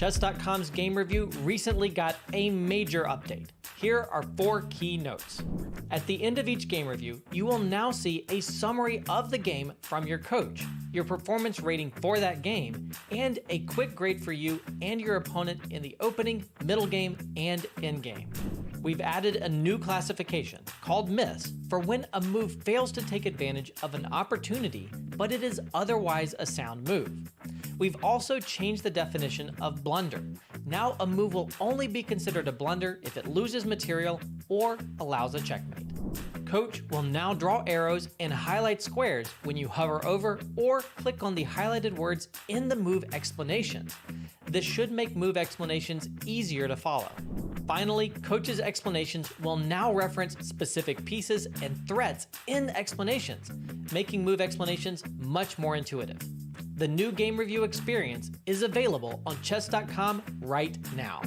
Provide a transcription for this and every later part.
Chess.com's game review recently got a major update. Here are 4 key notes. At the end of each game review, you will now see a summary of the game from your coach, your performance rating for that game, and a quick grade for you and your opponent in the opening, middle game, and end game. We've added a new classification called miss for when a move fails to take advantage of an opportunity, but it is otherwise a sound move. We've also changed the definition of blunder. Now a move will only be considered a blunder if it loses material or allows a checkmate. Coach will now draw arrows and highlight squares when you hover over or click on the highlighted words in the move explanations. This should make move explanations easier to follow. Finally, Coach's explanations will now reference specific pieces and threats in explanations, making move explanations much more intuitive. The new game review experience is available on Chess.com right now.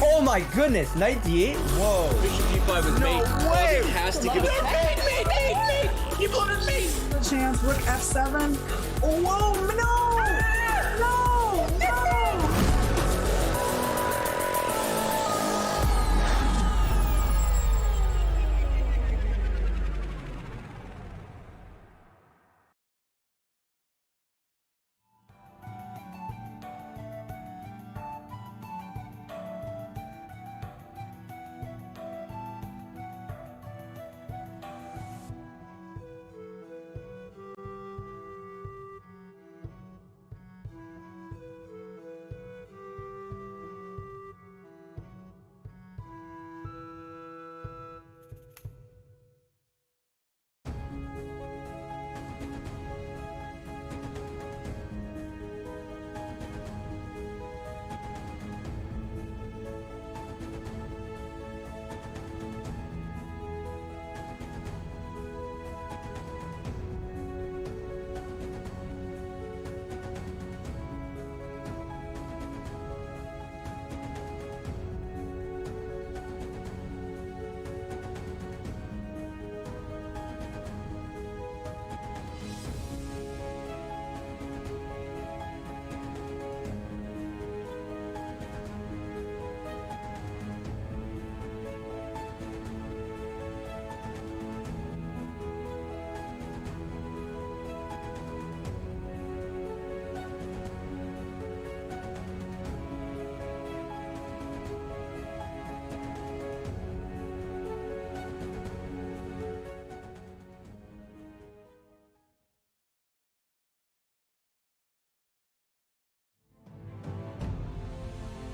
Oh my goodness, 98? Whoa. Bishop G5 is mate. No way! He has to give it. Mate! He blew it mate! Chance, rook f7. Oh, whoa, no! No! No!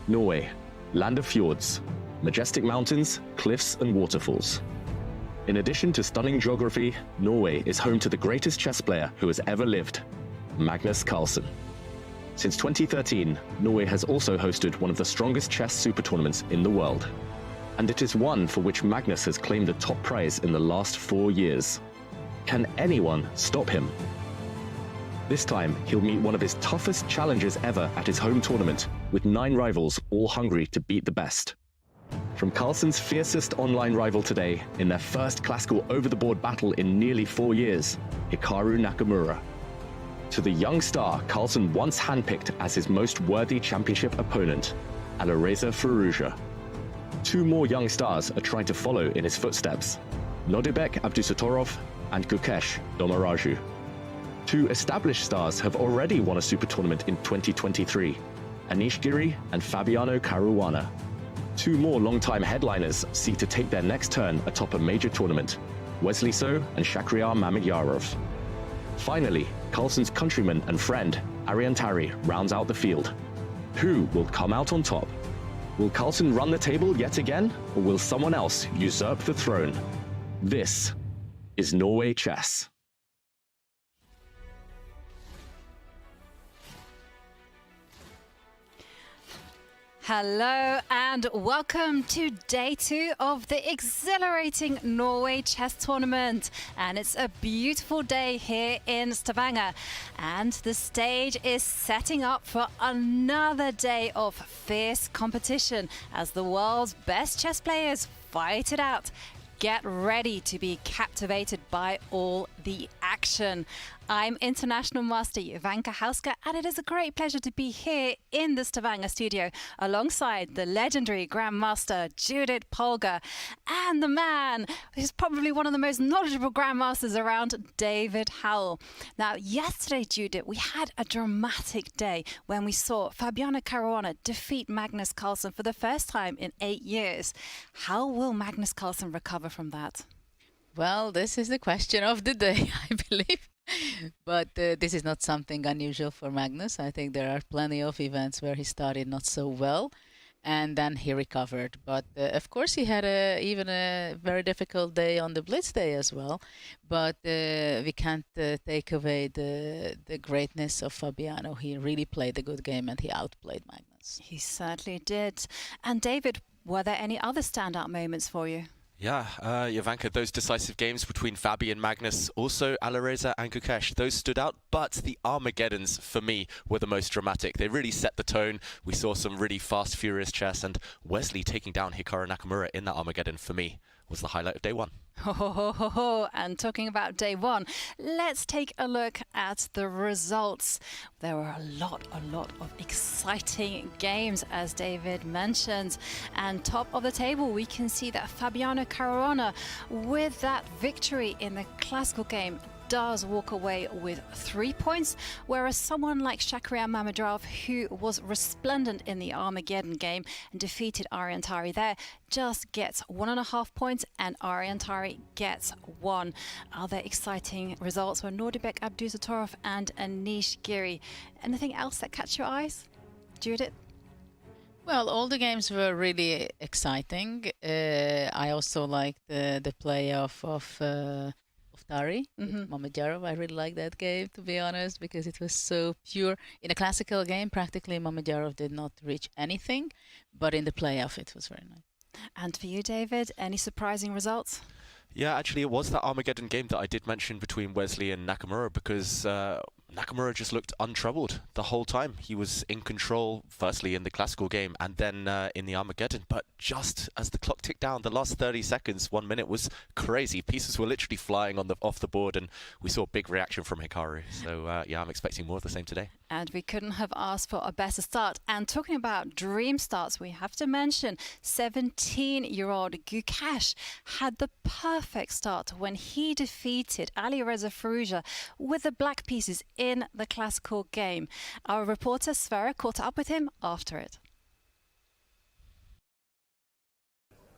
Norway, land of fjords, majestic mountains, cliffs and waterfalls. In addition to stunning geography, Norway is home to the greatest chess player who has ever lived, Magnus Carlsen. Since 2013, Norway has also hosted one of the strongest chess super tournaments in the world. And it is one for which Magnus has claimed the top prize in the last 4 years. Can anyone stop him? This time, he'll meet one of his toughest challengers ever at his home tournament, with 9 rivals all hungry to beat the best. From Carlsen's fiercest online rival today, in their first classical over-the-board battle in nearly 4 years, Hikaru Nakamura, to the young star Carlsen once handpicked as his most worthy championship opponent, Alireza Firouzja. 2 more young stars are trying to follow in his footsteps, Abdusattorov and Gukesh. 2 Two established stars have already won a super tournament in 2023, Anish Giri and Fabiano Caruana. Two more long-time headliners seek to take their next turn atop a major tournament, Wesley So and Mamedyarov. Finally, Carlsen's countryman and friend, Tari, rounds out the field. Who will come out on top? Will Carlsen run the table yet again, or will someone else usurp the throne? This is Norway Chess. Hello and welcome to day 2 of the exhilarating Norway Chess Tournament. And it's a beautiful day here in Stavanger. And the stage is setting up for another day of fierce competition as the world's best chess players fight it out. Get ready to be captivated by all the action. I'm International Master Ivanka Hauska, and it is a great pleasure to be here in the Stavanger studio alongside the legendary Grandmaster Judith Polgar and the man who's probably one of the most knowledgeable Grandmasters around, David Howell. Now, yesterday, Judith, we had a dramatic day when we saw Fabiano Caruana defeat Magnus Carlsen for the first time in 8 years. How will Magnus Carlsen recover from that? Well, this is the question of the day, I believe. But this is not something unusual for Magnus. I think there are plenty of events where he started not so well and then he recovered. But of course he had even a very difficult day on the Blitz day as well. But we can't take away the greatness of Fabiano. He really played a good game and he outplayed Magnus. He certainly did. And David, were there any other standout moments for you? Yeah, Ivanka, those decisive games between Fabi and Magnus, also Alireza and Gukesh, those stood out, but the Armageddons, for me, were the most dramatic. They really set the tone. We saw some really fast, furious chess, and Wesley taking down Hikaru Nakamura in that Armageddon, for me, was the highlight of day 1. And talking about day 1, let's take a look at the results. There were a lot of exciting games, as David mentioned. And top of the table, we can see that Fabiano Caruana, with that victory in the classical game, does walk away with 3 points, whereas someone like Mamedyarov, who was resplendent in the Armageddon game and defeated Tari there, just gets 1.5 points, and Tari gets 1. Other exciting results were Nordibek Abdusattorov and Anish Giri. Anything else that catch your eyes, Judith? Well, all the games were really exciting. I also liked the play of Tari, Mamedyarov. I really like that game, to be honest, because it was so pure. In a classical game, practically Mamedyarov did not reach anything, but in the playoff it was very nice. And for you, David, any surprising results? Yeah, actually, it was that Armageddon game that I did mention between Wesley and Nakamura, because Nakamura just looked untroubled the whole time. He was in control, firstly in the classical game and then in the Armageddon. But just as the clock ticked down, the last 30 seconds, 1 minute, was crazy. Pieces were literally flying off the board, and we saw a big reaction from Hikaru. So yeah, I'm expecting more of the same today. And we couldn't have asked for a better start. And talking about dream starts, we have to mention 17-year-old Gukesh had the perfect start when he defeated Alireza Firouzja with the black pieces in the classical game. Our reporter Sverre caught up with him after it.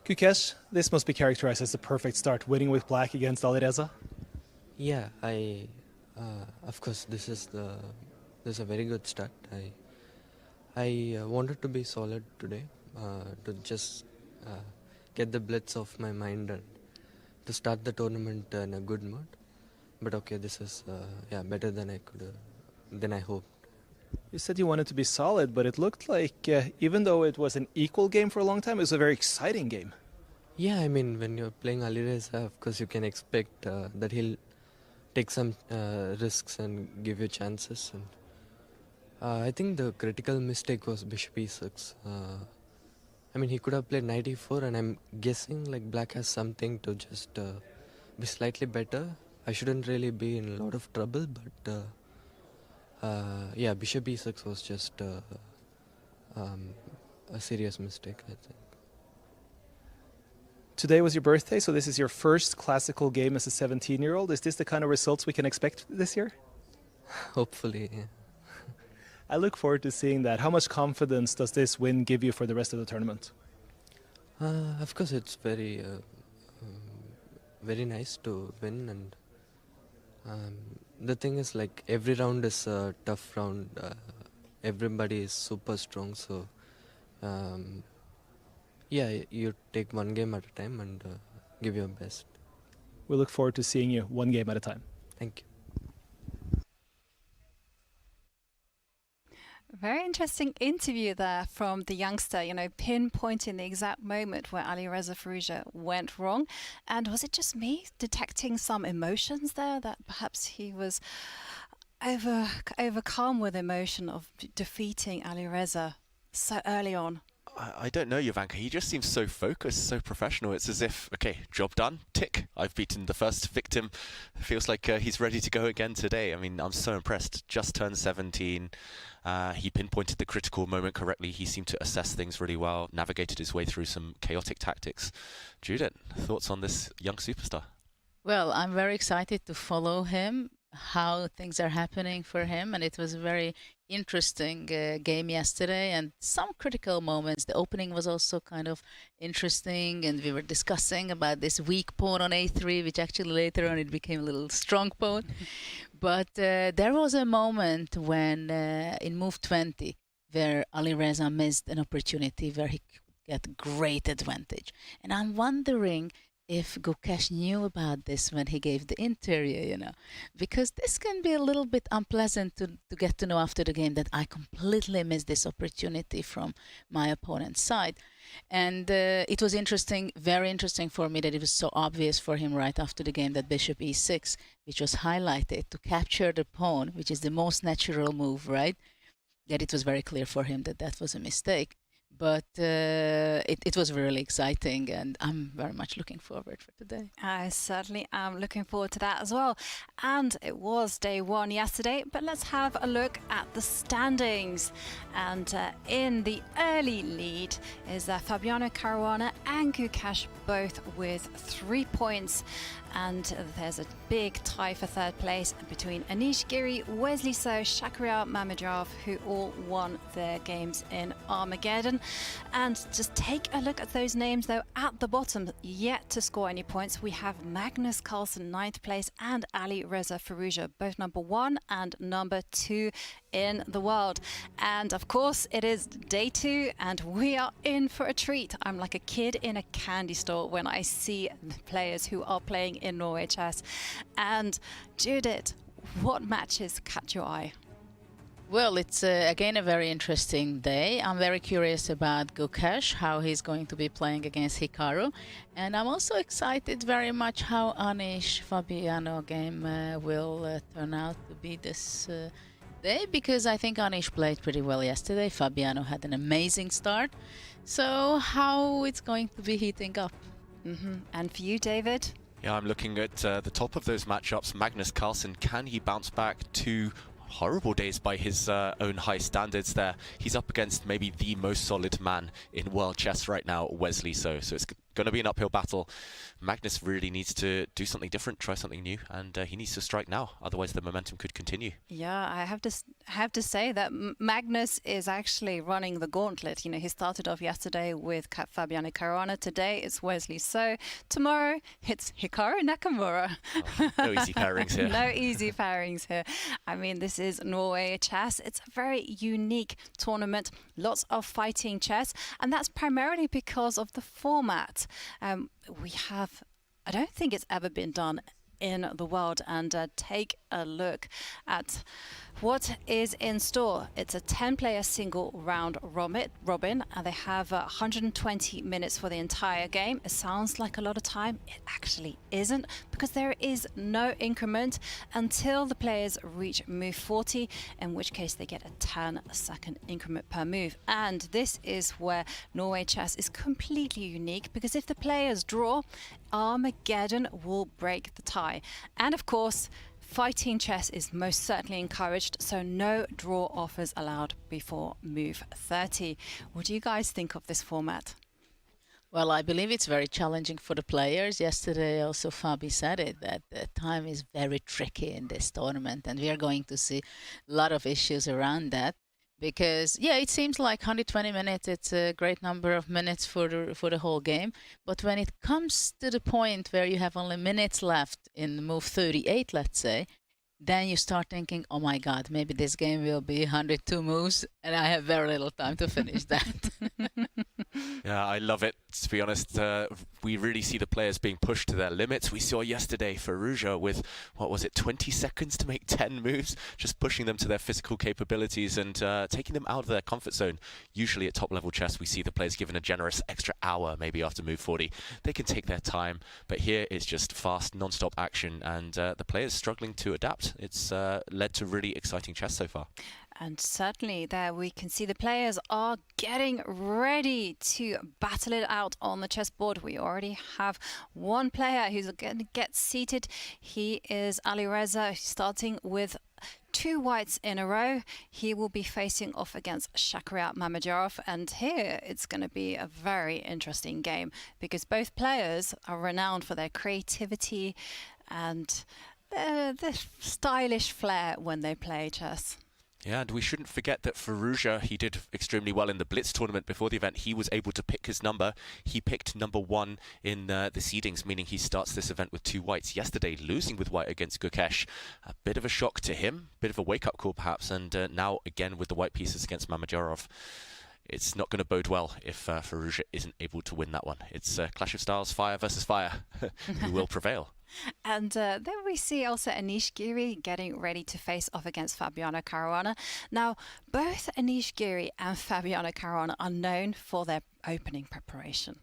Gukesh, this must be characterized as the perfect start, winning with black against Alireza. Yeah, of course, this is a very good start. I wanted to be solid today, to just get the blitz off my mind and to start the tournament in a good mood. But okay, this is better than I hoped. You said you wanted to be solid, but it looked like even though it was an equal game for a long time, it was a very exciting game. Yeah, I mean, when you're playing Alireza, of course you can expect that he'll take some risks and give you chances. And I think the critical mistake was bishop e6. I mean, he could have played knight e4, and I'm guessing like black has something to just be slightly better. I shouldn't really be in a lot of trouble, but yeah, bishop e6 was just a serious mistake, I think. Today was your birthday, so this is your first classical game as a 17-year-old. Is this the kind of results we can expect this year? Hopefully, yeah. I look forward to seeing that. How much confidence does this win give you for the rest of the tournament? Of course, it's very nice to win, and the thing is, like, every round is a tough round. Everybody is super strong, so yeah, you take one game at a time and give your best. We look forward to seeing you one game at a time. Thank you. Very interesting interview there from the youngster, you know, pinpointing the exact moment where Alireza Firouzja went wrong. And was it just me detecting some emotions there, that perhaps he was overcome with emotion of defeating Alireza so early on? I don't know, Jovanka. He just seems so focused, so professional. It's as if, okay, job done, tick. I've beaten the first victim. It feels like he's ready to go again today. I mean, I'm so impressed. Just turned 17. He pinpointed the critical moment correctly. He seemed to assess things really well, navigated his way through some chaotic tactics. Judith, thoughts on this young superstar? Well, I'm very excited to follow him, how things are happening for him, and it was a very interesting game yesterday, and some critical moments. The opening was also kind of interesting, and we were discussing about this weak pawn on a3, which actually later on it became a little strong pawn. But there was a moment when in move 20 where Alireza missed an opportunity where he could get great advantage, and I'm wondering if Gukesh knew about this when he gave the interior, you know, because this can be a little bit unpleasant to get to know after the game that I completely missed this opportunity from my opponent's side. And it was interesting, very interesting for me that it was so obvious for him right after the game that bishop e6, which was highlighted to capture the pawn, which is the most natural move, right? That it was very clear for him that that was a mistake. But it was really exciting, and I'm very much looking forward for today. I certainly am looking forward to that as well. And it was day one yesterday, but let's have a look at the standings. And in the early lead is Fabiano Caruana and Gukesh, both with 3 points. And there's a big tie for third place between Anish Giri, Wesley So, Mamedyarov, who all won their games in Armageddon. And just take a look at those names, though, at the bottom, yet to score any points. We have Magnus Carlsen, 9th place, and Alireza Firouzja, both number 1 and number 2 in the world. And of course, it is day 2, and we are in for a treat. I'm like a kid in a candy store when I see the players who are playing in Norway Chess. And Judith, what matches catch your eye? Well, it's again a very interesting day. I'm very curious about Gukesh, how he's going to be playing against Hikaru. And I'm also excited very much how Anish Fabiano game will turn out to be this day, because I think Anish played pretty well yesterday. Fabiano had an amazing start. So how it's going to be heating up. And for you, David? Yeah, I'm looking at the top of those matchups. Magnus Carlsen, can he bounce back to horrible days by his own high standards there? He's up against maybe the most solid man in world chess right now, Wesley So. So it's going to be an uphill battle. Magnus really needs to do something different, try something new, and he needs to strike now. Otherwise, the momentum could continue. Yeah, I have to say that Magnus is actually running the gauntlet. You know, he started off yesterday with Fabiano Caruana. Today it's Wesley So. Tomorrow it's Hikaru Nakamura. Oh, no easy pairings here. No easy pairings here. I mean, this is Norway Chess. It's a very unique tournament. Lots of fighting chess, and that's primarily because of the format. We have, I don't think it's ever been done in the world, and take a look at what is in store. It's a 10-player single round robin, and they have 120 minutes for the entire game. It sounds like a lot of time. It actually isn't, because there is no increment until the players reach move 40, in which case they get a 10-second increment per move. And this is where Norway Chess is completely unique, because if the players draw, Armageddon will break the tie. And of course, fighting chess is most certainly encouraged, so no draw offers allowed before move 30. What do you guys think of this format? Well, I believe it's very challenging for the players. Yesterday also Fabi said it, that the time is very tricky in this tournament, and we are going to see a lot of issues around that. Because yeah, it seems like 120 minutes, it's a great number of minutes for the whole game. But when it comes to the point where you have only minutes left in move 38, let's say, then you start thinking, oh my God, maybe this game will be 102 moves and I have very little time to finish that. Yeah, I love it. To be honest, we really see the players being pushed to their limits. We saw yesterday Farouja with, 20 seconds to make 10 moves, just pushing them to their physical capabilities and taking them out of their comfort zone. Usually at top level chess, we see the players given a generous extra hour, maybe after move 40. They can take their time, but here it's just fast, non-stop action, and the players struggling to adapt. It's led to really exciting chess so far. And certainly there we can see the players are getting ready to battle it out on the chessboard. We already have one player who's going to get seated. He is Alireza, starting with 2 whites in a row. He will be facing off against Shakhriyar Mamedyarov, and here it's going to be a very interesting game because both players are renowned for their creativity and their stylish flair when they play chess. Yeah, and we shouldn't forget that Farouja, he did extremely well in the Blitz tournament before the event. He was able to pick his number. He picked number 1 in the seedings, meaning he starts this event with 2 whites. Yesterday, losing with white against Gukesh. A bit of a shock to him, bit of a wake-up call perhaps, and now again with the white pieces against Mamedyarov. It's not going to bode well if Farouja isn't able to win that one. It's Clash of Styles, fire versus fire, who will prevail. And then we see also Anish Giri getting ready to face off against Fabiano Caruana. Now, both Anish Giri and Fabiano Caruana are known for their opening preparation.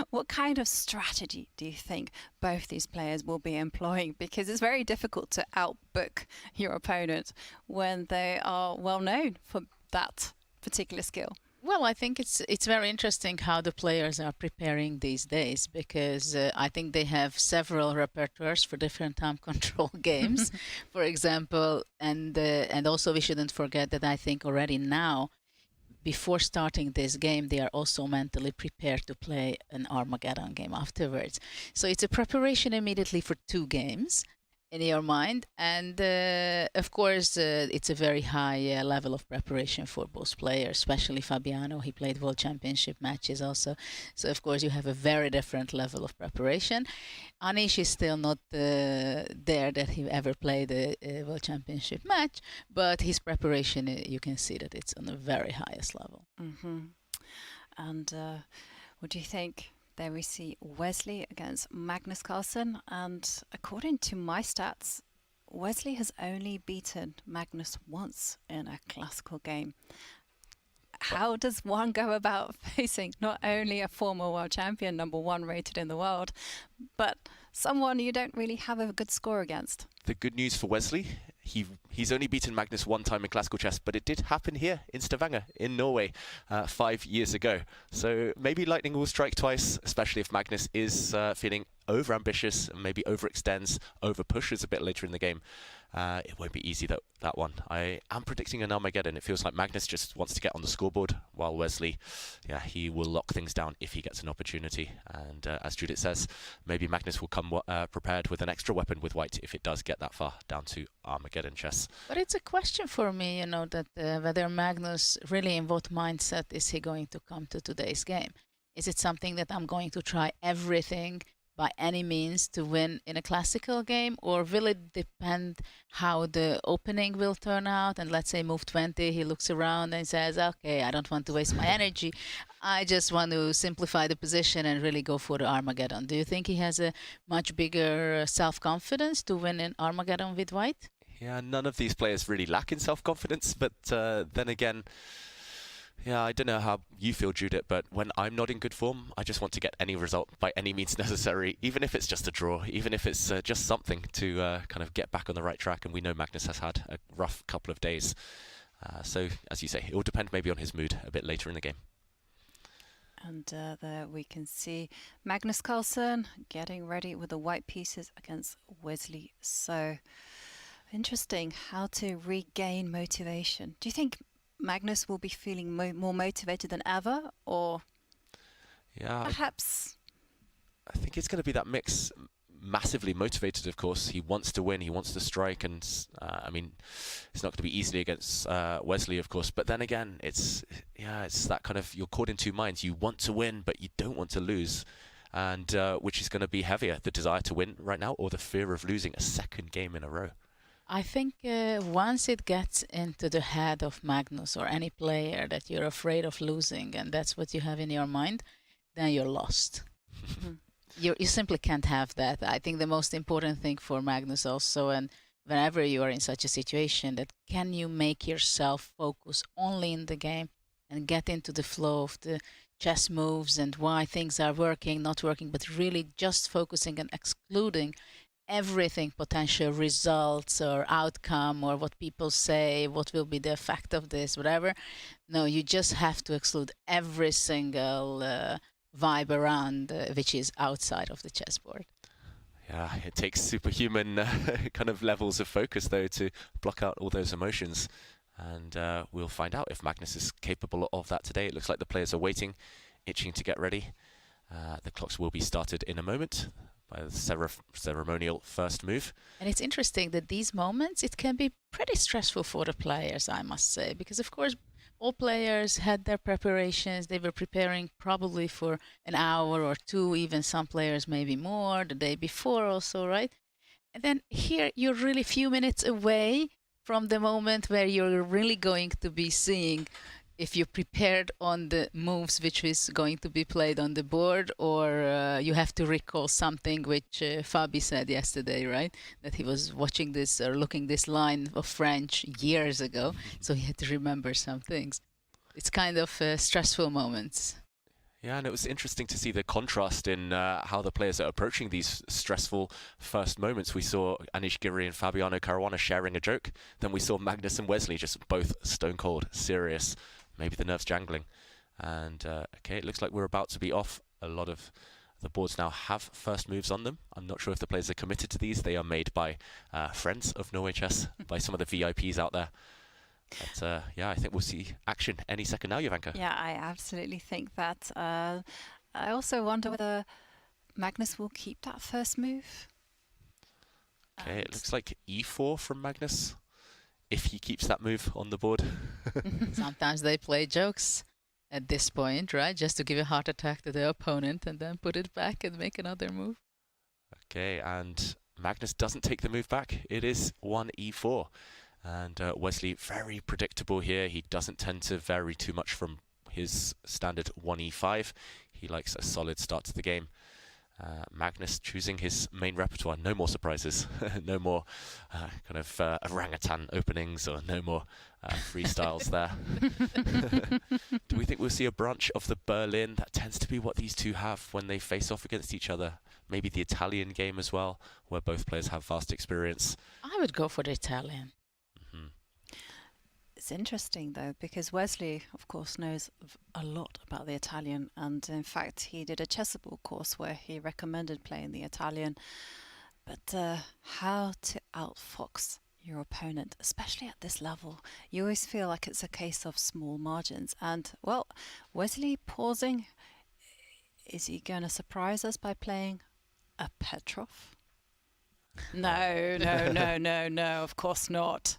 What kind of strategy do you think both these players will be employing? Because it's very difficult to outbook your opponent when they are well known for that particular skill. Well, I think it's very interesting how the players are preparing these days, because I think they have several repertoires for different time control games, for example, and also we shouldn't forget that I think already now, before starting this game, they are also mentally prepared to play an Armageddon game afterwards. So it's a preparation immediately for 2 games in your mind, and of course it's a very high level of preparation for both players, especially Fabiano. He played World Championship matches also, so of course you have a very different level of preparation. Anish is still not there that he ever played a World Championship match, but his preparation, you can see that it's on the very highest level. And what do you think? There we see Wesley against Magnus Carlsen, and according to my stats, Wesley has only beaten Magnus once in a classical game. How does one go about facing not only a former world champion, number 1 rated in the world, but someone you don't really have a good score against? The good news for Wesley, he's only beaten Magnus 1 time in classical chess, but it did happen here in Stavanger, in Norway, 5 years ago. So maybe lightning will strike twice, especially if Magnus is feeling over-ambitious and maybe overextends, over-pushes a bit later in the game. It won't be easy, that one. I am predicting an Armageddon. It feels like Magnus just wants to get on the scoreboard, while Wesley, yeah, he will lock things down if he gets an opportunity. And as Judith says, maybe Magnus will come prepared with an extra weapon with white if it does get that far down to Armageddon chess. But it's a question for me, that whether Magnus really, in what mindset is he going to come to today's game? Is it something that I'm going to try everything by any means to win in a classical game, or will it depend how the opening will turn out? And let's say move 20, he looks around and says, okay, I don't want to waste my energy. I just want to simplify the position and really go for the Armageddon. Do you think he has a much bigger self-confidence to win in Armageddon with white? Yeah, none of these players really lack in self-confidence, but then again, yeah, I don't know how you feel, Judith, but when I'm not in good form, I just want to get any result by any means necessary, even if it's just a draw, even if it's just something to kind of get back on the right track. And we know Magnus has had a rough couple of days. So, as you say, it will depend maybe on his mood a bit later in the game. And there we can see Magnus Carlsen getting ready with the white pieces against Wesley So. Interesting how to regain motivation. Do you think Magnus will be feeling more motivated than ever, or? Yeah. Perhaps. I think it's going to be that mix. Massively motivated, of course. He wants to win. He wants to strike, and I mean, it's not going to be easily against Wesley, of course. But then again, it's that kind of, you're caught in two minds. You want to win, but you don't want to lose, and which is going to be heavier: the desire to win right now, or the fear of losing a second game in a row. I think once it gets into the head of Magnus or any player that you're afraid of losing, and that's what you have in your mind, then you're lost. You simply can't have that. I think the most important thing for Magnus also, and whenever you are in such a situation, that can you make yourself focus only in the game and get into the flow of the chess moves and why things are working, not working, but really just focusing and excluding everything, potential results or outcome or what people say, what will be the effect of this, whatever. No, you just have to exclude every single vibe around which is outside of the chessboard. Yeah, it takes superhuman kind of levels of focus, though, to block out all those emotions. And we'll find out if Magnus is capable of that today. It looks like the players are waiting, itching to get ready. The clocks will be started in a moment by the ceremonial first move. And it's interesting that these moments, it can be pretty stressful for the players, I must say, because of course all players had their preparations. They were preparing probably for an hour or two, even some players maybe more, the day before also, right? And then here you're really few minutes away from the moment where you're really going to be seeing if you prepared on the moves which is going to be played on the board, or you have to recall something which Fabi said yesterday, right? That he was watching this or looking this line of French years ago, so he had to remember some things. It's kind of stressful moments. Yeah, and it was interesting to see the contrast in how the players are approaching these stressful first moments. We saw Anish Giri and Fabiano Caruana sharing a joke. Then we saw Magnus and Wesley just both stone cold, serious. Maybe the nerves jangling. And okay, it looks like we're about to be off. A lot of the boards now have first moves on them. I'm not sure if the players are committed to these. They are made by friends of Norway Chess, by some of the VIPs out there. But yeah, I think we'll see action any second now, Jovanka. Yeah, I absolutely think that. I also wonder whether Magnus will keep that first move. Okay, it looks like e4 from Magnus, if he keeps that move on the board. Sometimes they play jokes at this point, right? Just to give a heart attack to the opponent and then put it back and make another move. Okay, and Magnus doesn't take the move back. It is 1e4. And Wesley, very predictable here. He doesn't tend to vary too much from his standard 1e5. He likes a solid start to the game. Magnus choosing his main repertoire. No more surprises. No more kind of orangutan openings, or no more freestyles there. Do we think we'll see a branch of the Berlin? That tends to be what these two have when they face off against each other. Maybe the Italian game as well, where both players have vast experience. I would go for the Italian. It's interesting though, because Wesley, of course, knows a lot about the Italian, and in fact he did a chessable course where he recommended playing the Italian. But how to outfox your opponent, especially at this level, you always feel like it's a case of small margins. And well, Wesley pausing, is he going to surprise us by playing a Petrov? No, of course not.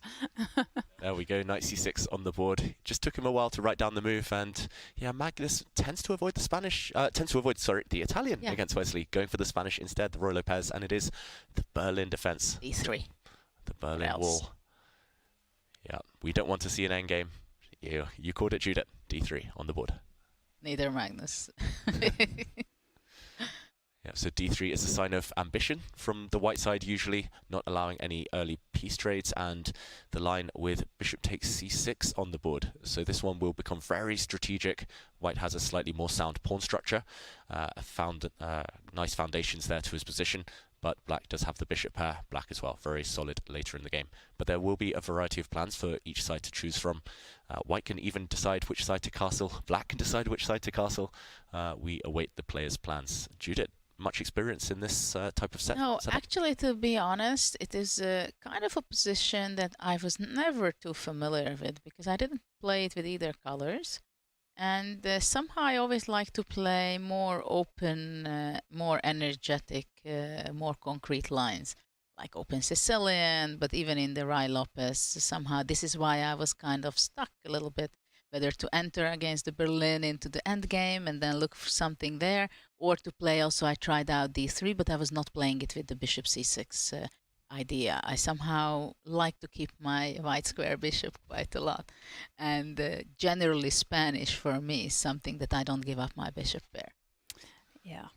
There we go, knight c6 on the board. Just took him a while to write down the move, and yeah, Magnus tends to avoid the Italian against Wesley, going for the Spanish instead, the Roy Lopez, and it is the Berlin defense. E3. The Berlin wall. Yeah, we don't want to see an endgame. You called it, Judith. D3 on the board. Neither Magnus. Yeah, so d3 is a sign of ambition from the white side, usually not allowing any early piece trades, and the line with bishop takes c6 on the board. So this one will become very strategic. White has a slightly more sound pawn structure, found nice foundations there to his position, but black does have the bishop pair, black as well, very solid later in the game. But there will be a variety of plans for each side to choose from. White can even decide which side to castle, black can decide which side to castle. We await the players' plans. Judith, much experience in this type of No, setup? actually, to be honest, it is kind of a position that I was never too familiar with, because I didn't play it with either colors. And somehow I always like to play more open, more energetic, more concrete lines, like open Sicilian, but even in the Rai Lopez. Somehow this is why I was kind of stuck a little bit, whether to enter against the Berlin into the end game and then look for something there, or to play also, I tried out d3, but I was not playing it with the bishop c6 idea. I somehow like to keep my white square bishop quite a lot. And generally Spanish for me is something that I don't give up my bishop pair. Yeah.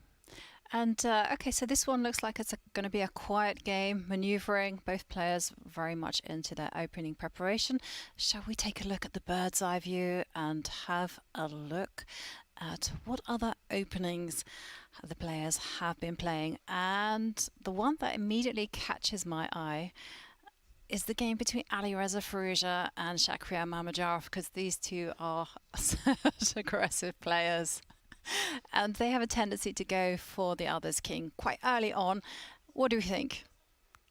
And okay, so this one looks like it's going to be a quiet game, maneuvering, both players very much into their opening preparation. Shall we take a look at the bird's eye view and have a look at what other openings the players have been playing? And the one that immediately catches my eye is the game between Alireza Firouzja and Shakhriyar Mamedyarov, because these two are such aggressive players. And they have a tendency to go for the other's king quite early on. What do you think?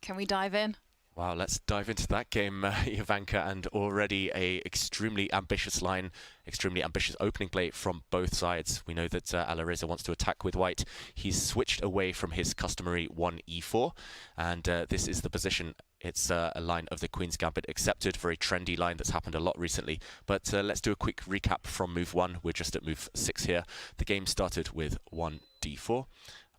Can we dive in? Wow, let's dive into that game, Ivanka, and already a extremely ambitious line, extremely ambitious opening play from both sides. We know that Alireza wants to attack with white. He's switched away from his customary 1e4, and this is the position. It's a line of the Queen's Gambit accepted, very trendy line that's happened a lot recently. But let's do a quick recap from move 1. We're just at move 6 here. The game started with 1d4.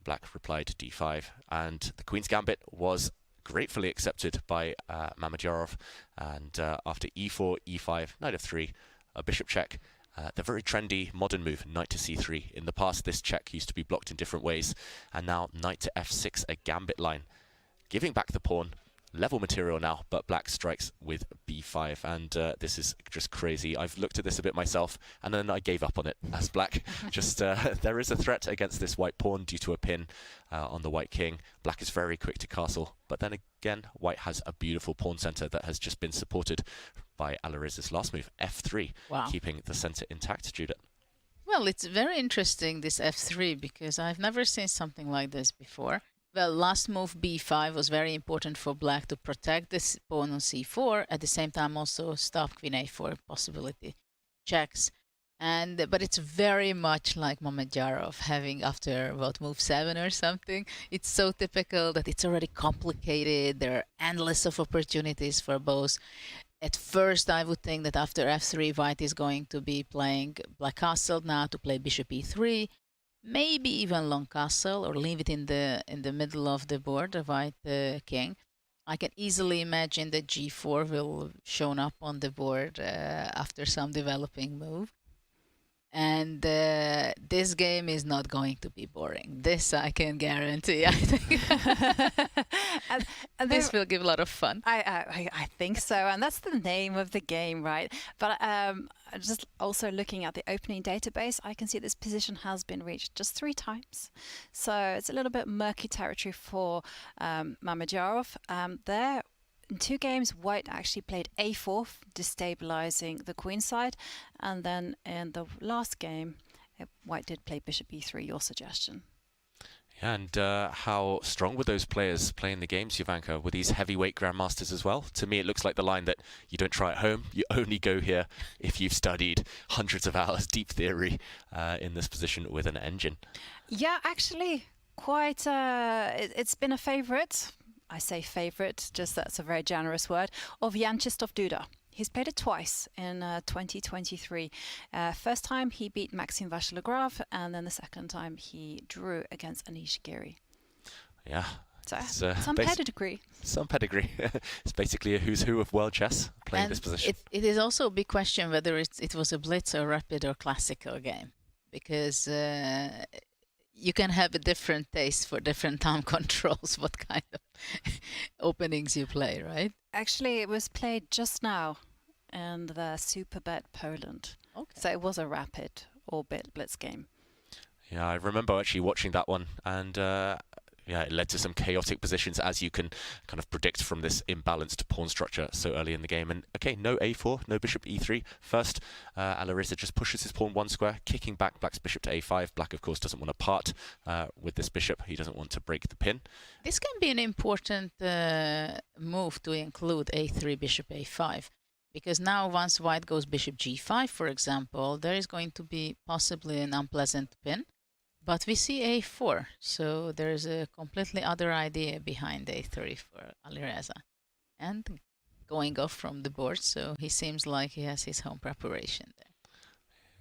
Black replied d5, and the Queen's Gambit was gratefully accepted by Mamedyarov. And after e4, e5, knight f3, a bishop check. The very trendy modern move, knight to c3. In the past, this check used to be blocked in different ways. And now knight to f6, a gambit line. Giving back the pawn. Level material now, but black strikes with b5, and this is just crazy. I've looked at this a bit myself, and then I gave up on it as black. Just there is a threat against this white pawn due to a pin on the white king. Black is very quick to castle, but then again, white has a beautiful pawn center that has just been supported by Alireza's last move, f3, wow, keeping the center intact. Judith. Well, it's very interesting, this f3, because I've never seen something like this before. Well, last move b5 was very important for black to protect this pawn on c4, at the same time also stop queen a4 possibility checks. And but it's very much like Mamedyarov having after what, move 7 or something. It's so typical that it's already complicated. There are endless of opportunities for both. At first, I would think that after f3, white is going to be playing black castle now to play bishop e3. Maybe even long castle, or leave it in the middle of the board, the white king. I can easily imagine that g4 will shown up on the board after some developing move. And this game is not going to be boring. This I can guarantee. I think and this will give a lot of fun. I think so, and that's the name of the game, right? But just also looking at the opening database, I can see this position has been reached just 3 times. So it's a little bit murky territory for Mamedyarov. There, in 2 games, white actually played a4, destabilizing the queen side. And then in the last game, white did play bishop e3, your suggestion. Yeah, and how strong were those players playing the games, Ivanka? Were these heavyweight grandmasters as well? To me, it looks like the line that you don't try at home. You only go here if you've studied hundreds of hours deep theory in this position with an engine. Yeah, actually, quite. It's been a favorite. I say favorite, just that's a very generous word, of Jan Krzysztof Duda. He's played it twice in 2023. First time he beat Maxime Vachier-Lagrave, and then the second time he drew against Anish Giri. Yeah. So some pedigree. Some pedigree. It's basically a who's who of world chess playing this position. It is also a big question whether it was a blitz or rapid or classical game, because you can have a different taste for different time controls, what kind of openings you play, right? Actually, it was played just now in the Superbet Poland. Okay. So it was a rapid or blitz game. Yeah, I remember actually watching that one, and yeah, it led to some chaotic positions, as you can kind of predict from this imbalanced pawn structure so early in the game. And okay, no a4, no bishop e3. First, Alireza just pushes his pawn 1 square, kicking back black's bishop to a5. Black, of course, doesn't want to part with this bishop. He doesn't want to break the pin. This can be an important move to include a3, bishop a5. Because now once white goes bishop g5, for example, there is going to be possibly an unpleasant pin. But we see a4, so there's a completely other idea behind a3 for Alireza. And going off from the board, so he seems like he has his home preparation there.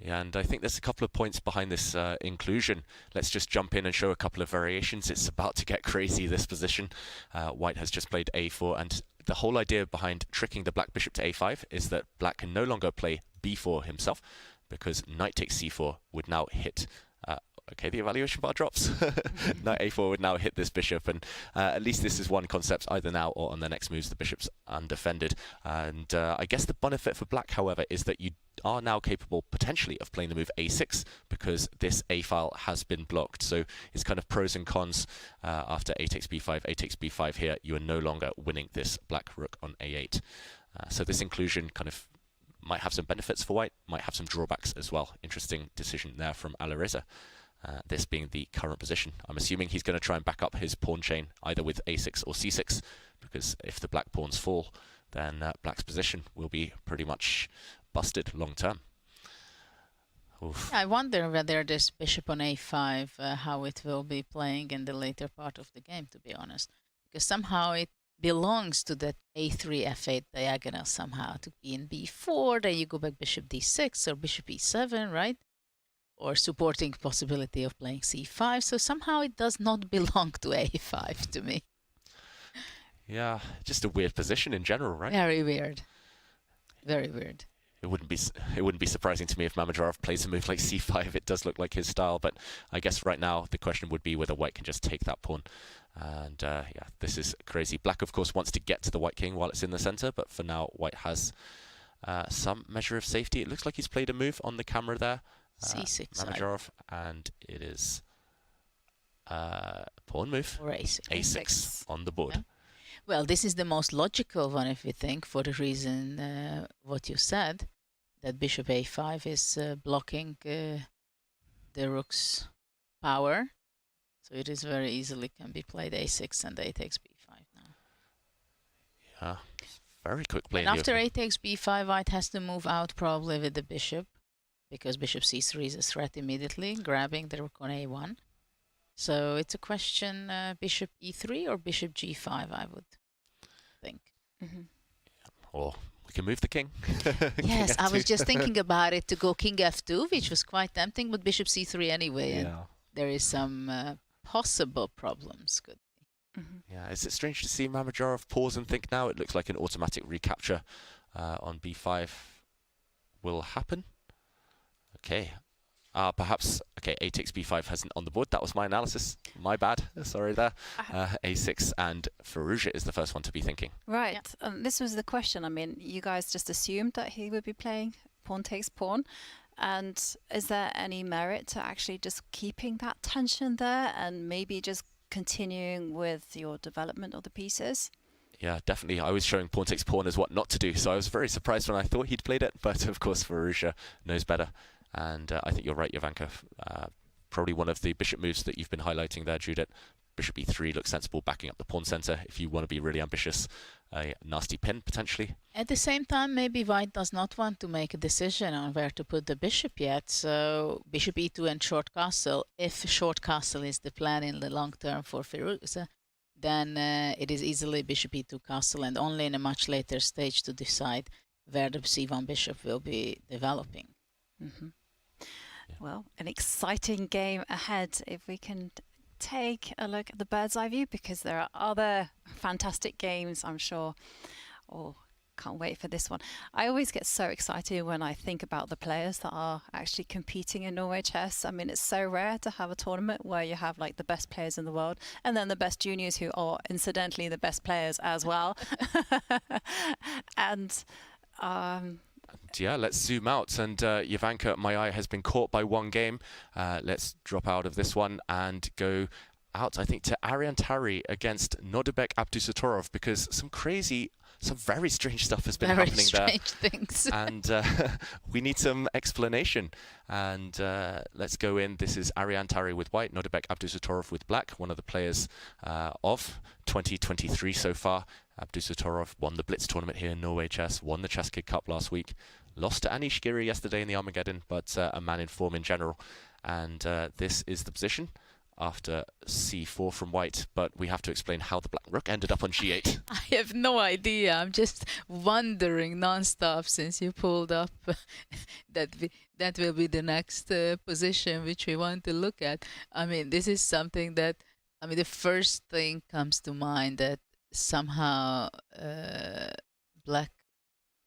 Yeah, and I think there's a couple of points behind this inclusion. Let's just jump in and show a couple of variations. It's about to get crazy, this position. White has just played a4, and the whole idea behind tricking the black bishop to a5 is that black can no longer play b4 himself, because knight takes c4 would now hit... okay, the evaluation bar drops. Knight a4 would now hit this bishop, and at least this is one concept. Either now or on the next moves, the bishop's undefended. And I guess the benefit for black, however, is that you are now capable potentially of playing the move a6, because this a file has been blocked. So it's kind of pros and cons. After a takes b5, a takes b5 here, you are no longer winning this black rook on a8. So this inclusion kind of might have some benefits for white, might have some drawbacks as well. Interesting decision there from Alireza. This being the current position. I'm assuming he's going to try and back up his pawn chain either with a6 or c6, because if the black pawns fall, then black's position will be pretty much busted long term. Oof. I wonder whether this bishop on a5, how it will be playing in the later part of the game, to be honest. Because somehow it belongs to that a3, f8 diagonal somehow, to be in b4, then you go back bishop d6 or bishop e7, right? Or supporting possibility of playing c5, so somehow it does not belong to a5 to me. Yeah, just a weird position in general, right? Very weird. Very weird. It wouldn't be surprising to me if Mamedyarov plays a move like c5. It does look like his style, but I guess right now the question would be whether white can just take that pawn. And yeah, this is crazy. Black, of course, wants to get to the white king while it's in the center, but for now, white has some measure of safety. It looks like he's played a move on the camera there. c6 Mamedyarov, and it is pawn move or a6 on the board. Yeah. Well, this is the most logical one, if you think, for the reason what you said, that bishop a5 is blocking the rook's power, so it is very easily can be played a6 and a takes b5 now. Yeah, very quick play. And after a takes b5, white has to move out probably with the bishop, because bishop c3 is a threat immediately, grabbing the rook on a1. So it's a question, bishop e3 or bishop g5, I would think. Mm-hmm. Or we can move the king. Yes, I was just thinking about it, to go king f2, which was quite tempting, but bishop c3 anyway. And there is some possible problems. Could be. Mm-hmm. Yeah, is it strange to see Mamedyarov pause and think now? It looks like an automatic recapture on b5 will happen. Okay. Perhaps, okay, a takes b5 hasn't on the board. That was my analysis. My bad. Sorry there. A6, and Farouja is the first one to be thinking. Right. This was the question. I mean, you guys just assumed that he would be playing pawn takes pawn. And is there any merit to actually just keeping that tension there and maybe just continuing with your development of the pieces? Yeah, definitely. I was showing pawn takes pawn as what not to do, so I was very surprised when I thought he'd played it. But of course, Farouja knows better. And I think you're right, Jovanka. Probably one of the bishop moves that you've been highlighting there, Judith. Bishop e3 looks sensible, backing up the pawn center if you want to be really ambitious. A nasty pin, potentially. At the same time, maybe white does not want to make a decision on where to put the bishop yet. So bishop e2 and short castle. If short castle is the plan in the long term for Firouzja, then it is easily bishop e2 castle, and only in a much later stage to decide where the c1 bishop will be developing. Mm-hmm. Yeah. Well, an exciting game ahead if we can take a look at the bird's eye view, because there are other fantastic games, I'm sure. Oh, can't wait for this one. I always get so excited when I think about the players that are actually competing in Norway Chess. I mean, it's so rare to have a tournament where you have like the best players in the world and then the best juniors who are incidentally the best players as well. And yeah, let's zoom out. And Jovanka, my eye has been caught by one game. Let's drop out of this one and go out, I think, to Tari against Nodibek Abdusattorov, because some very strange stuff has been happening there. Very strange things. And we need some explanation. And let's go in. This is Tari with white, Nodibek Abdusattorov with black, one of the players of 2023 so far. Abdusattorov won the Blitz tournament here in Norway Chess, won the Chess Kid Cup last week, lost to Anish Giri yesterday in the Armageddon, but a man in form in general. And this is the position after c4 from white, but we have to explain how the black rook ended up on g8. I have no idea. I'm just wondering non-stop since you pulled up that will be the next position which we want to look at. I mean, this is something that, I mean, the first thing comes to mind that somehow black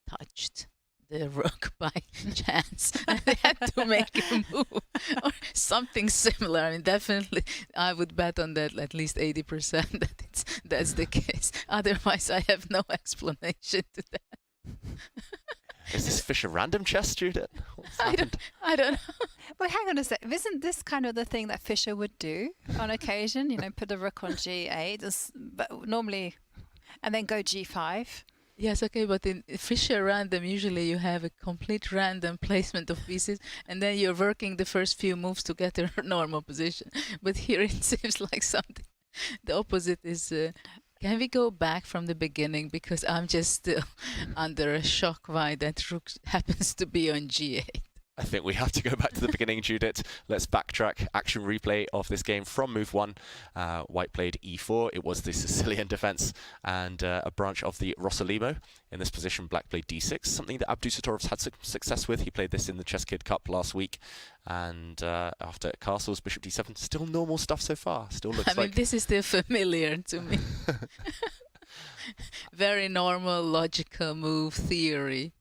touched the rook by chance and they had to make a move or something similar. I mean, definitely I would bet on that at least 80% that that's the case. Otherwise I have no explanation to that. Is this Fischer random chess, Judith? I don't know. Well, hang on a sec. Isn't this kind of the thing that Fischer would do on occasion? You know, put the rook on g8, but normally, and then go g5. Yes, okay, but in Fischer random, usually you have a complete random placement of pieces, and then you're working the first few moves to get a normal position. But here it seems like something. The opposite is. Can we go back from the beginning, because I'm just still under a shock why that rook happens to be on g8. I think we have to go back to the beginning, Judith. Let's backtrack. Action replay of this game from move 1. White played e4. It was the Sicilian defense and a branch of the Rossolimo. In this position, black played d6, something that Abdusattorov's had success with. He played this in the Chess Kid Cup last week. And after castles, bishop d7, still normal stuff so far. Still looks like... I mean, this is still familiar to me. Very normal, logical move theory.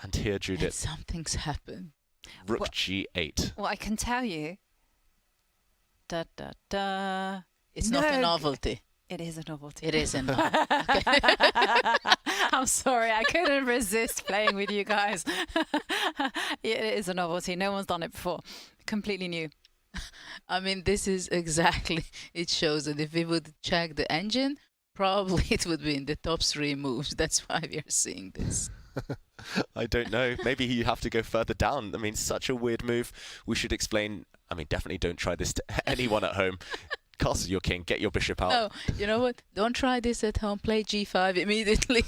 And here, Judith... And something's happened. Rook g8. Well, I can tell you. It's not a novelty. It is a novelty. It is a novelty. I'm sorry, I couldn't resist playing with you guys. It is a novelty. No one's done it before. Completely new. I mean, this is exactly, it shows that if we would check the engine, probably it would be in the top 3 moves. That's why we are seeing this. I don't know. Maybe you have to go further down. I mean, such a weird move. We should explain. I mean, definitely don't try this to anyone at home. Castle your king. Get your bishop out. No, you know what? Don't try this at home. Play g5 immediately.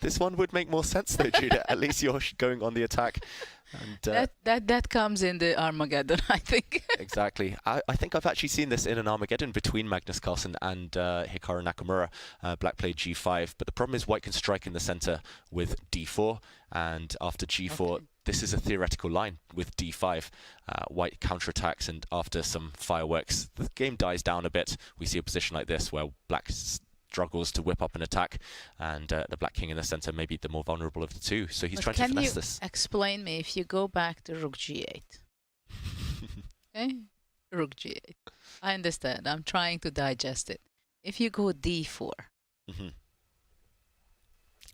This one would make more sense though, Judah. At least you're going on the attack. And, that comes in the Armageddon, I think. Exactly. I think I've actually seen this in an Armageddon between Magnus Carlsen and Hikaru Nakamura. Black played g5, but the problem is white can strike in the center with d4, and after g4, this is a theoretical line with d5. White counterattacks, and after some fireworks, the game dies down a bit. We see a position like this where black struggles to whip up an attack, and the black king in the center may be the more vulnerable of the two. So he's trying to finesse this. Can you explain me if you go back to rook g8? Okay, rook g8. I understand. I'm trying to digest it. If you go d4,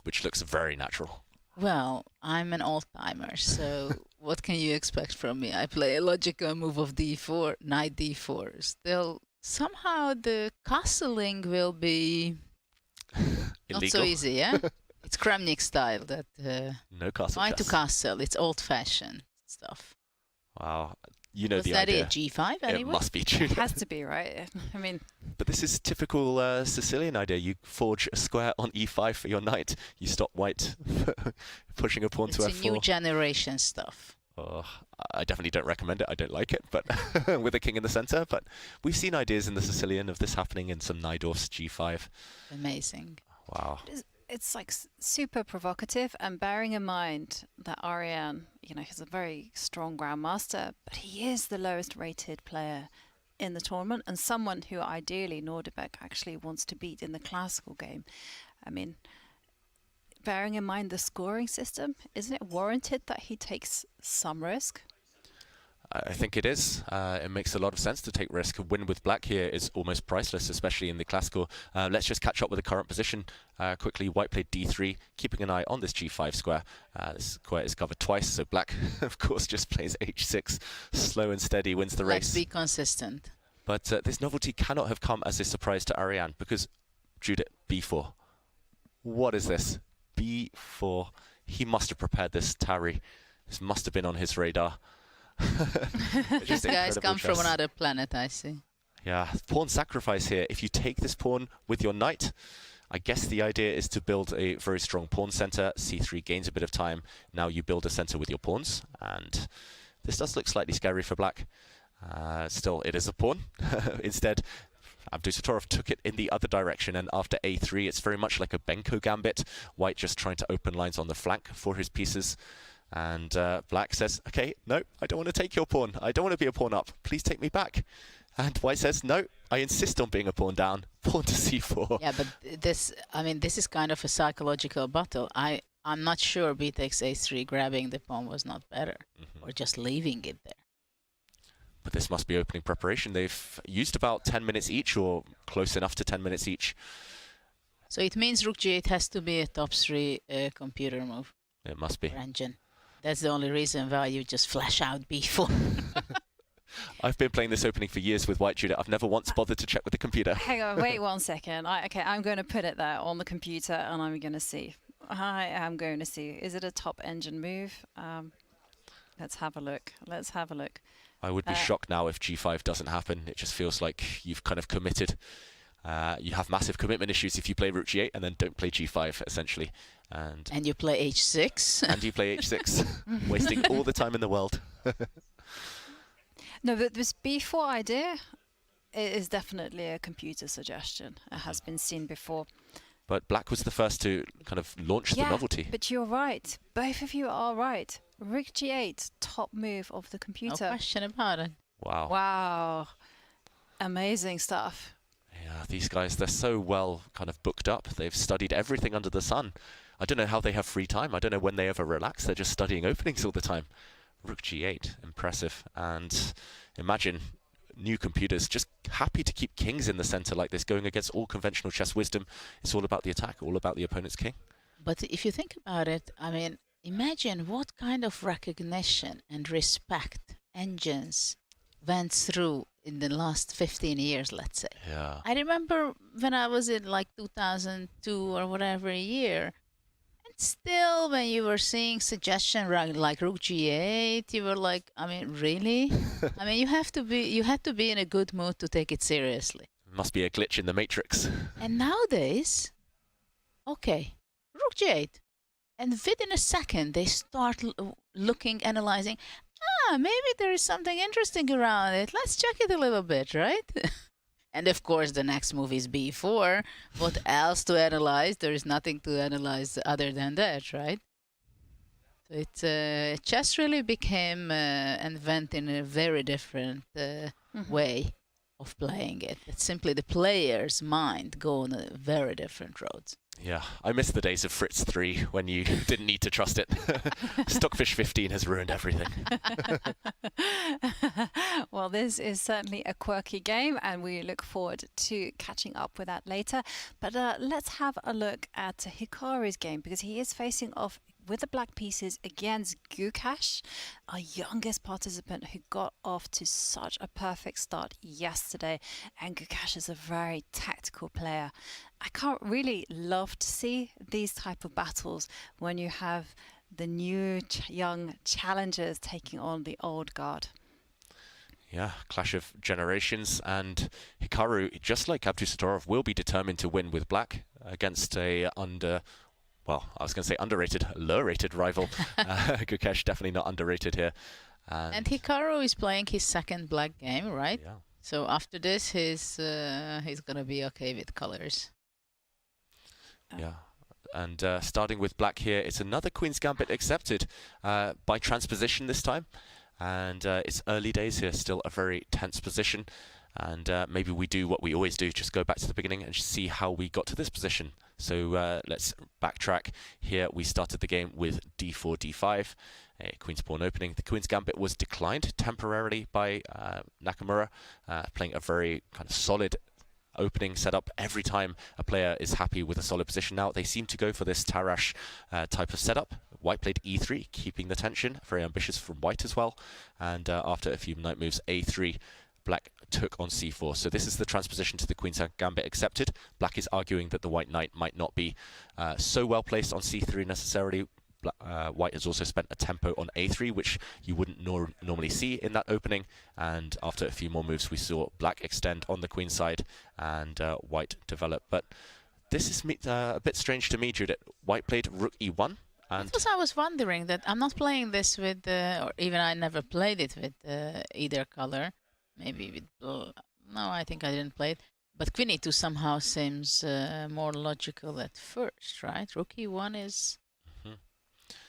which looks very natural. Well, I'm an old-timer, so what can you expect from me? I play a logical move of d4, knight d4. Still, somehow the castling will be not so easy, yeah? It's Kramnik style, that no castle try chess. to castle. It's old-fashioned stuff. Wow. You know Was the that idea. it? G5 anyway? It must be true. It has to be, right? I mean... But this is typical Sicilian idea. You forge a square on e5 for your knight. You stop white pushing a pawn to f4. It's a new generation stuff. Oh, I definitely don't recommend it. I don't like it, but with a king in the center. But we've seen ideas in the Sicilian of this happening in some Najdorf's g5. Amazing. Wow. It's like super provocative, and bearing in mind that Ariane, you know, he's a very strong grandmaster, but he is the lowest rated player in the tournament, and someone who ideally Nordebek actually wants to beat in the classical game. I mean, bearing in mind the scoring system, isn't it warranted that he takes some risk? I think it is. It makes a lot of sense to take risk. A win with black here is almost priceless, especially in the classical. Let's just catch up with the current position quickly. White played d3, keeping an eye on this g5 square. This square is covered twice, so black, of course, just plays h6. Slow and steady wins the race. Let's be consistent. But this novelty cannot have come as a surprise to Ariane, because Judith, b4. What is this? b4. He must have prepared this, Tari. This must have been on his radar. These guys come from another planet, I see. Yeah, pawn sacrifice here. If you take this pawn with your knight, I guess the idea is to build a very strong pawn center. C3 gains a bit of time. Now you build a center with your pawns, and this does look slightly scary for black. Still, it is a pawn. Instead, Abdusattorov took it in the other direction, and after a3, it's very much like a Benko gambit. White just trying to open lines on the flank for his pieces. And black says, okay, no, I don't want to take your pawn. I don't want to be a pawn up. Please take me back. And white says, no, I insist on being a pawn down. Pawn to c4. Yeah, but this is kind of a psychological battle. I'm not sure b takes a3 grabbing the pawn was not better, or just leaving it there. But this must be opening preparation. They've used about 10 minutes each, or close enough to 10 minutes each. So it means rook g8 has to be a top 3 computer move. It must be. Engine. That's the only reason why you just flash out b4. I've been playing this opening for years with white, Judah. I've never once bothered to check with the computer. Hang on, wait 1 second. Okay, I'm going to put it there on the computer, and I'm going to see. I am going to see. Is it a top engine move? Let's have a look. Let's have a look. I would be shocked now if g5 doesn't happen. It just feels like you've kind of committed. You have massive commitment issues if you play rook g8 and then don't play g5, essentially. And you play h6. And you play h6, wasting all the time in the world. No, but this b4 idea is definitely a computer suggestion. It has been seen before. But black was the first to kind of launch the novelty. But you're right. Both of you are right. Rook g8, top move of the computer. No question about it. Wow. Wow. Amazing stuff. Yeah, these guys, they're so well kind of booked up. They've studied everything under the sun. I don't know how they have free time. I don't know when they ever relax. They're just studying openings all the time. Rook g8, impressive. And imagine new computers just happy to keep kings in the center like this, going against all conventional chess wisdom. It's all about the attack, all about the opponent's king. But if you think about it, I mean, imagine what kind of recognition and respect engines went through in the last 15 years, let's say. Yeah. I remember when I was in like 2002 or whatever year, and still when you were seeing suggestion like rook g8, you were like, I mean, really? I mean, you had to be in a good mood to take it seriously. Must be a glitch in the matrix. And nowadays, okay, rook g8. And within a second, they start looking, analyzing, maybe there is something interesting around it. Let's check it a little bit, right? And of course, the next move is b4. What else to analyze? There is nothing to analyze other than that, right? So chess really became and went in a very different way of playing it. It's simply the player's mind go on a very different roads. Yeah, I miss the days of Fritz 3 when you didn't need to trust it. Stockfish 15 has ruined everything. Well, this is certainly a quirky game, and we look forward to catching up with that later. But let's have a look at Hikaru's game, because he is facing off with the black pieces against Gukesh, our youngest participant, who got off to such a perfect start yesterday. And Gukesh is a very tactical player. I can't really love to see these type of battles when you have the new young challengers taking on the old guard. Yeah, clash of generations, and Hikaru, just like Abdusattorov, will be determined to win with black against a underrated, low-rated rival. Gukesh definitely not underrated here. And Hikaru is playing his second black game, right? Yeah. So after this, he's gonna be okay with colors. Yeah. And starting with black here, it's another Queen's Gambit accepted by transposition this time. And it's early days here, still a very tense position. And maybe we do what we always do, just go back to the beginning and see how we got to this position. So let's backtrack. Here we started the game with d4, d5, a Queen's Pawn opening. The Queen's Gambit was declined temporarily by Nakamura, playing a very kind of solid opening setup. Every time a player is happy with a solid position now, they seem to go for this Tarash type of setup. White played e3, keeping the tension. Very ambitious from white as well. And after a few knight moves, a3, black took on c4. So this is the transposition to the Queen's Gambit accepted. Black is arguing that the white knight might not be so well placed on c3 necessarily. White has also spent a tempo on a3, which you wouldn't normally see in that opening. And after a few more moves, we saw black extend on the queen side and white develop. But this is a bit strange to me, Judith. White played rook e1. And Because I was wondering that I'm not playing this with, or even I never played it with either color. Maybe with blue. No, I think I didn't play it. But queen e2 somehow seems more logical at first, right? Rook e1 is...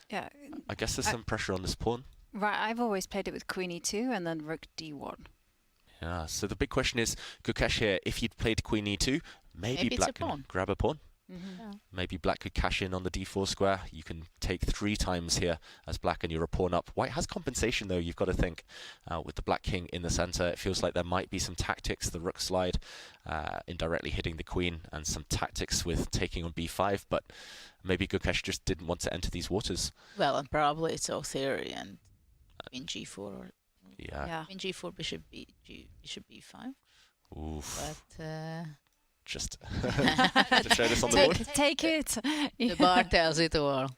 Yeah. I guess there's some pressure on this pawn. Right, I've always played it with queen e2 and then rook d1. Yeah, so the big question is, Gukesh here, if he'd played queen e2, maybe black can grab a pawn. Yeah. Maybe black could cash in on the d4 square. You can take 3 times here as black and you're a pawn up. White has compensation though, you've got to think. With the black king in the center, it feels like there might be some tactics. The rook slide indirectly hitting the queen, and some tactics with taking on b5, but maybe Gukesh just didn't want to enter these waters. Well, and probably it's all theory and queen g4 or... Yeah. Queen g4, bishop b5. Oof. But... Just to show this on the board. Take it. The bar tells it all.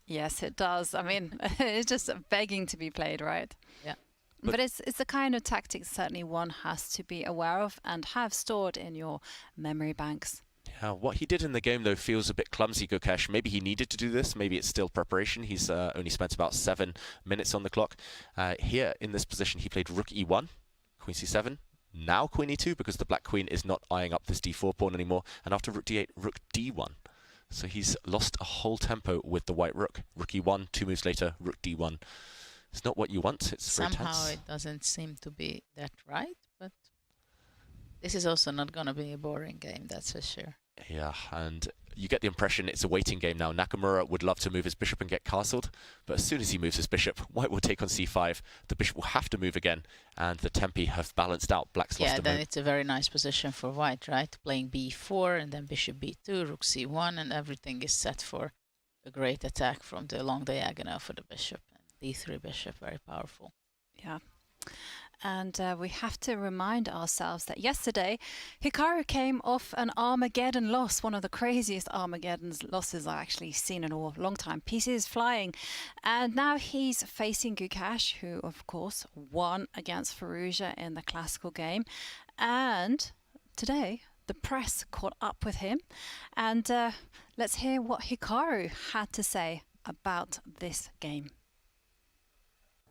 Yes, it does. I mean, it's just begging to be played, right? Yeah. But it's the kind of tactics certainly one has to be aware of and have stored in your memory banks. Yeah, what he did in the game, though, feels a bit clumsy, Gukesh. Maybe he needed to do this. Maybe it's still preparation. He's only spent about 7 minutes on the clock. Here, in this position, he played rook e1, queen c7. Now queen e2, because the black queen is not eyeing up this d4 pawn anymore. And after rook d8, rook d1. So he's lost a whole tempo with the white rook. Rook e1, 2 moves later, rook d1. It's not what you want. It's very tense. Somehow it doesn't seem to be that right, but this is also not going to be a boring game, that's for sure. Yeah, and you get the impression it's a waiting game now. Nakamura would love to move his bishop and get castled, but as soon as he moves his bishop, white will take on c5. The bishop will have to move again, and the tempi have balanced out. Black's lost a then move. it's a very nice position for white, right? Playing b4 and then bishop b2, rook c1, and everything is set for a great attack from the long diagonal for the bishop. And d3 bishop, very powerful. Yeah. And we have to remind ourselves that yesterday, Hikaru came off an Armageddon loss, one of the craziest Armageddon losses I've actually seen in a long time. Pieces flying. And now he's facing Gukesh, who, of course, won against Farouja in the classical game. And today, the press caught up with him. And let's hear what Hikaru had to say about this game.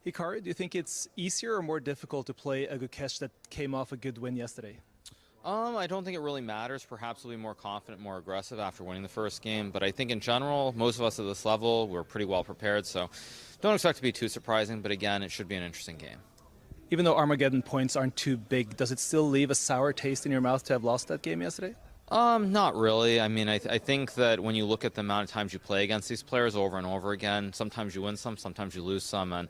Hikaru, do you think it's easier or more difficult to play a Gukesh that came off a good win yesterday? I don't think it really matters. Perhaps we'll be more confident, more aggressive after winning the first game. But I think in general, most of us at this level, we're pretty well prepared. So don't expect to be too surprising. But again, it should be an interesting game. Even though Armageddon points aren't too big, does it still leave a sour taste in your mouth to have lost that game yesterday? Not really. I mean, I think that when you look at the amount of times you play against these players over and over again, sometimes you win some, sometimes you lose some. And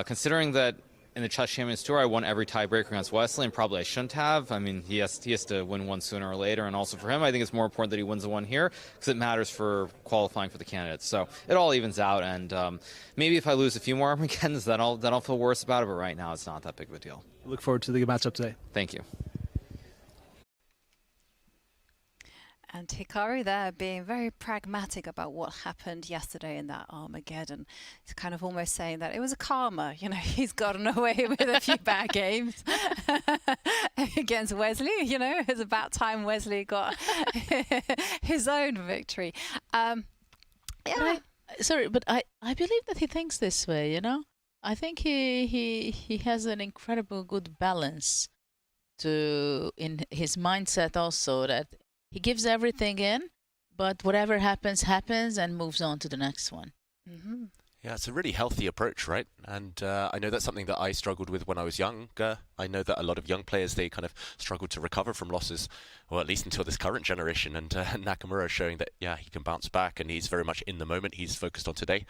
considering that in the Chess Champions Tour, I won every tiebreaker against Wesley, and probably I shouldn't have. I mean, he has to win one sooner or later. And also for him, I think it's more important that he wins the one here because it matters for qualifying for the candidates. So it all evens out. And maybe if I lose a few more Armageddons, then I'll feel worse about it. But right now, it's not that big of a deal. Look forward to the matchup today. Thank you. And Hikaru there being very pragmatic about what happened yesterday in that Armageddon. He's kind of almost saying that it was a karma. You know, he's gotten away with a few bad games against Wesley. You know, it's about time Wesley got his own victory. Yeah. But I believe that he thinks this way, you know. I think he has an incredible good balance in his mindset also, that he gives everything in, but whatever happens, happens, and moves on to the next one. Mm-hmm. Yeah, it's a really healthy approach, right? And I know that's something that I struggled with when I was younger. I know that a lot of young players, they kind of struggle to recover from losses, or at least until this current generation. And Nakamura is showing that, yeah, he can bounce back, and he's very much in the moment. He's focused on today.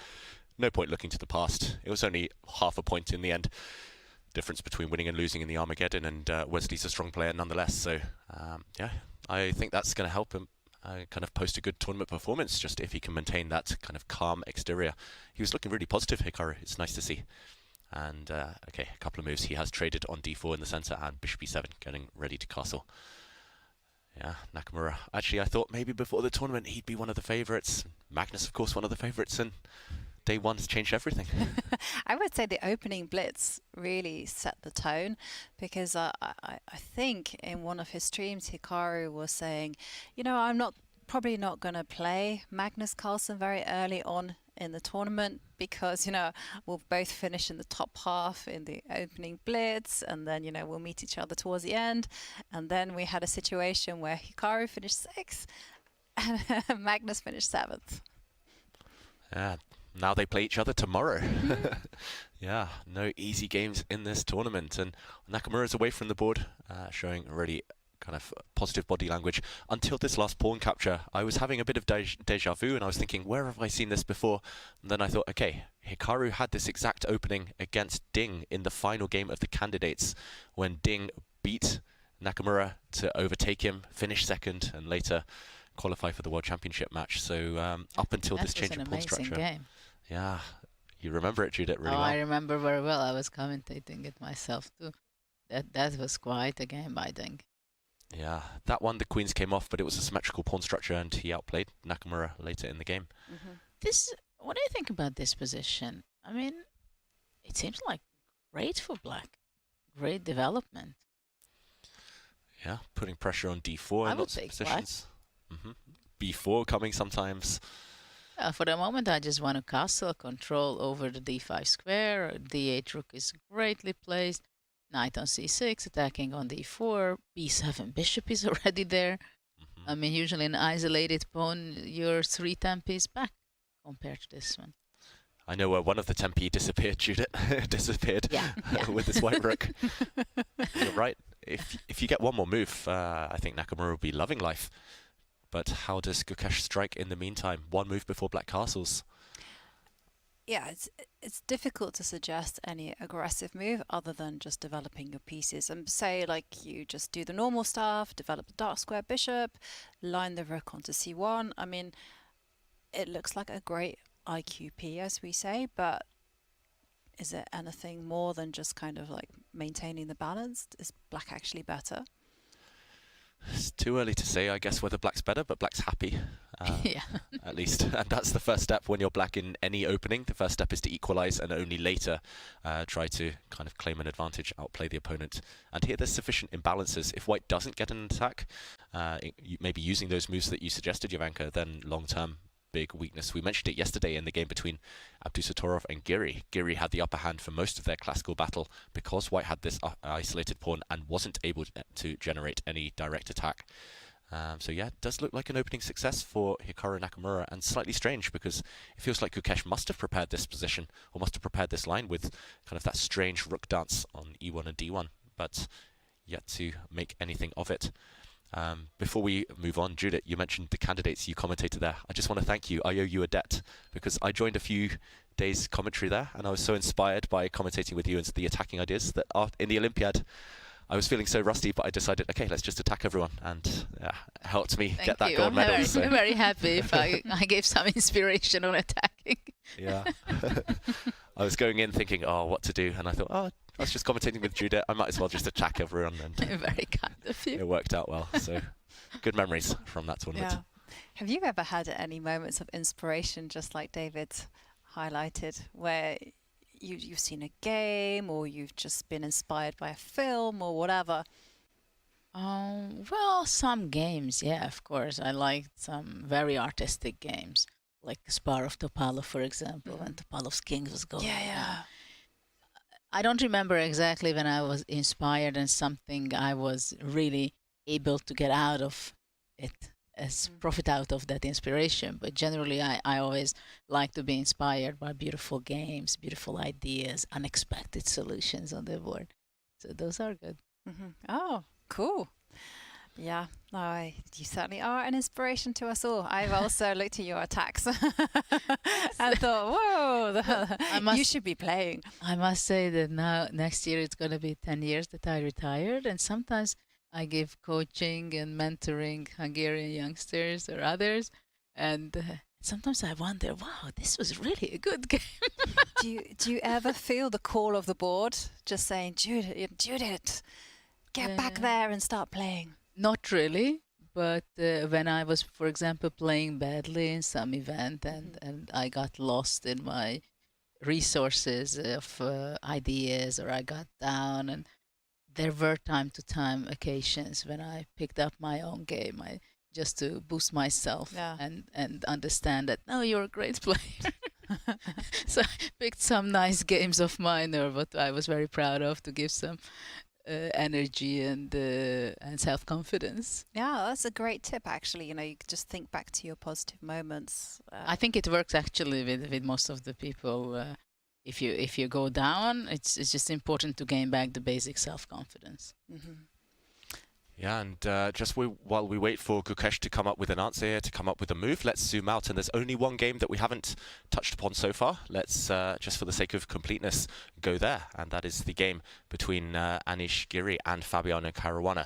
No point looking to the past. It was only half a point in the end. Difference between winning and losing in the Armageddon, and Wesley's a strong player nonetheless. So, yeah, I think that's going to help him kind of post a good tournament performance, just if he can maintain that kind of calm exterior. He was looking really positive, Hikaru. It's nice to see. And, okay, a couple of moves. He has traded on d4 in the center and bishop e7, getting ready to castle. Yeah, Nakamura. Actually, I thought maybe before the tournament he'd be one of the favourites. Magnus, of course, one of the favourites, and day one has changed everything. I would say the opening blitz really set the tone, because I think in one of his streams Hikaru was saying, you know, I'm not probably not going to play Magnus Carlsen very early on in the tournament because, we'll both finish in the top half in the opening blitz, and then, we'll meet each other towards the end. And then we had a situation where Hikaru finished 6th and Magnus finished 7th. Yeah, now they play each other tomorrow. Yeah, no easy games in this tournament. And Nakamura's away from the board, showing really kind of positive body language. Until this last pawn capture, I was having a bit of deja vu, and I was thinking, where have I seen this before? And then I thought, okay, Hikaru had this exact opening against Ding in the final game of the candidates, when Ding beat Nakamura to overtake him, finish second, and later qualify for the World Championship match. So up until this change in pawn structure. Game. Yeah, you remember it, Judith, really well. I remember very well. I was commentating it myself too. That was quite a game by Ding. Yeah, that one, the queens came off, but it was a symmetrical pawn structure, and he outplayed Nakamura later in the game. What do you think about this position? I mean, it seems like great for black. Great development. Yeah, putting pressure on d4 in lots of positions. B4 coming sometimes. For the moment, I just want to castle control over the d5 square. D8 rook is greatly placed. Knight on c6, attacking on d4. b7 bishop is already there. I mean, usually an isolated pawn, your 3 tempi is back compared to this one. I know one of the tempi disappeared, Judith. Disappeared with this white rook. You're right. If you get one more move, I think Nakamura will be loving life. But how does Gukesh strike in the meantime? One move before black castles. Yeah, it's difficult to suggest any aggressive move other than just developing your pieces. And say, like, you just do the normal stuff, develop the dark square bishop, line the rook onto c1. I mean, it looks like a great IQP, as we say, but is it anything more than just kind of like maintaining the balance? Is black actually better? It's too early to say, I guess, whether black's better, but black's happy, at least. And that's the first step when you're black in any opening. The first step is to equalize and only later try to kind of claim an advantage, outplay the opponent. And here there's sufficient imbalances. If white doesn't get an attack, maybe using those moves that you suggested, Jovanka, then long-term big weakness. We mentioned it yesterday in the game between Abdusattorov and Giri. Giri had the upper hand for most of their classical battle because white had this isolated pawn and wasn't able to generate any direct attack. So yeah, it does look like an opening success for Hikaru Nakamura, and slightly strange because it feels like Gukesh must have prepared this position, or must have prepared this line with kind of that strange rook dance on e1 and d1, but yet to make anything of it. Before we move on, Judith, you mentioned the candidates you commentated there. I just want to thank you. I owe you a debt because I joined a few days commentary there, and I was so inspired by commentating with you and the attacking ideas that in the Olympiad, I was feeling so rusty, but I decided, okay, let's just attack everyone, and helped me get that gold medal. I'm very happy if I gave some inspiration on attacking. Yeah. I was going in thinking, what to do, and I thought, I was just commentating with Judith. I might as well just attack everyone. And very kind of you. It worked out well. So good memories from that tournament. Yeah. Have you ever had any moments of inspiration, just like David highlighted, where you've seen a game or you've just been inspired by a film or whatever? Well, some games, yeah, of course. I liked some very artistic games, like Spar of Topalov, for example, when Topalov's king was going on. I don't remember exactly when I was inspired and something I was really able to get out of it, as profit out of that inspiration. But generally, I always like to be inspired by beautiful games, beautiful ideas, unexpected solutions on the board. So those are good. Oh, cool. Yeah, you certainly are an inspiration to us all. I've also looked at your attacks and thought, whoa, you should be playing. I must say that now, next year, it's going to be 10 years that I retired. And sometimes I give coaching and mentoring Hungarian youngsters or others. And sometimes I wonder, wow, this was really a good game. Do you ever feel the call of the board just saying, Judith, get back there and start playing? Not really, but when I was, for example, playing badly in some event and I got lost in my resources of ideas, or I got down, and there were time to time occasions when I picked up my own game. just to boost myself Yeah. and understand that, no, you're a great player. So I picked some nice games of mine, or what I was very proud of, to give some energy and self-confidence. Yeah, that's a great tip, actually. You know, you could just think back to your positive moments. I think it works actually with most of the people. If you go down, it's just important to gain back the basic self-confidence. Yeah, and while we wait for Gukesh to come up with an answer here, to come up with a move, let's zoom out. And there's only one game that we haven't touched upon so far. Let's, just for the sake of completeness, go there. And that is the game between Anish Giri and Fabiano Caruana,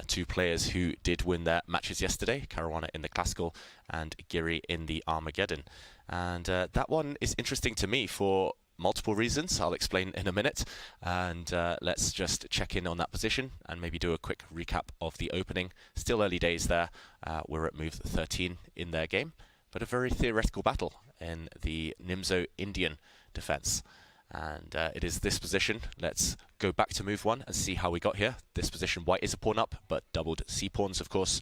two players who did win their matches yesterday. Caruana in the classical and Giri in the Armageddon. And that one is interesting to me for multiple reasons. I'll explain in a minute, and let's just check in on that position and maybe do a quick recap of the opening. Still early days there. We're at move 13 in their game, but a very theoretical battle in the Nimzo Indian defense. And it is this position. Let's go back to move 1 and see how we got here. This position, white is a pawn up, but doubled c-pawns, of course.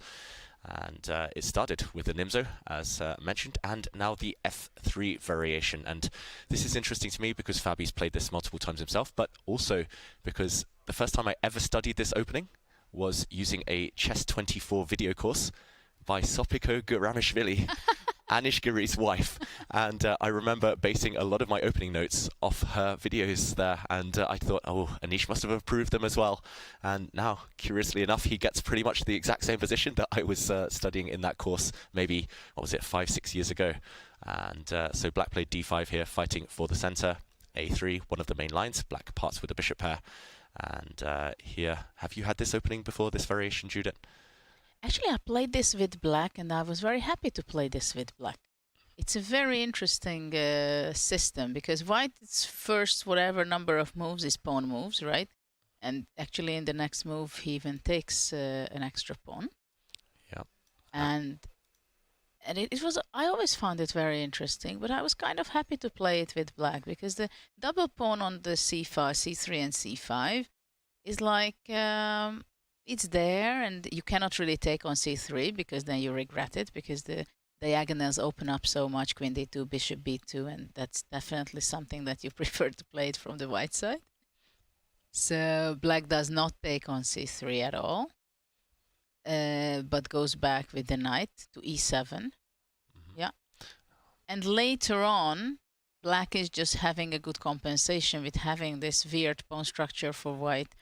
And it started with the Nimzo, as mentioned, and now the f3 variation. And this is interesting to me because Fabi's played this multiple times himself, but also because the first time I ever studied this opening was using a Chess.24 video course by Sopiko Guramishvili, Anish Giri's wife. And I remember basing a lot of my opening notes off her videos there. And I thought, oh, Anish must have approved them as well. And now, curiously enough, he gets pretty much the exact same position that I was studying in that course, maybe, what was it, 5-6 years ago. And so black played d5 here, fighting for the center. a3, one of the main lines. Black parts with a bishop pair. And here, have you had this opening before, this variation, Judith? Actually, I played this with black, and I was very happy to play this with black. It's a very interesting system, because white's first whatever number of moves is pawn moves, right? And actually in the next move he even takes an extra pawn. Yeah. And it was, I always found it very interesting, but I was kind of happy to play it with black, because the double pawn on the c5, c3 and c5 is like... it's there, and you cannot really take on c3, because then you regret it, because the diagonals open up so much, queen d2, bishop b2, and that's definitely something that you prefer to play it from the white side. So black does not take on c3 at all, but goes back with the knight to e7. Yeah. And later on, black is just having a good compensation with having this weird pawn structure for white,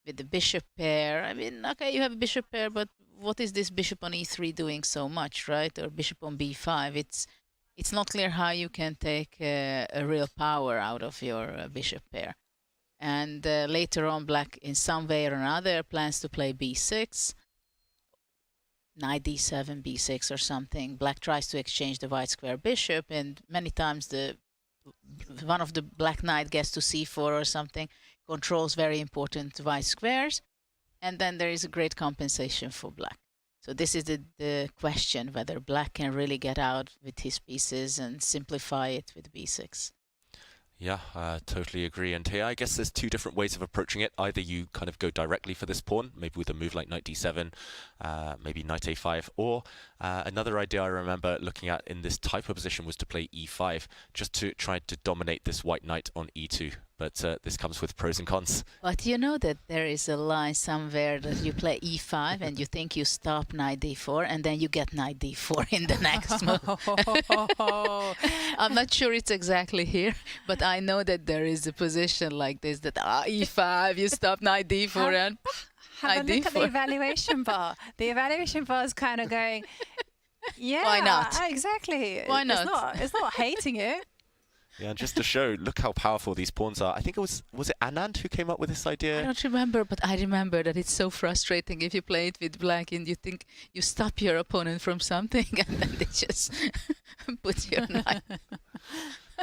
with the bishop pair. I mean, okay, you have a bishop pair, but what is this bishop on e3 doing so much, right? Or bishop on b5. It's not clear how you can take a real power out of your bishop pair. And later on, black, in some way or another, plans to play b6, knight d7, b6 or something. Black tries to exchange the white square bishop, and many times one of the black knight gets to c4 or something, controls very important white squares, and then there is a great compensation for black. So this is the question, whether black can really get out with his pieces and simplify it with b6. Yeah, totally agree. And here, I guess there's two different ways of approaching it. Either you kind of go directly for this pawn, maybe with a move like knight d7, maybe knight a5, or another idea I remember looking at in this type of position was to play e5, just to try to dominate this white knight on e2. But this comes with pros and cons. But you know that there is a line somewhere that you play e5 and you think you stop knight d4, and then you get knight d4 in the next move. I'm not sure it's exactly here, but I know that there is a position like this, that e5, you stop knight d4 and Have a look at the evaluation bar. The evaluation bar is kind of going, yeah, why not? Exactly. Why not? It's not hating it. Yeah, and just to show, look how powerful these pawns are. I think was it Anand who came up with this idea? I don't remember, but I remember that it's so frustrating if you play it with black and you think you stop your opponent from something, and then they just put your knight.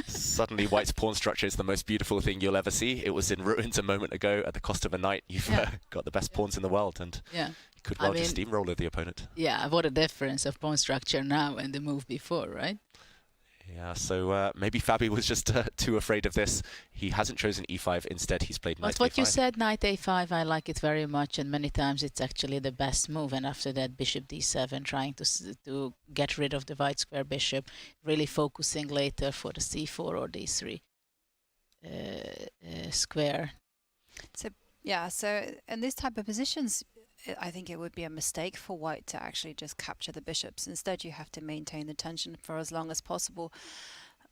Suddenly, white's pawn structure is the most beautiful thing you'll ever see. It was in ruins a moment ago at the cost of a knight. You've got the best pawns in the world, and you could well just steamroller the opponent. Yeah, what a difference of pawn structure now and the move before, right? Yeah, so maybe Fabi was just too afraid of this. He hasn't chosen e5. Instead, he's played knight But what a5. you said, knight a5, I like it very much, and many times it's actually the best move. And after that, bishop d7, trying to get rid of the white square bishop, really focusing later for the c4 or d3 square. So yeah, so in these type of positions, I think it would be a mistake for white to actually just capture the bishops. Instead, you have to maintain the tension for as long as possible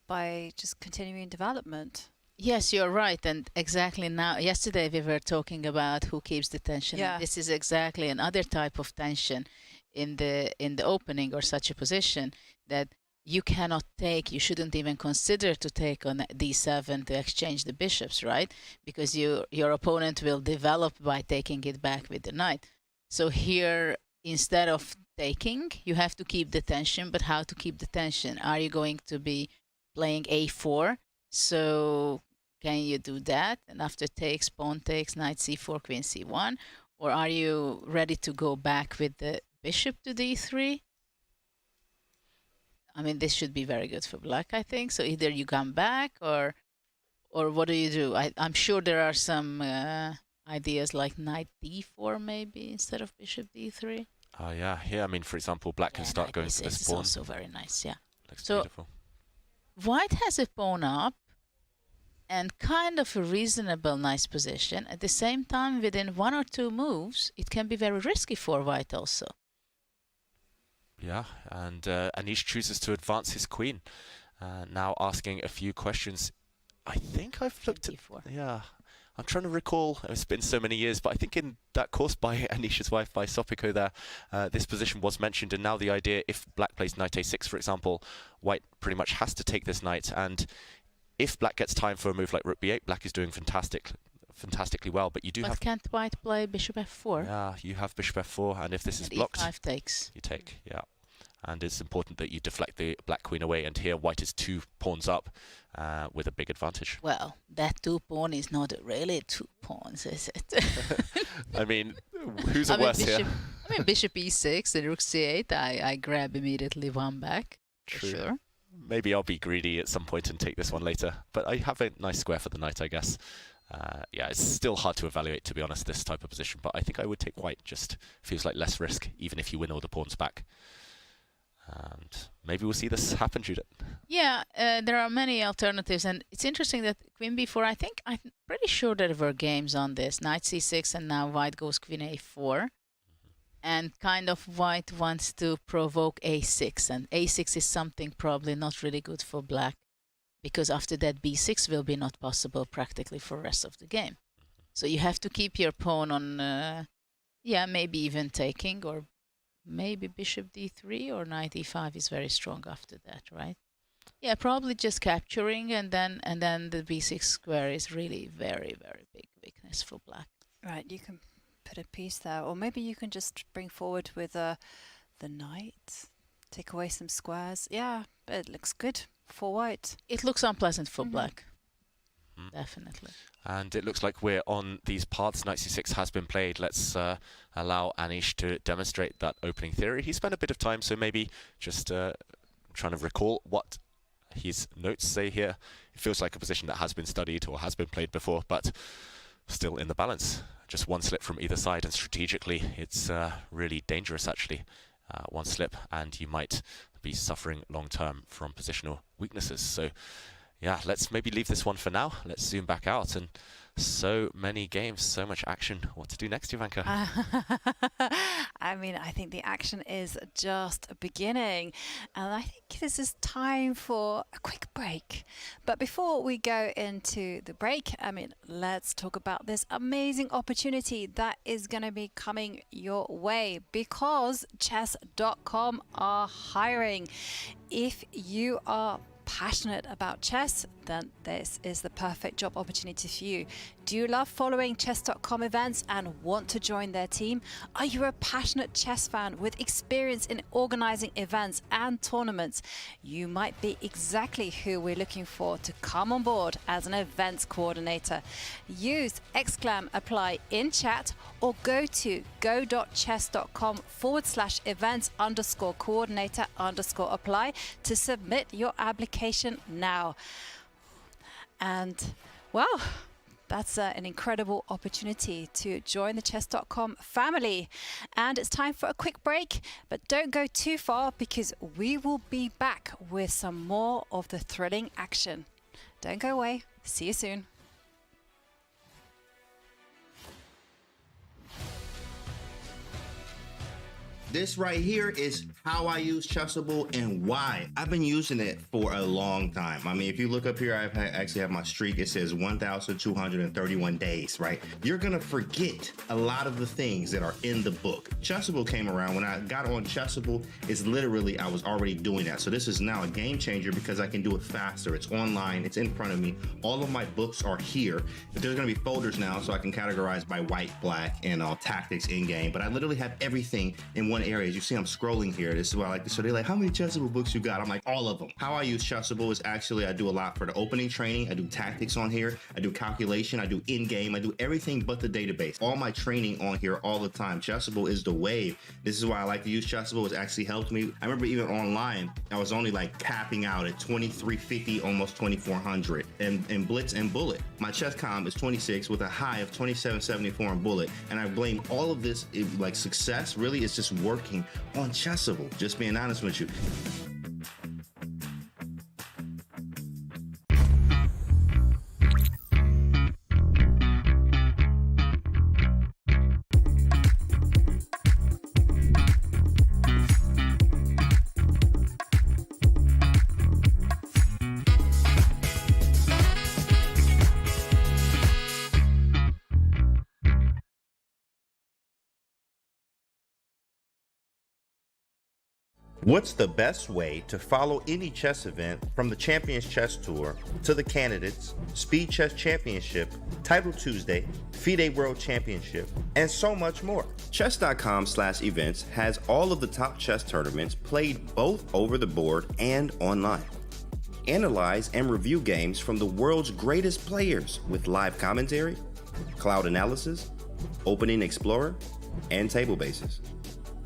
by just continuing development. Yes, you're right. And exactly now, yesterday we were talking about who keeps the tension. Yeah. This is exactly another type of tension in the opening or such a position that you cannot take. You shouldn't even consider to take on d7 to exchange the bishops, right? Because your opponent will develop by taking it back with the knight. So here, instead of taking, you have to keep the tension. But how to keep the tension? Are you going to be playing a4? So can you do that? And after takes, pawn takes, knight c4, queen c1? Or are you ready to go back with the bishop to d3? I mean, this should be very good for black, I think. So either you come back or what do you do? I'm sure there are some ideas like knight d4 maybe instead of bishop d3. Oh, yeah. Here, I mean, for example, black can start going for this pawn. It's also very nice, yeah. Looks so beautiful. White has a pawn up and kind of a reasonable, nice position. At the same time, within 1 or 2 moves, it can be very risky for white also. Yeah, and Anish chooses to advance his queen. Now asking a few questions. I think I've looked at... Yeah, I'm trying to recall. It's been so many years, but I think in that course by Anish's wife, by Sopiko there, this position was mentioned. And now the idea, if black plays knight a6, for example, white pretty much has to take this knight. And if black gets time for a move like rook b8, black is doing fantastically well. But you do have... can't white play bishop f4? Yeah, you have bishop f4, and if this is blocked... e5 takes. You take, yeah. And it's important that you deflect the black queen away. And here, white is 2 pawns up with a big advantage. Well, that 2 pawn is not really 2 pawns, is it? I mean, who's the worst here? I mean, bishop e6 and rook c8, I grab immediately 1 back. True. For sure. Maybe I'll be greedy at some point and take this one later. But I have a nice square for the knight, I guess. Yeah, it's still hard to evaluate, to be honest, this type of position. But I think I would take white. Just feels like less risk, even if you win all the pawns back. And maybe we'll see this happen, Judith. Yeah, there are many alternatives, and it's interesting that queen b4, I'm pretty sure there were games on this. Knight c6, and now white goes queen a4. And kind of white wants to provoke a6, and a6 is something probably not really good for black, because after that b6 will be not possible practically for the rest of the game. So you have to keep your pawn on, yeah, maybe even taking, or maybe bishop d3 or knight e5 is very strong after that, right? Yeah, probably just capturing, and then the b6 square is really very, very big weakness for black. Right, you can put a piece there, or maybe you can just bring forward with the knight, take away some squares. Yeah, it looks good for white. It looks unpleasant for black. Definitely. And it looks like we're on these paths. Knight c6 has been played. Let's allow Anish to demonstrate that opening theory. He spent a bit of time, so maybe just trying to recall what his notes say here. It feels like a position that has been studied or has been played before, but still in the balance. Just 1 slip from either side, and strategically it's really dangerous, actually. 1 slip, and you might be suffering long-term from positional weaknesses. So yeah, let's maybe leave this one for now. Let's zoom back out. And so many games, so much action. What to do next, Ivanka? I mean, I think the action is just beginning. And I think this is time for a quick break. But before we go into the break, I mean, let's talk about this amazing opportunity that is going to be coming your way, because Chess.com are hiring. If you are passionate about chess, then this is the perfect job opportunity for you. Do you love following Chess.com events and want to join their team? Are you a passionate chess fan with experience in organizing events and tournaments? You might be exactly who we're looking for to come on board as an events coordinator. Use !apply in chat or go to go.chess.com/events_coordinator_apply to submit your application application now. And, well, that's an incredible opportunity to join the Chess.com family. And it's time for a quick break, but don't go too far because we will be back with some more of the thrilling action. Don't go away. See you soon. This right here is how I use Chessable and why. I've been using it for a long time. I mean, if you look up here, I actually have my streak. It says 1,231 days, right? You're gonna forget a lot of the things that are in the book. Chessable came around. When I got on Chessable, it's literally, I was already doing that. So this is now a game changer because I can do it faster. It's online, it's in front of me. All of my books are here. There's gonna be folders now so I can categorize by white, black, and tactics in game. But I literally have everything in one area. As you see, I'm scrolling here. This is what I like to. So they're like, how many Chessable books you got? I'm like, all of them. How I use Chessable is actually, I do a lot for the opening training. I do tactics on here. I do calculation. I do in-game. I do everything but the database. All my training on here all the time. Chessable is the wave. This is why I like to use Chessable. It's actually helped me. I remember even online, I was only like capping out at 2350, almost 2400 in Blitz and Bullet. My chess comm is 26 with a high of 2774 in Bullet. And I blame all of this, like success, really, it's just working on Chessable. Just being honest with you. What's the best way to follow any chess event from the Champions Chess Tour to the Candidates, Speed Chess Championship, Title Tuesday, FIDE World Championship, and so much more? Chess.com/events has all of the top chess tournaments played both over the board and online. Analyze and review games from the world's greatest players with live commentary, cloud analysis, opening explorer, and table bases.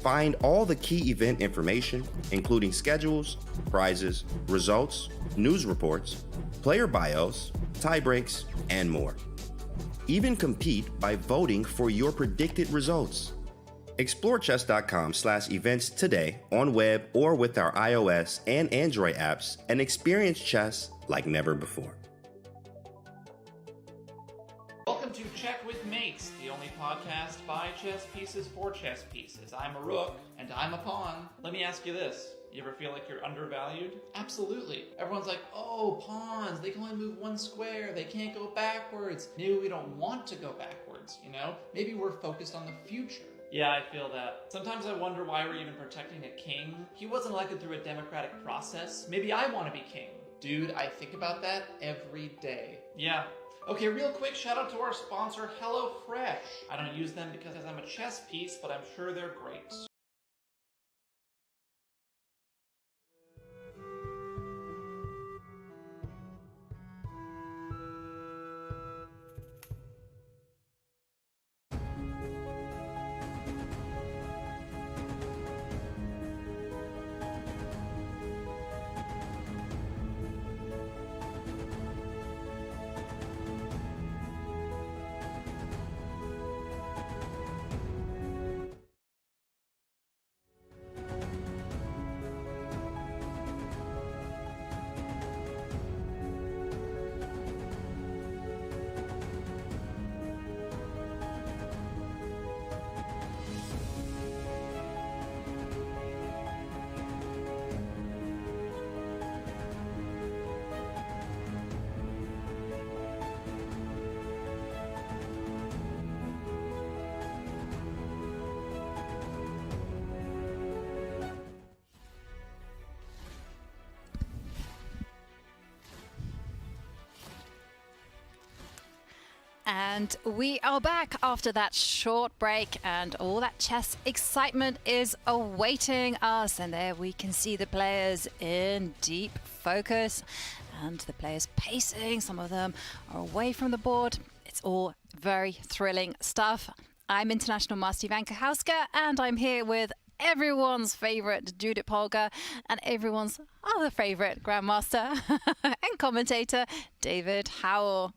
Find all the key event information, including schedules, prizes, results, news reports, player bios, tie breaks, and more. Even compete by voting for your predicted results. Explore chess.com/events today on web or with our iOS and Android apps and experience chess like never before. Welcome to Check with Mates, the only podcast by chess pieces for chess pieces. I'm a rook, and I'm a pawn. Let me ask you this. You ever feel like you're undervalued? Absolutely. Everyone's like, oh, pawns, they can only move one square. They can't go backwards. Maybe we don't want to go backwards, you know? Maybe we're focused on the future. Yeah, I feel that. Sometimes I wonder why we're even protecting a king. He wasn't elected through a democratic process. Maybe I want to be king. Dude, I think about that every day. Yeah. Okay, real quick, shout out to our sponsor, HelloFresh. I don't use them because I'm a chess piece, but I'm sure they're great. And we are back after that short break, and all that chess excitement is awaiting us. And there we can see the players in deep focus and the players pacing. Some of them are away from the board. It's all very thrilling stuff. I'm International Master Ivanka Hauska, and I'm here with everyone's favorite Judith Polgar and everyone's other favorite grandmaster and commentator David Howell.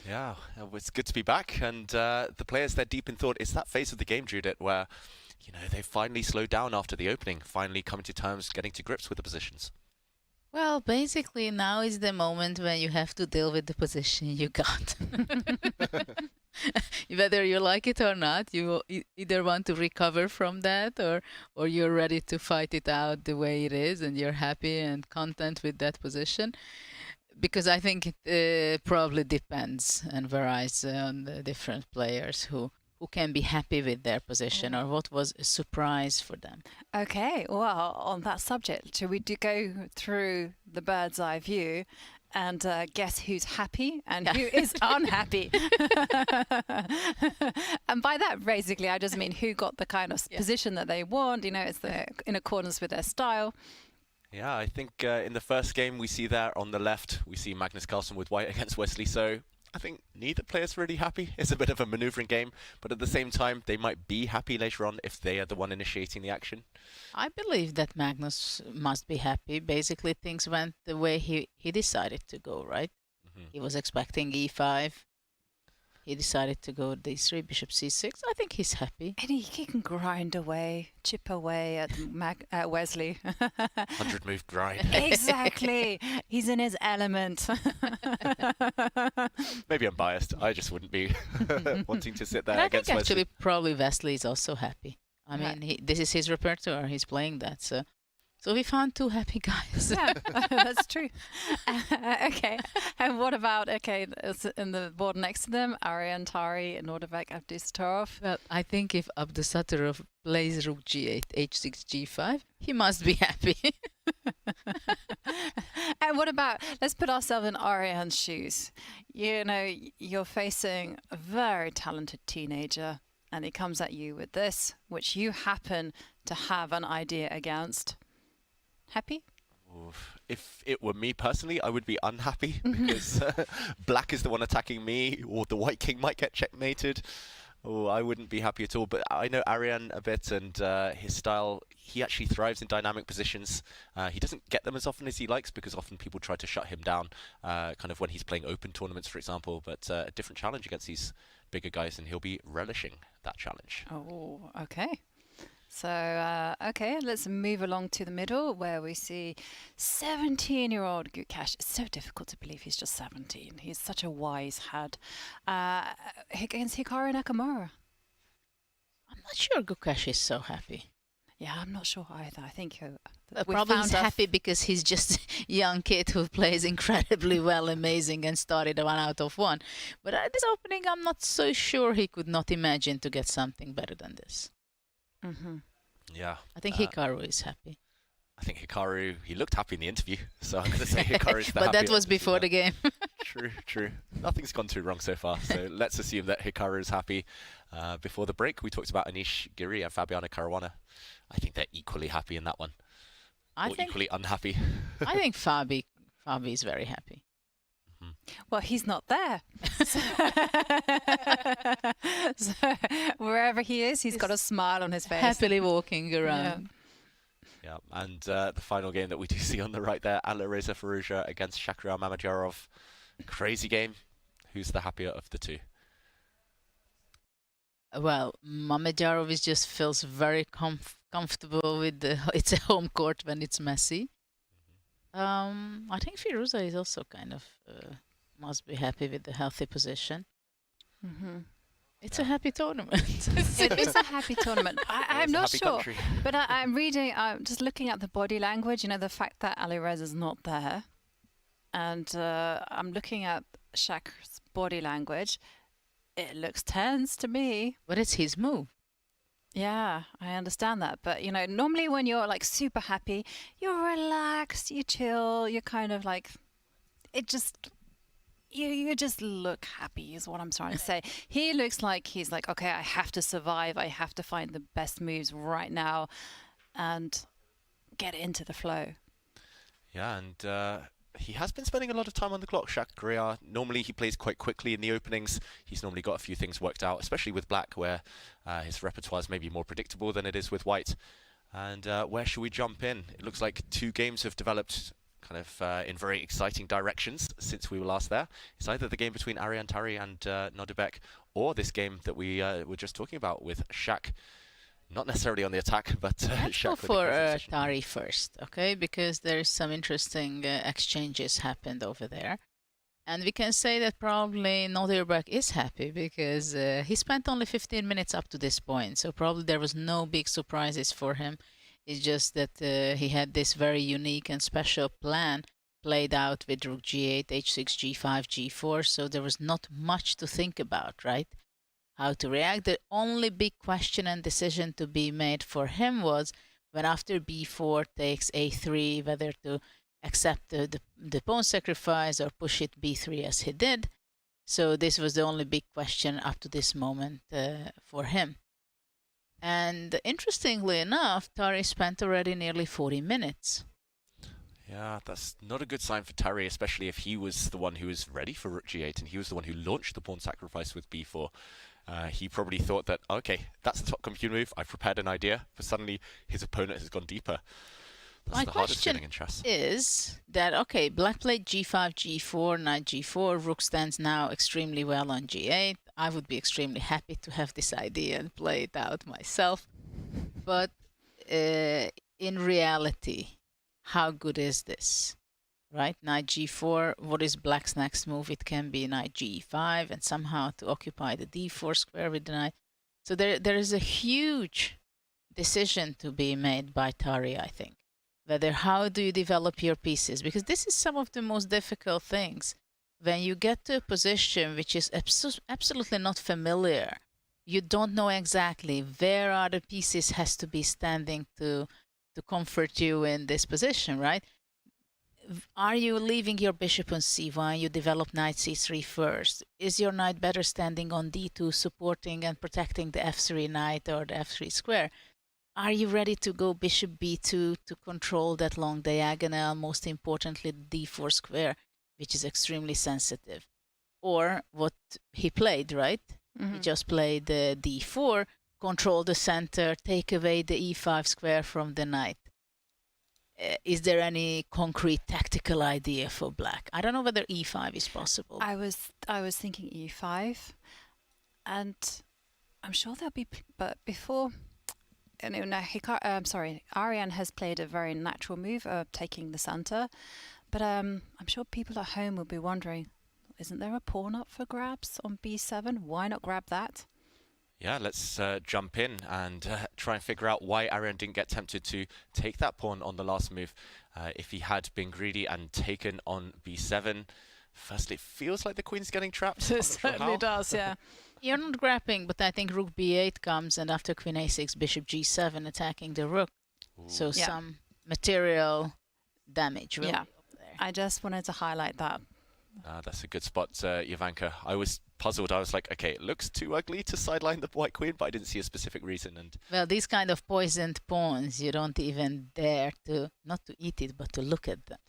Yeah, it's good to be back, and the players, they're deep in thought. It's that phase of the game, Judith, where, you know, they finally slowed down after the opening, finally coming to terms, getting to grips with the positions. Well, basically now is the moment when you have to deal with the position you got. Whether you like it or not, you either want to recover from that or you're ready to fight it out the way it is and you're happy and content with that position. Because I think it probably depends and varies on the different players who can be happy with their position or what was a surprise for them. Okay, well, on that subject, should we go through the bird's eye view and guess who's happy and who is unhappy? And by that, basically, I just mean who got the kind of position that they want, you know, it's in accordance with their style. Yeah, I think in the first game we see there on the left, we see Magnus Carlsen with white against Wesley So. I think neither player's really happy. It's a bit of a maneuvering game, but at the same time, they might be happy later on if they are the one initiating the action. I believe that Magnus must be happy. Basically, things went the way he decided to go, right? Mm-hmm. He was expecting e5. He decided to go d3, bishop c6. I think he's happy. And he can grind away, chip away at Wesley. 100-move grind. Exactly. He's in his element. Maybe I'm biased. I just wouldn't be wanting to sit there I against think Wesley. actually probably Wesley is also happy. I mean, this is his repertoire. He's playing that. So we found two happy guys. Yeah, that's true. Okay. And what about, in the board next to them, Arian, Tari, Nordovek, Abdusattorov? Well, I think if Abdusattorov plays rook g8, h6, g5, he must be happy. And what about, let's put ourselves in Arian's shoes. You know, you're facing a very talented teenager, and he comes at you with this, which you happen to have an idea against. Happy? If it were me personally, I would be unhappy because black is the one attacking me, or the white king might get checkmated. Oh, I wouldn't be happy at all. But I know Arian a bit, and his style, he actually thrives in dynamic positions. He doesn't get them as often as he likes because often people try to shut him down, kind of when he's playing open tournaments, for example. But a different challenge against these bigger guys, and he'll be relishing that challenge. Oh, okay. So, okay, let's move along to the middle where we see 17-year-old Gukesh. It's so difficult to believe he's just 17. He's such a wise head. Against Hikaru Nakamura. I'm not sure Gukesh is so happy. Yeah, I'm not sure either. I think probably he's happy because he's just a young kid who plays incredibly well, amazing, and started 1 out of 1. But at this opening, I'm not so sure he could not imagine to get something better than this. Mm-hmm. Yeah. I think Hikaru is happy. I think Hikaru, he looked happy in the interview, so I'm going to say Hikaru's the But that was before the game. True. Nothing's gone too wrong so far, so let's assume that Hikaru is happy. Before the break, we talked about Anish Giri and Fabiano Caruana. I think they're equally happy in that one. Equally unhappy. I think Fabi is very happy. Well, he's not there. So wherever he is, he's got a smile on his face. Happily walking around. Yeah, and the final game that we do see on the right there, Alireza Firouzja against Shakhriyar Mamedyarov. Crazy game. Who's the happier of the two? Well, Mamedyarov just feels very comfortable with it's a home court when it's messy. I think Firouzja is also kind of must be happy with the healthy position. Mm-hmm. It's a happy tournament. It is a happy tournament. I'm not sure, country. but I'm reading. I'm just looking at the body language. You know, the fact that Alireza's not there, and I'm looking at Shakr's body language. It looks tense to me. But it's his move. Yeah, I understand that. But, you know, normally when you're like super happy, you're relaxed, you chill, you're kind of like, it just, you just look happy is what I'm trying to say. He looks like he's like, okay, I have to survive. I have to find the best moves right now and get into the flow. Yeah, and he has been spending a lot of time on the clock, Shakhriyar. Normally he plays quite quickly in the openings. He's normally got a few things worked out, especially with black, where his repertoire is maybe more predictable than it is with white. And where should we jump in? It looks like 2 games have developed kind of in very exciting directions since we were last there. It's either the game between Ariane Tari and Nodibek, or this game that we were just talking about with Shak. Not necessarily on the attack, but Let's go Shak with the for position. Tari first, okay? Because there's some interesting exchanges happened over there. And we can say that probably Nodibek is happy because he spent only 15 minutes up to this point. So probably there was no big surprises for him. It's just that he had this very unique and special plan played out with Rook G8, H6, G5, G4. So there was not much to think about, right? How to react. The only big question and decision to be made for him was when after B4 takes A3, whether to accept the pawn sacrifice or push it B3 as he did. So this was the only big question up to this moment for him. And interestingly enough, Tari spent already nearly 40 minutes. Yeah, that's not a good sign for Tari, especially if he was the one who was ready for Rook G8 and he was the one who launched the pawn sacrifice with B4. He probably thought that, okay, that's the top computer move, I've prepared an idea, but suddenly his opponent has gone deeper. That's My the hardest question feeling in chess. is that, okay, black played G5, G4, Knight G4, Rook stands now extremely well on G8. I would be extremely happy to have this idea and play it out myself. But in reality, how good is this? Right? Knight G4, what is black's next move? It can be Knight G5 and somehow to occupy the D4 square with the knight. So there is a huge decision to be made by Tari, I think. Whether how do you develop your pieces? Because this is some of the most difficult things. When you get to a position which is absolutely not familiar, you don't know exactly where are the pieces has to be standing to comfort you in this position, right? Are you leaving your bishop on c1? You develop knight c3 first. Is your knight better standing on d2, supporting and protecting the f3 knight or the f3 square? Are you ready to go bishop b2 to control that long diagonal, most importantly the d4 square, which is extremely sensitive? Or what he played, right? He just played the d4, control the center, take away the e5 square from the knight. Is there any concrete tactical idea for black? I don't know whether e5 is possible. I was thinking e5, and I'm sure there'll be, but before. No, Ariane has played a very natural move of taking the center, but I'm sure people at home will be wondering, isn't there a pawn up for grabs on b7? Why not grab that? Yeah, let's jump in and try and figure out why Ariane didn't get tempted to take that pawn on the last move. If he had been greedy and taken on b7, firstly, it feels like the queen's getting trapped. It certainly does, yeah. You're not grabbing, but I think rook b8 comes, and after queen a6, bishop g7 attacking the rook. Ooh. So some material damage. Really there. I just wanted to highlight that. That's a good spot, Jovanka. I was puzzled. I was like, okay, it looks too ugly to sideline the white queen, but I didn't see a specific reason. And well, these kind of poisoned pawns, you don't even dare to, not to eat it, but to look at them.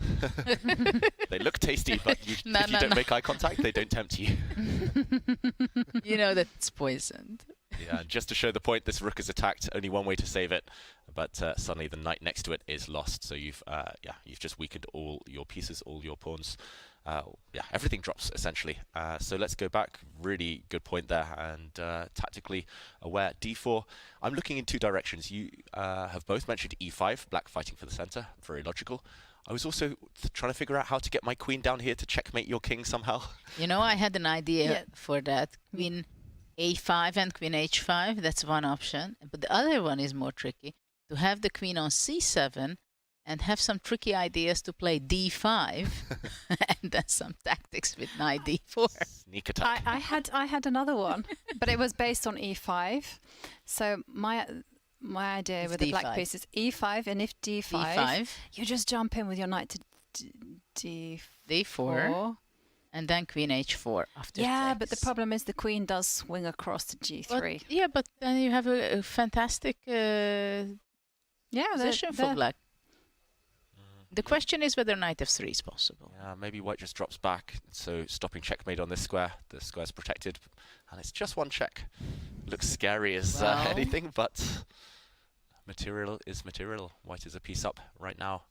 They look tasty, but if you don't make eye contact, they don't tempt you. You know that it's poisoned. Yeah, just to show the point, this rook is attacked. Only one way to save it, but suddenly the knight next to it is lost. So you've just weakened all your pieces, all your pawns. Everything drops essentially. So let's go back. Really good point there, and tactically aware. D4. I'm looking in two directions. You have both mentioned E5, black fighting for the center. Very logical. I was also trying to figure out how to get my queen down here to checkmate your king somehow. You know, I had an idea for that. Queen A5 and queen H5. That's one option. But the other one is more tricky. To have the queen on C7 and have some tricky ideas to play D5 and then some tactics with knight D4. Sneak attack. I had another one, but it was based on E5. So my idea it's with D5. the black piece is E5, and if D5, you just jump in with your knight to D4. And then queen H4 after Yeah, but the problem is the queen does swing across to G3. But then you have a fantastic position for black. The question is whether knight f3 is possible. Yeah, maybe white just drops back, so stopping checkmate on this square. The square's protected, and it's just one check. Looks scary as anything, but material is material. White is a piece up right now.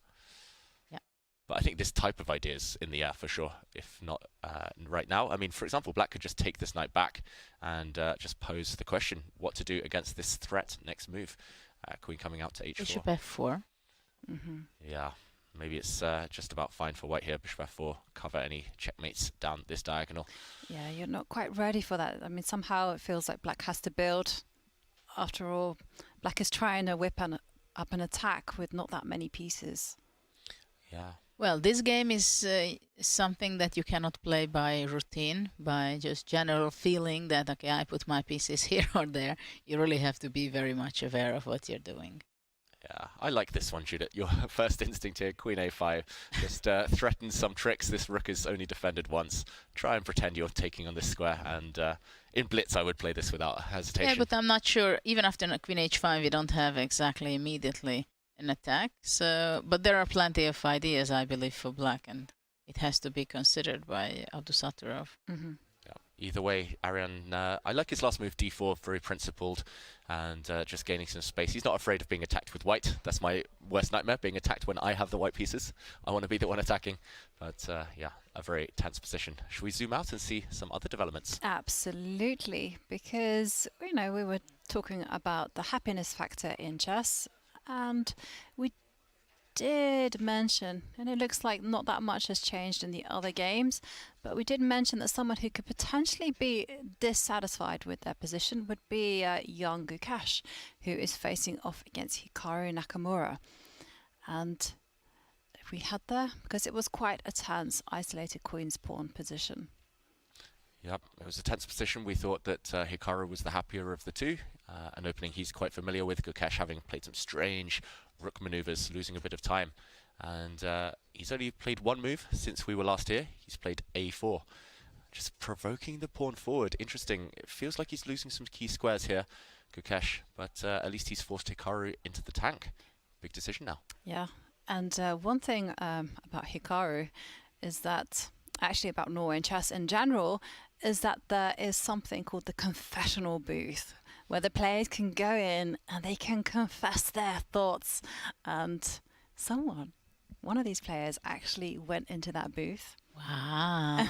Yeah. But I think this type of idea is in the air for sure, if not right now. I mean, for example, black could just take this knight back and just pose the question what to do against this threat next move. Queen coming out to h4. Bishop f4. Yeah, maybe it's just about fine for white here. Bishop f4, cover any checkmates down this diagonal. Yeah, you're not quite ready for that. I mean, somehow it feels like black has to build. After all, black is trying to whip up an attack with not that many pieces. Yeah. Well, this game is something that you cannot play by routine, by just general feeling that, okay, I put my pieces here or there. You really have to be very much aware of what you're doing. Yeah, I like this one, Judith. Your first instinct here, Queen a5, just threatens some tricks. This rook is only defended once. Try and pretend you're taking on this square, and in blitz I would play this without hesitation. Yeah, but I'm not sure. Even after Queen h5, you don't have exactly immediately an attack. So, but there are plenty of ideas, I believe, for black, and it has to be considered by Abdusattorov. Either way, Arian, I like his last move, d4, very principled, and just gaining some space. He's not afraid of being attacked with white. That's my worst nightmare, being attacked when I have the white pieces. I want to be the one attacking. But yeah, a very tense position. Should we zoom out and see some other developments? Absolutely, because, you know, we were talking about the happiness factor in chess, and we did mention, and it looks like not that much has changed in the other games, but we did mention that someone who could potentially be dissatisfied with their position would be young Gukesh, who is facing off against Hikaru Nakamura. And if we had there, because it was quite a tense, isolated queen's pawn position. Yep, it was a tense position. We thought that Hikaru was the happier of the two. An opening he's quite familiar with, Gukesh having played some strange rook maneuvers, losing a bit of time. And he's only played one move since we were last here. He's played a4, just provoking the pawn forward. Interesting. It feels like he's losing some key squares here, Gukesh, but at least he's forced Hikaru into the tank. Big decision now. Yeah, and one thing about Hikaru is that, actually about Norway chess in general, is that there is something called the confessional booth, where the players can go in and they can confess their thoughts. And one of these players actually went into that booth. Wow.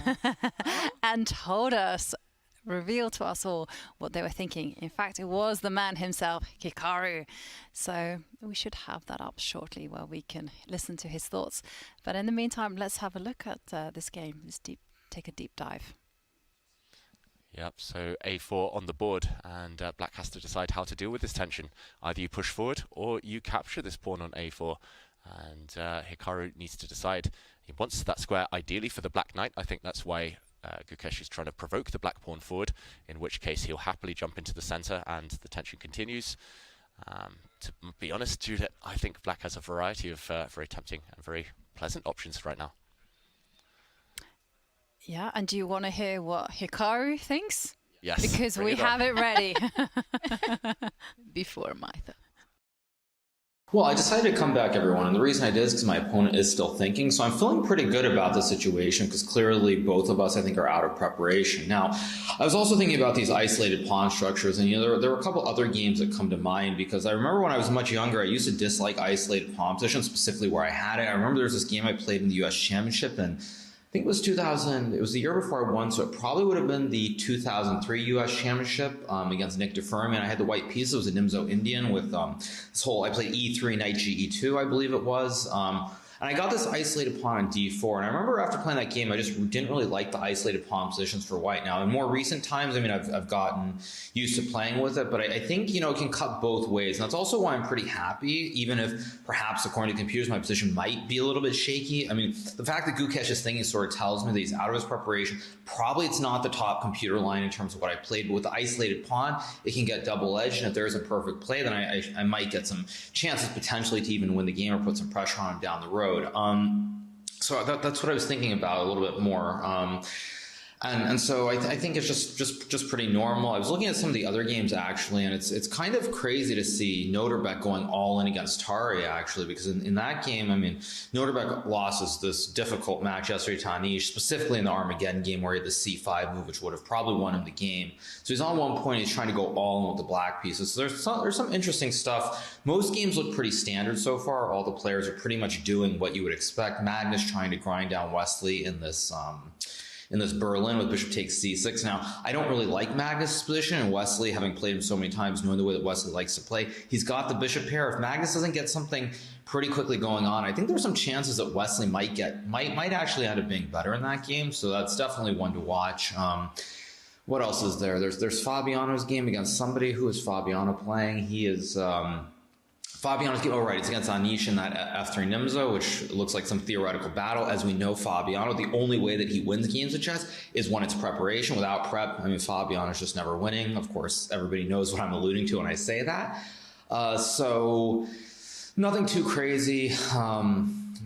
And told us, revealed to us all what they were thinking. In fact, it was the man himself, Hikaru. So we should have that up shortly where we can listen to his thoughts. But in the meantime, let's have a look at this game, take a deep dive. Yep, so a4 on the board, and black has to decide how to deal with this tension. Either you push forward or you capture this pawn on a4, and Hikaru needs to decide. He wants that square ideally for the black knight. I think that's why Gukesh is trying to provoke the black pawn forward, in which case he'll happily jump into the center and the tension continues. To be honest, Judith, I think black has a variety of very tempting and very pleasant options right now. Yeah, and do you want to hear what Hikaru thinks? Yes. Because we have it ready. Before my thought. Well, I decided to come back, everyone, and the reason I did is because my opponent is still thinking, so I'm feeling pretty good about the situation because clearly both of us, I think, are out of preparation. Now, I was also thinking about these isolated pawn structures, and there were a couple other games that come to mind because I remember when I was much younger, I used to dislike isolated pawn positions, specifically where I had it. I remember there was this game I played in the U.S. Championship, and I think it was 2000, it was the year before I won, so it probably would have been the 2003 U.S. Championship against Nick DeFermi, and I had the white piece. It was a Nimzo Indian with this whole, I played E3, knight G, E2, I believe it was. And I got this isolated pawn on D4, and I remember after playing that game, I just didn't really like the isolated pawn positions for white. Now, in more recent times, I mean, I've gotten used to playing with it, but I think, you know, it can cut both ways. And that's also why I'm pretty happy, even if perhaps according to computers, my position might be a little bit shaky. I mean, the fact that Gukesh's thinking sort of tells me that he's out of his preparation. Probably it's not the top computer line in terms of what I played, but with the isolated pawn, it can get double-edged, and if there is a perfect play, then I might get some chances potentially to even win the game or put some pressure on him down the road. So that's what I was thinking about a little bit more. And so I think it's just pretty normal. I was looking at some of the other games actually, and it's kind of crazy to see Noterbeck going all in against Tari actually, because in that game, I mean, Noterbeck lost this difficult match yesterday to Anish, specifically in the Armageddon game where he had the c5 move, which would have probably won him the game. So he's on one point, he's trying to go all in with the black pieces. So there's some interesting stuff. Most games look pretty standard so far. All the players are pretty much doing what you would expect. Magnus trying to grind down Wesley in this Berlin with bishop takes c6. Now, I don't really like Magnus' position, and Wesley, having played him so many times, knowing the way that Wesley likes to play, he's got the bishop pair. If Magnus doesn't get something pretty quickly going on, I think there's some chances that Wesley might actually end up being better in that game, so that's definitely one to watch. What else is there? There's Fabiano's game against somebody. Who is Fabiano playing? He is... Fabiano's game, it's against Anish in that F3 Nimzo, which looks like some theoretical battle. As we know, Fabiano, the only way that he wins games of chess is when it's preparation. Without prep, I mean, Fabiano's just never winning. Of course, everybody knows what I'm alluding to when I say that. So nothing too crazy.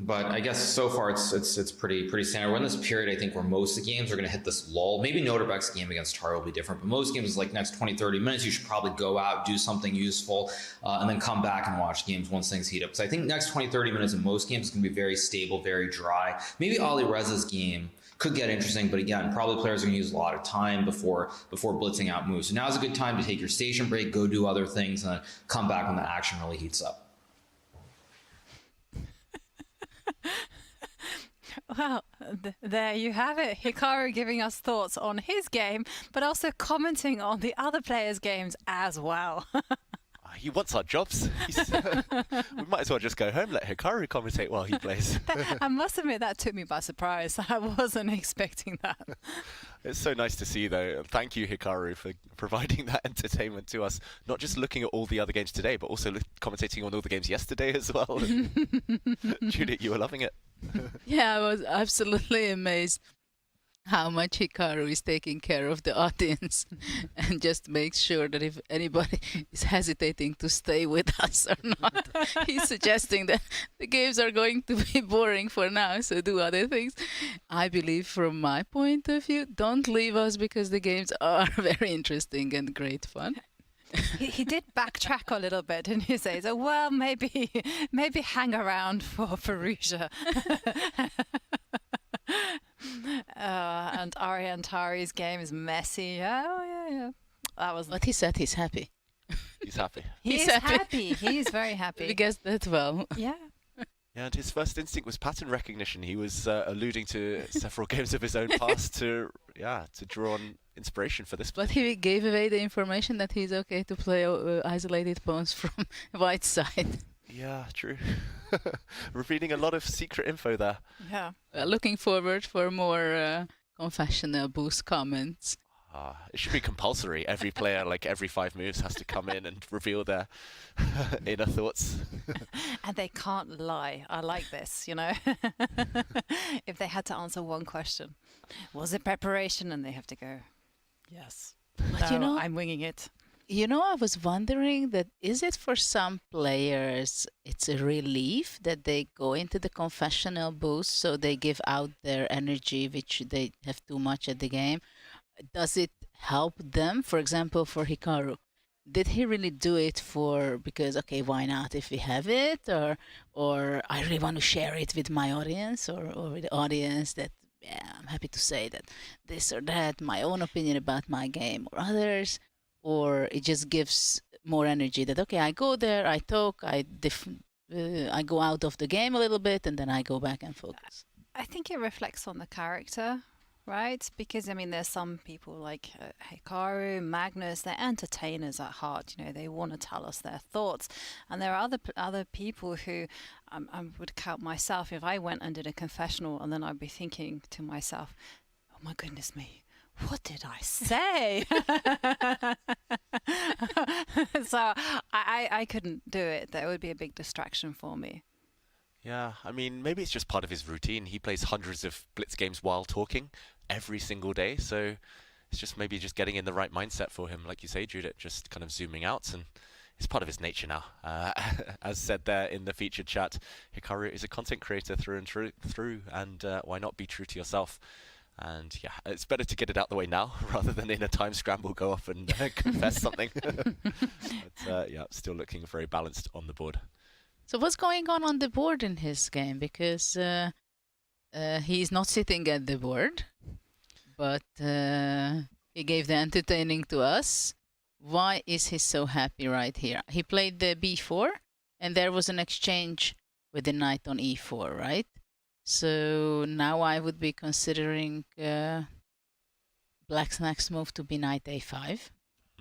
But I guess so far it's pretty standard. We're in this period, I think, where most of the games are going to hit this lull. Maybe Noterbeck's game against Tari will be different, but most games, like next 20-30 minutes, you should probably go out, do something useful, and then come back and watch games once things heat up. Because I think next 20-30 minutes in most games is going to be very stable, very dry. Maybe Alireza's game could get interesting, but again, probably players are going to use a lot of time before blitzing out moves. So now's a good time to take your station break, go do other things, and then come back when the action really heats up. Well, there you have it. Hikaru giving us thoughts on his game, but also commenting on the other players' games as well. He wants our jobs. We might as well just go home, let Hikaru commentate while he plays. I must admit that took me by surprise. I wasn't expecting that. It's so nice to see, though. Thank you, Hikaru, for providing that entertainment to us. Not just looking at all the other games today, but also commentating on all the games yesterday as well. Judith, you were loving it. Yeah, I was absolutely amazed how much Hikaru is taking care of the audience and just makes sure that if anybody is hesitating to stay with us or not, he's suggesting that the games are going to be boring for now, so do other things. I believe from my point of view, don't leave us because the games are very interesting and great fun. He did backtrack a little bit, didn't he? Say, so well, maybe hang around for Farouja. And Ariane Tari's game is messy. Oh yeah. That was. But he said he's happy. He's happy. He's happy. He's very happy. We guessed that well. Yeah. Yeah, and his first instinct was pattern recognition. He was alluding to several games of his own past to draw on inspiration for this. But he gave away the information that he's okay to play isolated pawns from white side. Yeah, true. Revealing a lot of secret info there. Yeah. Looking forward for more confessional boost comments. It should be compulsory. Every player, like every 5 moves, has to come in and reveal their inner thoughts. And they can't lie. I like this, you know. If they had to answer one question, was it preparation? And they have to go, yes. But no, I'm winging it. You know, I was wondering that is it for some players, it's a relief that they go into the confessional boost, so they give out their energy, which they have too much at the game. Does it help them? For example, for Hikaru, did he really do it because, okay, why not if we have it? Or I really want to share it with my audience or with the audience that, yeah, I'm happy to say that this or that, my own opinion about my game or others. Or it just gives more energy that, okay, I go there, I talk, I go out of the game a little bit, and then I go back and focus. I think it reflects on the character, right? Because, I mean, there's some people like Hikaru, Magnus, they're entertainers at heart. You know, they want to tell us their thoughts. And there are other people who I would count myself. If I went and did a confessional and then I'd be thinking to myself, oh my goodness me, what did I say? So I couldn't do it. That would be a big distraction for me. Yeah, I mean, maybe it's just part of his routine. He plays hundreds of blitz games while talking every single day. So it's just maybe just getting in the right mindset for him. Like you say, Judith, just kind of zooming out. And it's part of his nature now. As said there in the featured chat, Hikaru is a content creator through and through. And why not be true to yourself? And yeah, it's better to get it out the way now rather than in a time scramble go off and confess something. But yeah, still looking very balanced on the board. So what's going on the board in his game? Because he's not sitting at the board, but he gave the entertaining to us. Why is he so happy right here? He played the b4, and there was an exchange with the knight on e4, right? So now I would be considering black's next move to be knight a5.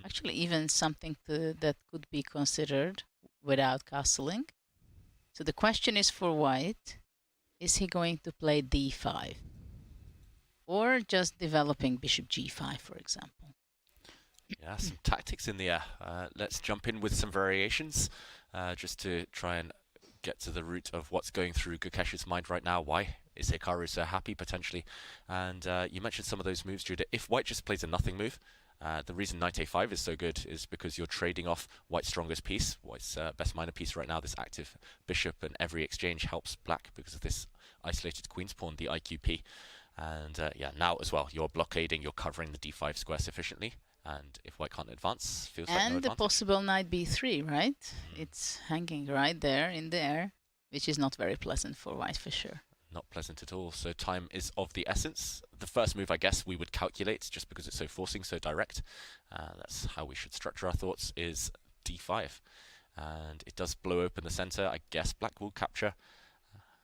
Actually, even something that could be considered without castling. So the question is for white, is he going to play d5? Or just developing bishop g5, for example? Yeah, some tactics in the air. Let's jump in with some variations just to try and get to the root of what's going through Gukesh's mind right now. Why is Hikaru so happy, potentially? And you mentioned some of those moves, Judah. If white just plays a nothing move, the reason knight a5 is so good is because you're trading off white's strongest piece, white's best minor piece right now, this active bishop, and every exchange helps black because of this isolated queen's pawn, the IQP. And yeah, now as well, you're blockading, you're covering the d5 square sufficiently. And if white can't advance, feels like no And the advantage. possible knight b3, right? It's hanging right there in the air, which is not very pleasant for white for sure. Not pleasant at all. So time is of the essence. The first move, I guess, we would calculate just because it's so forcing, so direct. That's how we should structure our thoughts, is d5. And it does blow open the center. I guess black will capture.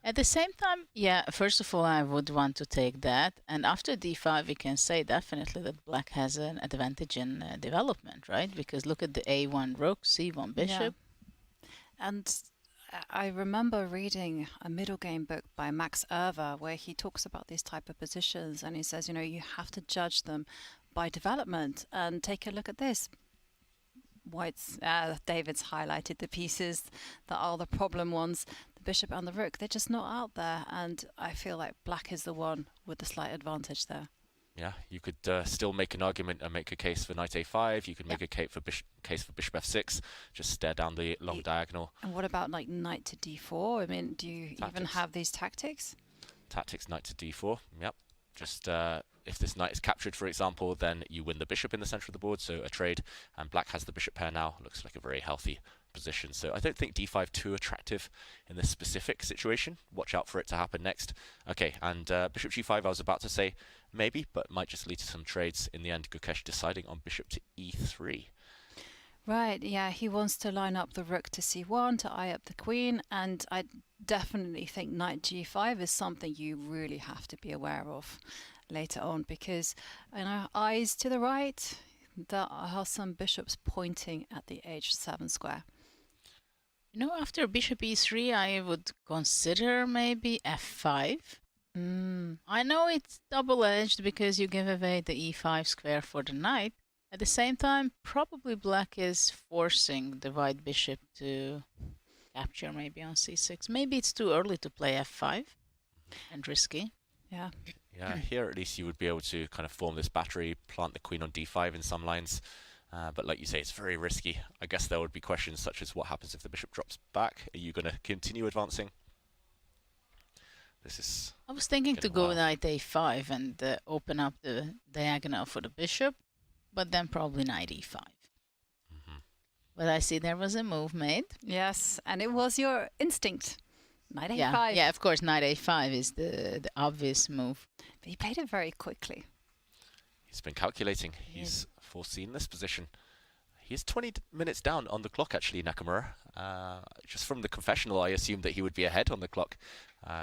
At the same time, yeah, first of all, I would want to take that. And after d5, we can say definitely that black has an advantage in development, right? Because look at the a1 rook, c1 bishop. Yeah. And I remember reading a middle game book by Max Erva where he talks about these type of positions, and he says, you know, you have to judge them by development. And take a look at this. White's, David's highlighted the pieces that are the problem ones. The bishop and the rook, they're just not out there. And I feel like black is the one with the slight advantage there. Yeah, you could still make an argument and make a case for knight a5. You could make a case for bishop f6. Just stare down the long diagonal. And what about like knight to d4? I mean, do you even have these tactics? Tactics, knight to d4. Yep. Just if this knight is captured, for example, then you win the bishop in the center of the board, so a trade. And black has the bishop pair now. Looks like a very healthy position. So I don't think d5 too attractive in this specific situation. Watch out for it to happen next. Okay, and bishop g5, I was about to say maybe, but might just lead to some trades. In the end, Gukesh deciding on bishop to e3. Right, yeah, he wants to line up the rook to c1 to eye up the queen, and I definitely think knight g5 is something you really have to be aware of later on, because, you know, eyes to the right, there are some bishops pointing at the h7 square. You know, after bishop e3, I would consider maybe f5. I know it's double-edged because you give away the e5 square for the knight. At the same time, probably black is forcing the white bishop to capture maybe on c6. Maybe it's too early to play f5 and risky. Yeah. Yeah, here at least you would be able to kind of form this battery, plant the queen on d5 in some lines. But like you say, it's very risky. I guess there would be questions such as what happens if the bishop drops back? Are you going to continue advancing? This is... I was thinking to go knight a5 and open up the diagonal for the bishop, but then probably knight e5. But I see there was a move made. Yes, and it was your instinct. Knight a5. Yeah, of course, knight a5 is the obvious move. But he played it very quickly. He's been calculating. He's foreseen this position. He's 20 minutes down on the clock, actually, Nakamura. Just from the confessional, I assumed that he would be ahead on the clock.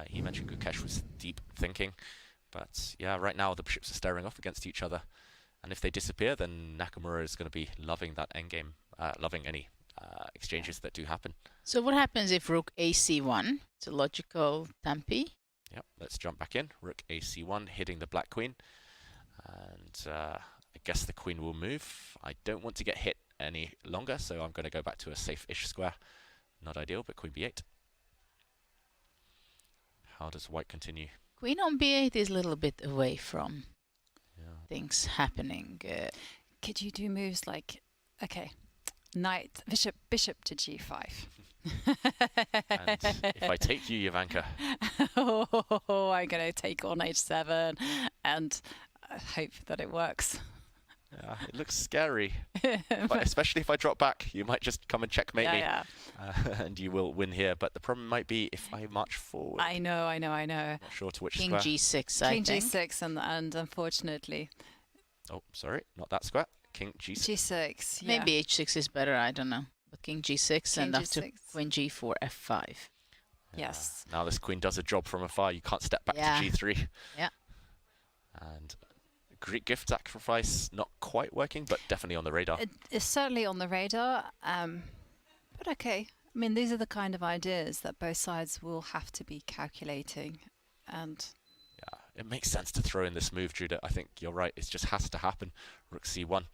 He mentioned Gukesh was deep thinking. But yeah, right now the bishops are staring off against each other. And if they disappear, then Nakamura is going to be loving that endgame, loving any exchanges that do happen. So what happens if rook ac1? It's a logical tempi. Yep, let's jump back in. Rook ac1, hitting the black queen. And I guess the queen will move. I don't want to get hit any longer, so I'm going to go back to a safe-ish square. Not ideal, but queen b8. How does white continue? Queen on b8 is a little bit away from things happening. Could you do moves like, okay, knight, bishop to g5? And if I take you, Jovanka. Oh, I'm going to take on H7 and hope that it works. Yeah, it looks scary. But especially if I drop back, you might just come and checkmate me. And you will win here. But the problem might be if I march forward. I know. Not sure to which King square. G6, I think. King G6 and unfortunately. Oh, sorry, not that square. King G6. G6, yeah. Maybe H6 is better, I don't know. But King G6 and after Queen G4, F5. Yes. Now this queen does a job from afar. You can't step back to G3. Yeah. And Greek gift sacrifice, not quite working, but definitely on the radar. It's certainly on the radar. But okay. I mean, these are the kind of ideas that both sides will have to be calculating. And yeah, it makes sense to throw in this move, Judah. I think you're right. It just has to happen. Rook C1.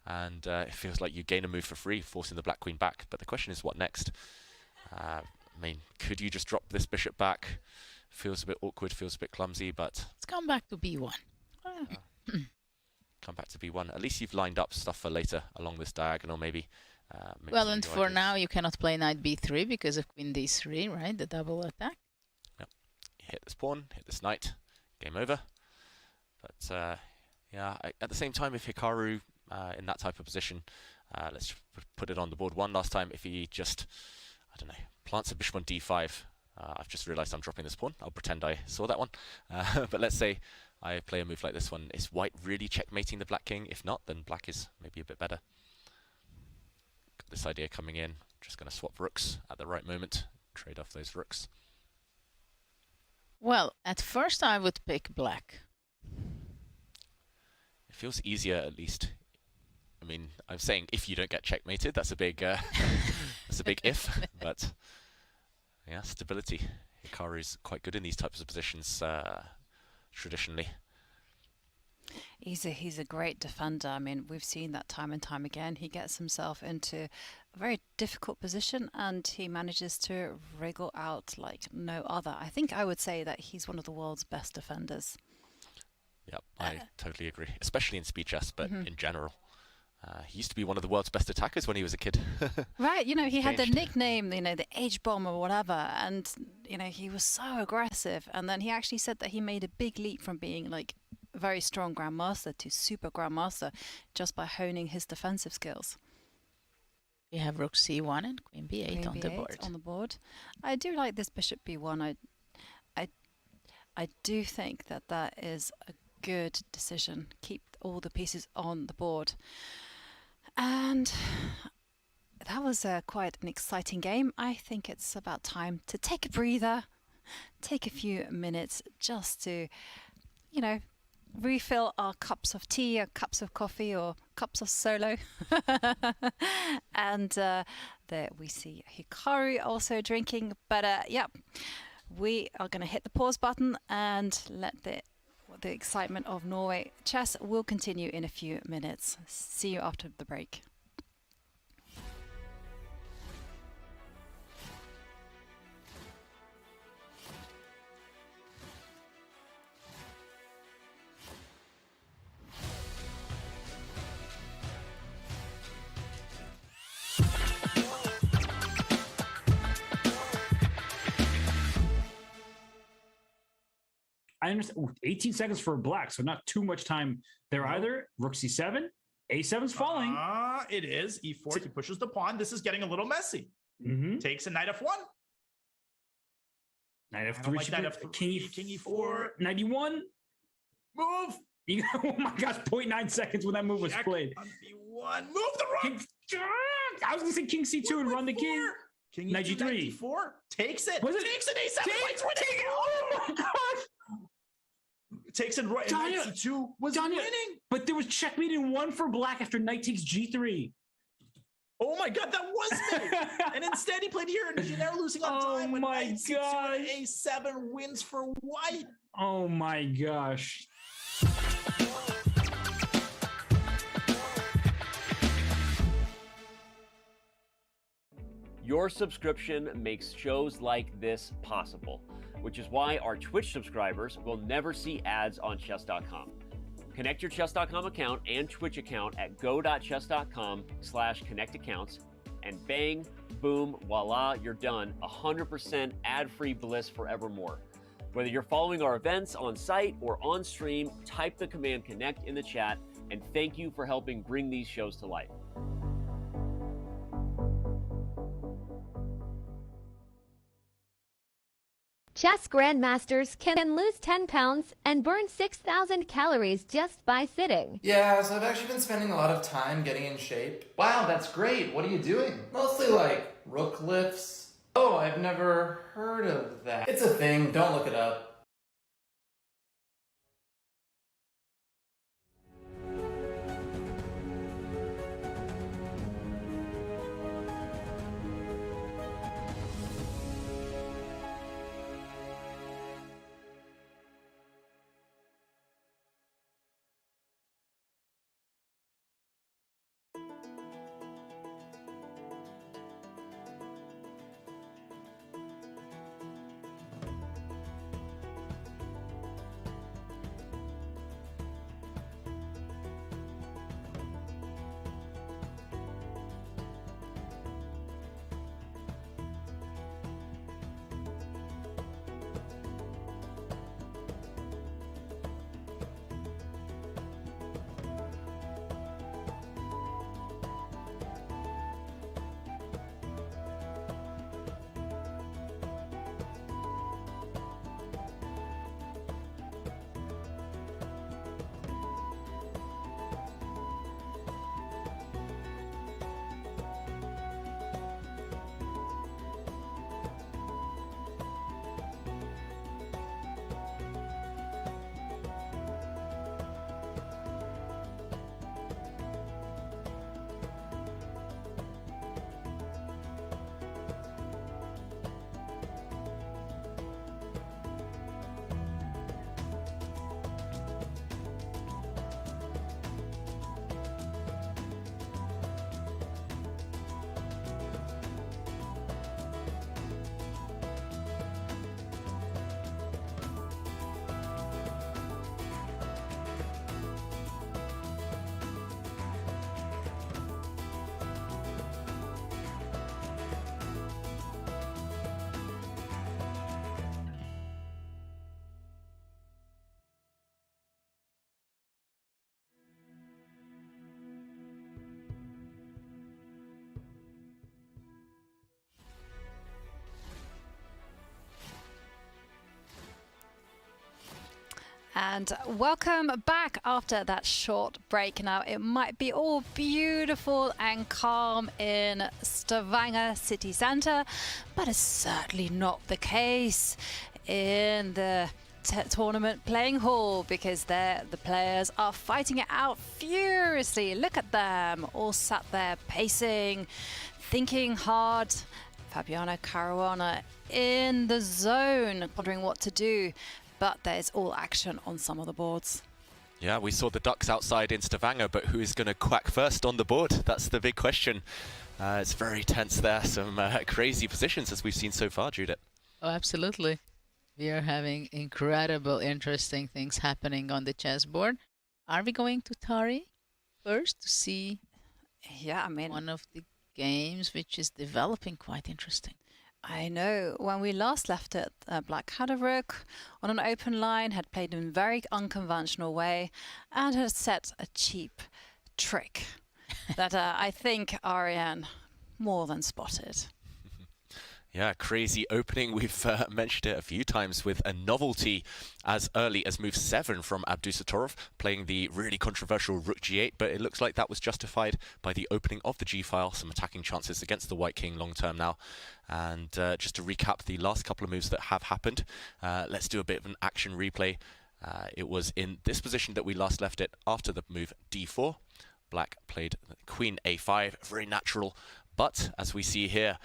And it feels like you gain a move for free, forcing the black queen back. But the question is, what next? I mean, could you just drop this bishop back? Feels a bit awkward, feels a bit clumsy, but... Let's come back to B1. Come back to B1. At least you've lined up stuff for later along this diagonal, maybe. Well, and for now, you cannot play knight B3 because of queen D3, right? The double attack. Yep. Hit this pawn, hit this knight. Game over. But, yeah, at the same time, if Hikaru... in that type of position, let's put it on the board one last time. If he just, I don't know, plants a bishop on d5, I've just realized I'm dropping this pawn. I'll pretend I saw that one. But let's say I play a move like this one. Is white really checkmating the black king? If not, then black is maybe a bit better. Got this idea coming in. Just going to swap rooks at the right moment. Trade off those rooks. Well, at first I would pick black. It feels easier, at least. I mean, I'm saying if you don't get checkmated, that's a big, that's a big if. But yeah, stability. Hikaru's quite good in these types of positions traditionally. He's a great defender. I mean, we've seen that time and time again. He gets himself into a very difficult position and he manages to wriggle out like no other. I think I would say that he's one of the world's best defenders. Yep, I totally agree. Especially in speed chess, but in general. He used to be one of the world's best attackers when he was a kid. Right, you know, he had the nickname, you know, the H-bomb or whatever, and, you know, he was so aggressive. And then he actually said that he made a big leap from being, like, a very strong grandmaster to super grandmaster just by honing his defensive skills. We have rook C1 and queen B8 Queen on B8 the board. on the board. I do like this bishop B1. I do think that that is a good decision. Keep all the pieces on the board. And that was quite an exciting game. I think it's about time to take a breather, take a few minutes just to, you know, refill our cups of tea or cups of coffee or cups of solo. And there we see Hikaru also drinking. But yeah, we are going to hit the pause button and let the excitement of Norway chess will continue in a few minutes. See you after the break. I understand. Ooh, 18 seconds for black, so not too much time there either. Rook C7, A7's falling. It is. E4, he pushes the pawn. This is getting a little messy. Takes a knight F1. Knight F3, like knight F3. King E4, knight E1. Move! Oh my gosh, 0.9 seconds when that move was played. On B1. Move the rook! I was going to say King C2 and run the king. King Knight E2, G3. knight D4. Takes it. Was it? Takes an A7. Oh my gosh! Takes in right. Knight C2 was winning. But there was checkmate in one for black after knight takes G3. Oh my god, that was me! And instead he played here, and they're losing on time. When my knight C2 and A7 wins for white. Oh my gosh. Your subscription makes shows like this possible, which is why our Twitch subscribers will never see ads on Chess.com. Connect your Chess.com account and Twitch account at go.chess.com/connectaccounts and bang, boom, voila, you're done. 100% ad-free bliss forevermore. Whether you're following our events on site or on stream, type the command connect in the chat, and thank you for helping bring these shows to life. Chess grandmasters can lose 10 pounds and burn 6,000 calories just by sitting. Yeah, so I've actually been spending a lot of time getting in shape. Wow, that's great. What are you doing? Mostly like rook lifts. Oh, I've never heard of that. It's a thing, don't look it up. And welcome back after that short break. Now, it might be all beautiful and calm in Stavanger city centre, but it's certainly not the case in the tournament playing hall, because there the players are fighting it out furiously. Look at them, all sat there pacing, thinking hard. Fabiano Caruana in the zone, wondering what to do. But there's all action on some of the boards. Yeah, we saw the ducks outside in Stavanger, but who is going to quack first on the board? That's the big question. It's very tense there. Some crazy positions as we've seen so far, Judith. Oh, absolutely. We are having incredible, interesting things happening on the chessboard. Are we going to Tari first to see one of the games which is developing quite interesting? I know. When we last left it, Black had a rook on an open line, had played in a very unconventional way, and had set a cheap trick that I think Ariane more than spotted. Yeah, crazy opening. We've mentioned it a few times with a novelty as early as move 7 from Abdusattorov, playing the really controversial rook g8, but it looks like that was justified by the opening of the g-file, some attacking chances against the white king long term now. And just to recap the last couple of moves that have happened, let's do a bit of an action replay. It was in this position that we last left it after the move d4. Black played queen a5, very natural, but as we see here,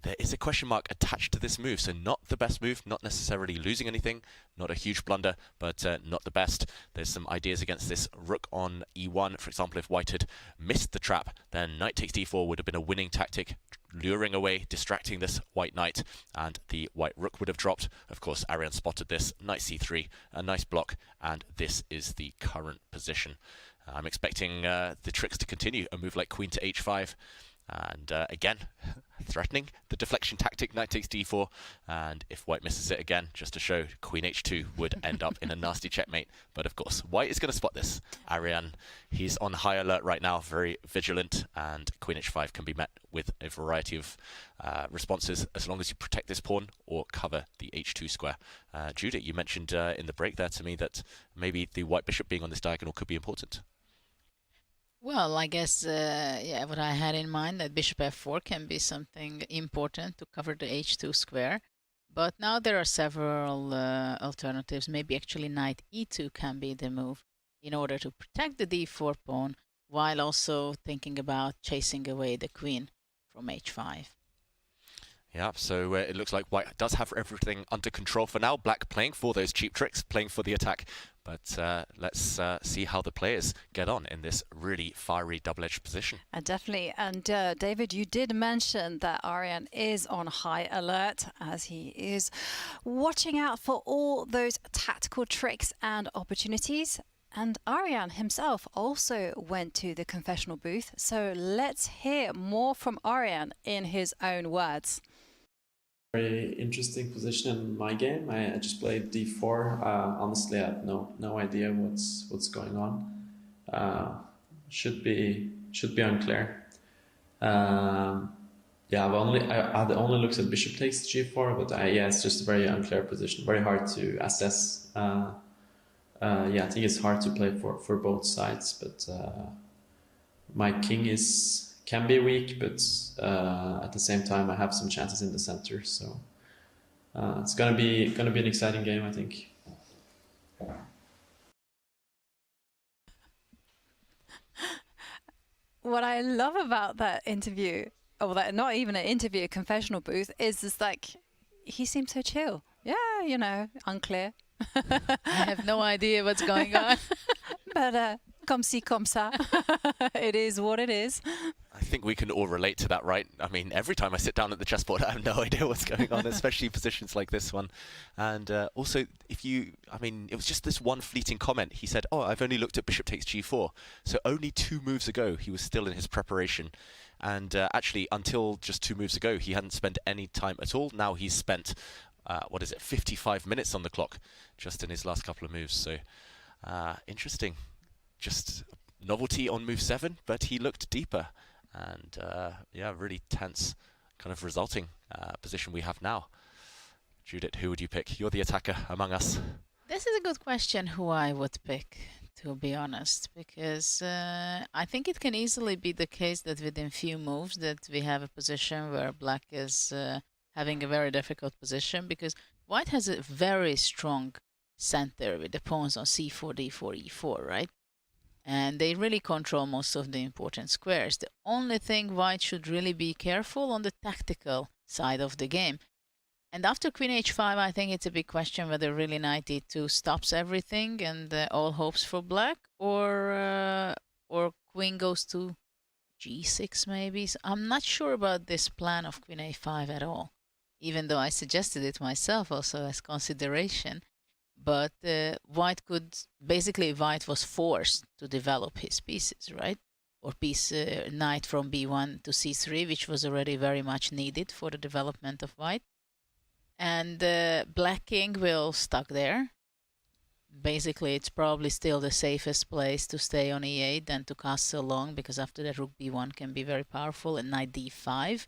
there is a question mark attached to this move, so not the best move, not necessarily losing anything, not a huge blunder, but not the best. There's some ideas against this rook on e1. For example, if white had missed the trap, then knight takes d4 would have been a winning tactic, luring away, distracting this white knight, and the white rook would have dropped. Of course, Ariane spotted this, knight c3, a nice block, and this is the current position. I'm expecting the tricks to continue, a move like queen to h5, And again, threatening the deflection tactic, knight takes d4, and if white misses it again, just to show, queen h2 would end up in a nasty checkmate. But of course, white is going to spot this. Arian, he's on high alert right now, very vigilant, and queen h5 can be met with a variety of responses as long as you protect this pawn or cover the h2 square. Judith, you mentioned in the break there to me that maybe the white bishop being on this diagonal could be important. Well, I guess, yeah, what I had in mind, that bishop f4 can be something important to cover the h2 square. But now there are several alternatives. Maybe actually knight e2 can be the move in order to protect the d4 pawn, while also thinking about chasing away the queen from h5. Yeah, so it looks like white does have everything under control for now. Black playing for those cheap tricks, playing for the attack. But let's see how the players get on in this really fiery double-edged position. Definitely. And David, you did mention that Arian is on high alert as he is watching out for all those tactical tricks and opportunities. And Arian himself also went to the confessional booth. So let's hear more from Arian in his own words. Very interesting position in my game. I just played d4. Honestly, I have no idea what's going on. Should be unclear. Yeah, I had only looked at bishop takes g4, but yeah, it's just a very unclear position. Very hard to assess. Yeah, I think it's hard to play for both sides, but my king can be weak, but at the same time I have some chances in the center, so it's gonna be an exciting game, I think. What I love about that interview, or that not even an interview, a confessional booth, is just like he seems so chill. Yeah, you know, unclear. I have no idea what's going on. But comme ci, comme ça. It is what it is. I think we can all relate to that, right? I mean, every time I sit down at the chessboard, I have no idea what's going on, especially positions like this one. And also, I mean, it was just this one fleeting comment. He said, oh, I've only looked at bishop takes g4. So only 2 moves ago, he was still in his preparation. And actually, until just 2 moves ago, he hadn't spent any time at all. Now he's spent, 55 minutes on the clock just in his last couple of moves. So interesting. Just novelty on move 7, but he looked deeper. And yeah, really tense kind of resulting position we have now. Judith, who would you pick? You're the attacker among us. This is a good question who I would pick, to be honest, because I think it can easily be the case that within few moves that we have a position where black is having a very difficult position, because white has a very strong center with the pawns on c4, d4, e4, right? And they really control most of the important squares. The only thing white should really be careful on the tactical side of the game. And after queen h5, I think it's a big question whether really knight e2 stops everything and all hopes for black, or queen goes to g6 maybe. So I'm not sure about this plan of queen a5 at all, even though I suggested it myself also as consideration. But white was forced to develop his pieces, right? Or knight from b1 to c3, which was already very much needed for the development of white. And black king will stuck there. Basically, it's probably still the safest place to stay on e8 than to castle long, because after that rook b1 can be very powerful, and knight d5.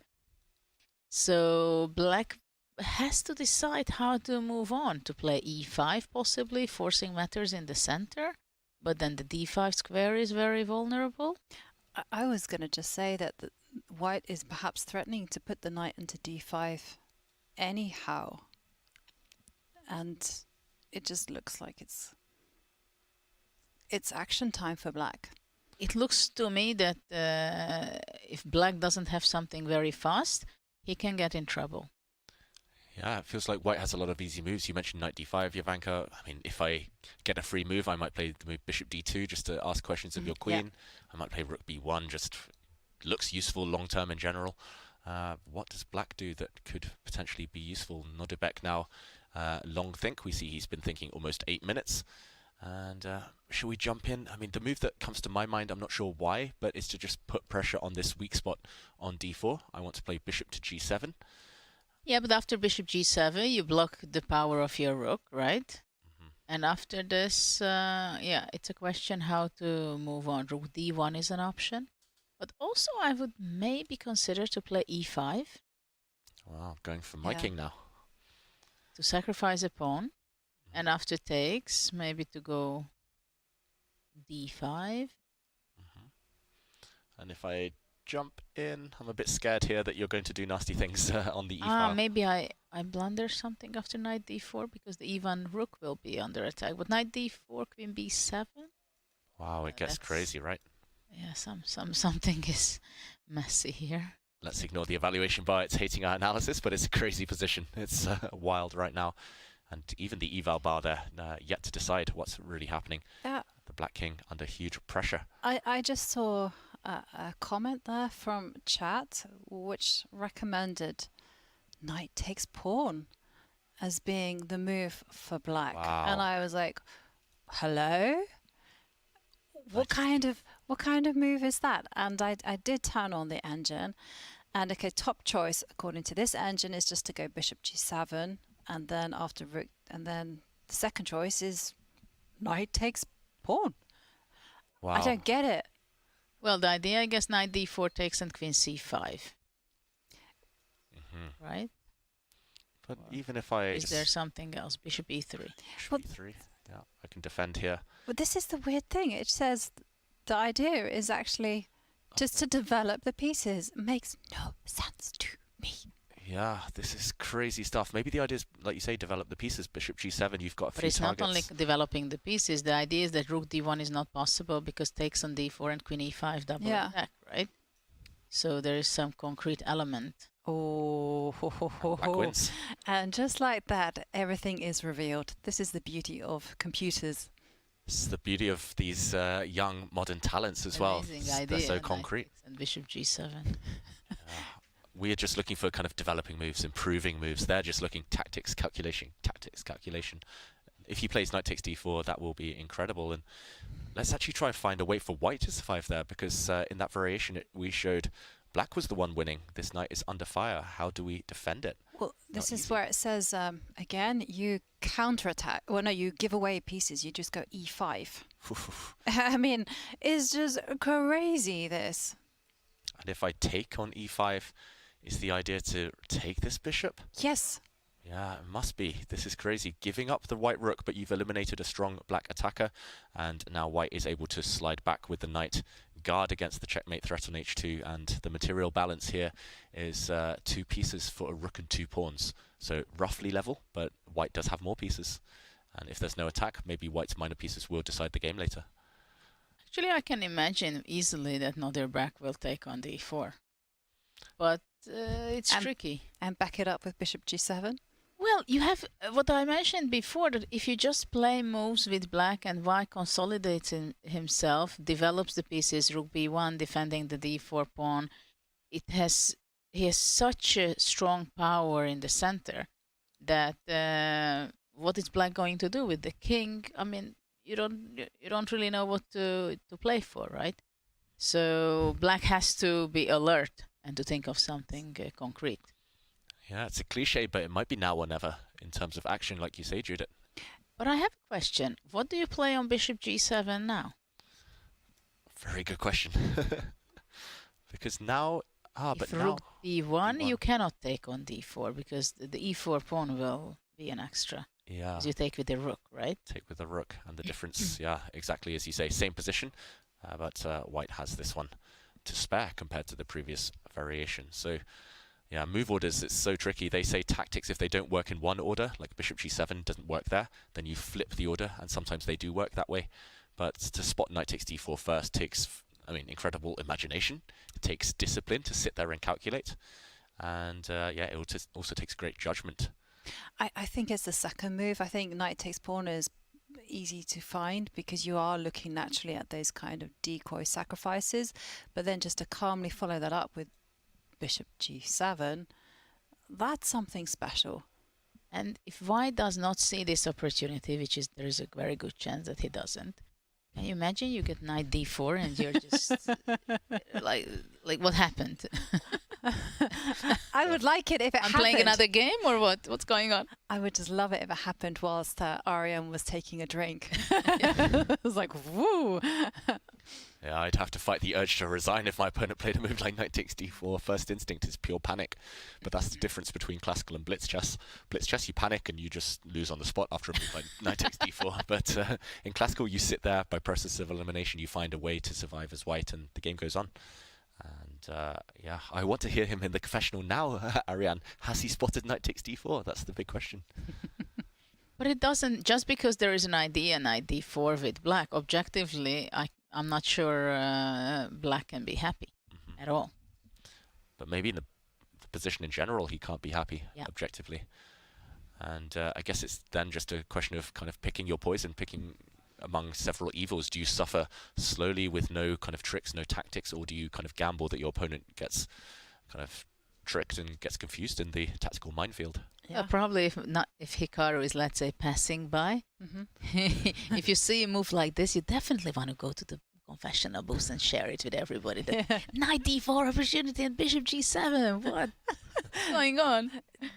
So black has to decide how to move on, to play e5 possibly, forcing matters in the center, but then the d5 square is very vulnerable. I was going to just say that white is perhaps threatening to put the knight into d5 anyhow, and it just looks like it's action time for black. It looks to me that if black doesn't have something very fast, he can get in trouble. Yeah, it feels like white has a lot of easy moves. You mentioned knight d5, Jovanka. I mean, if I get a free move, I might play the move bishop d2 just to ask questions of your queen. Yeah. I might play rook b1, just looks useful long-term in general. What does black do that could potentially be useful? Nodebek now long think. We see he's been thinking almost 8 minutes. And should we jump in? I mean, the move that comes to my mind, I'm not sure why, but it's to just put pressure on this weak spot on d4. I want to play bishop to g7. Yeah, but after bishop g7, you block the power of your rook, right? And after this, yeah, it's a question how to move on. Rook d1 is an option. But also, I would maybe consider to play e5. Wow, I'm going for my king now. To sacrifice a pawn. And after takes, maybe to go d5. And if I jump in, I'm a bit scared here that you're going to do nasty things on the e-file. Maybe I blunder something after knight d4 because the e1 rook will be under attack. But knight d4, queen b7. Wow, it gets crazy, right? Yeah, something is messy here. Let's ignore the evaluation bar. It's hating our analysis, but it's a crazy position. It's wild right now. And even the eval bar there, yet to decide what's really happening. Yeah. The Black King under huge pressure. I just saw a comment there from chat which recommended knight takes pawn as being the move for black. Wow. And I was like, hello? What kind of move is that? And I did turn on the engine, and okay, top choice according to this engine is just to go bishop g7, and then after rook, and then the second choice is knight takes pawn. Wow. I don't get it. Well, the idea, I guess, knight d4 takes and queen c5. Right? But even if I... Is there something else? Bishop e3. Bishop e3. Yeah, I can defend here. But this is the weird thing. It says the idea is actually just to develop the pieces. It makes no sense to me. Yeah, this is crazy stuff. Maybe the idea is, like you say, develop the pieces. Bishop g7, you've got a few But it's targets. not only developing the pieces. The idea is that rook d1 is not possible because takes on d4 and queen e5 double attack, right? So there is some concrete element. Oh, Black wins. And just like that, everything is revealed. This is the beauty of computers. It's the beauty of these young modern talents as well. Amazing They're idea. so concrete. And bishop g7. We're just looking for kind of developing moves, improving moves. They're just looking tactics, calculation. If he plays knight takes d4, that will be incredible. And let's actually try and find a way for white to survive there, because in that variation we showed black was the one winning. This knight is under fire. How do we defend it? Well, this is where it says, again, you counterattack. Well, no, you give away pieces. You just go e5. I mean, it's just crazy, this. And if I take on e5, is the idea to take this bishop? Yes. Yeah, it must be. This is crazy. Giving up the white rook, but you've eliminated a strong black attacker, and now white is able to slide back with the knight, guard against the checkmate threat on h2, and the material balance here is 2 pieces for a rook and 2 pawns. So roughly level, but white does have more pieces. And if there's no attack, maybe white's minor pieces will decide the game later. Actually, I can imagine easily that Norway will take on d4. But it's tricky. And back it up with bishop g7? Well, you have what I mentioned before, that if you just play moves with black and white consolidates himself, develops the pieces, rook b1, defending the d4 pawn, he has such a strong power in the center that what is black going to do with the king? I mean, you don't really know what to play for, right? So black has to be alert and to think of something concrete. Yeah, it's a cliche, but it might be now or never in terms of action, like you say, Judith. But I have a question. What do you play on bishop g7 now? Very good question. Because now... if rook d1, you cannot take on d4 because the e4 pawn will be an extra. Yeah. You take with the rook, right? Take with the rook. And the difference, yeah, exactly as you say, same position, but white has this one to spare compared to the previous variation. So, yeah, move orders, it's so tricky. They say tactics, if they don't work in one order, like bishop g7 doesn't work there, then you flip the order, and sometimes they do work that way. But to spot knight takes d4 first takes, I mean, incredible imagination. It takes discipline to sit there and calculate. And, yeah, it also takes great judgment. I think it's the second move. I think knight takes pawn is easy to find because you are looking naturally at those kind of decoy sacrifices, but then just to calmly follow that up with bishop g7, that's something special. And if White does not see this opportunity, which is there is a very good chance that he doesn't, can you imagine you get knight d4 and you're just like what happened? I would like it if it I'm happened. playing another game or what? What's going on? I would just love it if it happened whilst Ariane was taking a drink. It was like, woo! Yeah, I'd have to fight the urge to resign if my opponent played a move like knight takes d4. First instinct is pure panic. But that's the difference between classical and blitz chess. Blitz chess, you panic and you just lose on the spot after a move like knight takes d4. But in classical, you sit there by process of elimination. You find a way to survive as white and the game goes on. And yeah, I want to hear him in the confessional now, Ariane. Has he spotted knight takes d4? That's the big question. But it doesn't, just because there is an idea knight d4 with black, objectively, I'm not sure black can be happy at all. But maybe in the position in general, he can't be happy objectively. And I guess it's then just a question of kind of picking your poison, picking among several evils. Do you suffer slowly with no kind of tricks, no tactics, or do you kind of gamble that your opponent gets kind of tricked and gets confused in the tactical minefield? Probably if Hikaru is, let's say, passing by. If you see a move like this, you definitely want to go to the confessional booth and share it with everybody. Knight d4 opportunity and bishop g7. What's going on?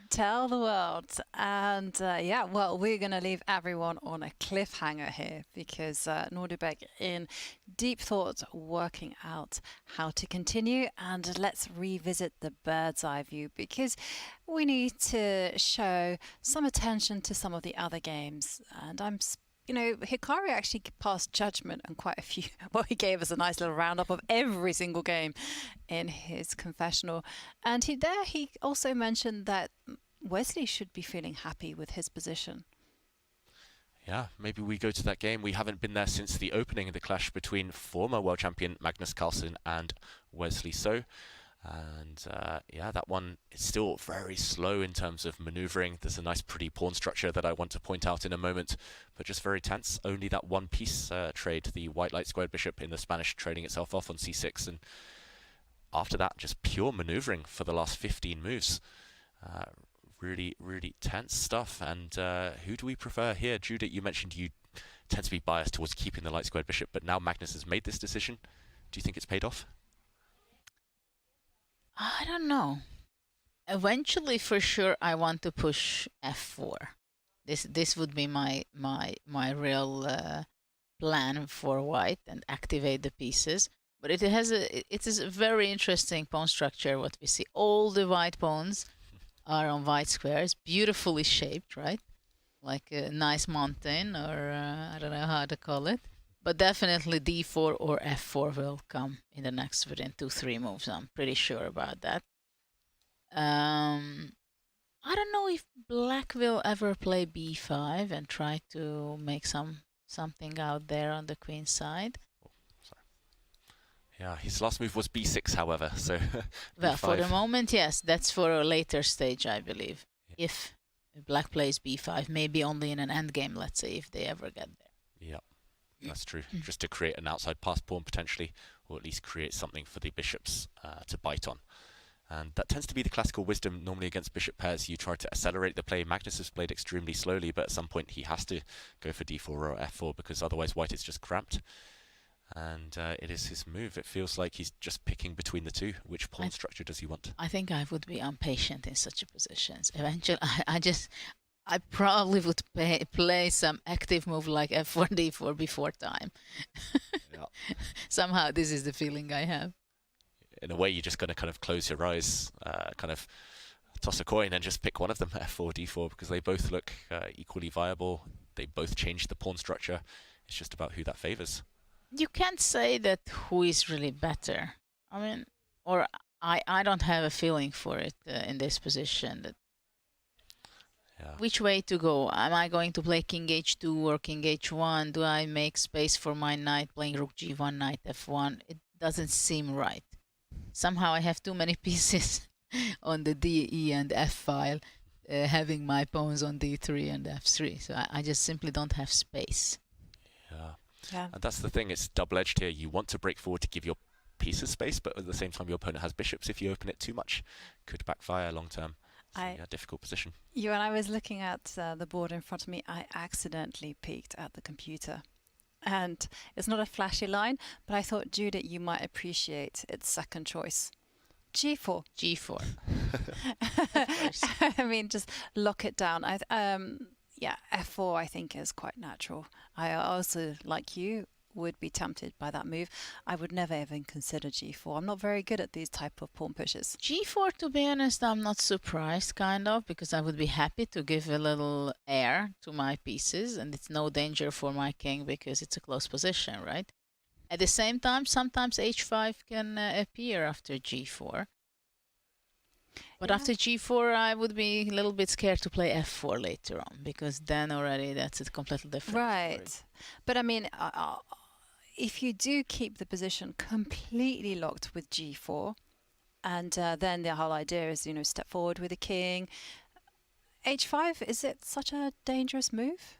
Tell the world. And yeah, well, we're going to leave everyone on a cliffhanger here because Nordebek in deep thought working out how to continue. And let's revisit the bird's eye view because we need to show some attention to some of the other games. And you know, Hikaru actually passed judgment on quite a few. Well, he gave us a nice little roundup of every single game in his confessional. And he also mentioned that Wesley should be feeling happy with his position. Yeah, maybe we go to that game. We haven't been there since the opening of the clash between former world champion Magnus Carlsen and Wesley So. And yeah, that one is still very slow in terms of maneuvering. There's a nice pretty pawn structure that I want to point out in a moment, but just very tense. Only that one piece trade, the white light squared bishop in the Spanish trading itself off on c6. And after that, just pure maneuvering for the last 15 moves. Really, really tense stuff. And who do we prefer here? Judith, you mentioned you tend to be biased towards keeping the light squared bishop, but now Magnus has made this decision. Do you think it's paid off? I don't know. Eventually, for sure, I want to push f4. This would be my real plan for white and activate the pieces. But it is a very interesting pawn structure. What we see, all the white pawns are on white squares, beautifully shaped, right? Like a nice mountain, or I don't know how to call it. But definitely d4 or f4 will come in the next within 2-3 moves. I'm pretty sure about that. I don't know if black will ever play b5 and try to make something out there on the queen side. Yeah, his last move was b6, however. So well, for the moment, yes. That's for a later stage, I believe. Yeah. If black plays b5, maybe only in an endgame, let's say, if they ever get there. Yeah. That's true. Just to create an outside pass pawn potentially, or at least create something for the bishops to bite on. And that tends to be the classical wisdom normally against bishop pairs. You try to accelerate the play. Magnus has played extremely slowly, but at some point he has to go for d4 or f4 because otherwise white is just cramped. And it is his move. It feels like he's just picking between the two. Which pawn structure does he want? I think I would be impatient in such positions. Eventually, I probably would play some active move like f4, d4 before time. Somehow this is the feeling I have. In a way, you're just going to kind of close your eyes, kind of toss a coin and just pick one of them, f4, d4, because they both look equally viable. They both change the pawn structure. It's just about who that favors. You can't say that who is really better. I mean, or I don't have a feeling for it in this position. That which way to go? Am I going to play king h2 or king h1? Do I make space for my knight playing rook g1, knight f1? It doesn't seem right. Somehow I have too many pieces on the d, e, and f file, having my pawns on d3 and f3. So I just simply don't have space. Yeah. And that's the thing. It's double-edged here. You want to break forward to give your pieces space, but at the same time, your opponent has bishops. If you open it too much, could backfire long term. Yeah, difficult position. When I was looking at the board in front of me, I accidentally peeked at the computer. And it's not a flashy line, but I thought, Judith, you might appreciate its second choice. G4. G4. I mean, just lock it down. F4 I think is quite natural. I also, like you, would be tempted by that move. I would never even consider G4. I'm not very good at these type of pawn pushes. G4, to be honest, I'm not surprised, kind of, because I would be happy to give a little air to my pieces, and it's no danger for my king because it's a close position, right? At the same time, sometimes H5 can appear after G4. But after G4, I would be a little bit scared to play F4 later on, because then already that's a completely different Right. story. But I mean, if you do keep the position completely locked with G4, and then the whole idea is, step forward with the king. H5, is it such a dangerous move?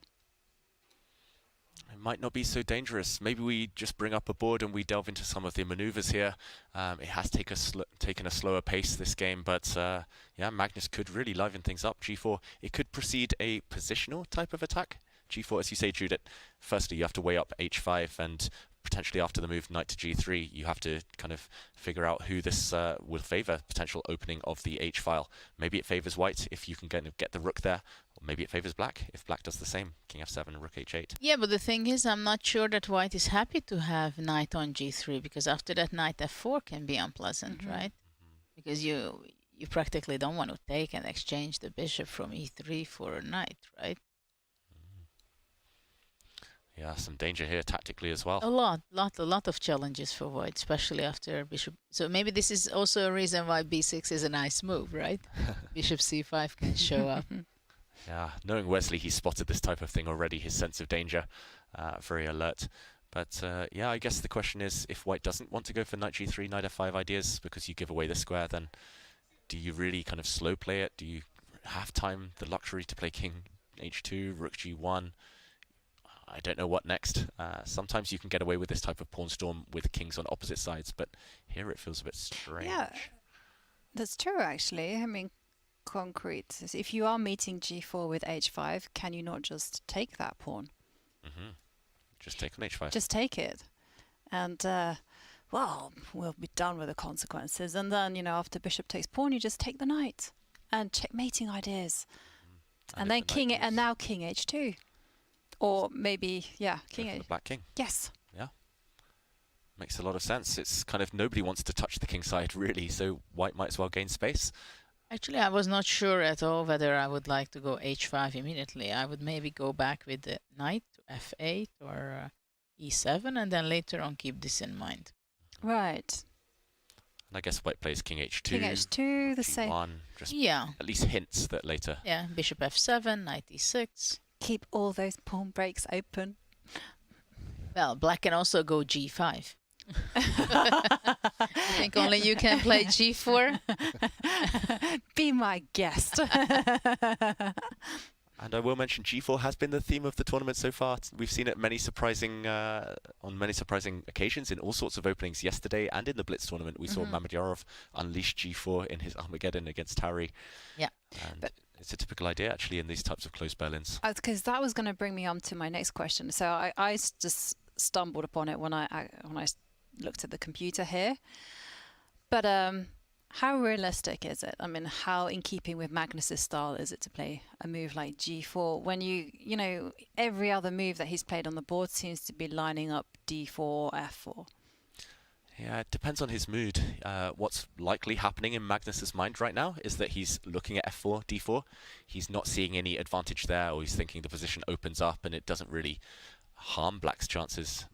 It might not be so dangerous. Maybe we just bring up a board and we delve into some of the maneuvers here. It has taken a slower pace, this game, but yeah, Magnus could really liven things up. G4, it could precede a positional type of attack. G4, as you say, Judith, firstly, you have to weigh up H5, and potentially after the move knight to G3, you have to kind of figure out who this will favor, potential opening of the H file. Maybe it favors white if you can get the rook there, or maybe it favors black if black does the same. King F7, rook H8. Yeah, but the thing is, I'm not sure that white is happy to have knight on G3, because after that, knight F4 can be unpleasant, right? Because you practically don't want to take and exchange the bishop from E3 for a knight, right? Yeah, some danger here tactically as well. A lot of challenges for white, especially after bishop. So maybe this is also a reason why B6 is a nice move, right? Bishop C5 can show up. Yeah, knowing Wesley, he spotted this type of thing already. His sense of danger, very alert. But yeah, I guess the question is, if white doesn't want to go for knight G3, knight F5 ideas, because you give away the square, then do you really kind of slow play it? Do you have time, the luxury to play king H2, rook G1? I don't know what next. Sometimes you can get away with this type of pawn storm with kings on opposite sides, but here it feels a bit strange. Yeah, that's true, actually. I mean, concrete. If you are meeting G4 with H5, can you not just take that pawn? Just take on H5. Just take it. And, well, we'll be done with the consequences. And then, after bishop takes pawn, you just take the knight. And checkmating ideas. And then king, and now king H2. Or maybe, yeah, king H. Black king. Yes. Yeah. Makes a lot of sense. It's kind of nobody wants to touch the king side, really, so white might as well gain space. Actually, I was not sure at all whether I would like to go H5 immediately. I would maybe go back with the knight to F8 or E7, and then later on keep this in mind. Right. And I guess white plays king H2. King H2, the same. Just yeah. At least hints that later. Yeah, bishop F7, knight E6. Keep all those pawn breaks open. Well, black can also go G5. I think only you can play G4. Be my guest. And I will mention G4 has been the theme of the tournament so far. We've seen it on many surprising occasions in all sorts of openings. Yesterday and in the Blitz tournament, we saw Mamedyarov unleash G4 in his Armageddon against Tari. Yeah. And it's a typical idea, actually, in these types of closed Berlins. Because that was going to bring me on to my next question. So I just stumbled upon it when I looked at the computer here. But how realistic is it? I mean, how in keeping with Magnus's style is it to play a move like G4 when every other move that he's played on the board seems to be lining up D4, F4? Yeah, it depends on his mood. What's likely happening in Magnus's mind right now is that he's looking at F4, D4. He's not seeing any advantage there, or he's thinking the position opens up and it doesn't really harm black's chances.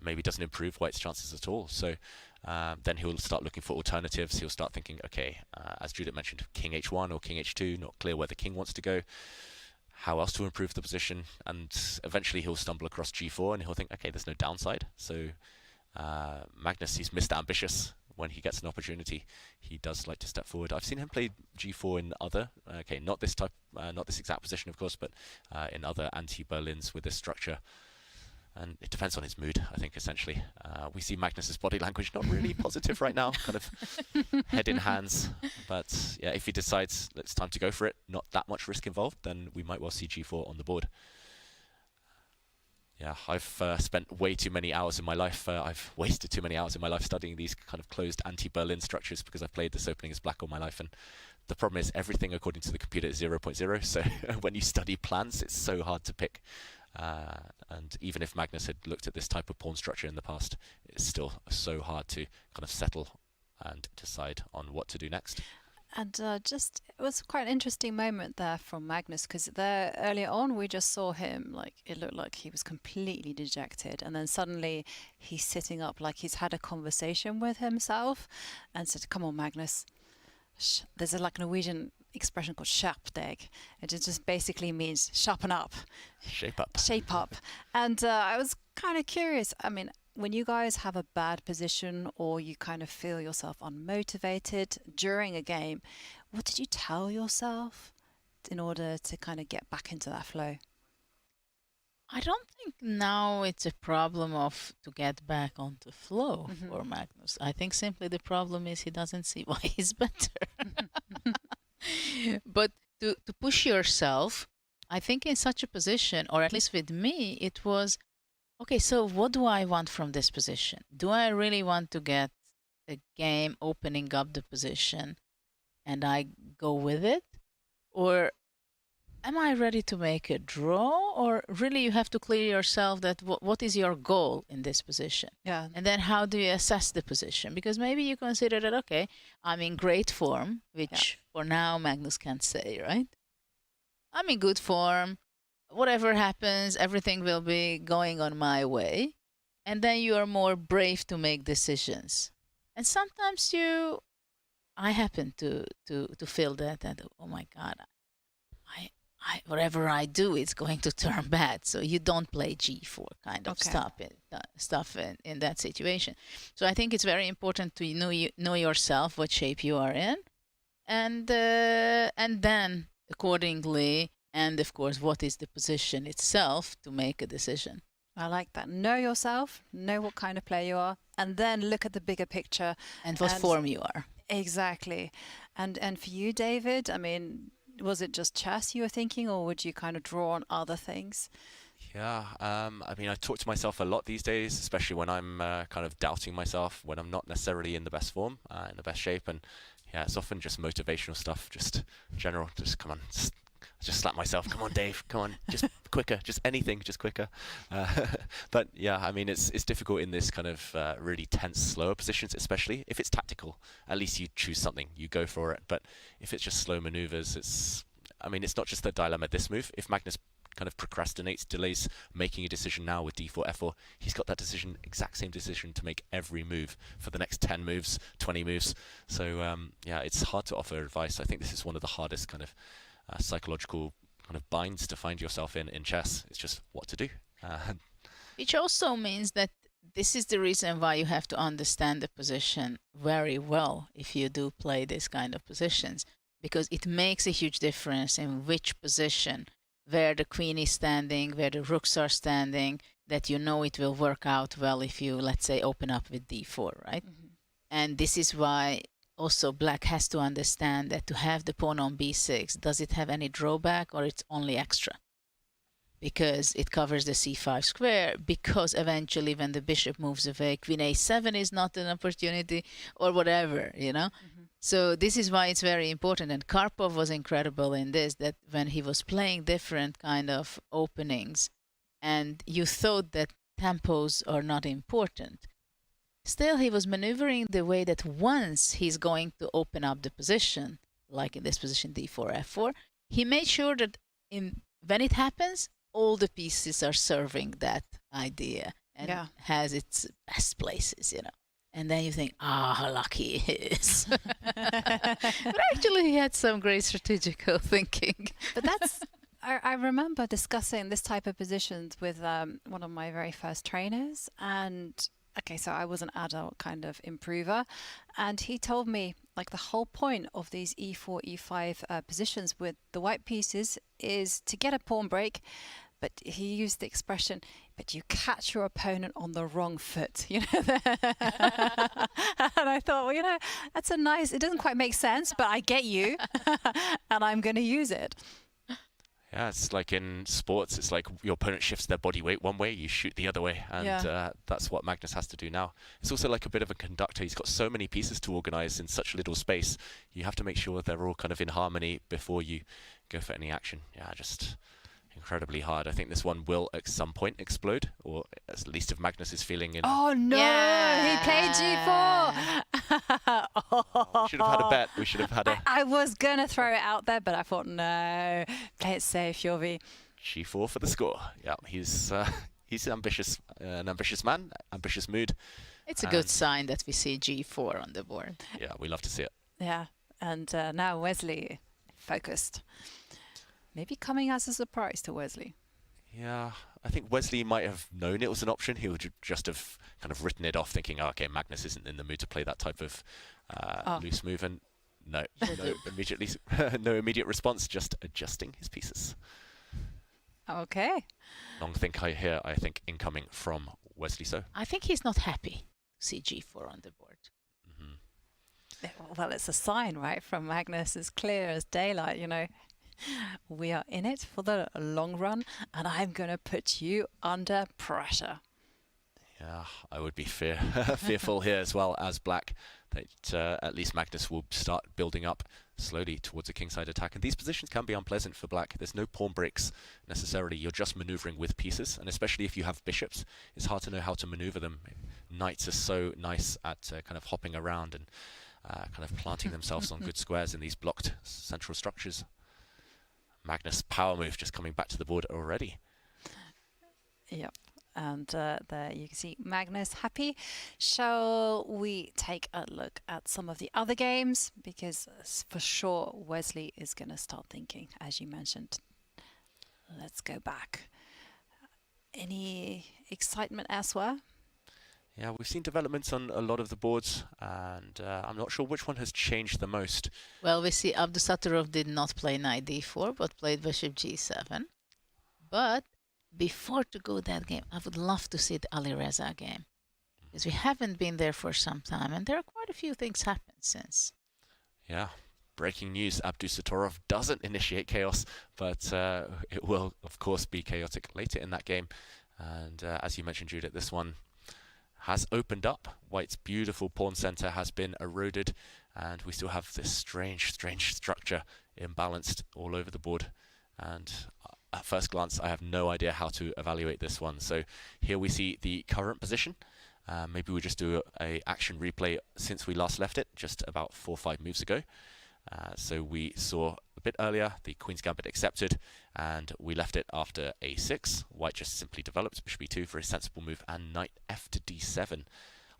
Maybe doesn't improve white's chances at all. So then he'll start looking for alternatives. He'll start thinking, okay, as Judith mentioned, king H1 or king H2, not clear where the king wants to go. How else to improve the position? And eventually he'll stumble across G4 and he'll think, okay, there's no downside. So Magnus, he's Mr. Ambitious. When he gets an opportunity, he does like to step forward. I've seen him play G4 in other, not this exact position, of course, but in other anti-Berlins with this structure. And it depends on his mood, I think, essentially. We see Magnus's body language not really positive right now, kind of head in hands. But yeah, if he decides it's time to go for it, not that much risk involved, then we might well see g4 on the board. Yeah, I've spent way too many hours in my life. I've wasted too many hours in my life studying these kind of closed anti-Berlin structures because I've played this opening as black all my life. And the problem is everything according to the computer is 0.0. So when you study plans, it's so hard to pick. And even if Magnus had looked at this type of pawn structure in the past, it's still so hard to kind of settle and decide on what to do next. And it was quite an interesting moment there from Magnus, because there earlier on we just saw him, like, it looked like he was completely dejected, and then suddenly he's sitting up like he's had a conversation with himself and said, "Come on, Magnus." There's a like Norwegian expression called "skjerp deg." It just basically means sharpen up, shape up, shape up. And I was kind of curious. I mean, when you guys have a bad position or you kind of feel yourself unmotivated during a game, what did you tell yourself in order to kind of get back into that flow? I don't think now it's a problem of to get back onto flow for Magnus. I think simply the problem is he doesn't see why he's better. But to push yourself, I think in such a position, or at least with me, it was, okay, so what do I want from this position? Do I really want to get a game opening up the position and I go with it? Or am I ready to make a draw? Or really you have to clear yourself that what is your goal in this position? Yeah. And then how do you assess the position? Because maybe you consider that, okay, I'm in great form, which for now Magnus can't say, right? I'm in good form. Whatever happens, everything will be going on my way. And then you are more brave to make decisions. And sometimes I happen to feel that, oh my God, whatever I do, it's going to turn bad. So you don't play g4 kind of stuff in that situation. So I think it's very important to know yourself, what shape you are in, and then accordingly, and of course, what is the position itself to make a decision. I like that. Know yourself, know what kind of player you are, and then look at the bigger picture. And what form you are. Exactly. And for you, David, I mean, was it just chess you were thinking, or would you kind of draw on other things? Yeah, I mean, I talk to myself a lot these days, especially when I'm kind of doubting myself, when I'm not necessarily in the best form, in the best shape. And yeah, it's often just motivational stuff, just general, just come on, just slap myself. Come on, Dave. Come on, just quicker. Just anything, just quicker. But yeah, I mean, it's difficult in this kind of really tense, slower positions, especially if it's tactical. At least you choose something, you go for it. But if it's just slow maneuvers, it's not just the dilemma this move. If Magnus kind of procrastinates, delays making a decision now with d4, f4, he's got that exact same decision to make every move for the next 10 moves, 20 moves. So yeah, it's hard to offer advice. I think this is one of the hardest kind of psychological kind of binds to find yourself in chess. It's just what to do. Which also means that this is the reason why you have to understand the position very well if you do play this kind of positions, because it makes a huge difference in which position, where the queen is standing, where the rooks are standing, that you know it will work out well if you, let's say, open up with d4, right? And this is why also black has to understand that to have the pawn on b6, does it have any drawback or it's only extra? Because it covers the c5 square, because eventually when the bishop moves away, queen a7 is not an opportunity, or whatever, you know? So this is why it's very important. And Karpov was incredible in this, that when he was playing different kind of openings and you thought that tempos are not important, still he was maneuvering the way that once he's going to open up the position, like in this position d4, f4, he made sure that when it happens, all the pieces are serving that idea and has its best places, you know. And then you think, how lucky he is. But actually he had some great strategical thinking. But that's, I remember discussing this type of positions with one of my very first trainers. And okay, so I was an adult kind of improver. And he told me, like, the whole point of these e4, e5 positions with the white pieces is to get a pawn break. But he used the expression, but you catch your opponent on the wrong foot, you know. And I thought, well, you know, that's a nice, it doesn't quite make sense, but I get you, and I'm going to use it. Yeah, it's like in sports, it's like your opponent shifts their body weight one way, you shoot the other way, and that's what Magnus has to do now. It's also like a bit of a conductor. He's got so many pieces to organize in such little space. You have to make sure they're all kind of in harmony before you go for any action. Yeah, just incredibly hard. I think this one will at some point explode, or at least if Magnus is feeling in. Oh no, he played G4. We should have had a bet. We should have had a. I was gonna throw it out there, but I thought no, play it safe, Jorvi. G4 for the score. Yeah, he's ambitious, an ambitious man, ambitious mood. It's a good sign that we see G4 on the board. Yeah, we love to see it. Yeah, and now Wesley focused. Maybe coming as a surprise to Wesley. Yeah, I think Wesley might have known it was an option. He would just have kind of written it off, thinking, oh, okay, Magnus isn't in the mood to play that type of loose move. And no immediate response, just adjusting his pieces. Okay. Long think here, I think, incoming from Wesley So. I think he's not happy to see G4 on the board. Well, it's a sign, right, from Magnus, as clear as daylight, you know. We are in it for the long run, and I'm going to put you under pressure. Yeah, I would be fearful here as well as black that at least Magnus will start building up slowly towards a kingside attack. And these positions can be unpleasant for black. There's no pawn breaks necessarily. You're just maneuvering with pieces, and especially if you have bishops, it's hard to know how to maneuver them. Knights are so nice at kind of hopping around and kind of planting themselves on good squares in these blocked central structures. Magnus power move just coming back to the board already. Yep. And there you can see Magnus happy. Shall we take a look at some of the other games? Because for sure Wesley is going to start thinking, as you mentioned. Let's go back. Any excitement elsewhere? Yeah, we've seen developments on a lot of the boards, and I'm not sure which one has changed the most. Well, we see Abdusattorov did not play knight d4, but played bishop g7. But before to go that game, I would love to see the Alireza game, because we haven't been there for some time, and there are quite a few things happened since. Yeah, breaking news, Abdusattorov doesn't initiate chaos, but it will, of course, be chaotic later in that game. And as you mentioned, Judith, this one has opened up. White's beautiful pawn center has been eroded, and we still have this strange structure imbalanced all over the board. And at first glance, I have no idea how to evaluate this one. So here we see the current position. Maybe we just do a action replay since we last left it, just about 4 or 5 moves ago. So we saw a bit earlier the Queen's Gambit accepted, and we left it after a6. White just simply developed bishop e2 for a sensible move, and knight f to d7.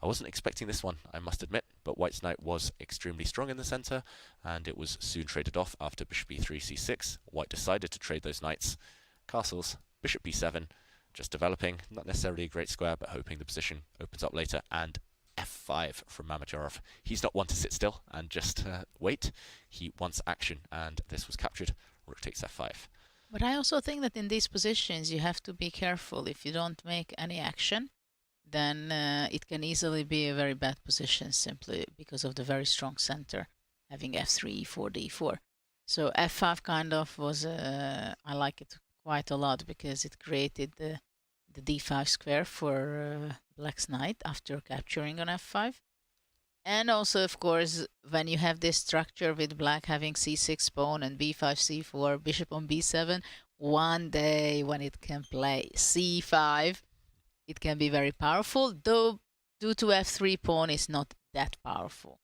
I wasn't expecting this one, I must admit, but White's knight was extremely strong in the center, and it was soon traded off after bishop e3 c6. White decided to trade those knights. Castles, bishop b7, just developing, not necessarily a great square, but hoping the position opens up later, and f5 from Mamedyarov. He's not one to sit still and just wait. He wants action, and this was captured. Rook takes f5. But I also think that in these positions you have to be careful. If you don't make any action, then it can easily be a very bad position simply because of the very strong center, having f3, e4, d4. So f5 kind of was, I like it quite a lot because it created the d5 square for black's knight after capturing on f5. And also, of course, when you have this structure with black having c6 pawn and b5, c4, bishop on b7, one day when it can play c5, it can be very powerful, though due to f3 pawn is not that powerful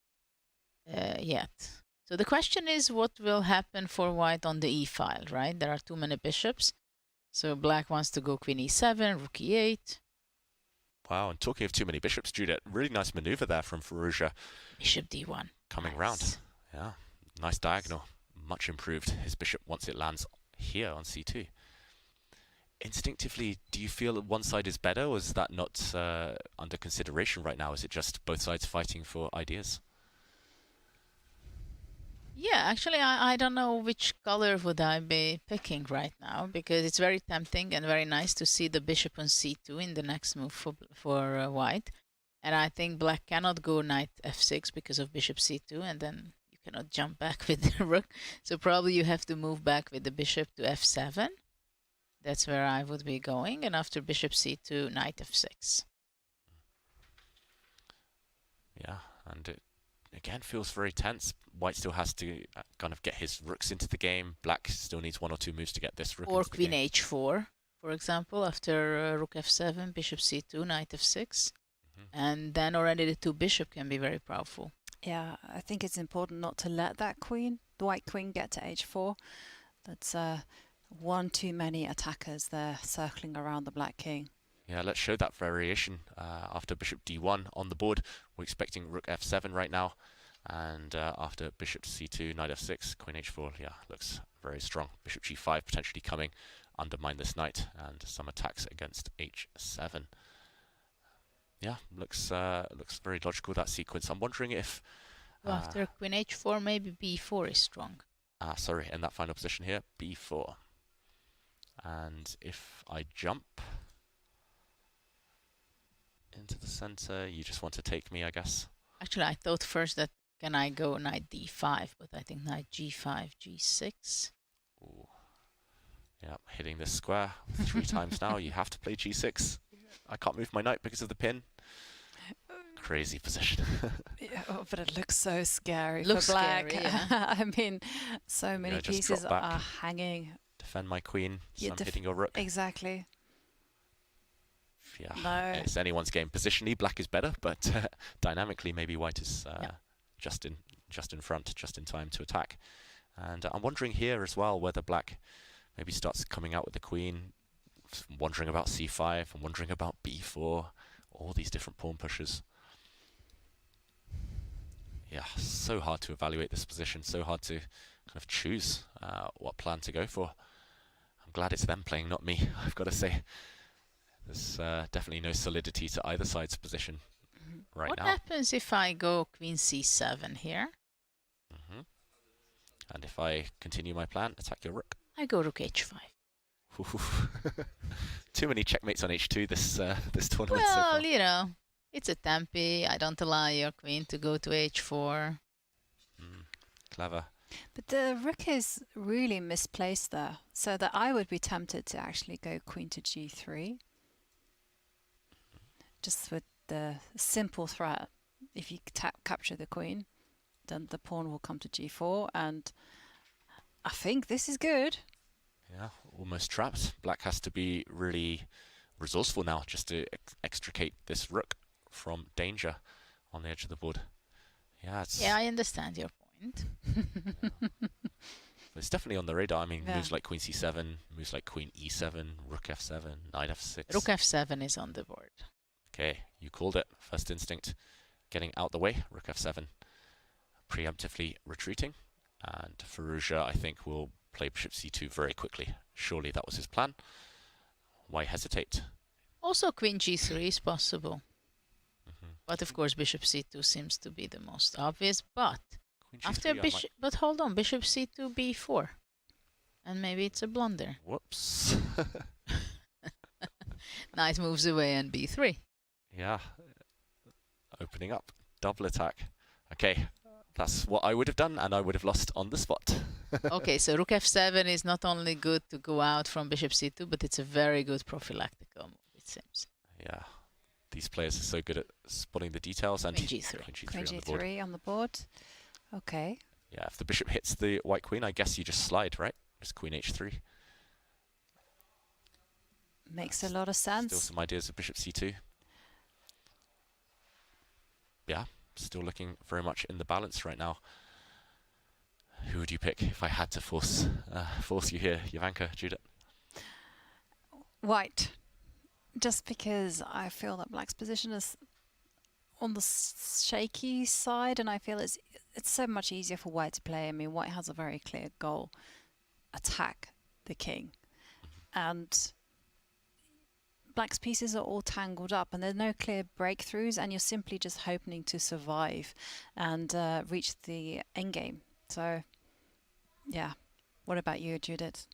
yet. So the question is what will happen for white on the e file, right? There are too many bishops. So black wants to go queen e7, rook e8. Wow, and talking of too many bishops, Judith, really nice maneuver there from Farouja. Bishop d1. Coming round. Yeah, nice diagonal. Much improved his bishop once it lands here on c2. Instinctively, do you feel that one side is better, or is that not under consideration right now? Is it just both sides fighting for ideas? Yeah, actually, I don't know which color would I be picking right now, because it's very tempting and very nice to see the bishop on c2 in the next move for white. And I think black cannot go knight f6 because of bishop c2, and then you cannot jump back with the rook. So probably you have to move back with the bishop to f7. That's where I would be going. And after bishop c2, knight f6. Yeah, and it again feels very tense. White still has to kind of get his rooks into the game. Black still needs 1 or 2 moves to get this rook Or into the queen game. h4, for example, after rook f7, bishop c2, knight f6. And then already the 2 bishop can be very powerful. Yeah, I think it's important not to let that queen, the white queen, get to h4. That's one too many attackers there circling around the black king. Yeah, let's show that variation after bishop d1 on the board. We're expecting rook f7 right now. And after bishop c2, knight f6, queen h4, yeah, looks very strong. Bishop g5 potentially coming, undermine this knight, and some attacks against h7. Yeah, looks very logical, that sequence. I'm wondering if... Well, after queen h4, maybe b4 is strong. Sorry, in that final position here, b4. And if I jump into the center, you just want to take me, I guess. Actually, I thought first that can I go knight d5, but I think knight g5, g6. Ooh. Yeah, hitting this square 3 times now. You have to play g6. I can't move my knight because of the pin. Crazy position. Yeah, oh, but it looks so scary Looks for black. scary, yeah. I mean, so many pieces are hanging. Defend my queen, so I'm hitting your rook. Exactly. Yeah, no. It's anyone's game. Positionally, black is better, but dynamically, maybe white is just in front, just in time to attack. And I'm wondering here as well whether black maybe starts coming out with the queen, wondering about c5, and wondering about b4, all these different pawn pushes. Yeah, so hard to evaluate this position, so hard to kind of choose what plan to go for. I'm glad it's them playing, not me, I've got to say. There's definitely no solidity to either side's position right now. What happens if I go queen c7 here? And if I continue my plan, attack your rook. I go rook h5. Too many checkmates on h2 this tournament so Well, far. you know, it's a tempi. I don't allow your queen to go to h4. Clever. But the rook is really misplaced there, so that I would be tempted to actually go queen to g3. Just with the simple threat, if you capture the queen, then the pawn will come to g4, and I think this is good. Yeah, almost trapped. Black has to be really resourceful now just to extricate this rook from danger on the edge of the board. Yeah, I understand your point. It's definitely on the radar. I mean, Yeah. moves like queen c7, moves like queen e7, rook f7, knight f6. Rook f7 is on the board. Okay, you called it. First instinct, getting out the way. Rook f7, preemptively retreating. And Farouja, I think, will play bishop c2 very quickly. Surely that was his plan. Why hesitate? Also, queen g3 is possible. But of course, bishop c2 seems to be the most obvious. But after bishop, but hold on, bishop c2, b4, and maybe it's a blunder. Whoops. Knight moves away and b3. Yeah, opening up, double attack. Okay, that's what I would have done, and I would have lost on the spot. Okay, so rook f7 is not only good to go out from bishop c2, but it's a very good prophylactic move, it seems. Yeah, these players are so good at spotting the details. And Queen g3. Queen g3 on the board. Okay. Yeah, if the bishop hits the white queen, I guess you just slide, right? Just queen h3. Makes a lot of sense. Still some ideas of bishop c2. Yeah, still looking very much in the balance right now. Who would you pick if I had to force you here, Jovanka, Judith? White. Just because I feel that black's position is on the shaky side, and I feel it's so much easier for white to play. I mean, white has a very clear goal: attack the king, and black's pieces are all tangled up, and there's no clear breakthroughs, and you're simply just hoping to survive and reach the endgame. So, yeah. What about you, Judith?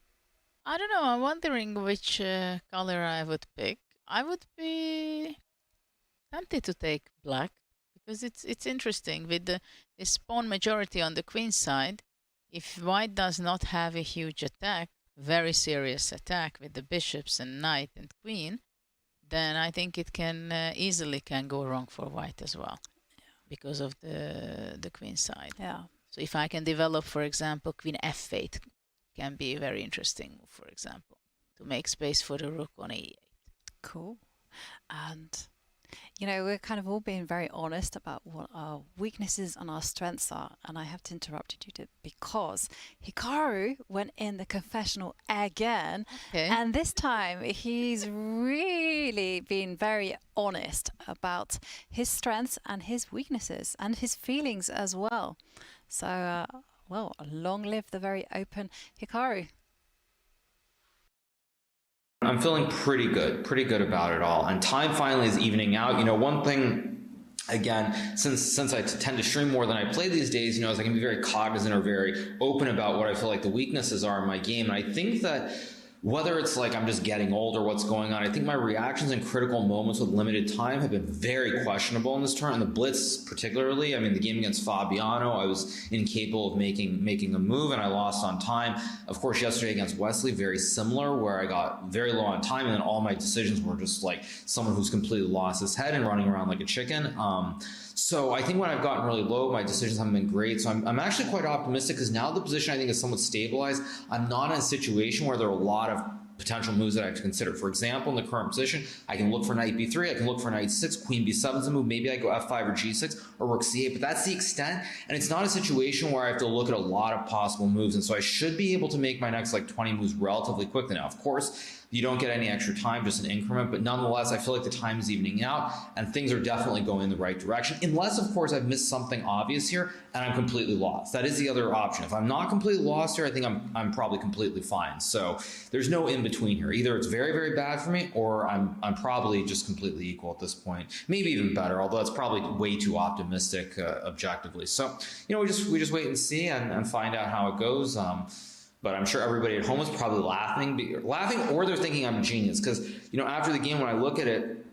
I don't know. I'm wondering which color I would pick. I would be tempted to take black because it's interesting with the pawn majority on the queen side. If white does not have a huge attack, very serious attack with the bishops and knight and queen, then I think it can easily go wrong for white as well, because of the queen side. Yeah. So if I can develop, for example, queen f8 can be a very interesting move, for example, to make space for the rook on e8. Cool. And, you know, we're kind of all being very honest about what our weaknesses and our strengths are. And I have to interrupt you, Judith, because Hikaru went in the confessional again. Okay. And this time he's really been very honest about his strengths and his weaknesses and his feelings as well. So, well, long live the very open Hikaru. I'm feeling pretty good about it all. And time finally is evening out. You know, one thing, again, since I tend to stream more than I play these days, you know, is I can be very cognizant or very open about what I feel like the weaknesses are in my game. And I think that whether it's like I'm just getting old or what's going on, I think my reactions in critical moments with limited time have been very questionable in this tournament. And the Blitz particularly, I mean, the game against Fabiano, I was incapable of making a move and I lost on time. Of course, yesterday against Wesley, very similar, where I got very low on time and then all my decisions were just like someone who's completely lost his head and running around like a chicken. So I think when I've gotten really low, my decisions haven't been great. So I'm actually quite optimistic because now the position I think is somewhat stabilized. I'm not in a situation where there are a lot of potential moves that I have to consider. For example, in the current position, I can look for knight b3, I can look for knight 6, queen b7 is a move, maybe I go f5 or g6 or rook c8, but that's the extent. And it's not a situation where I have to look at a lot of possible moves. And so I should be able to make my next like 20 moves relatively quickly. Now, of course, you don't get any extra time, just an increment, but nonetheless, I feel like the time is evening out and things are definitely going in the right direction. Unless, of course, I've missed something obvious here and I'm completely lost. That is the other option. If I'm not completely lost here, I think I'm probably completely fine. So there's no in between here. Either it's very, very bad for me or I'm probably just completely equal at this point. Maybe even better, although that's probably way too optimistic objectively. So, you know, we just wait and see and find out how it goes. But I'm sure everybody at home is probably laughing or they're thinking I'm a genius because, you know, after the game when I look at it,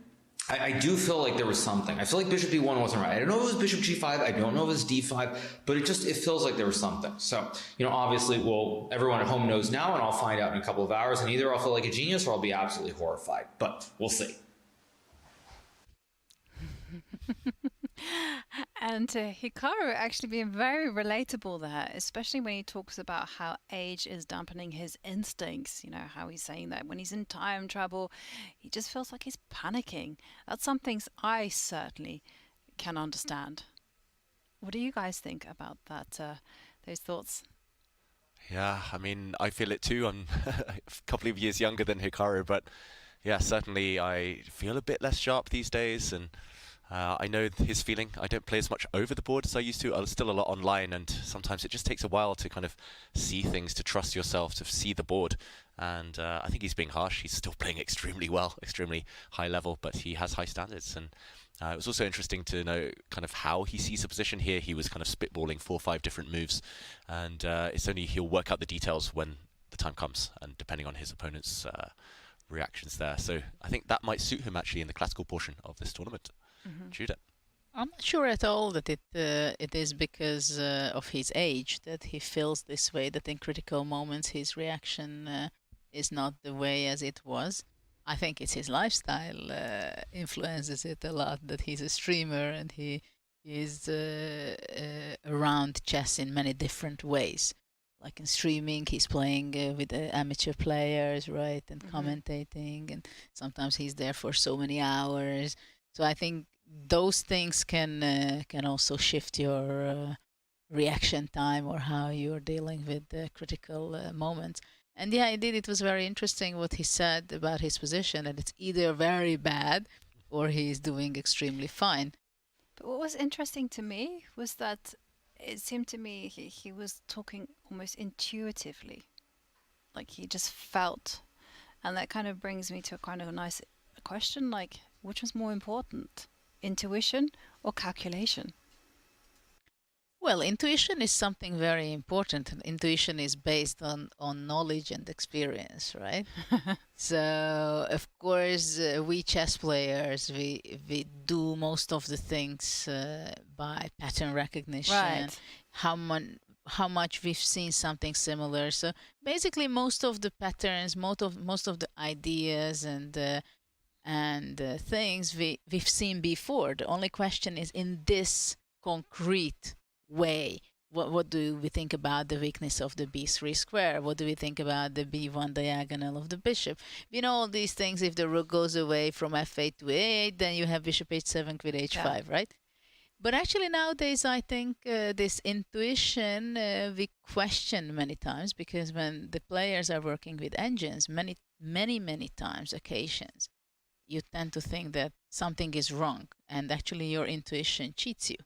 I do feel like there was something. I feel like bishop b1 wasn't right. I don't know if it was bishop g5. I don't know if it was d5, but it feels like there was something. So, you know, obviously, well, everyone at home knows now and I'll find out in a couple of hours and either I'll feel like a genius or I'll be absolutely horrified, but we'll see. And Hikaru actually being very relatable there, especially when he talks about how age is dampening his instincts. You know, how he's saying that when he's in time trouble, he just feels like he's panicking. That's something I certainly can understand. What do you guys think about that? Those thoughts? Yeah, I mean, I feel it too. I'm a couple of years younger than Hikaru, but yeah, certainly I feel a bit less sharp these days and I know his feeling. I don't play as much over the board as I used to. I'm still a lot online, and sometimes it just takes a while to kind of see things, to trust yourself, to see the board. And I think he's being harsh. He's still playing extremely well, extremely high level, but he has high standards. And it was also interesting to know kind of how he sees the position here. He was kind of spitballing 4 or 5 different moves, and it's only he'll work out the details when the time comes, and depending on his opponent's reactions there. So I think that might suit him actually in the classical portion of this tournament. Judith. I'm not sure at all that it is because of his age that he feels this way, that in critical moments his reaction is not the way as it was. I think it's his lifestyle influences it a lot, that he's a streamer and he is around chess in many different ways. Like in streaming, he's playing with amateur players, right, and commentating, and sometimes he's there for so many hours. So I think those things can also shift your reaction time or how you're dealing with the critical moments. And yeah, indeed, it was very interesting what he said about his position, and it's either very bad or he's doing extremely fine. But what was interesting to me was that it seemed to me he was talking almost intuitively, like he just felt. And that kind of brings me to a kind of a nice question, like, which was more important, intuition or calculation? Well, intuition is something very important. And intuition is based on knowledge and experience, right? So, of course, we chess players, we do most of the things by pattern recognition. Right. How much we've seen something similar. So basically, most of the patterns, most of the ideas and things we've seen before. The only question is in this concrete way. What do we think about the weakness of the b3 square? What do we think about the b1 diagonal of the bishop? We know all these things. If the rook goes away from f8 to a8, then you have bishop h7, queen h5, right? But actually nowadays, I think this intuition we question many times, because when the players are working with engines, many times, occasions, you tend to think that something is wrong, and actually your intuition cheats you.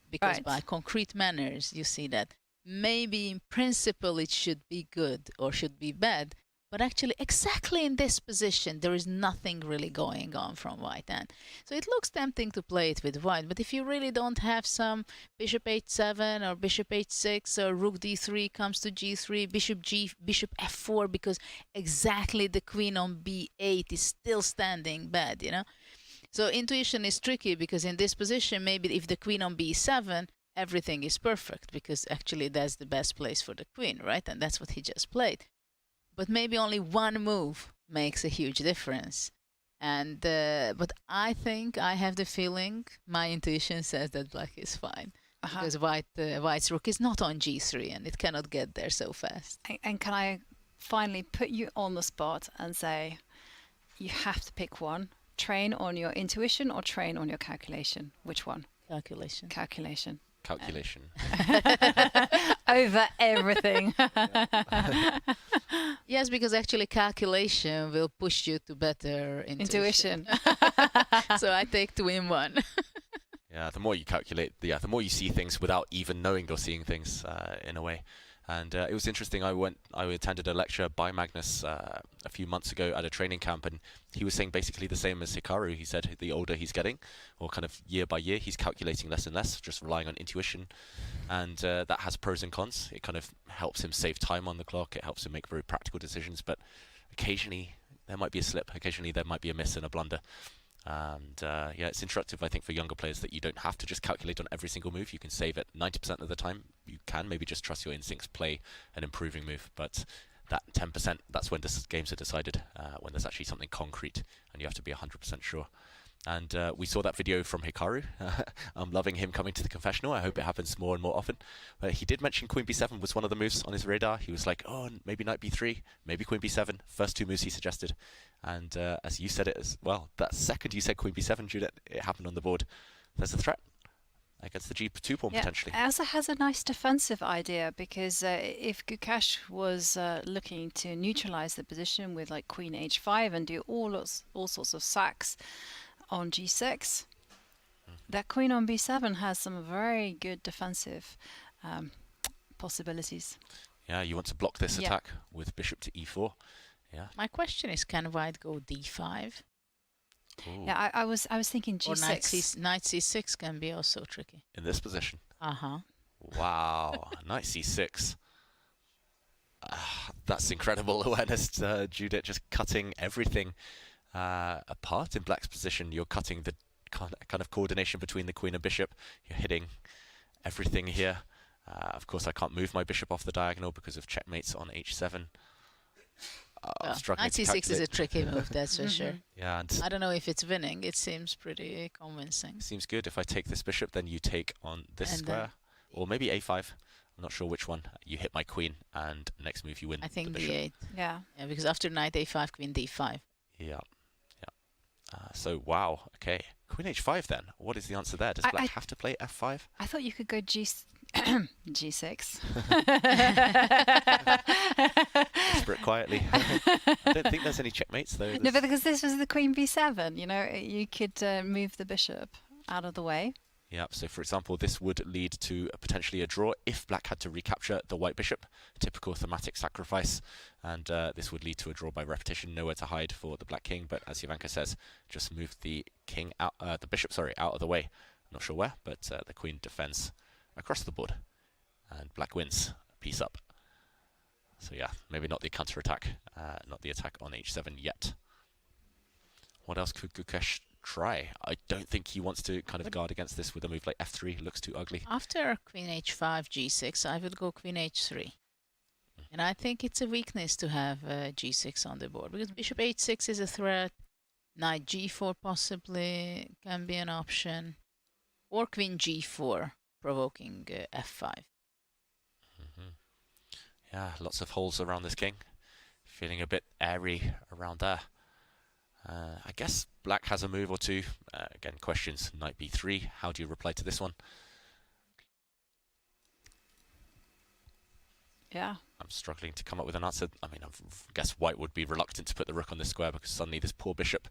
Because by concrete manners, you see that maybe in principle it should be good or should be bad, but actually exactly in this position there is nothing really going on from white end. So it looks tempting to play it with white, but if you really don't have some bishop h7 or bishop h6 or rook d3 comes to g3, bishop f4, because exactly the queen on b8 is still standing bad, you know. So intuition is tricky, because in this position, maybe if the queen on b7, everything is perfect, because actually that's the best place for the queen, right? And that's what he just played. But maybe only one move makes a huge difference. And but I think, I have the feeling, my intuition says that black is fine. Because white's rook is not on g3 and it cannot get there so fast. And can I finally put you on the spot and say, you have to pick one? Train on your intuition or train on your calculation? Which one? Calculation. Calculation. Calculation. Over everything. Yes, because actually calculation will push you to better intuition. So I take 2 in 1. Yeah, the more you calculate, the more you see things without even knowing you're seeing things, in a way. And it was interesting. I attended a lecture by Magnus a few months ago at a training camp, and he was saying basically the same as Hikaru. He said the older he's getting, or kind of year by year, he's calculating less and less, just relying on intuition. And that has pros and cons. It kind of helps him save time on the clock. It helps him make very practical decisions. But occasionally there might be a slip. Occasionally there might be a miss and a blunder. And yeah, it's instructive, I think, for younger players that you don't have to just calculate on every single move. You can save it 90% of the time. You can maybe just trust your instincts, play an improving move. But that 10%, that's when games are decided, when there's actually something concrete and you have to be 100% sure. And we saw that video from Hikaru. I'm loving him coming to the confessional. I hope it happens more and more often. But he did mention queen b7 was one of the moves on his radar. He was like, oh, maybe knight b3, maybe queen b7. First 2 moves he suggested. And as you said it as well, that second you said queen b7, Judith, it happened on the board. There's a threat against the g2 pawn potentially. It also has a nice defensive idea, because if Gukesh was looking to neutralize the position with like queen h5 and do all sorts of sacks on g6, that queen on b7 has some very good defensive possibilities. Yeah, you want to block this attack with bishop to e4. Yeah. My question is, can white go d5? Ooh. Yeah, I was thinking g6. Or knight c6 can be also tricky. In this position? Uh-huh. Wow, knight c6. That's incredible awareness, Judith, just cutting everything apart in black's position. You're cutting the kind of coordination between the queen and bishop. You're hitting everything here. Of course, I can't move my bishop off the diagonal because of checkmates on h7. Knight c6 is a tricky move, that's for sure. Yeah, and I don't know if it's winning. It seems pretty convincing. Seems good. If I take this bishop, then you take on this And square, or maybe a5. I'm not sure which one. You hit my queen, and next move you win. I think the bishop. d8. Yeah. Yeah, because after knight a5, queen d5. Yeah. So wow. Okay. Queen h5 then. What is the answer there? Does black have to play f5? I thought you could go g6. Whisper it quietly. I don't think there's any checkmates though. No, but because this was the queen b7, you know, you could move the bishop out of the way. Yeah, so for example, this would lead to potentially a draw if black had to recapture the white bishop, typical thematic sacrifice, and this would lead to a draw by repetition, nowhere to hide for the black king, but as Ivanka says, just move the king out, the bishop, sorry, out of the way. Not sure where, but the queen defends across the board. And black wins, piece up. So yeah, maybe not the counter-attack, not the attack on h7 yet. What else could Gukesh try? I don't think he wants to kind of guard against this with a move like f3. Looks too ugly. After queen h5, g6, I would go queen h3. And I think it's a weakness to have g6 on the board, because bishop h6 is a threat. Knight g4 possibly can be an option. Or queen g4, provoking f5. Yeah, lots of holes around this king. Feeling a bit airy around there. I guess black has a move or two. Again, questions. Knight b3. How do you reply to this one? Yeah. I'm struggling to come up with an answer. I mean, I guess white would be reluctant to put the rook on this square because suddenly this poor bishop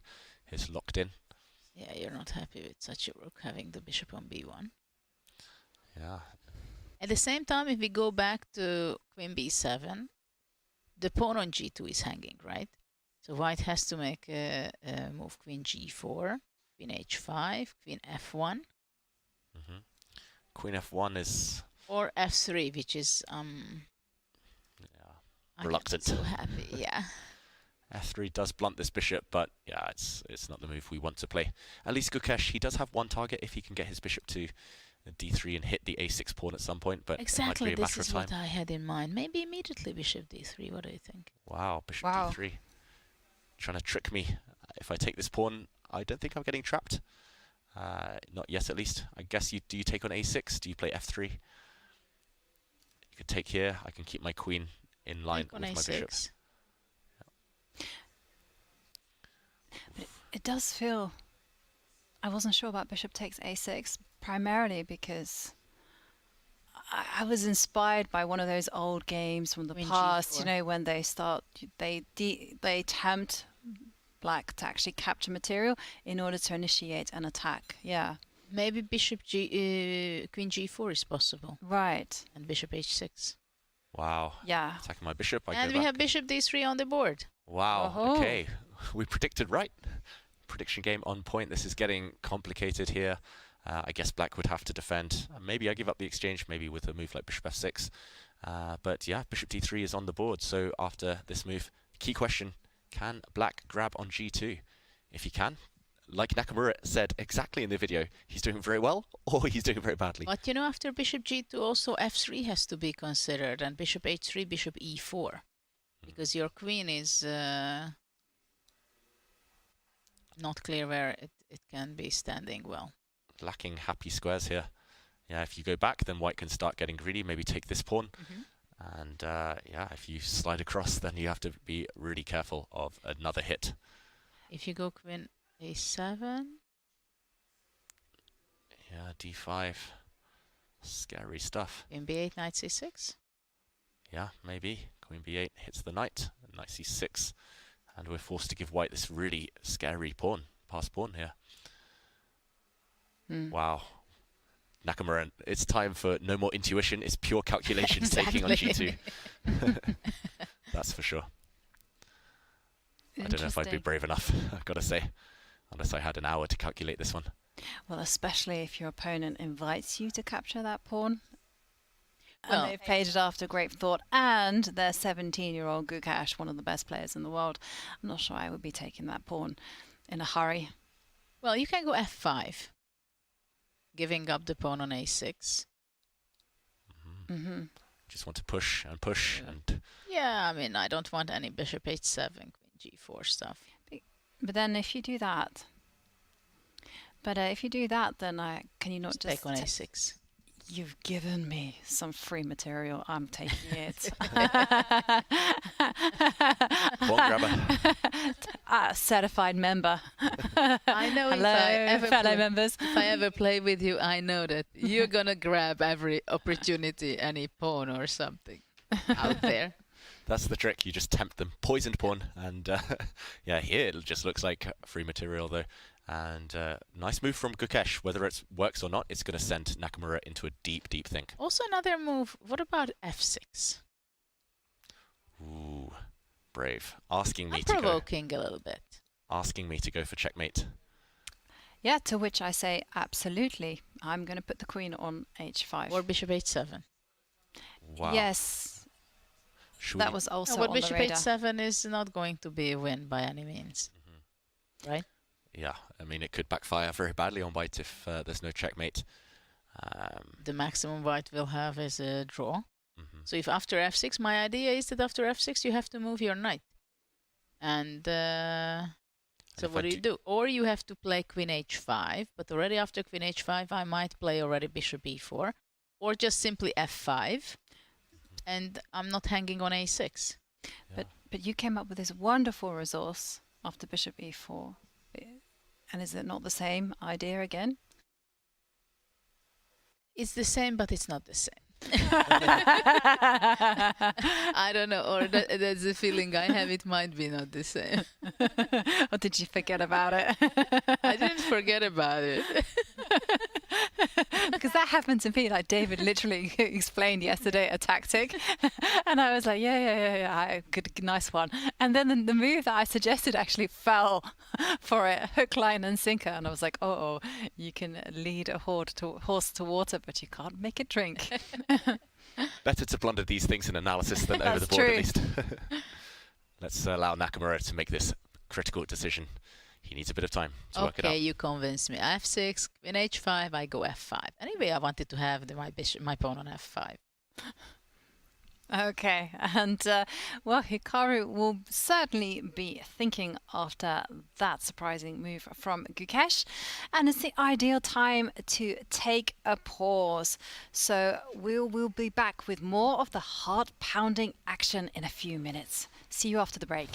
is locked in. Yeah, you're not happy with such a rook having the bishop on b1. Yeah. At the same time, if we go back to queen b7, the pawn on g2 is hanging, right? So white has to make a move queen g4, queen h5, queen f1. Queen f1 is... Or f3, which is... reluctant. I'm not so happy, yeah. f3 does blunt this bishop, but yeah, it's not the move we want to play. At least Gukesh, he does have one target if he can get his bishop to d3 and hit the a6 pawn at some point, but exactly, it might be a matter this is of time. what I had in mind. Maybe immediately bishop d3. What do you think? Wow, bishop d3. Trying to trick me. If I take this pawn, I don't think I'm getting trapped. Not yet, at least. I guess do you take on a6? Do you play f3? You could take here. I can keep my queen in line with my bishop. But it does feel... I wasn't sure about bishop takes a6, primarily because I was inspired by one of those old games from the past, G4. you know, when they tempt black to actually capture material in order to initiate an attack. Yeah. Maybe bishop queen g4 is possible. Right. And bishop h6. Wow. Yeah. Attacking my bishop. And we have bishop d3 on the board. Wow. Okay. We predicted right. Prediction game on point. This is getting complicated here. I guess black would have to defend. Maybe I give up the exchange, maybe with a move like bishop f6. But yeah, bishop d3 is on the board. So after this move, key question, can black grab on g2? If he can, like Nakamura said exactly in the video, he's doing very well or he's doing very badly. But you know, after bishop g2, also f3 has to be considered, and bishop h3, bishop e4. Because your queen is not clear where it can be standing well. Lacking happy squares here. Yeah, if you go back, then white can start getting greedy, maybe take this pawn. And yeah, if you slide across, then you have to be really careful of another hit. If you go queen a7. Yeah, d5. Scary stuff. Queen b8, knight c6. Yeah, maybe. Queen b8 hits the knight, knight c6. And we're forced to give white this really scary pawn, pass pawn here. Wow. Nakamura, it's time for no more intuition, it's pure calculations taking on g2. That's for sure. I don't know if I'd be brave enough, I've got to say, unless I had an hour to calculate this one. Well, especially if your opponent invites you to capture that pawn. Well, And they've played it after great thought, and they're 17-year-old Gukesh, one of the best players in the world. I'm not sure I would be taking that pawn in a hurry. Well, you can go f5, giving up the pawn on a6. Just want to push and push and... Yeah, I mean, I don't want any bishop h7, queen g4 stuff. But then if you do that... then can you not just take on a6? You've given me some free material. I'm taking it. Certified member. I know. Hello, members. If I ever play with you, I know that you're gonna grab every opportunity, any pawn or something out there. That's the trick. You just tempt them. Poisoned pawn. And yeah, here it just looks like free material though. And nice move from Gukesh. Whether it works or not, it's going to send Nakamura into a deep, deep think. Also another move. What about f6? Ooh, brave. Asking me I'm provoking a little bit. Asking me to go for checkmate. Yeah, to which I say absolutely. I'm going to put the queen on h5. Or bishop h7. Wow. Yes. That was also but on bishop the radar. h7 is not going to be a win by any means. Right? Yeah, I mean, it could backfire very badly on white if there's no checkmate. The maximum white will have is a draw. So if after f6, my idea is that after f6 you have to move your knight. And so what do you do? Or you have to play queen h5, but already after queen h5 I might play already bishop e4, or just simply f5, and I'm not hanging on a6. Yeah. But you came up with this wonderful resource after bishop e4. And is it not the same idea again? It's the same, but it's not the same. I don't know, or that's the feeling I have. It might be not the same. Or did you forget about it? I didn't forget about it. Because that happened to me. Like David literally explained yesterday a tactic, and I was like, yeah, good, nice one. And then the move that I suggested actually fell for it, hook, line, and sinker. And I was like, oh, you can lead a horse to water, but you can't make it drink. Better to blunder these things in analysis than over the board, true. at least. Let's allow Nakamura to make this critical decision. He needs a bit of time to work it out. Okay, you convinced me. f6, queen h5, I go f5. Anyway, I wanted to have my pawn on f5. Okay, and well, Hikaru will certainly be thinking after that surprising move from Gukesh, and it's the ideal time to take a pause. So we'll be back with more of the heart-pounding action in a few minutes. See you after the break.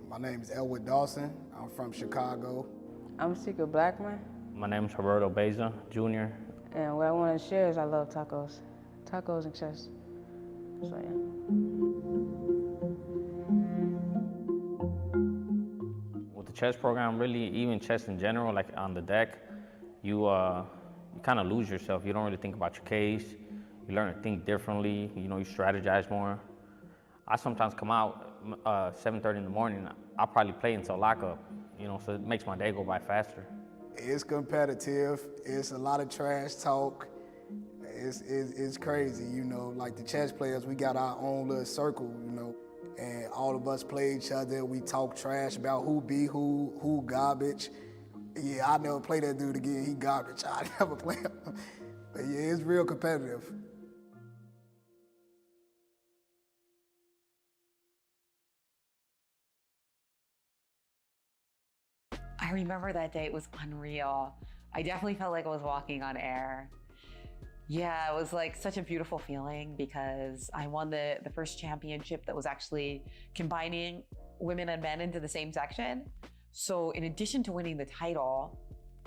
My name is Elwood Dawson. I'm from Chicago. I'm Sika Blackman. My name is Roberto Beza, Jr. And what I want to share is I love tacos. Tacos and chess. So, yeah. With the chess program, really, even chess in general, like on the deck, you kind of lose yourself. You don't really think about your case. You learn to think differently. You know, you strategize more. I sometimes come out 7:30 in the morning. I'll probably play until lockup, you know, so it makes my day go by faster. It's competitive. It's a lot of trash talk. It's crazy, you know. Like the chess players, we got our own little circle, you know, and all of us play each other. We talk trash about who be who garbage. Yeah, I never play that dude again. He garbage. I never play him. But yeah, it's real competitive. I remember that day. It was unreal. I definitely felt like I was walking on air. Yeah, it was like such a beautiful feeling because I won the first championship that was actually combining women and men into the same section. So in addition to winning the title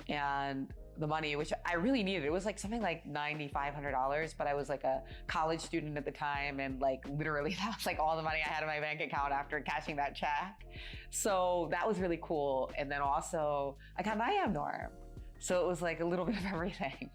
and the money, which I really needed, it was like something like $9,500, but I was like a college student at the time, and like literally that was like all the money I had in my bank account after cashing that check. So that was really cool. And then also I got an IAM norm. So it was like a little bit of everything.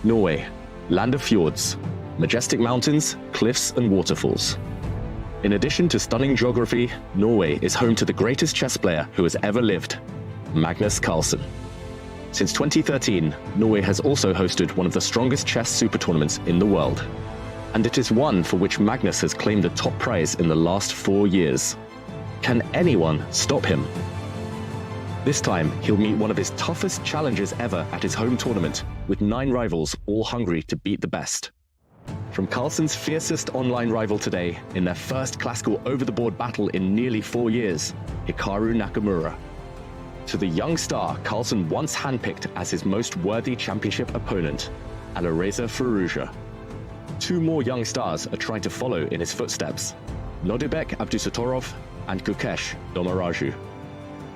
Norway, land of fjords, majestic mountains, cliffs and waterfalls. In addition to stunning geography, Norway is home to the greatest chess player who has ever lived, Magnus Carlsen. Since 2013, Norway has also hosted one of the strongest chess super tournaments in the world. And it is one for which Magnus has claimed the top prize in the last 4 years. Can anyone stop him? This time, he'll meet one of his toughest challengers ever at his home tournament, with 9 rivals all hungry to beat the best. From Carlsen's fiercest online rival today, in their first classical over-the-board battle in nearly 4 years, Hikaru Nakamura, to the young star Carlsen once handpicked as his most worthy championship opponent, Alireza Firouzja. 2 more young stars are trying to follow in his footsteps, Nodibek Abdusattorov and Gukesh Domaraju.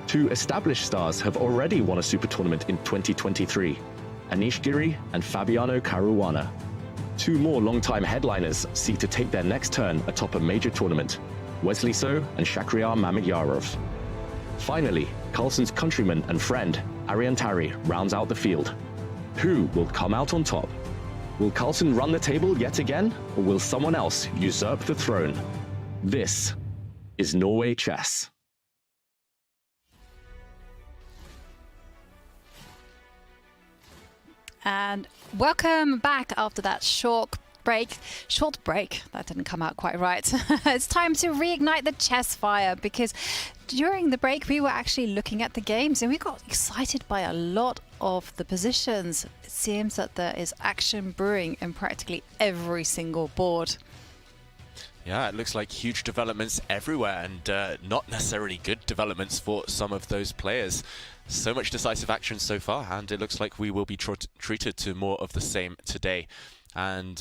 2 established stars have already won a super tournament in 2023, Anish Giri and Fabiano Caruana. 2 more long-time headliners seek to take their next turn atop a major tournament, Wesley So and Mamedyarov. Finally, Carlsen's countryman and friend, Tari, rounds out the field. Who will come out on top? Will Carlsen run the table yet again, or will someone else usurp the throne? This is Norway Chess. And welcome back after that short break. That didn't come out quite right. It's time to reignite the chess fire, because during the break we were actually looking at the games and we got excited by a lot of the positions. It seems that there is action brewing in practically every single board. Yeah, it looks like huge developments everywhere, and not necessarily good developments for some of those players. So much decisive action so far, and it looks like we will be treated to more of the same today. And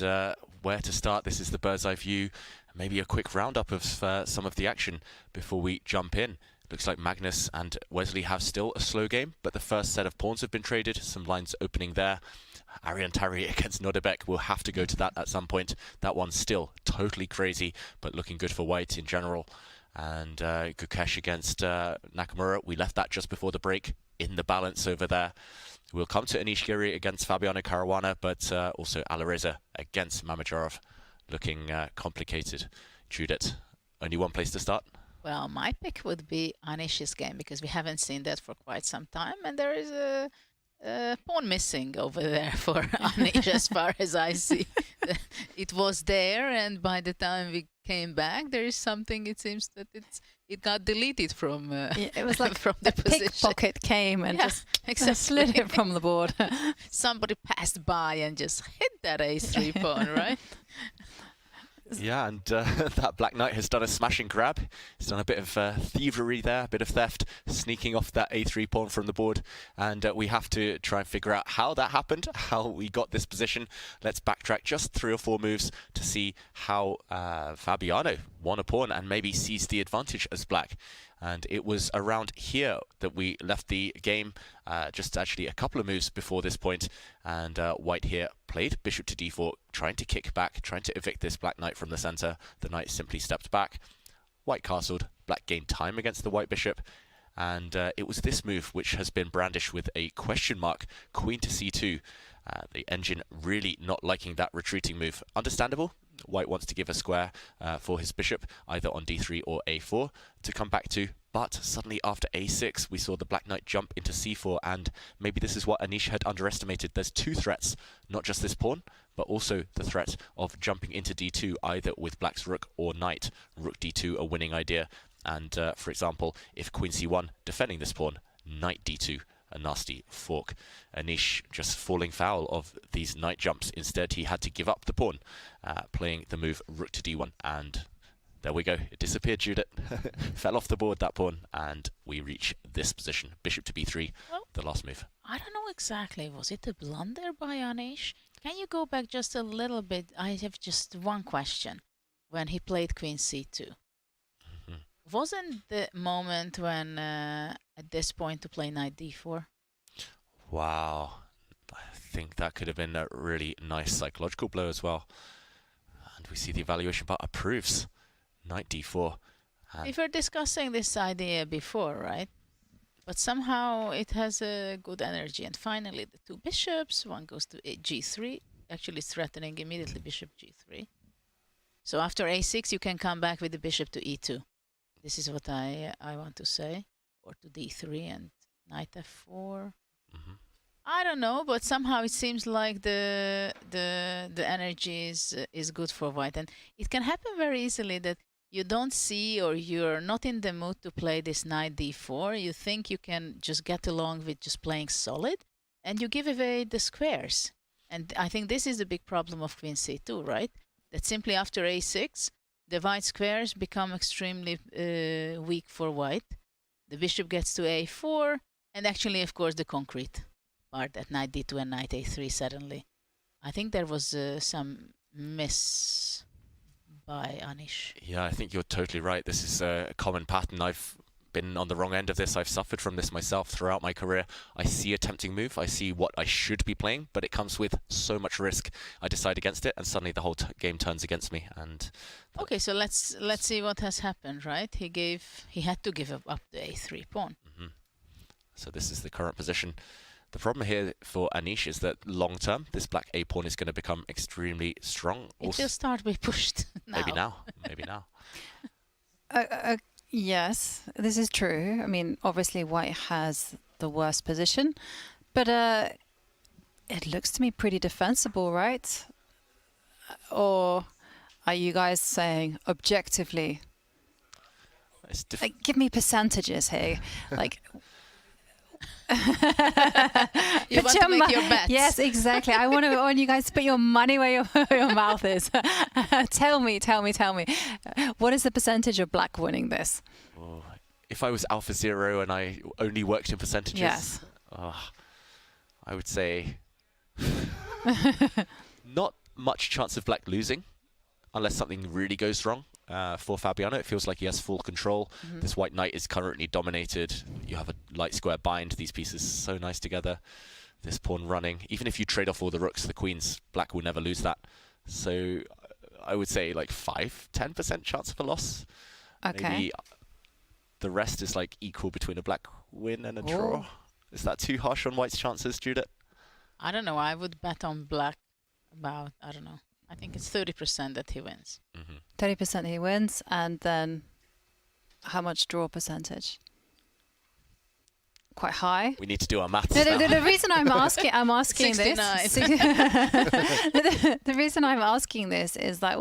where to start? This is the bird's eye view. Maybe a quick roundup of some of the action before we jump in. Looks like Magnus and Wesley have still a slow game, but the first set of pawns have been traded. Some lines opening there. Tari against Nodibek. We'll have to go to that at some point. That one's still totally crazy, but looking good for white in general. And Gukesh against Nakamura. We left that just before the break in the balance over there. We'll come to Anish Giri against Fabiano Caruana, but also Alireza against Mamedyarov. Looking complicated. Judith, only one place to start? Well, my pick would be Anish's game, because we haven't seen that for quite some time, and there is a pawn missing over there for Anish as far as I see. It was there, and by the time we came back, there is something, it seems that it got deleted from it was like from the position. Pickpocket came and just exactly. slid it from the board. Somebody passed by and just hit that a3 pawn, right? Yeah, and that Black Knight has done a smashing grab. He's done a bit of thievery there, a bit of theft, sneaking off that a3 pawn from the board. And we have to try and figure out how that happened, how we got this position. Let's backtrack just 3 or 4 moves to see how Fabiano won a pawn and maybe seized the advantage as black. And it was around here that we left the game, just actually a couple of moves before this point. And white here played bishop to d4, trying to kick back, trying to evict this black knight from the center. The knight simply stepped back. White castled, black gained time against the white bishop. And it was this move which has been brandished with a question mark, queen to c2. The engine really not liking that retreating move. Understandable. White wants to give a square for his bishop, either on d3 or a4 to come back to. But suddenly after a6, we saw the black knight jump into c4, and maybe this is what Anish had underestimated. There's 2 threats, not just this pawn, but also the threat of jumping into d2, either with black's rook or knight. Rook d2, a winning idea. And for example, if queen c1, defending this pawn, knight d2, a nasty fork. Anish just falling foul of these knight jumps. Instead, he had to give up the pawn, playing the move rook to d1, and there we go. It disappeared, Judith. Fell off the board, that pawn, and we reach this position. Bishop to b3, well, the last move. I don't know exactly. Was it a blunder by Anish? Can you go back just a little bit? I have just one question. When he played queen c2, wasn't the moment when at this point to play knight d4? Wow. I think that could have been a really nice psychological blow as well. And we see the evaluation part approves. Knight d4. We were discussing this idea before, right? but somehow it has a good energy. And finally, the two bishops, one goes to g3, actually threatening immediately bishop g3. So after a6, you can come back with the bishop to e2. This is what I want to say. Or to d3 and knight f4. I don't know, but somehow it seems like the energy is good for white. And it can happen very easily that you don't see, or you're not in the mood to play this knight d4. You think you can just get along with just playing solid, and you give away the squares. And I think this is the big problem of queen c2, right? That simply after a6, the white squares become extremely weak for white. The bishop gets to a4, and actually, of course, the concrete part at knight d2 and knight a3 suddenly. I think there was some miss by Anish. Yeah, I think you're totally right. This is a common pattern. I've been on the wrong end of this. I've suffered from this myself throughout my career. I see a tempting move. I see what I should be playing, but it comes with so much risk. I decide against it, and suddenly the whole game turns against me. And okay, so let's see what has happened, right? He had to give up the a3 pawn. So this is the current position. The problem here for Anish is that long term, this black a pawn is going to become extremely strong. It will start to be pushed now. Maybe now. Yes, this is true. I mean, obviously white has the worst position, but it looks to me pretty defensible, right? Or are you guys saying objectively? Like, give me percentages here. Like, you want to make your bets. Yes, exactly. I want you guys to put your money where your mouth is. Tell me. What is the percentage of black winning this? Oh, if I was Alpha Zero and I only worked in percentages, yes. I would say not much chance of black losing unless something really goes wrong. For Fabiano, it feels like he has full control. This white knight is currently dominated. You have a light square bind. These pieces so nice together. This pawn running. Even if you trade off all the rooks, the queens, black will never lose that. So I would say like 5-10% chance of a loss. Okay. Maybe the rest is like equal between a black win and a draw. Is that too harsh on white's chances, Judith? I don't know. I would bet on black about, I don't know. I think it's 30% that he wins. 30% he wins, and then how much draw percentage? Quite high. We need to do our maths. The reason I'm asking this. The reason I'm asking this is that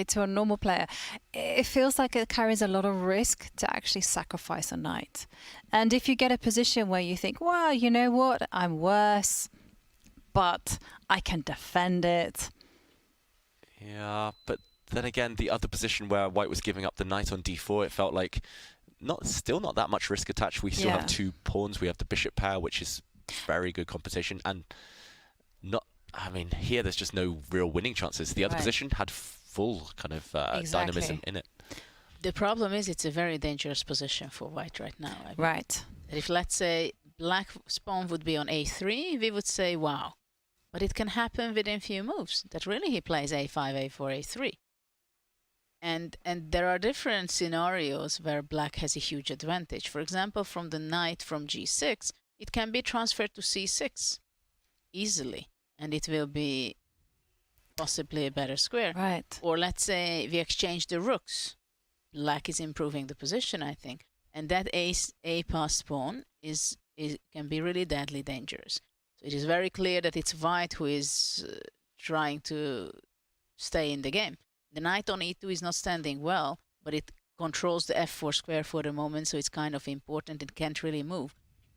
to a normal player, it feels like it carries a lot of risk to actually sacrifice a knight. And if you get a position where you think, well, you know what, I'm worse, but I can defend it. Yeah, but then again, the other position where white was giving up the knight on d4, it felt like still not that much risk attached. We still have two pawns. We have the bishop pair, which is very good competition, and here there's just no real winning chances. The other position had full kind of dynamism in it. The problem is it's a very dangerous position for white right now. Right. If, let's say, black pawn would be on a3, we would say, wow. But it can happen within few moves that really he plays a5, a4, a3. And there are different scenarios where black has a huge advantage. For example, from the knight from g6, it can be transferred to c6 easily, and it will be possibly a better square. Right. Or let's say we exchange the rooks. Black is improving the position, I think, and that a passed pawn can be really deadly dangerous. So it is very clear that it's white who is trying to stay in the game. The knight on e2 is not standing well, but it controls the f4 square for the moment, so it's kind of important. It can't really move.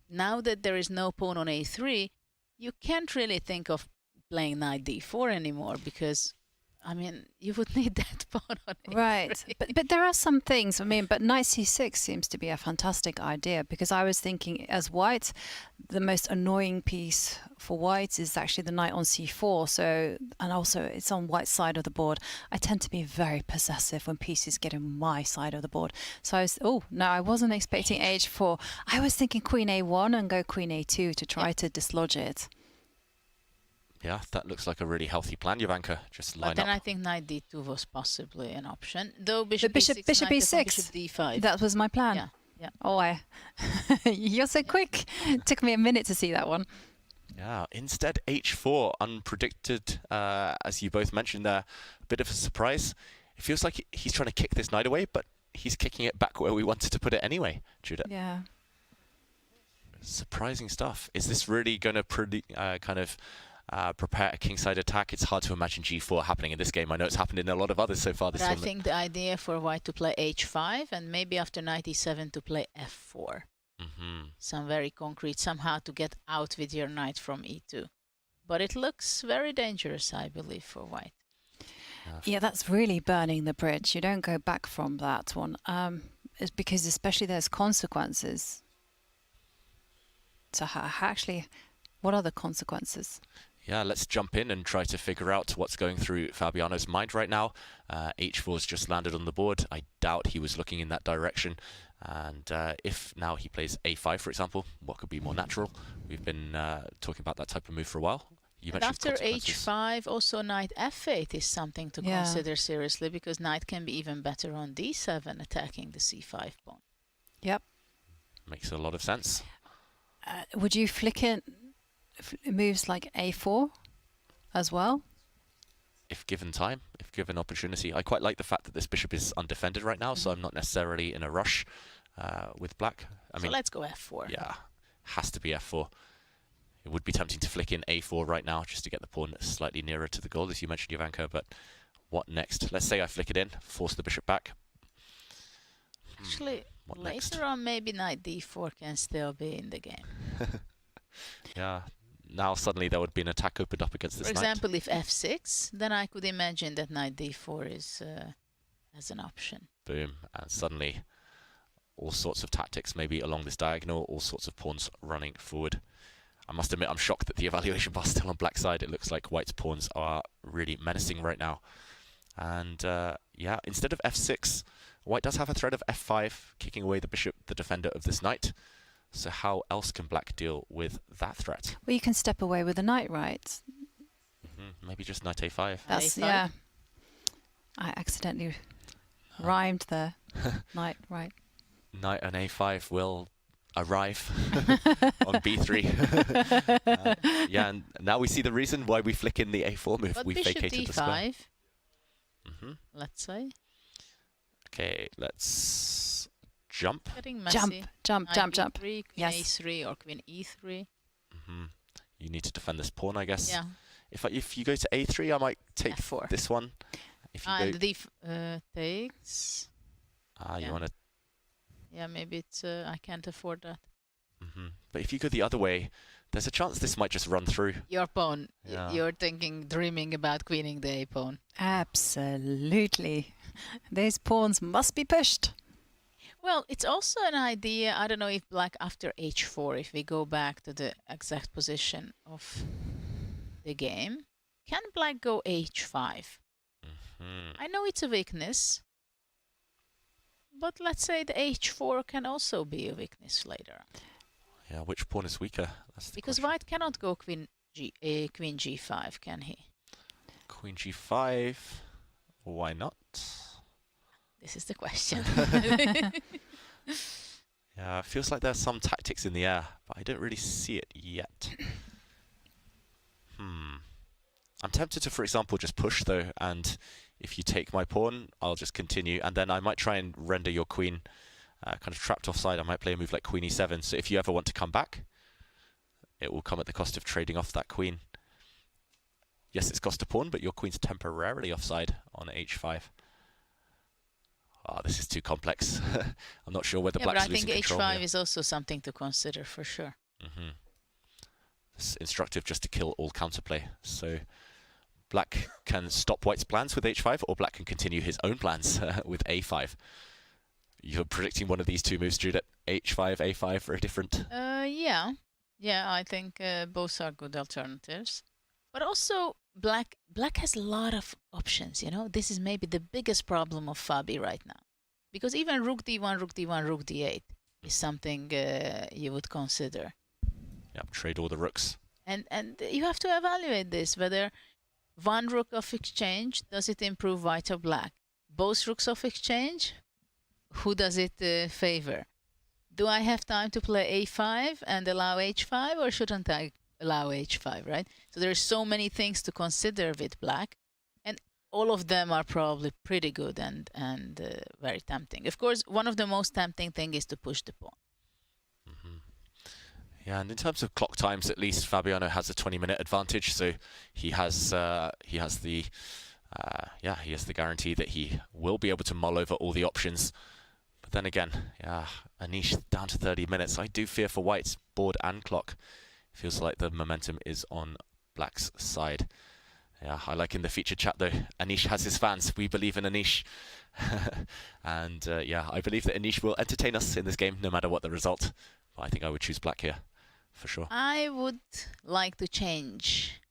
Now that there is no pawn on a3, you can't really think of playing knight d4 anymore, because, I mean, you would need that pawn on a3. Right, but there are some things, but knight c6 seems to be a fantastic idea, because I was thinking as white, the most annoying piece for white is actually the knight on c4, and also it's on white side of the board. I tend to be very possessive when pieces get on my side of the board. So I wasn't expecting h4. I was thinking queen a1 and go queen a2 to try to dislodge it. Yeah, that looks like a really healthy plan, Jovanka. Just line up. But then I think knight d2 was possibly an option, though bishop e6, bishop d5. That was my plan. Yeah. Yeah. Oh, you're so quick. It took me a minute to see that one. Yeah, instead h4, unpredicted, as you both mentioned there, a bit of a surprise. It feels like he's trying to kick this knight away, but he's kicking it back where we wanted to put it anyway, Judith. Yeah. Surprising stuff. Is this really going to kind of prepare a kingside attack? It's hard to imagine g4 happening in this game. I know it's happened in a lot of others so far this But I tournament. think the idea for white to play h5 and maybe after knight e7 to play f4. Some very concrete, somehow to get out with your knight from e2. But it looks very dangerous, I believe, for white. Yeah, that's really burning the bridge. You don't go back from that one. It's because especially there's consequences. So actually, what are the consequences? Yeah, let's jump in and try to figure out what's going through Fabiano's mind right now. H4's just landed on the board. I doubt he was looking in that direction. And if now he plays A5, for example, what could be more natural? We've been talking about that type of move for a while. You But mentioned after consequences. h5, also knight f8 is something to consider seriously, because knight can be even better on d7, attacking the c5 pawn. Yep. Makes a lot of sense. Would you flick in moves like a4 as well? If given time, if given opportunity. I quite like the fact that this bishop is undefended right now, so I'm not necessarily in a rush with black. I mean, let's go f4. Yeah, has to be f4. It would be tempting to flick in a4 right now just to get the pawn slightly nearer to the goal, as you mentioned, Jovanka, but what next? Let's say I flick it in, force the bishop back. Actually, What later next? on, maybe knight d4 can still be in the game. Yeah, now suddenly there would be an attack opened up against this For knight. example, if f6, then I could imagine that knight d4 is as an option. Boom, and suddenly all sorts of tactics maybe along this diagonal, all sorts of pawns running forward. I must admit I'm shocked that the evaluation bar's still on black side. It looks like white's pawns are really menacing right now. And yeah, instead of f6, white does have a threat of f5, kicking away the bishop, the defender of this knight. So how else can black deal with that threat? Well, you can step away with the knight, right? Maybe just knight a5. That's, yeah. I accidentally rhymed there. Knight, right. Knight and a5 will arrive on b3. Yeah, and now we see the reason why we flick in the a4 move. But We bishop vacated the square. d5, let's say. Okay, let's jump. Getting messy. Jump. Knight b3, queen Yes. a3 or queen e3. You need to defend this pawn, I guess. Yeah. If you go to a3, I might take f4. this one. If you And go, d takes. you yeah. want to. Yeah, maybe it's I can't afford that. But if you go the other way, there's a chance this might just run through. Your pawn. Yeah. You're dreaming about queening the a pawn. Absolutely. Those pawns must be pushed. Well, it's also an idea. I don't know if black after h4, if we go back to the exact position of the game, can black go h5? I know it's a weakness, but let's say the h4 can also be a weakness later. Yeah, which pawn is weaker? That's the Because white cannot go queen g5, can he? Queen g5. Why not? This is the question. Yeah, it feels like there's some tactics in the air, but I don't really see it yet. I'm tempted to, for example, just push though, and if you take my pawn, I'll just continue, and then I might try and render your queen kind of trapped offside. I might play a move like queen e7, so if you ever want to come back, it will come at the cost of trading off that queen. Yes, it's cost a pawn, but your queen's temporarily offside on h5. Oh, this is too complex. I'm not sure whether Yeah, but black's I think losing control h5 here. is also something to consider for sure. It's instructive just to kill all counterplay. So black can stop white's plans with h5, or black can continue his own plans with a5. You're predicting one of these two moves, Judith. h5, a5, very different. Yeah, I think both are good alternatives. But also, black has a lot of options, you know. This is maybe the biggest problem of Fabi right now. Because even rook d1, rook d1, rook d8 is something you would consider. Yep, trade all the rooks. And you have to evaluate this, whether one rook of exchange, does it improve white or black? Both rooks of exchange, who does it favor? do I have time to play a5 and allow h5, or shouldn't I allow h5, right? So there's so many things to consider with black, and all of them are probably pretty good and very tempting. Of course, one of the most tempting thing is to push the pawn. Yeah, and in terms of clock times, at least Fabiano has a 20-minute advantage, so he has the guarantee that he will be able to mull over all the options. But then again, yeah, Anish down to 30 minutes. I do fear for White's board and clock. Feels like the momentum is on Black's side. Yeah, I like in the feature chat though, Anish has his fans. We believe in Anish. And yeah, I believe that Anish will entertain us in this game no matter what the result. But I think I would choose Black here, for sure. I would like to change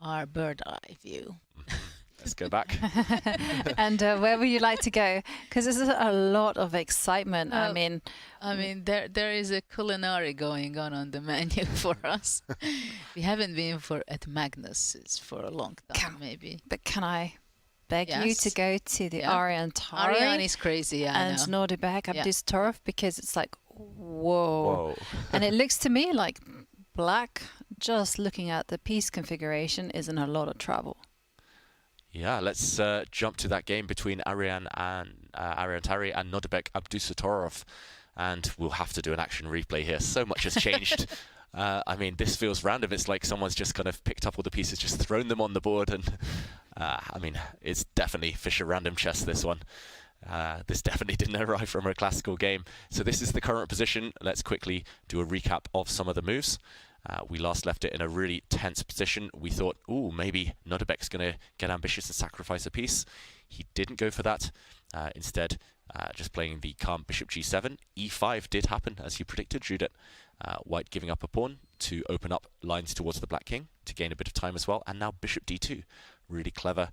our bird eye view. Let's go back. And where would you like to go? Because this is a lot of excitement. I mean, there is a culinary going on the menu for us. We haven't been at Magnus's for a long time, maybe. But can I beg you to go to the Ariane Tari? Ariane is crazy, and Norway Abdusattorov, because it's like, whoa. And it looks to me like Black, just looking at the piece configuration, is in a lot of trouble. Yeah, let's jump to that game between Ariane Tari and Norway Abdusattorov, and we'll have to do an action replay here. So much has changed. I mean, this feels random. It's like someone's just kind of picked up all the pieces, just thrown them on the board, and I mean, it's definitely Fischer random chess, this one. This definitely didn't arrive from a classical game. So this is the current position. Let's quickly do a recap of some of the moves. We last left it in a really tense position. We thought, ooh, maybe Nodebek's going to get ambitious and sacrifice a piece. He didn't go for that. Instead, just playing the calm bishop g7. e5 did happen, as you predicted, Judith. White giving up a pawn to open up lines towards the black king to gain a bit of time as well. And now bishop d2. Really clever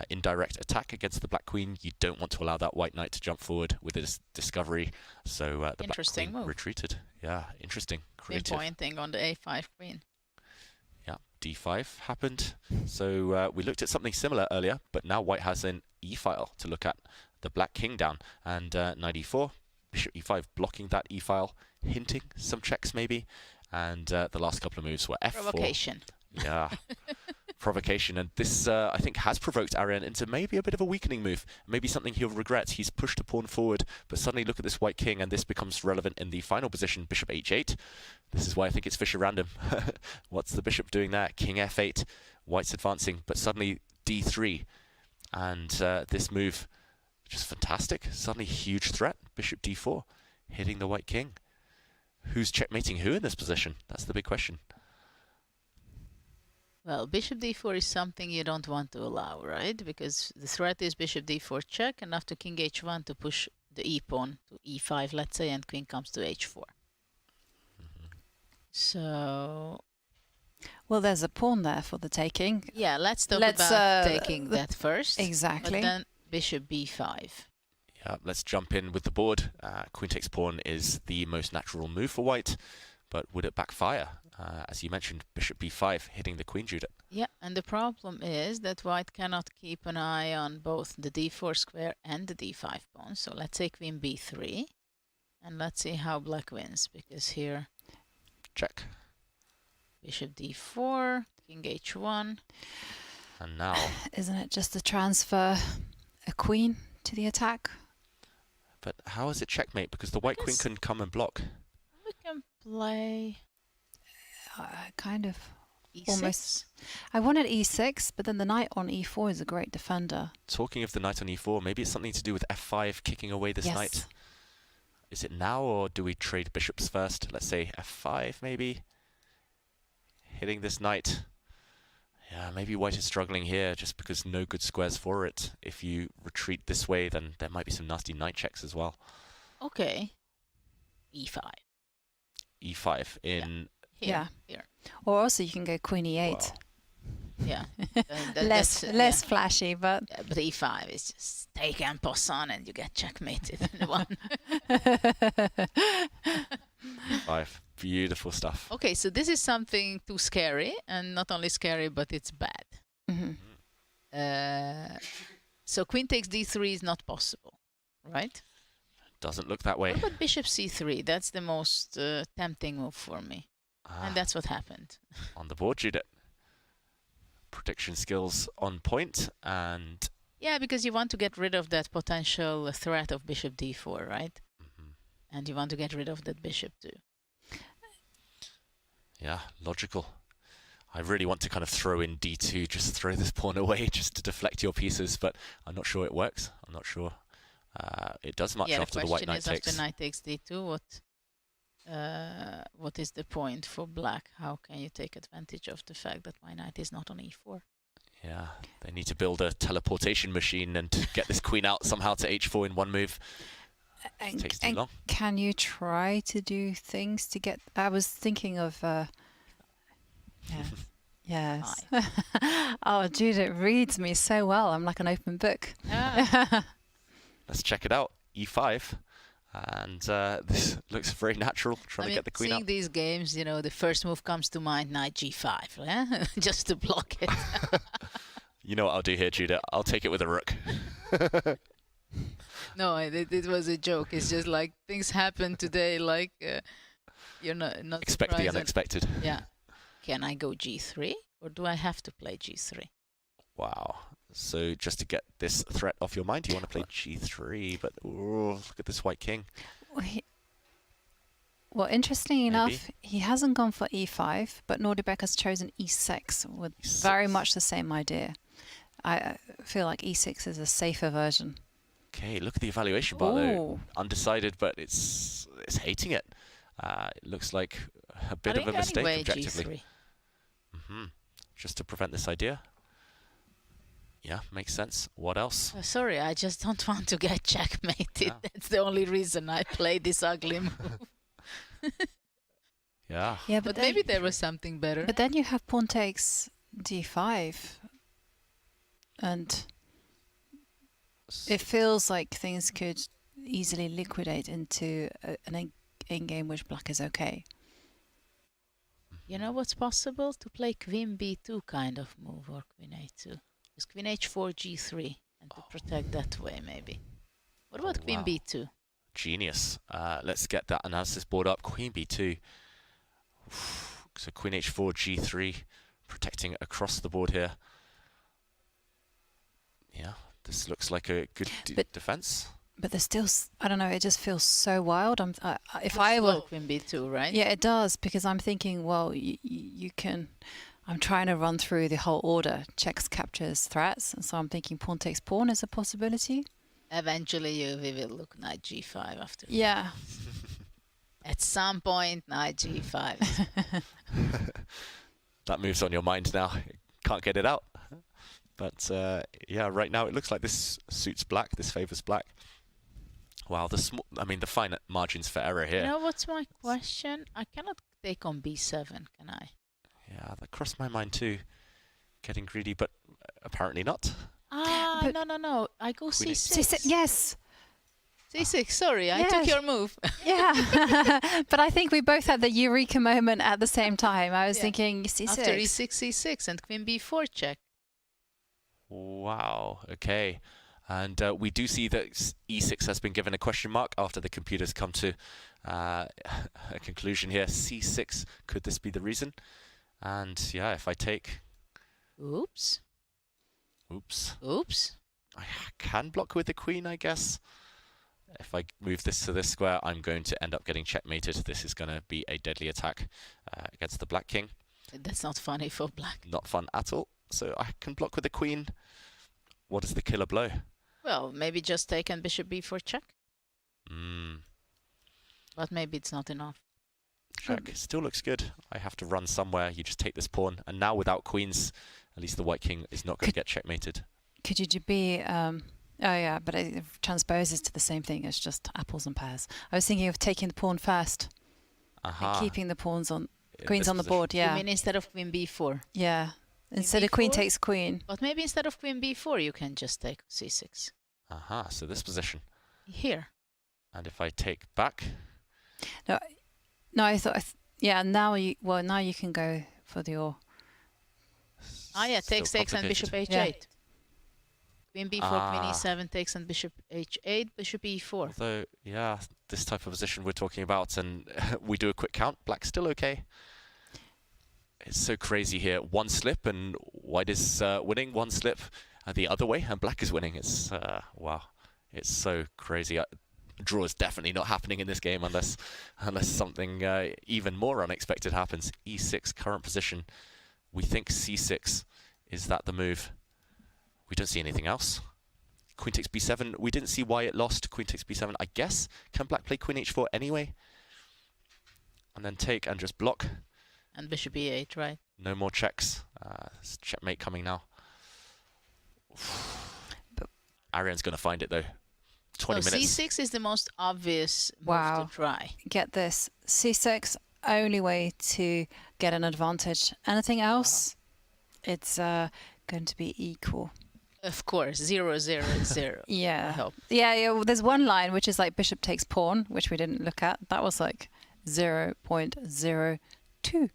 indirect attack against the black queen. You don't want to allow that white knight to jump forward with his discovery. So the black queen retreated. Yeah, interesting. Creative. Pinpointing on the a5 queen. Yeah, d5 happened. So we looked at something similar earlier, but now white has an e-file to look at. The black king down. And knight e4, bishop e5 blocking that e-file, hinting some checks maybe. And the last couple of moves were f4. Provocation. Yeah. Provocation, and this I think has provoked Ariane into maybe a bit of a weakening move, maybe something he'll regret. He's pushed a pawn forward, but suddenly look at this white king, and this becomes relevant in the final position, bishop h8. This is why I think it's Fischer random. What's the bishop doing there? King f8, white's advancing, but suddenly d3, and this move, just fantastic. Suddenly huge threat, bishop d4, hitting the white king. Who's checkmating who in this position? That's the big question. Well, bishop d4 is something you don't want to allow, right? Because the threat is bishop d4 check, and after king h1 to push the e-pawn to e5, let's say, and queen comes to h4. So... Well, there's a pawn there for the taking. Yeah, let's talk about taking that first. Exactly. But then bishop b5. Yeah, let's jump in with the board. Queen takes pawn is the most natural move for white, but would it backfire? As you mentioned, bishop b5 hitting the queen, Judith. Yeah, and the problem is that white cannot keep an eye on both the d4 square and the d5 pawn. So let's say queen b3, and let's see how black wins, because here... Check. Bishop d4, king h1. And now... Isn't it just to transfer a queen to the attack? But how is it checkmate? Because the white queen can come and block. We can play... kind of. E6? Almost. I wanted e6, but then the knight on e4 is a great defender. Talking of the knight on e4, maybe it's something to do with f5 kicking away this knight. Is it now, or do we trade bishops first? Let's say f5 maybe. Hitting this knight. Yeah, maybe white is struggling here just because no good squares for it. If you retreat this way, then there might be some nasty knight checks as well. Okay. e5. e5 in... Here. Here. Or also you can go queen e8. Wow. Yeah. less flashy, but... Yeah, but e5 is just take and pass on, and you get checkmated in one. e5. Beautiful stuff. Okay, so this is something too scary, and not only scary, but it's bad. Mm-hmm. So queen takes d3 is not possible, right? Doesn't look that way. What about bishop c3? That's the most tempting move for me. And that's what happened. On the board, Judith. Prediction skills on point, and... Yeah, because you want to get rid of that potential threat of bishop d4, right? And you want to get rid of that bishop too. Yeah, logical. I really want to kind of throw in d2, just throw this pawn away, just to deflect your pieces, but I'm not sure it works. I'm not sure it does much after the white knight takes. After knight takes d2, what is the point for black? How can you take advantage of the fact that my knight is not on e4? Yeah, they need to build a teleportation machine and get this queen out somehow to h4 in one move. It takes too long. Can you try to do things to get... I was thinking of... Yes. Oh, Judith reads me so well. I'm like an open book. Let's check it out. e5. And this looks very natural, trying to get the queen seeing out. These games, you know, the first move comes to mind, knight g5, just to block it. You know what I'll do here, Judah? I'll take it with a rook. No, it was a joke. It's just like things happen today, like you're not expect the unexpected. Yeah. Can I go g3, or do I have to play g3? Wow. So just to get this threat off your mind, you want to play g3, but look at this white king. Well, interestingly enough, he hasn't gone for e5, but Nordebek has chosen e6 with very much the same idea. I feel like e6 is a safer version. Okay, look at the evaluation bar though. Undecided, but it's hating it. It looks like a bit of a mistake objectively. Just to prevent this idea. Yeah, makes sense. What else? Sorry, I just don't want to get checkmated. Yeah. That's the only reason I played this ugly move. Yeah. Yeah, but maybe there was something better. But then you have pawn takes d5, and it feels like things could easily liquidate into an in-game which black is okay. You know what's possible? To play queen b2 kind of move, or queen a2. Just queen h4, g3, and to protect that way, maybe. What about queen b2? Genius. Let's get that analysis board up. Queen b2. So queen h4, g3, protecting across the board here. Yeah, this looks like a good defense. But there's still, I don't know, it just feels so wild. If I were queen b2, right? Yeah, it does, because I'm thinking, well, you can. I'm trying to run through the whole order. Checks, captures, threats, and so I'm thinking pawn takes pawn is a possibility. Eventually, we will look knight g5 after. Yeah. At some point, knight g5. That move's on your mind now. Can't get it out. But yeah, right now it looks like this suits black. This favors black. Wow, the fine margins for error here. You know what's my question? I cannot take on b7, can I? Yeah, that crossed my mind too. Getting greedy, but apparently not. No. I go c6. Yes. c6, sorry, I took your move. Yeah. But I think we both had the eureka moment at the same time. I was thinking c6. After e6, c6, and queen b4 check. Wow, okay. And we do see that e6 has been given a question mark after the computers come to a conclusion here. c6, could this be the reason? And yeah, if I take... Oops. I can block with the queen, I guess. If I move this to this square, I'm going to end up getting checkmated. This is going to be a deadly attack against the black king. That's not funny for black. Not fun at all. So I can block with the queen. What is the killer blow? Well, maybe just take and bishop b4 check. But maybe it's not enough. Check. Still looks good. I have to run somewhere. You just take this pawn. And now without queens, at least the white king is not going to get checkmated. Could you be... oh yeah, but it transposes to the same thing. It's just apples and pears. I was thinking of taking the pawn first. And keeping the pawns on... Queens on the board, yeah. You mean instead of queen b4? Yeah. Instead of queen takes queen. But maybe instead of queen b4, you can just take c6. So this position. Here. And if I take back... No, I thought... now you can go for your... takes and bishop h8. Queen b4, queen e7 takes, and bishop h8, bishop e4. Although, yeah, this type of position we're talking about, and we do a quick count. Black's still okay. It's so crazy here. One slip, and white is winning. One slip the other way, and black is winning. It's, wow. It's so crazy. Draw is definitely not happening in this game unless something even more unexpected happens. e6, current position. We think c6. Is that the move? We don't see anything else. Queen takes b7. We didn't see why it lost. Queen takes b7. I guess. Can black play queen h4 anyway? And then take and just block. And bishop e8, right? No more checks. It's checkmate coming now. Arian's going to find it though. 20 minutes. c6 is the most obvious move Wow. to try. Get this. C6, only way to get an advantage. Anything else, it's going to be equal. Of course, 0, 0, 0. Yeah. I hope. Yeah, well, there's one line which is like bishop takes pawn, which we didn't look at. That was like 0.02.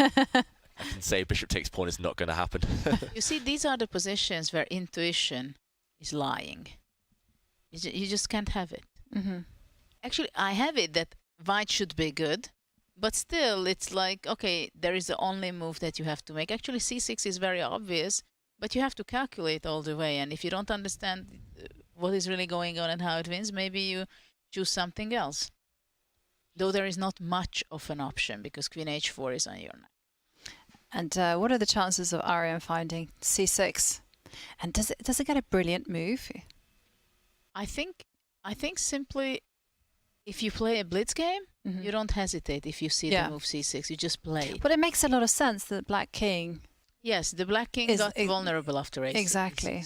I can say bishop takes pawn is not going to happen. You see, these are the positions where intuition is lying. You just can't have it. Mm-hmm. Actually, I have it that white should be good, but still, it's like, okay, there is the only move that you have to make. Actually, c6 is very obvious, but you have to calculate all the way. And if you don't understand what is really going on and how it wins, maybe you choose something else. Though there is not much of an option because queen h4 is on your neck. And what are the chances of Arian finding c6? And does it get a brilliant move? I think simply if you play a blitz game, you don't hesitate if you see the move c6. You just play it. But it makes a lot of sense that black king. Yes, the black king got vulnerable after a6. Exactly.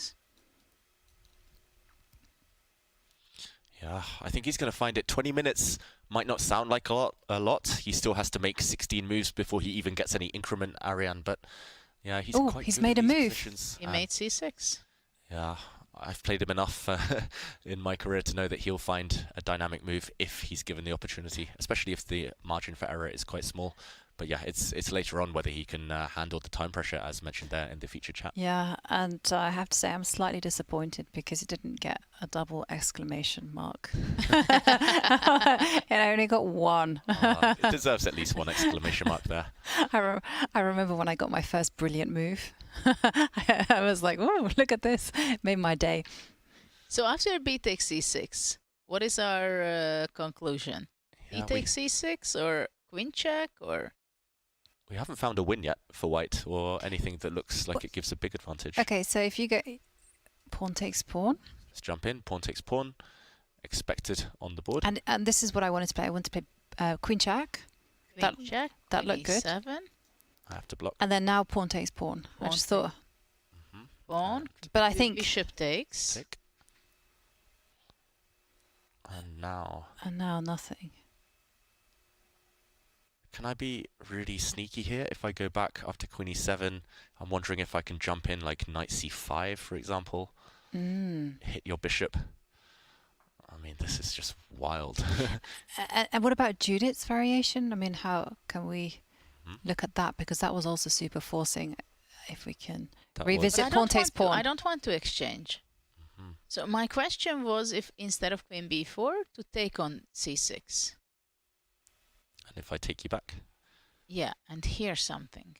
Yeah, I think he's going to find it. 20 minutes might not sound like a lot. He still has to make 16 moves before he even gets any increment, Arian. But yeah, he's quite he's good made at a these move. positions. He made c6. Yeah, I've played him enough in my career to know that he'll find a dynamic move if he's given the opportunity, especially if the margin for error is quite small. But yeah, it's later on whether he can handle the time pressure, as mentioned there in the featured chat. Yeah, and I have to say I'm slightly disappointed because it didn't get a double exclamation mark. It only got one. It deserves at least one exclamation mark there. I remember when I got my first brilliant move. I was like, oh, look at this. It made my day. So after b takes c6, what is our conclusion? Yeah, b takes c6 or queen check or... We haven't found a win yet for white or anything that looks like it gives a big advantage. Okay, so if you go pawn takes pawn. Let's jump in. Pawn takes pawn. Expected on the board. And this is what I wanted to play. I want to play queen check. Queen check. That looked good. e7. I have to block. And then now pawn takes pawn. I just thought. Pawn. But I think bishop takes. Take. And now. And now nothing. Can I be really sneaky here? If I go back after queen e7, I'm wondering if I can jump in like knight c5, for example. Hit your bishop. I mean, this is just wild. And what about Judith's variation? I mean, how can we look at that? Because that was also super forcing. If we can revisit pawn takes pawn. I don't want to exchange. So my question was if instead of queen b4 to take on c6. And if I take you back? Yeah, and here's something.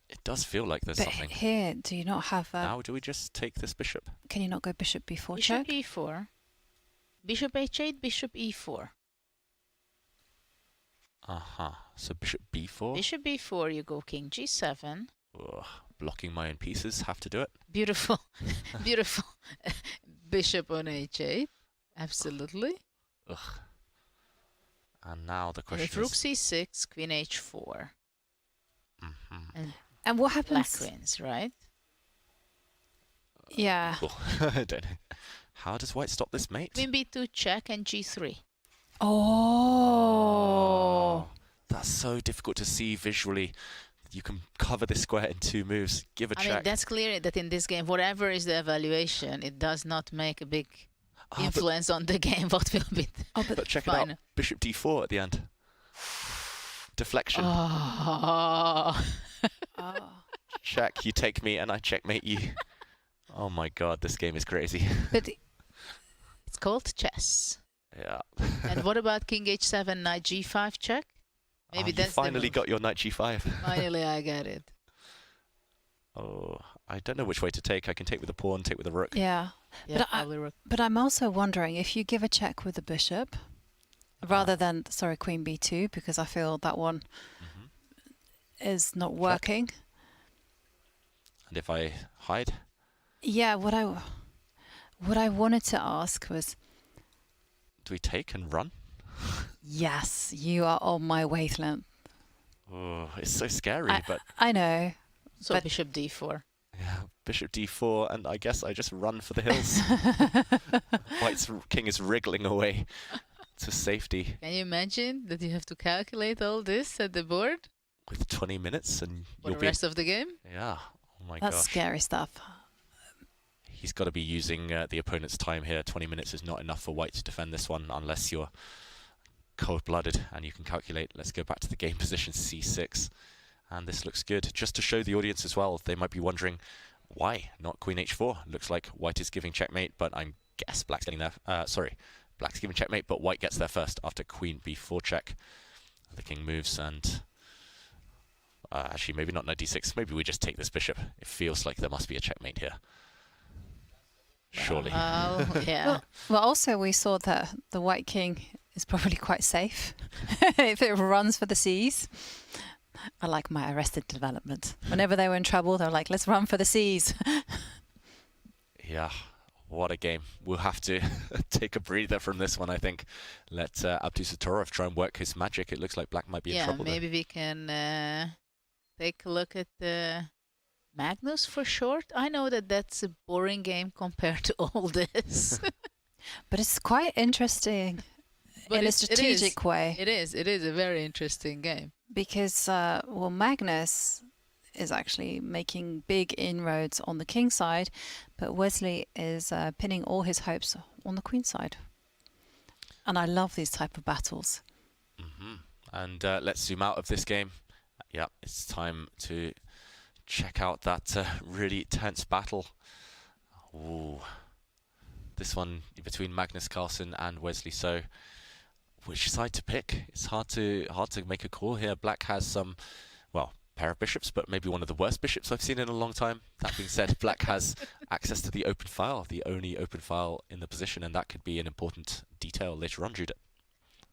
It does feel like there's But something. here, do you not have... Now, do we just take this bishop? Can you not go bishop b4 Bishop check? e4. Bishop h8, bishop e4. So bishop b4? Bishop b4, you go king g7. Ugh, blocking my own pieces, have to do it. Beautiful. Beautiful. Bishop on h8. Absolutely. Ugh. And now the question With rook c6, queen h4. And what happens? Black wins, right? Yeah. I don't know. How does white stop this mate? Queen b2 check and g3. Oh. That's so difficult to see visually. You can cover this square in 2 moves. Give a check. I mean, that's clear that in this game, whatever is the evaluation, it does not make a big influence on the game. What will be but check it out. Bishop d4 at the end. Deflection. Oh. check, you take me, and I checkmate you. Oh my god, this game is crazy. But it's called chess. Yeah. And what about king h7, knight g5 check? Maybe you that's finally got your knight g5. Finally, I got it. Oh, I don't know which way to take. I can take with the pawn, take with the rook. Yeah. But I'm also wondering if you give a check with the bishop rather than, sorry, queen b2, because I feel that one is not working. And if I hide? Yeah, what I wanted to ask was, do we take and run? Yes, you are on my wavelength. Oh, it's so scary, but I know. So bishop d4. Yeah, bishop d4, and I guess I just run for the hills. White's king is wriggling away to safety. Can you imagine that you have to calculate all this at the board? With 20 minutes and for the rest of the game? Yeah. Oh my gosh. That's scary stuff. He's got to be using the opponent's time here. 20 minutes is not enough for White to defend this one unless you're cold-blooded and you can calculate. Let's go back to the game position, c6. And this looks good. Just to show the audience as well, they might be wondering why not queen h4. Looks like White is giving checkmate, but I guess Black's getting there. Black's giving checkmate, but White gets there first after queen b4 check. The king moves and actually maybe not knight d6. Maybe we just take this bishop. It feels like there must be a checkmate here. Surely. Oh, yeah. Well, also we saw that the white king is probably quite safe if it runs for the C's. I like my Arrested Development. Whenever they were in trouble, they're like, let's run for the C's. Yeah, what a game. We'll have to take a breather from this one, I think. Let Abdusattorov try and work his magic. It looks like Black might be in trouble. Yeah, maybe we can take a look at Magnus for short. I know that that's a boring game compared to all this. But it's quite interesting in a strategic way. It is a very interesting game. Because, well, Magnus is actually making big inroads on the king side, but Wesley is pinning all his hopes on the queen side. And I love these type of battles. And let's zoom out of this game. Yeah, it's time to check out that really tense battle. Ooh. This one between Magnus Carlsen and Wesley So. Which side to pick? It's hard to make a call here. Black has some, well, pair of bishops, but maybe one of the worst bishops I've seen in a long time. That being said, Black has access to the open file, the only open file in the position, and that could be an important detail later on, Judith.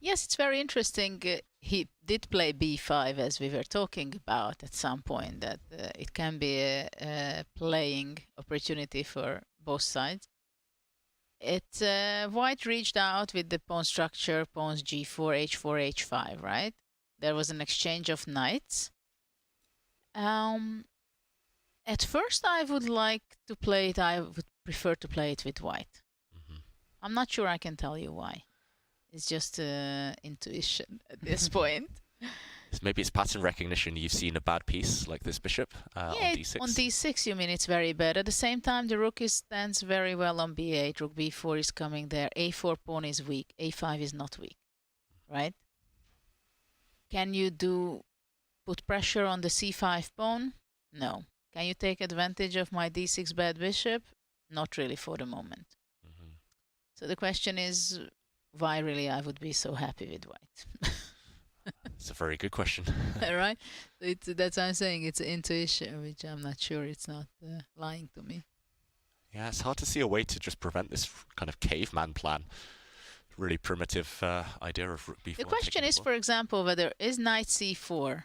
Yes, it's very interesting. He did play b5, as we were talking about at some point, that it can be a playing opportunity for both sides. White reached out with the pawn structure, pawns g4, h4, h5, right? There was an exchange of knights. At first, I would like to play it. I would prefer to play it with White. I'm not sure I can tell you why. It's just intuition at this point. Maybe it's pattern recognition. You've seen a bad piece like this bishop on d6. On d6, you mean it's very bad. At the same time, the rook stands very well on b8. Rook b4 is coming there. a4 pawn is weak. a5 is not weak, right? Can you put pressure on the c5 pawn? No. Can you take advantage of my d6 bad bishop? Not really for the moment. So the question is, why really I would be so happy with White? It's a very good question. Right? That's what I'm saying. It's intuition, which I'm not sure it's not lying to me. Yeah, it's hard to see a way to just prevent this kind of caveman plan. Really primitive idea of rook b4. The question is, for example, whether is knight c4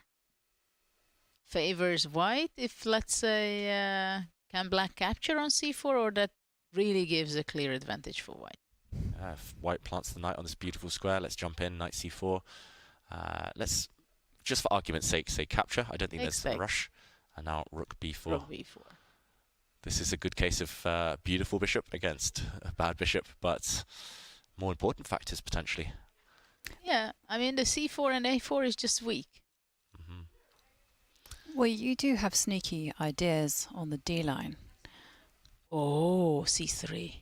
favors White if, let's say, can Black capture on c4, or that really gives a clear advantage for White? If White plants the knight on this beautiful square, let's jump in, knight c4. Let's, just for argument's sake, say capture. I don't think there's a rush. And now rook b4. Rook b4. This is a good case of beautiful bishop against a bad bishop, but more important factors potentially. Yeah, I mean the c4 and a4 is just weak. Well, you do have sneaky ideas on the d line. Oh, c3.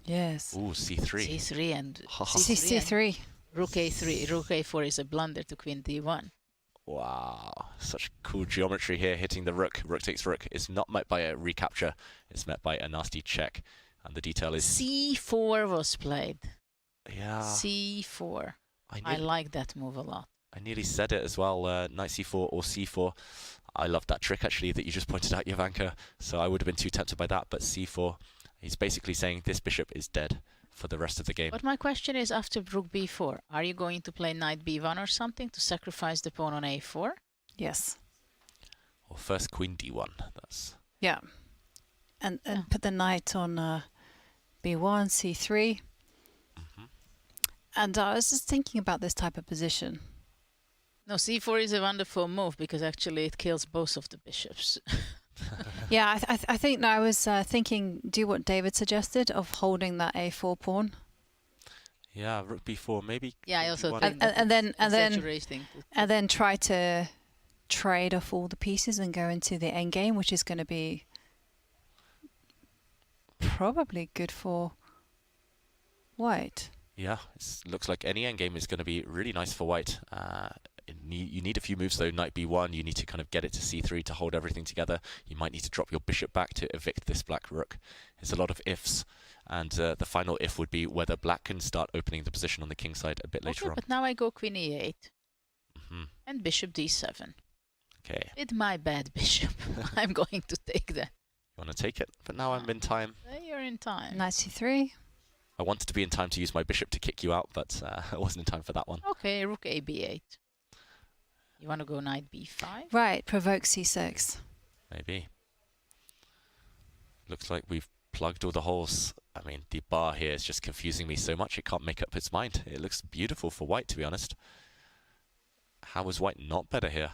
Yes. Ooh, c3. c3 and c3. Rook a3. Rook a4 is a blunder to queen d1. Wow, such cool geometry here, hitting the rook. Rook takes rook. It's not met by a recapture. It's met by a nasty check. And the detail is... C4 was played. Yeah. C4. I like that move a lot. I nearly said it as well, knight c4 or c4. I love that trick, actually, that you just pointed out, Jovanka. So I would have been too tempted by that, but c4, he's basically saying this bishop is dead for the rest of the game. But my question is, after rook b4, are you going to play knight b1 or something to sacrifice the pawn on a4? Yes. Or first queen d1. That's... Yeah. And put the knight on b1, c3. And I was just thinking about this type of position. No, c4 is a wonderful move because actually it kills both of the bishops. Yeah, I think I was thinking, do what David suggested of holding that a4 pawn. Yeah, rook b4, maybe. Yeah, I also think and then try to trade off all the pieces and go into the endgame, which is going to be probably good for white. Yeah, it looks like any endgame is going to be really nice for white. You need a few moves though. Knight b1, you need to kind of get it to c3 to hold everything together. You might need to drop your bishop back to evict this black rook. There's a lot of ifs, and the final if would be whether black can start opening the position on the king side a bit later on. But now I go queen e8 and bishop d7. Okay. With my bad bishop, I'm going to take that. You want to take it, but now I'm in time. You're in time. Knight c3. I wanted to be in time to use my bishop to kick you out, but I wasn't in time for that one. Okay, rook a b8. You want to go knight b5? Right, provoke c6. Maybe. Looks like we've plugged all the holes. I mean, the bar here is just confusing me so much it can't make up its mind. It looks beautiful for white, to be honest. How was white not better here?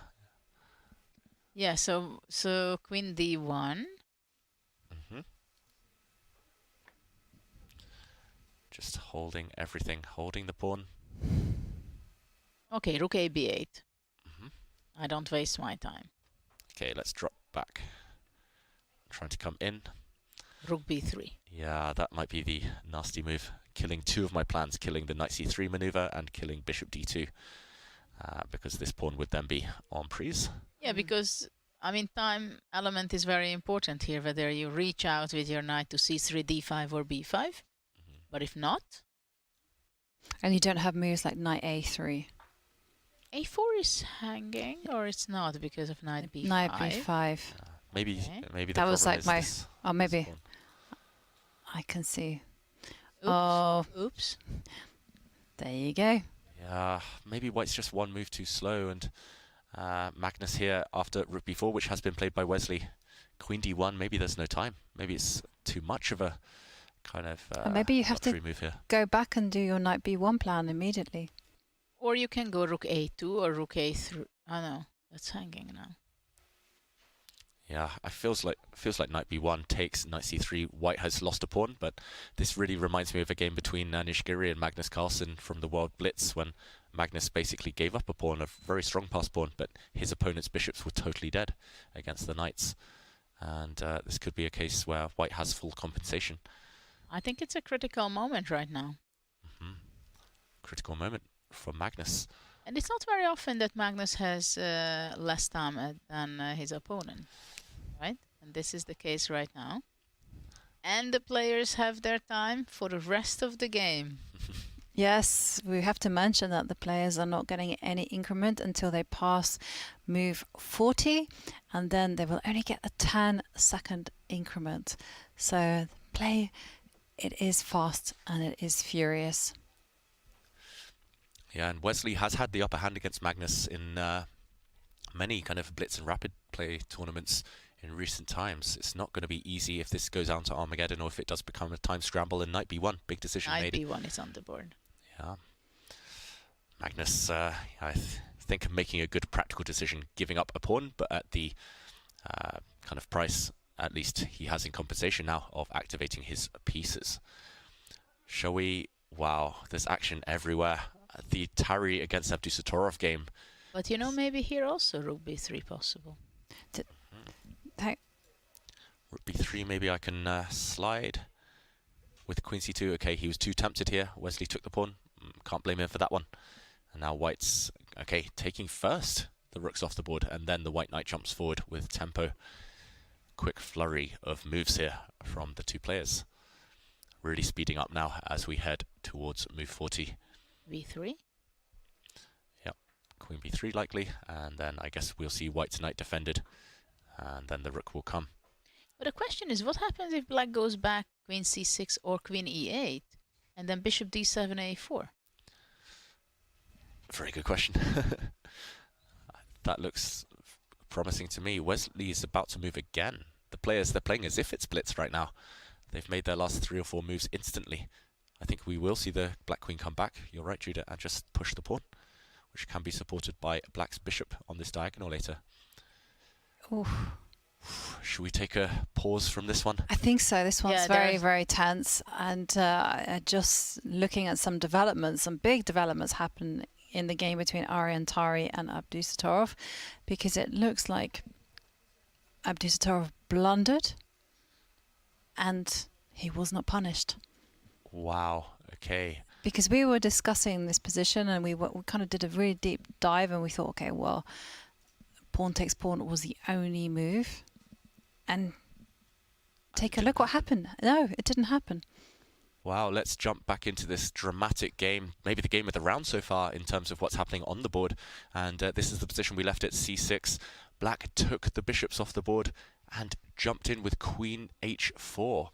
Yeah, so queen d1. Just holding everything, holding the pawn. Okay, rook a b8. I don't waste my time. Okay, let's drop back. I'm trying to come in. Rook b3. Yeah, that might be the nasty move. Killing two of my plans, killing the knight c3 maneuver and killing bishop d2. Because this pawn would then be en prise. Yeah, because, I mean, time element is very important here, whether you reach out with your knight to c3, d5 or b5. But if not... And you don't have moves like knight a3. a4 is hanging, or it's not because of knight b5? Knight b5. Maybe the that was like my... this maybe... I can see. Oops. Oh. Oops. There you go. Yeah, maybe white's just one move too slow, and Magnus here after rook b4, which has been played by Wesley. Queen d1, maybe there's no time. Maybe it's too much of a kind of maybe you have to move here. Go back and do your knight b1 plan immediately. Or you can go rook a2 or rook a3. Oh no, that's hanging now. Yeah, it feels like knight b1 takes knight c3. White has lost a pawn, but this really reminds me of a game between Anish Giri and Magnus Carlsen from the World Blitz, when Magnus basically gave up a pawn, a very strong pass pawn, but his opponent's bishops were totally dead against the knights. And this could be a case where white has full compensation. I think it's a critical moment right now. Critical moment for Magnus. And it's not very often that Magnus has less time than his opponent, right? And this is the case right now. And the players have their time for the rest of the game. Yes, we have to mention that the players are not getting any increment until they pass move 40, and then they will only get a 10-second increment. So play, it is fast and it is furious. Yeah, and Wesley has had the upper hand against Magnus in many kind of blitz and rapid play tournaments in recent times. It's not going to be easy if this goes down to Armageddon, or if it does become a time scramble in knight b1. Big decision made. Knight b1 is on the board. Yeah. Magnus, I think, making a good practical decision, giving up a pawn, but at the kind of price, at least he has in compensation now of activating his pieces. Shall we? Wow, there's action everywhere. The Tari against Abdusattorov game. But you know, maybe here also rook b3 possible. Rook b3, maybe I can slide with queen c2. Okay, he was too tempted here. Wesley took the pawn. Can't blame him for that one. And now white's, okay, taking first. the rook's off the board, and then the white knight jumps forward with tempo. Quick flurry of moves here from the two players. Really speeding up now as we head towards move 40. B3? Yep, queen b3 likely, and then I guess we'll see white's knight defended, and then the rook will come. But the question is, what happens if black goes back queen c6 or queen e8, and then bishop d7, a4? Very good question. That looks promising to me. Wesley is about to move again. The players, they're playing as if it's blitz right now. They've made their last 3 or 4 moves instantly. I think we will see the black queen come back. You're right, Judith, and just push the pawn, which can be supported by black's bishop on this diagonal later. Oof. Should we take a pause from this one? I think so. This one's very tense. And just looking at some developments, some big developments happen in the game between Arian Tari and Abdusattorov, because it looks like Abdusattorov blundered and he was not punished. Wow, okay. Because we were discussing this position and we kind of did a really deep dive and we thought, okay, well, pawn takes pawn was the only move. And take a look what happened. No, it didn't happen. Wow, let's jump back into this dramatic game, maybe the game of the round so far in terms of what's happening on the board. And this is the position we left at c6. Black took the bishops off the board and jumped in with queen h4.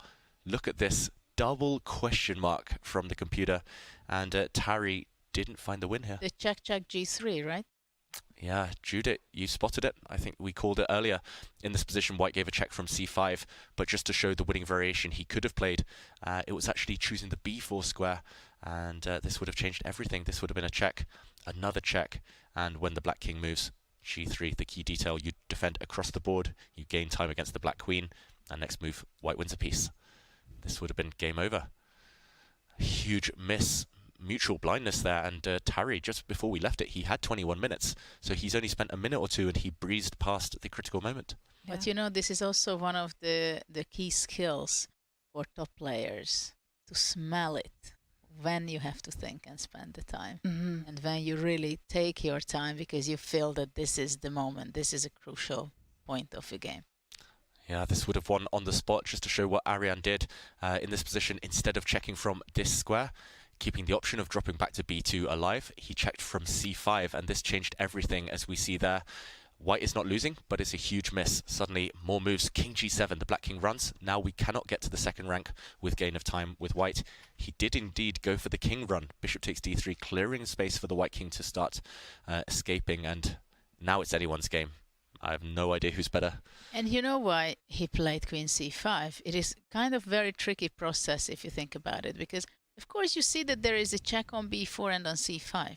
Look at this double question mark from the computer. And Tari didn't find the win here. The check g3, right? Yeah, Judith, you spotted it. I think we called it earlier. In this position, white gave a check from c5, but just to show the winning variation he could have played, it was actually choosing the b4 square, and this would have changed everything. This would have been a check, another check, and when the black king moves, g3, the key detail, you defend across the board, you gain time against the black queen, and next move, white wins a piece. This would have been game over. Huge miss. Mutual blindness there, and Tari, just before we left it, he had 21 minutes, so he's only spent a minute or two and he breezed past the critical moment. Yeah. But you know, this is also one of the key skills for top players, to smell it when you have to think and spend the time, and when you really take your time because you feel that this is the moment, this is a crucial point of the game. Yeah, this would have won on the spot, just to show what Arian did in this position. Instead of checking from this square, keeping the option of dropping back to b2 alive, he checked from c5, and this changed everything, as we see there. White is not losing, but it's a huge miss. Suddenly, more moves. King g7, the black king runs. Now we cannot get to the second rank with gain of time with white. He did indeed go for the king run. Bishop takes d3, clearing space for the white king to start escaping, and now it's anyone's game. I have no idea who's better. And you know why he played queen c5? It is kind of very tricky process if you think about it, because of course you see that there is a check on b4 and on c5.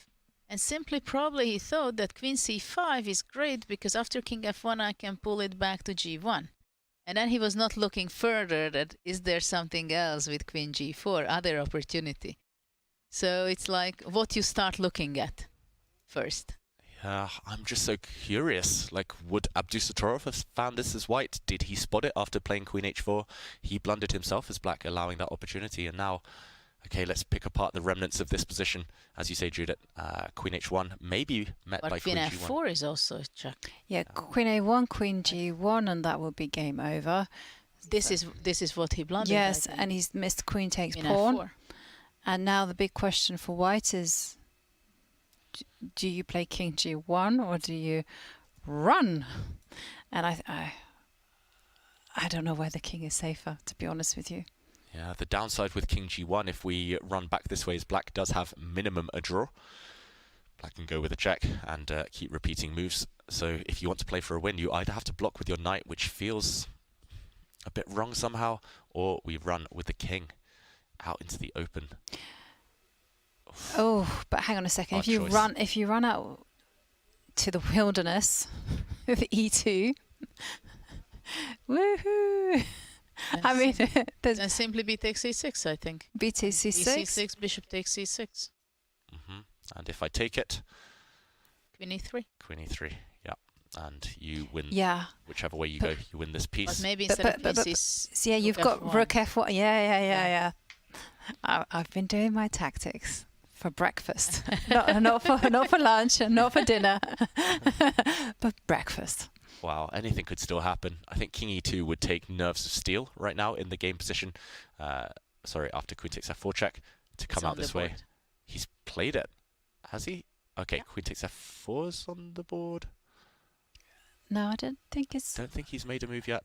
And simply probably he thought that queen c5 is great because after king f1 I can pull it back to g1. And then he was not looking further that is there something else with queen g4, other opportunity. So it's like what you start looking at first. Yeah, I'm just so curious. Like, would Abdusattorov have found this as white? Did he spot it after playing queen h4? He blundered himself as black, allowing that opportunity. And now, okay, let's pick apart the remnants of this position. As you say, Judith, queen h1 maybe met but by queen g1. Queen f4 is also a check. Yeah, queen a1, queen g1, and that would be game over. This is what he blundered. Yes, and he's missed queen takes pawn. F4. And now the big question for white is, do you play king g1 or do you run? And I don't know where the king is safer, to be honest with you. Yeah, the downside with king g1, if we run back this way, is black does have minimum a draw. Black can go with a check and keep repeating moves. So if you want to play for a win, you either have to block with your knight, which feels a bit wrong somehow, or we run with the king out into the open. Oh, but hang on a second. If you run out to the wilderness with e2, woohoo! I mean, and simply b takes c6, I think. B takes c6. c6, bishop takes c6. And if I take it, queen e3. Queen e3, yeah. And you win. Yeah. Whichever way you go, you win this piece. But maybe instead of pieces. So you've got rook f1. Yeah. I've been doing my tactics. for breakfast. not for lunch, not for dinner, but breakfast. Wow, anything could still happen. I think King E2 would take Nerves of Steel right now in the game position. After Queen takes F4 check to come out this way. He's played it, has he? Okay, yeah. Queen takes F4's on the board. No, I don't think it's... Don't think he's made a move yet.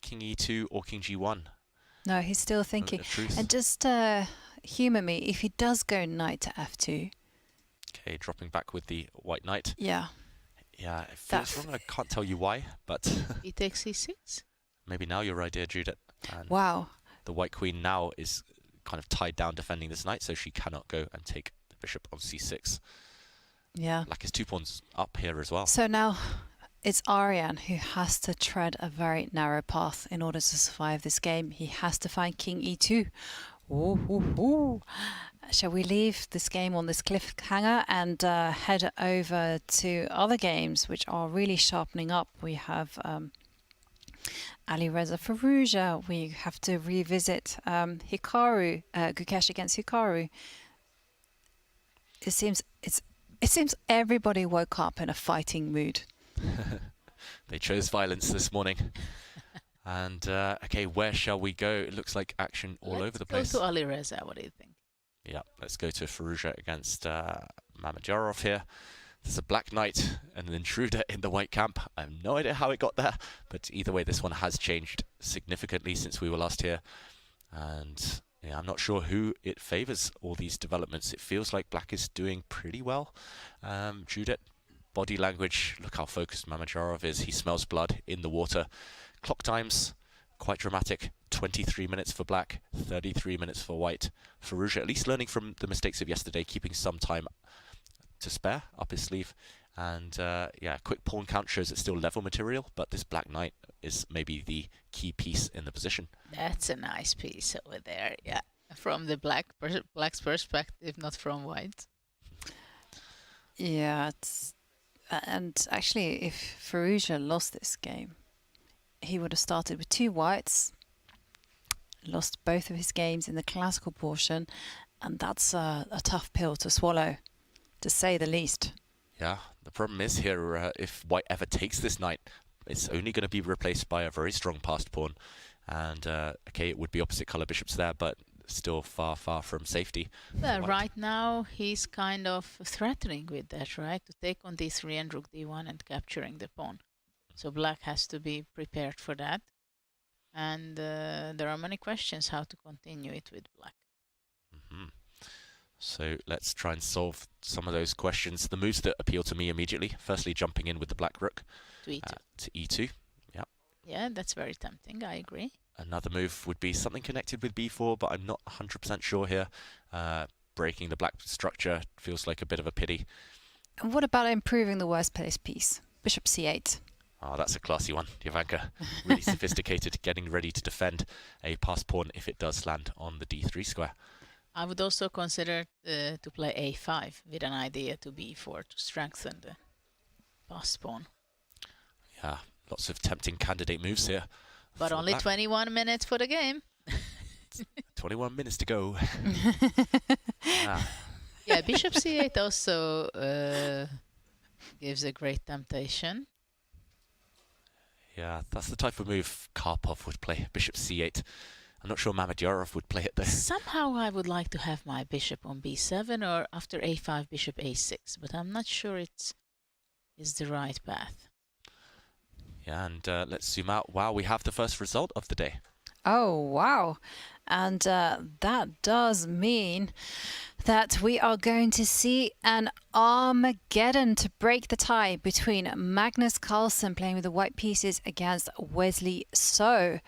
King E2 or King G1. No, he's still thinking. And just humour me, if he does go knight to F2. Okay, dropping back with the white knight. Yeah. Yeah, it feels wrong. I can't tell you why, but... He takes C6? Maybe now your idea, Judith. And wow. The white queen now is kind of tied down defending this knight, so she cannot go and take the bishop on C6. Yeah. Black is 2 pawns up here as well. So now it's Arian who has to tread a very narrow path in order to survive this game. He has to find King E2. Ooh. Shall we leave this game on this cliffhanger and head over to other games which are really sharpening up? We have Alireza Firouzja. We have to revisit Hikaru, Gukesh against Hikaru. It seems everybody woke up in a fighting mood. They chose violence this morning. And okay, where shall we go? It looks like action all over the place. Let's go to Alireza. What do you think? Yeah, let's go to Farouja against Mamedyarov here. There's a black knight and an intruder in the white camp. I have no idea how it got there, but either way, this one has changed significantly since we were last here. And yeah, I'm not sure who it favors, all these developments. It feels like black is doing pretty well. Judith, body language, look how focused Mamedyarov is. He smells blood in the water. Clock times, quite dramatic. 23 minutes for black, 33 minutes for white. Farouja, at least learning from the mistakes of yesterday, keeping some time to spare up his sleeve. And yeah, quick pawn count shows it's still level material, but this black knight is maybe the key piece in the position. That's a nice piece over there, yeah. From the black's perspective, not from white. Yeah, and actually, if Farouja lost this game, he would have started with 2 whites, lost both of his games in the classical portion, and that's a tough pill to swallow, to say the least. Yeah, the problem is here, if white ever takes this knight, it's only going to be replaced by a very strong passed pawn. And, okay, it would be opposite colour bishops there, but still far, far from safety. Well, right now, he's kind of threatening with that, right? To take on D3 and rook D1 and capturing the pawn. So black has to be prepared for that. And there are many questions how to continue it with black. So let's try and solve some of those questions. The moves that appeal to me immediately. Firstly, jumping in with the black rook to E2. To E2. Yeah. Yeah, that's very tempting. I agree. Another move would be something connected with B4, but I'm not 100% sure here. Breaking the black structure feels like a bit of a pity. And what about improving the worst place piece? Bishop C8. Oh, that's a classy one, Jovanka. Really sophisticated, getting ready to defend a passed pawn if it does land on the D3 square. I would also consider to play A5 with an idea to B4 to strengthen the passed pawn. Yeah, lots of tempting candidate moves here. But only 21 minutes for the game. 21 minutes to go. Yeah, Bishop C8 also gives a great temptation. Yeah, that's the type of move Karpov would play, Bishop C8. I'm not sure Mamedyarov would play it though. Somehow I would like to have my bishop on B7 or after A5, bishop A6, but I'm not sure it's the right path. Yeah, and let's zoom out. Wow, we have the first result of the day. Oh, wow. And that does mean that we are going to see an Armageddon to break the tie between Magnus Carlsen playing with the white pieces against Wesley So.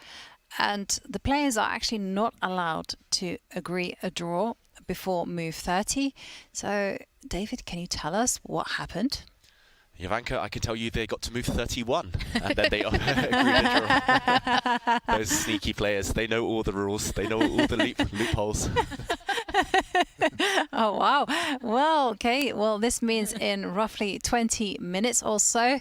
And the players are actually not allowed to agree a draw before move 30. So, David, can you tell us what happened? Jovanka, I can tell you they got to move 31 and then they agreed to draw. Those sneaky players, they know all the rules. They know all the loopholes. Oh, wow. Well, okay. Well, this means in roughly 20 minutes or so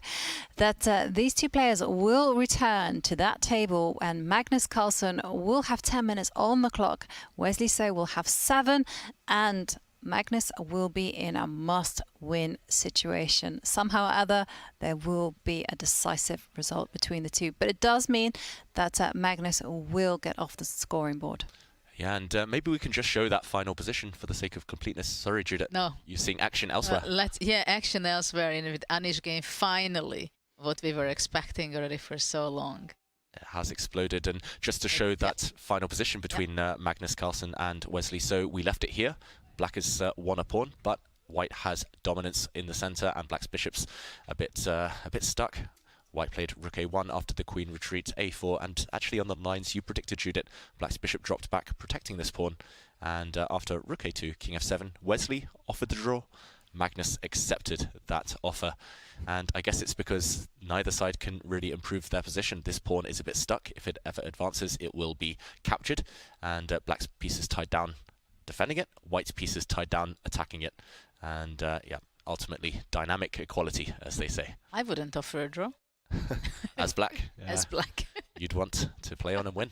that these two players will return to that table and Magnus Carlsen will have 10 minutes on the clock. Wesley So will have 7 and Magnus will be in a must-win situation. Somehow or other, there will be a decisive result between the two. But it does mean that Magnus will get off the scoring board. Yeah, and maybe we can just show that final position for the sake of completeness. Sorry, Judith. No. You're seeing action elsewhere. Action elsewhere in with Anish game. Finally, what we were expecting already for so long. It has exploded, and just to show that final position between Magnus Carlsen and Wesley So, we left it here. Black has won a pawn, but White has dominance in the center, and Black's bishop's a bit stuck. White played rook a1 after the queen retreat a4, and actually on the lines you predicted, Judith, Black's bishop dropped back, protecting this pawn. And after rook a2, king f7, Wesley offered the draw. Magnus accepted that offer, and I guess it's because neither side can really improve their position. This pawn is a bit stuck. If it ever advances, it will be captured, and Black's piece is tied down defending it, White's piece is tied down attacking it, and yeah, ultimately dynamic equality, as they say. I wouldn't offer a draw. As Black. As Black. You'd want to play on and win.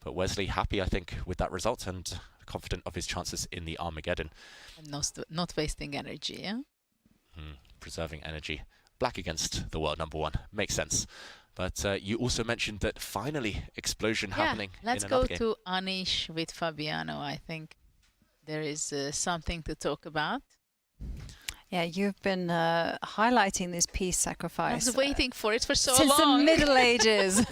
But Wesley happy, I think, with that result and confident of his chances in the Armageddon. And not wasting energy, yeah? Preserving energy. Black against the world #1. Makes sense. But you also mentioned that finally explosion happening. Let's in go game. to Anish with Fabiano. I think there is something to talk about. Yeah, you've been highlighting this piece sacrifice. I was waiting for it for so since long. the Middle Ages.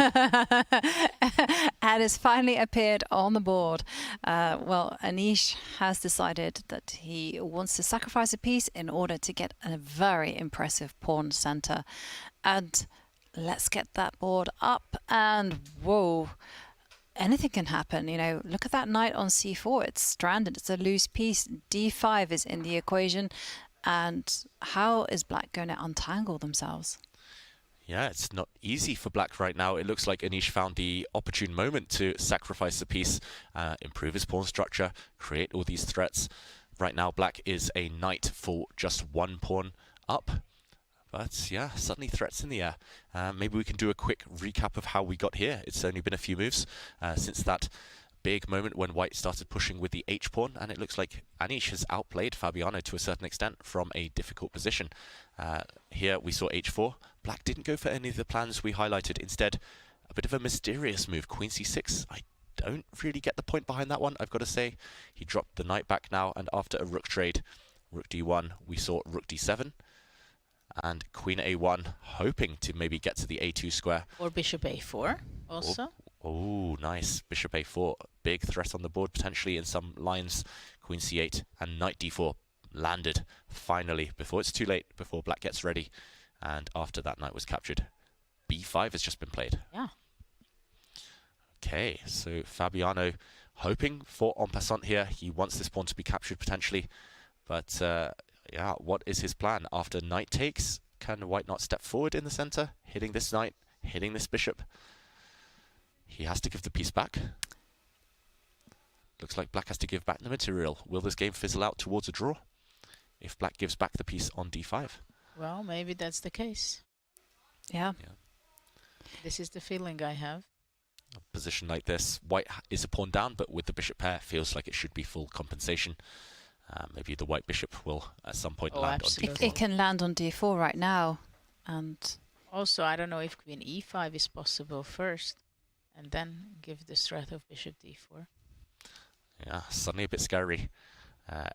And has finally appeared on the board. Well, Anish has decided that he wants to sacrifice a piece in order to get a very impressive pawn center. And let's get that board up, and whoa, anything can happen. You know, look at that knight on c4. It's stranded. It's a loose piece. d5 is in the equation. And how is Black going to untangle themselves? Yeah, it's not easy for Black right now. It looks like Anish found the opportune moment to sacrifice a piece, improve his pawn structure, create all these threats. Right now, Black is a knight for just one pawn up. But yeah, suddenly threats in the air. Maybe we can do a quick recap of how we got here. It's only been a few moves since that big moment when White started pushing with the h-pawn, and it looks like Anish has outplayed Fabiano to a certain extent from a difficult position. Here we saw h4. Black didn't go for any of the plans we highlighted. Instead, a bit of a mysterious move, queen c6. I don't really get the point behind that one, I've got to say. He dropped the knight back now, and after a rook trade, rook d1, we saw rook d7. And queen a1, hoping to maybe get to the a2 square. Or bishop a4 also. Oh, nice. Bishop a4, big threat on the board potentially in some lines. Queen c8 and knight d4 landed finally before it's too late, before Black gets ready. And after that knight was captured, b5 has just been played. Yeah. Okay, so Fabiano hoping for en passant here. He wants this pawn to be captured potentially. But yeah, what is his plan? After knight takes, can White not step forward in the center, hitting this knight, hitting this bishop? He has to give the piece back. Looks like Black has to give back the material. Will this game fizzle out towards a draw if Black gives back the piece on d5? Well, maybe that's the case. Yeah. This is the feeling I have. A position like this, White is a pawn down, but with the bishop pair, feels like it should be full compensation. Maybe the White bishop will at some point land on d4. It can land on d4 right now. And also, I don't know if queen e5 is possible first, and then give the threat of bishop d4. Yeah, suddenly a bit scary.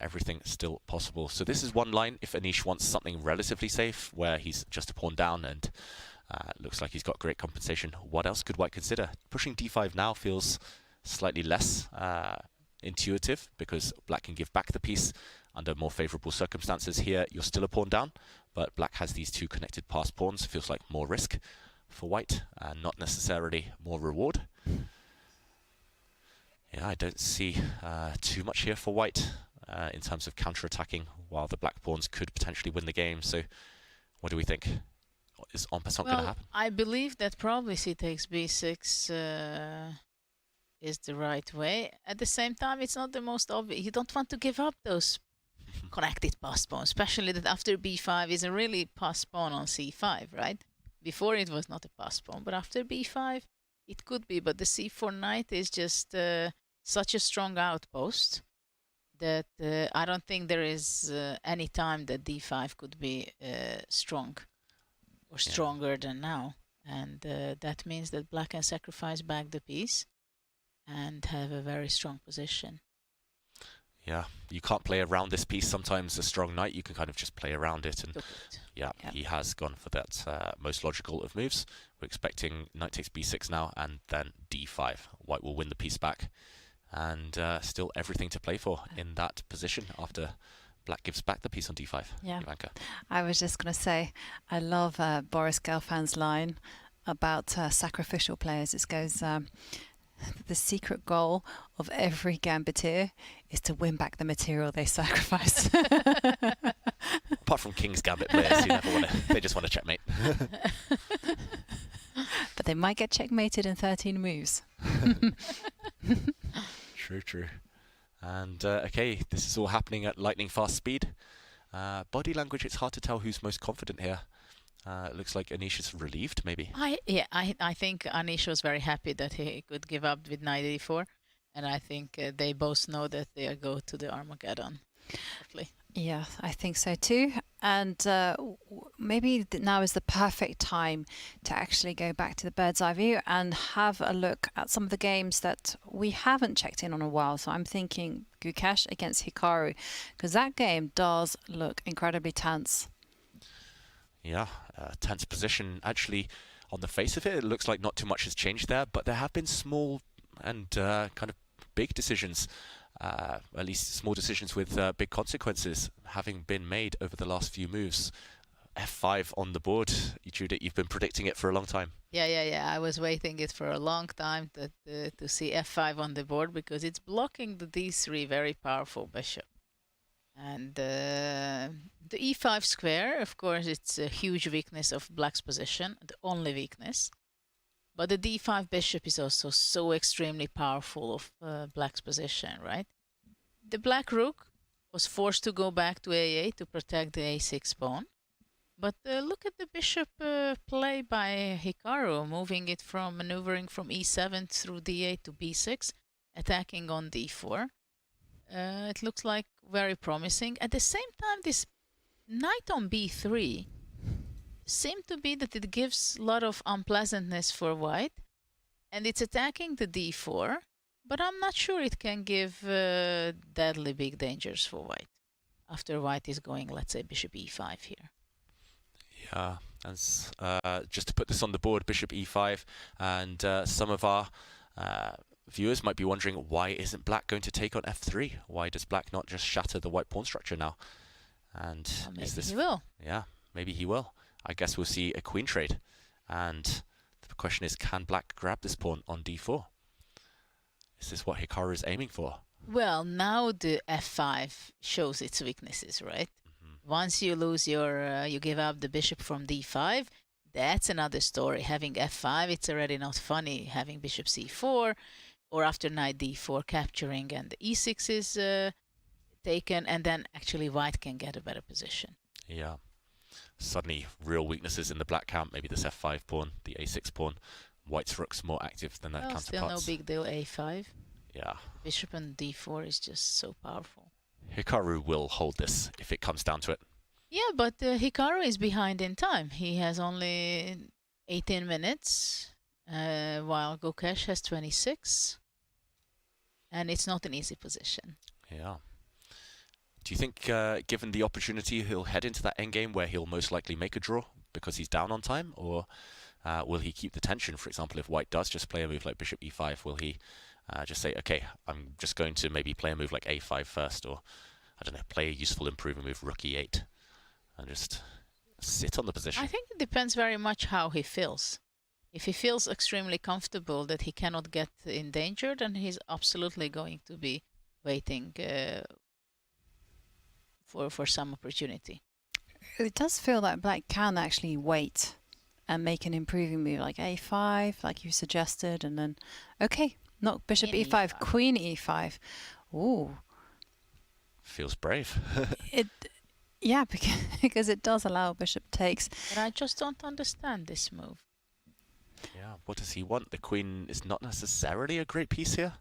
Everything still possible. So this is one line if Anish wants something relatively safe, where he's just a pawn down and looks like he's got great compensation. What else could White consider? Pushing d5 now feels slightly less intuitive, because Black can give back the piece under more favorable circumstances. Here, you're still a pawn down, but Black has these two connected passed pawns. Feels like more risk for White, and not necessarily more reward. Yeah, I don't see too much here for White in terms of counter-attacking, while the Black pawns could potentially win the game. So what do we think? Is en passant going to happen? I believe that probably c takes b6 is the right way. At the same time, it's not the most obvious. You don't want to give up those connected passed pawns, especially that after b5 is a really passed pawn on c5, right? Before it was not a passed pawn, but after b5 it could be. But the c4 knight is just such a strong outpost that I don't think there is any time that d5 could be strong or stronger than now. And that means that black can sacrifice back the piece and have a very strong position. Yeah, you can't play around this piece. Sometimes a strong knight, you can kind of just play around it. And yeah, he has gone for that most logical of moves. We're expecting knight takes b6 now, and then d5. White will win the piece back. And still everything to play for in that position after black gives back the piece on d5. Yeah, Ivanka. I was just going to say, I love Boris Gelfan's line about sacrificial players. It goes, the secret goal of every gambiteer is to win back the material they sacrifice. Apart from King's Gambit players, you never want to. They just want to checkmate. But they might get checkmated in 13 moves. True. And okay, this is all happening at lightning fast speed. Body language, it's hard to tell who's most confident here. It looks like Anish is relieved, maybe. I think Anish was very happy that he could give up with knight e4, and I think they both know that they go to the Armageddon. Definitely. Yeah, I think so too. And maybe now is the perfect time to actually go back to the bird's eye view and have a look at some of the games that we haven't checked in on a while. So I'm thinking Gukesh against Hikaru, because that game does look incredibly tense. Yeah, tense position. Actually, on the face of it, it looks like not too much has changed there, but there have been small and kind of big decisions, at least small decisions with big consequences having been made over the last few moves. F5 on the board. Judith, you've been predicting it for a long time. Yeah. I was waiting it for a long time to see F5 on the board, because it's blocking the D3 very powerful bishop. And the E5 square, of course, it's a huge weakness of black's position, the only weakness. But the D5 bishop is also so extremely powerful of black's position, right? The black rook was forced to go back to A8 to protect the A6 pawn. But look at the bishop play by Hikaru, maneuvering from E7 through D8 to B6, attacking on D4. It looks like very promising. At the same time, this knight on b3 seemed to be that it gives a lot of unpleasantness for white, and it's attacking the d4, but I'm not sure it can give deadly big dangers for white after white is going, let's say, bishop e5 here. Yeah, as just to put this on the board, bishop e5, and some of our viewers might be wondering, why isn't black going to take on f3? Why does black not just shatter the white pawn structure now? And maybe he will. Yeah, maybe he will. I guess we'll see a queen trade. And the question is, can black grab this pawn on d4? Is this what Hikaru is aiming for? Well, now the f5 shows its weaknesses, right? Once you lose your, you give up the bishop from d5, that's another story. Having f5, it's already not funny. Having bishop c4, or after knight d4 capturing, and the e6 is taken, and then actually white can get a better position. Yeah. Suddenly real weaknesses in the black camp. Maybe this f5 pawn, the a6 pawn. White's rook's more active than their counterparts. Still no big deal, a5. Yeah. Bishop and d4 is just so powerful. Hikaru will hold this if it comes down to it. Yeah, but Hikaru is behind in time. He has only 18 minutes, while Gukesh has 26. And it's not an easy position. Yeah. Do you think, given the opportunity, he'll head into that endgame where he'll most likely make a draw because he's down on time? Or will he keep the tension? For example, if white does just play a move like bishop e5, will he just say, okay, I'm just going to maybe play a move like a5 first, or, I don't know, play a useful improving move, rook e8, and just sit on the position? I think it depends very much how he feels. If he feels extremely comfortable that he cannot get endangered, then he's absolutely going to be waiting for some opportunity. It does feel like black can actually wait and make an improving move like a5, like you suggested, and then, okay, not bishop e5, queen e5. Ooh. Feels brave. Yeah, because it does allow bishop takes. But I just don't understand this move. Yeah, what does he want? The queen is not necessarily a great piece here.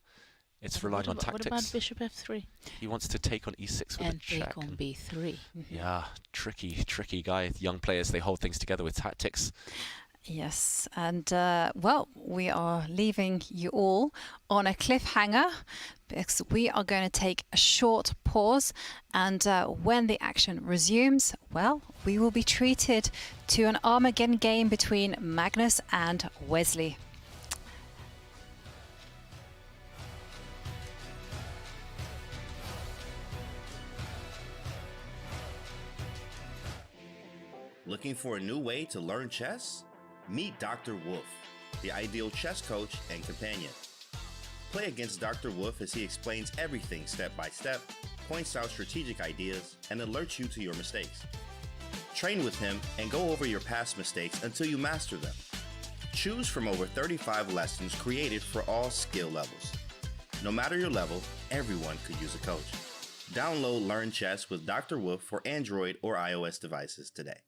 It's relying on tactics. What about bishop f3? He wants to take on e6 with and a check. take on b3. Yeah, tricky guy. Young players, they hold things together with tactics. Yes, and well, we are leaving you all on a cliffhanger because we are going to take a short pause, and when the action resumes, well, we will be treated to an Armageddon game between Magnus and Wesley. Looking for a new way to learn chess? Meet Dr. Wolf, the ideal chess coach and companion. Play against Dr. Wolf as he explains everything step by step, points out strategic ideas, and alerts you to your mistakes. Train with him and go over your past mistakes until you master them. Choose from over 35 lessons created for all skill levels. No matter your level, everyone could use a coach. Download Learn Chess with Dr. Wolf for Android or iOS devices today.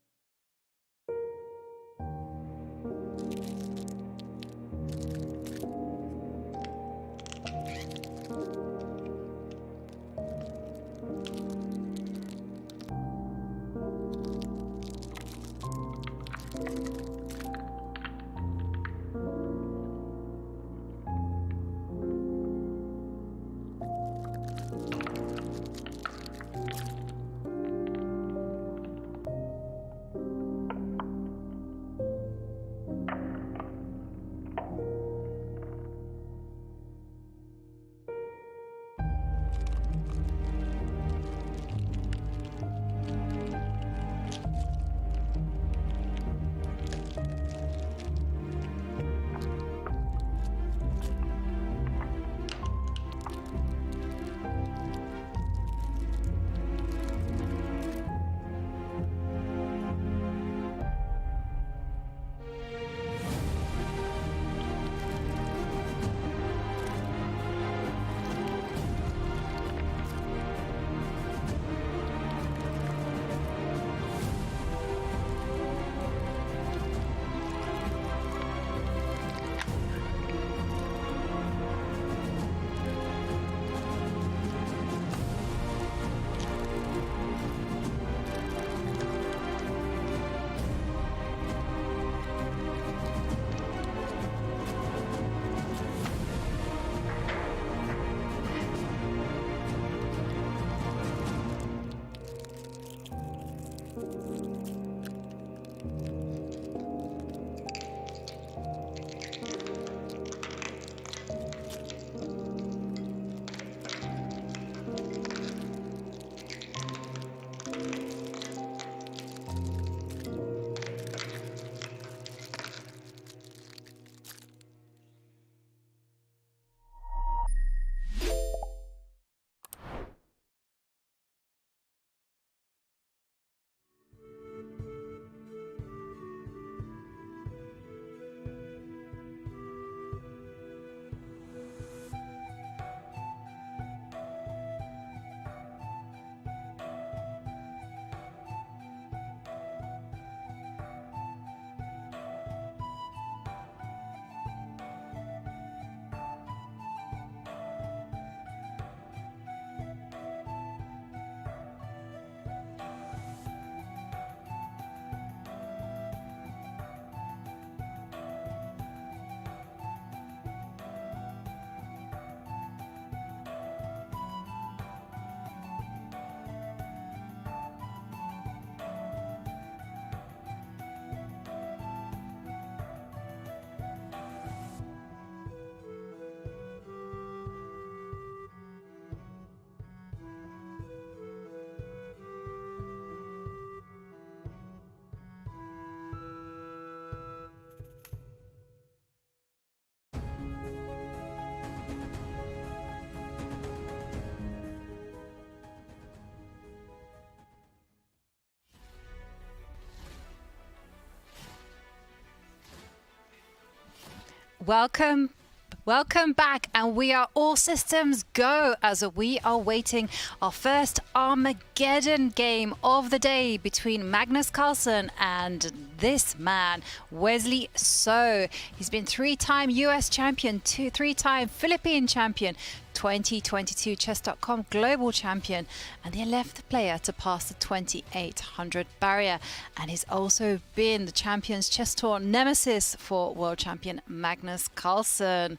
Welcome back, and we are all systems go as we are waiting our first Armageddon game of the day between Magnus Carlsen and this man, Wesley So. He's been 3-time US champion, 3-time Philippine champion, 2022 Chess.com global champion and the 11th player to pass the 2800 barrier. And he's also been the Champions Chess Tour nemesis for world champion Magnus Carlsen.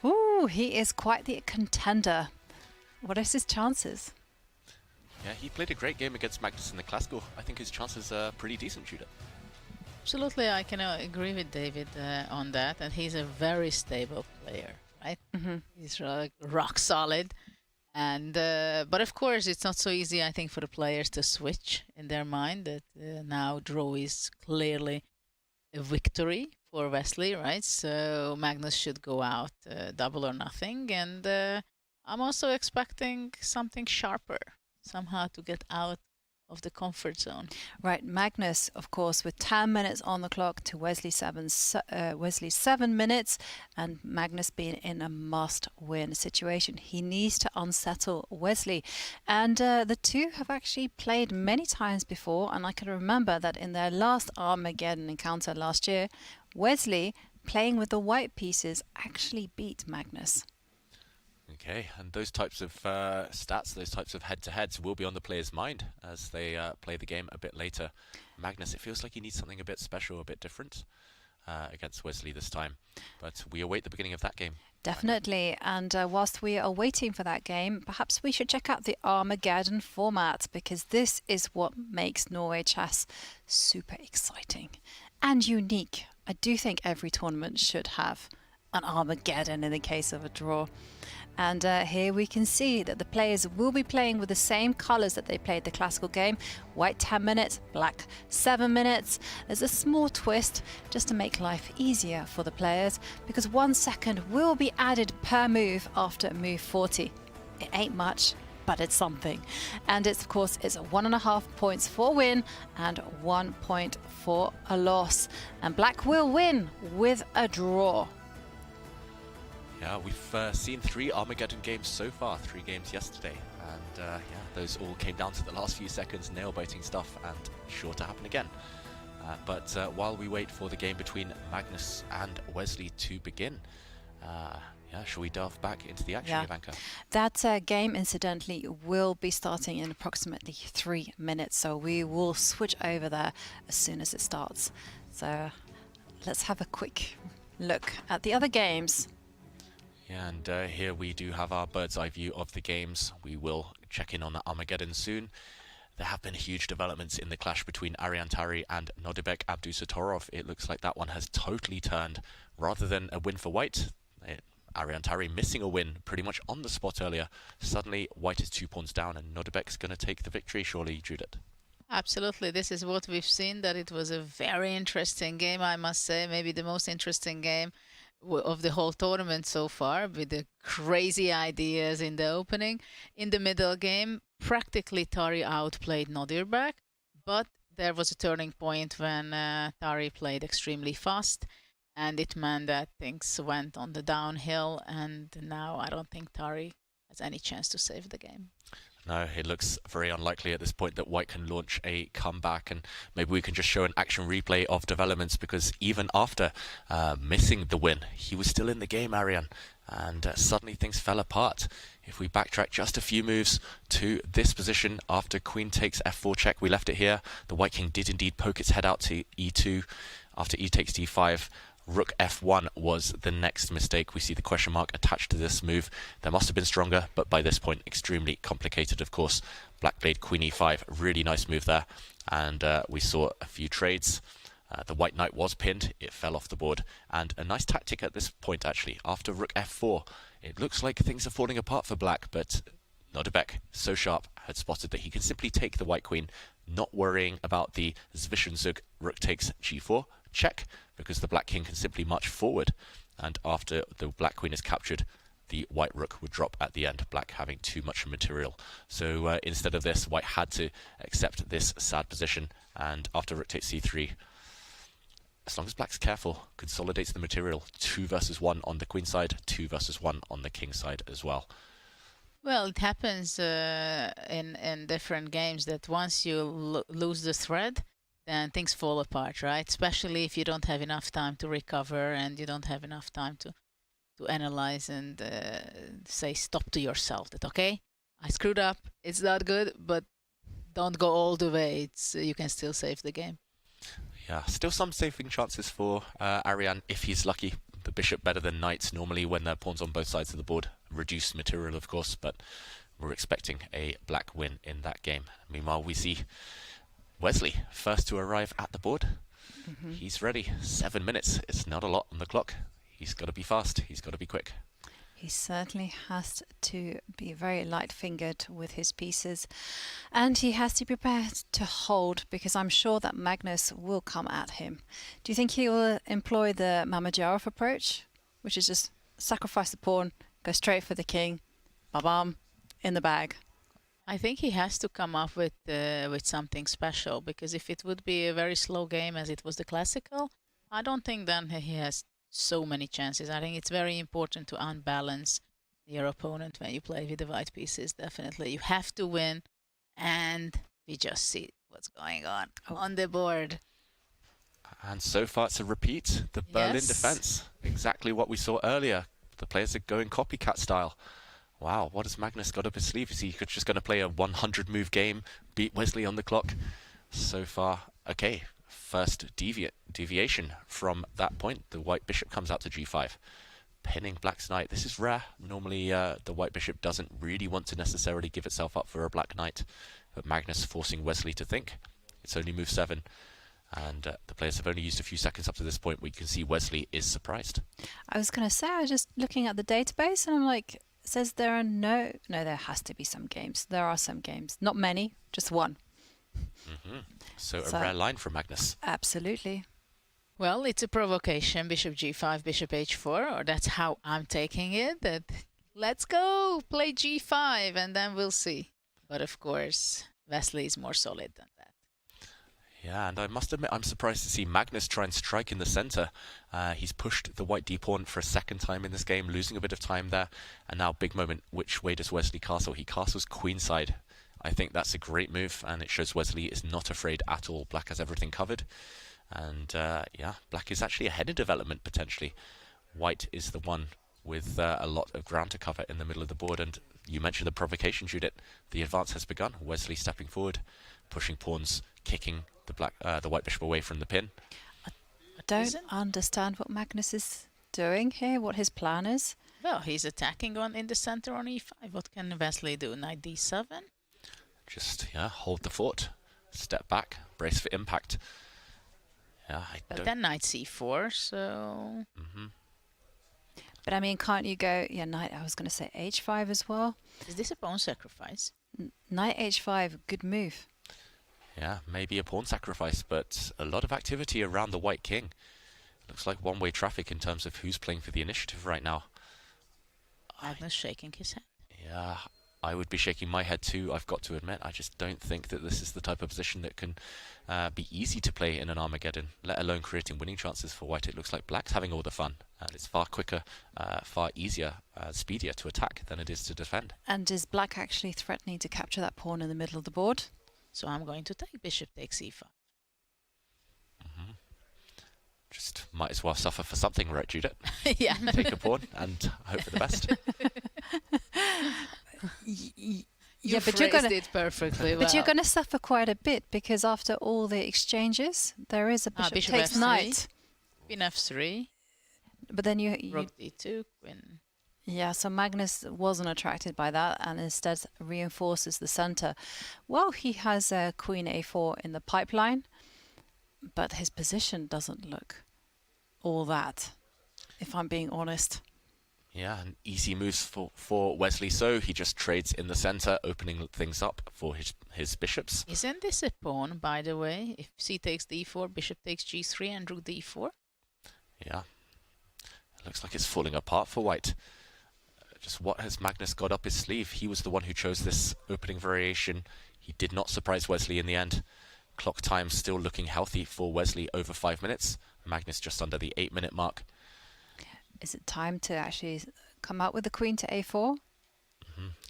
Ooh, he is quite the contender. What is his chances? Yeah, he played a great game against Magnus in the classical. I think his chances are pretty decent, Judith. Absolutely, I can agree with David on that. And he's a very stable player, right? He's rock solid. And but of course, it's not so easy, I think, for the players to switch in their mind that now draw is clearly a victory for Wesley, right? So Magnus should go out double or nothing. And I'm also expecting something sharper, somehow to get out of the comfort zone. Right, Magnus, of course, with 10 minutes on the clock to Wesley 7 minutes, and Magnus being in a must-win situation. He needs to unsettle Wesley, and the two have actually played many times before, and I can remember that in their last Armageddon encounter last year, Wesley, playing with the white pieces, actually beat Magnus. Okay, and those types of stats, those types of head-to-heads will be on the player's mind as they play the game a bit later. Magnus, it feels like he needs something a bit special, a bit different against Wesley this time. But we await the beginning of that game. Definitely, and whilst we are waiting for that game, perhaps we should check out the Armageddon format, because this is what makes Norway Chess super exciting and unique. I do think every tournament should have an Armageddon in the case of a draw. And here we can see that the players will be playing with the same colours that they played the classical game. White 10 minutes, black 7 minutes. There's a small twist just to make life easier for the players, because 1 second will be added per move after move 40. It ain't much, but it's something. And it's, of course, it's 1.5 points for a win and 1 point for a loss. And black will win with a draw. Yeah, we've seen 3 Armageddon games so far, 3 games yesterday, and yeah, those all came down to the last few seconds, nail-biting stuff, and sure to happen again. But while we wait for the game between Magnus and Wesley to begin, yeah, shall we delve back into the action, Ivanka? That game, incidentally, will be starting in approximately 3 minutes, so we will switch over there as soon as it starts. So let's have a quick look at the other games. Yeah, and here we do have our bird's eye view of the games. We will check in on the Armageddon soon. There have been huge developments in the clash between Tari and Nodibek Abdusattorov. It looks like that one has totally turned. Rather than a win for white, Tari missing a win pretty much on the spot earlier. Suddenly, white is 2 pawns down, and Nodibek's going to take the victory, surely, Judith. Absolutely. This is what we've seen, that it was a very interesting game, I must say. Maybe the most interesting game of the whole tournament so far, with the crazy ideas in the opening. In the middle game, practically Tari outplayed Nodibek, but there was a turning point when Tari played extremely fast, and it meant that things went on the downhill, and now I don't think Tari has any chance to save the game. No, it looks very unlikely at this point that white can launch a comeback, and maybe we can just show an action replay of developments, because even after missing the win, he was still in the game, Arian, and suddenly things fell apart. If we backtrack just a few moves to this position, after queen takes f4 check, we left it here. The white king did indeed poke its head out to e2. After e takes d5, rook f1 was the next mistake. We see the question mark attached to this move. There must have been stronger, but by this point, extremely complicated, of course. Black played queen e5, really nice move there. And we saw a few trades. The white knight was pinned, it fell off the board. And a nice tactic at this point, actually. After rook f4, it looks like things are falling apart for black, but Nodibek, so sharp, had spotted that he can simply take the white queen, not worrying about the Zwischenzug. Rook takes g4, check, because the black king can simply march forward, and after the black queen is captured, the white rook would drop at the end, black having too much material. So instead of this, white had to accept this sad position, and after rook takes c3, as long as black's careful, consolidates the material. 2 versus 1 on the queen side, 2 versus 1 on the king side as well. Well, it happens in different games that once you lose the thread, then things fall apart, right? Especially if you don't have enough time to recover and you don't have enough time to to analyze and say stop to yourself. That okay, I screwed up. It's not good, but don't go all the way. You can still save the game. Yeah, still some saving chances for Ariane if he's lucky. The bishop better than knights normally when their pawns on both sides of the board. Reduced material, of course, but we're expecting a black win in that game. Meanwhile, we see Wesley first to arrive at the board. He's ready. 7 minutes. It's not a lot on the clock. He's got to be fast. He's got to be quick. He certainly has to be very light-fingered with his pieces, and he has to be prepared to hold, because I'm sure that Magnus will come at him. Do you think he will employ the Mamedyarov approach, which is just sacrifice the pawn, go straight for the king, bam, in the bag? I think he has to come up with something special, because if it would be a very slow game as it was the classical, I don't think then he has so many chances. I think it's very important to unbalance your opponent when you play with the white pieces. Definitely, you have to win, and we just see what's going on the board. And so far, it's a repeat. The Berlin defense, exactly what we saw earlier. The players are going copycat style. Wow, what has Magnus got up his sleeve? Is he just going to play a 100-move game, beat Wesley on the clock? So far, okay. First deviation from that point. The white bishop comes out to g5, pinning black's knight. This is rare. Normally, the white bishop doesn't really want to necessarily give itself up for a black knight, but Magnus forcing Wesley to think. It's only move 7, and the players have only used a few seconds up to this point where you can see Wesley is surprised. I was going to say, I was just looking at the database, and I'm like, it says there are no, there has to be some games. There are some games. Not many, just one. So a rare line from Magnus. Absolutely. Well, it's a provocation. Bishop g5, bishop h4, or that's how I'm taking it. That let's go, play g5, and then we'll see. But of course, Wesley is more solid than that. Yeah, and I must admit, I'm surprised to see Magnus try and strike in the center. He's pushed the white d-pawn for a second time in this game, losing a bit of time there. And now, big moment, which way does Wesley castle? He castles queenside. I think that's a great move, and it shows Wesley is not afraid at all. Black has everything covered. And yeah, black is actually ahead in development, potentially. White is the one with a lot of ground to cover in the middle of the board. And you mentioned the provocation, Judith. The advance has begun. Wesley stepping forward, pushing pawns, kicking the white bishop away from the pin. I don't understand what Magnus is doing here, what his plan is. Well, he's attacking in the center on e5. What can Wesley do? Knight d7? Just, hold the fort, step back, brace for impact. Yeah, But then knight c4, so... But I mean, can't you go, knight, I was going to say h5 as well. Is this a pawn sacrifice? Knight h5, good move. Yeah, maybe a pawn sacrifice, but a lot of activity around the white king. Looks like one-way traffic in terms of who's playing for the initiative right now. Magnus shaking his head. Yeah, I would be shaking my head too, I've got to admit. I just don't think that this is the type of position that can be easy to play in an Armageddon, let alone creating winning chances for white. It looks like black's having all the fun, and it's far quicker, far easier, speedier to attack than it is to defend. And is black actually threatening to capture that pawn in the middle of the board? So I'm going to take bishop takes e5. Just might as well suffer for something, right, Judith? Yeah. Take a pawn and hope for the best. You phrased it perfectly well. But you're going to suffer quite a bit, because after all the exchanges, there is a bishop takes f3, knight. Queen f3. But then you rook d2, queen. Yeah, so Magnus wasn't attracted by that and instead reinforces the center. Well, he has a queen a4 in the pipeline, but his position doesn't look all that, if I'm being honest. Yeah, an easy moves for Wesley So. He just trades in the center, opening things up for his bishops. Isn't this a pawn, by the way? If c takes d4, bishop takes g3 and rook d4? Yeah. It looks like it's falling apart for white. Just what has Magnus got up his sleeve? He was the one who chose this opening variation. He did not surprise Wesley in the end. Clock time still looking healthy for Wesley, over 5 minutes. Magnus just under the 8-minute mark. Is it time to actually come out with the queen to a4?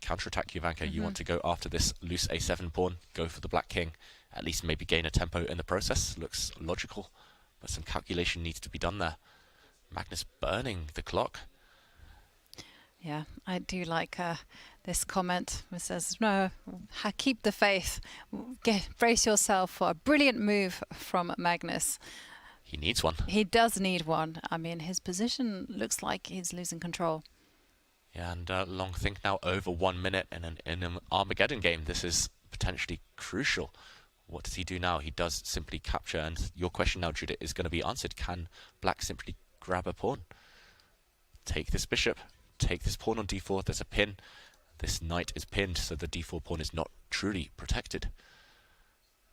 Counterattack, Ivanka. You want to go after this loose a7 pawn, go for the black king, at least maybe gain a tempo in the process. Looks logical, but some calculation needs to be done there. Magnus burning the clock. Yeah, I do like this comment. It says, no, keep the faith. Brace yourself for a brilliant move from Magnus. He needs one. He does need one. I mean, his position looks like he's losing control. Yeah, and long think now, over 1 minute in an Armageddon game. This is potentially crucial. What does he do now? He does simply capture, and your question now, Judith, is going to be answered. Can black simply grab a pawn? Take this bishop, take this pawn on d4, there's a pin. This knight is pinned, so the d4 pawn is not truly protected.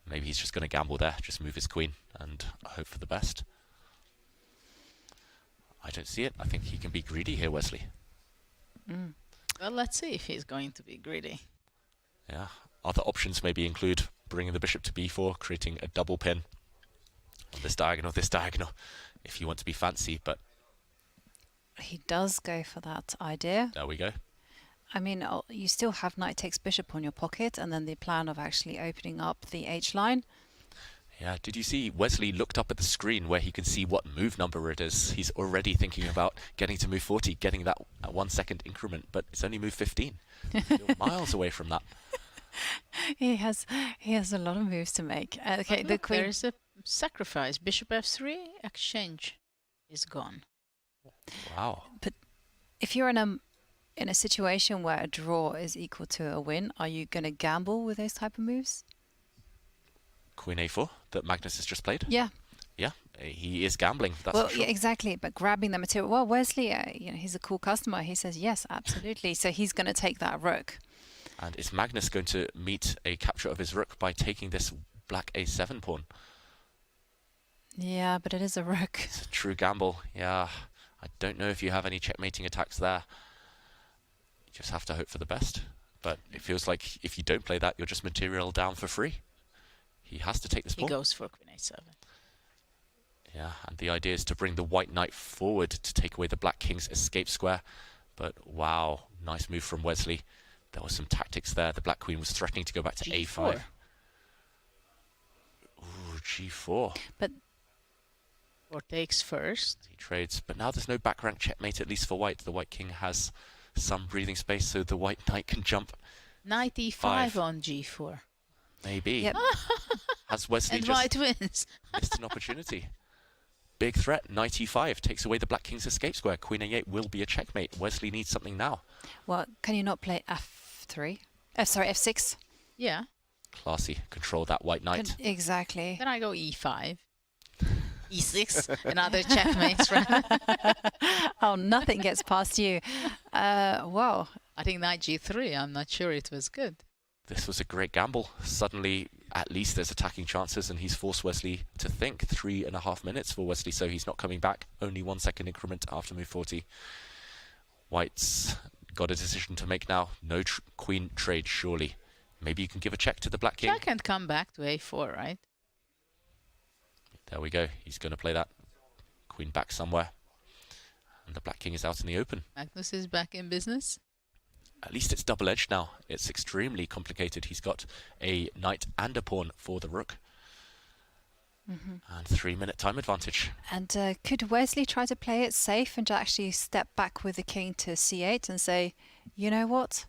Maybe he's just going to gamble there, just move his queen and hope for the best. I don't see it. I think he can be greedy here, Wesley. Well, let's see if he's going to be greedy. Yeah. Other options maybe include bringing the bishop to b4, creating a double pin on this diagonal, if you want to be fancy, but he does go for that idea. There we go. I mean, you still have knight takes bishop on your pocket, and then the plan of actually opening up the h-line. Yeah, did you see Wesley looked up at the screen where he can see what move number it is? He's already thinking about getting to move 40, getting that 1 second increment, but it's only move 15. Still miles away from that. He has a lot of moves to make. Okay, the queen. There's a sacrifice. Bishop f3, exchange is gone. Wow. But if you're in a situation where a draw is equal to a win, are you going to gamble with those type of moves? Queen a4 that Magnus has just played? Yeah. Yeah, he is gambling. That's well, for sure. Yeah, exactly. But grabbing the material. Well, Wesley, he's a cool customer. He says yes, absolutely. So he's going to take that rook. And is Magnus going to meet a capture of his rook by taking this black a7 pawn? Yeah, but it is a rook. It's a true gamble. Yeah, I don't know if you have any checkmating attacks there. You just have to hope for the best. But it feels like if you don't play that, you're just material down for free. He has to take this pawn. He goes for queen a7. Yeah, and the idea is to bring the white knight forward to take away the black king's escape square. But wow, nice move from Wesley. There was some tactics there. The black queen was threatening to go back to a5. Ooh, g4. But or takes first. He trades, but now there's no back rank checkmate, at least for white. The white king has some breathing space, so the white knight can jump. Knight e5 on g4. Maybe. Yep. Has Wesley and just white wins. missed an opportunity? Big threat. Knight e5 takes away the black king's escape square. Queen a8 will be a checkmate. Wesley needs something now. Well, can you not play f3? Sorry, f6. Yeah. Classy. Control that white knight. Exactly. Then I go e5. e6. Another checkmate. Right? Oh, nothing gets past you. Wow. I think knight g3. I'm not sure it was good. This was a great gamble. Suddenly, at least there's attacking chances, and he's forced Wesley to think. 3.5 minutes for Wesley, so he's not coming back. Only 1 second increment after move 40. White's got a decision to make now. No queen trade, surely. Maybe you can give a check to the black king. Check and come back to a4, right? There we go. He's going to play that. Queen back somewhere. And the black king is out in the open. Magnus is back in business. At least it's double-edged now. It's extremely complicated. He's got a knight and a pawn for the rook. And 3-minute time advantage. And could Wesley try to play it safe and actually step back with the king to c8 and say, you know what?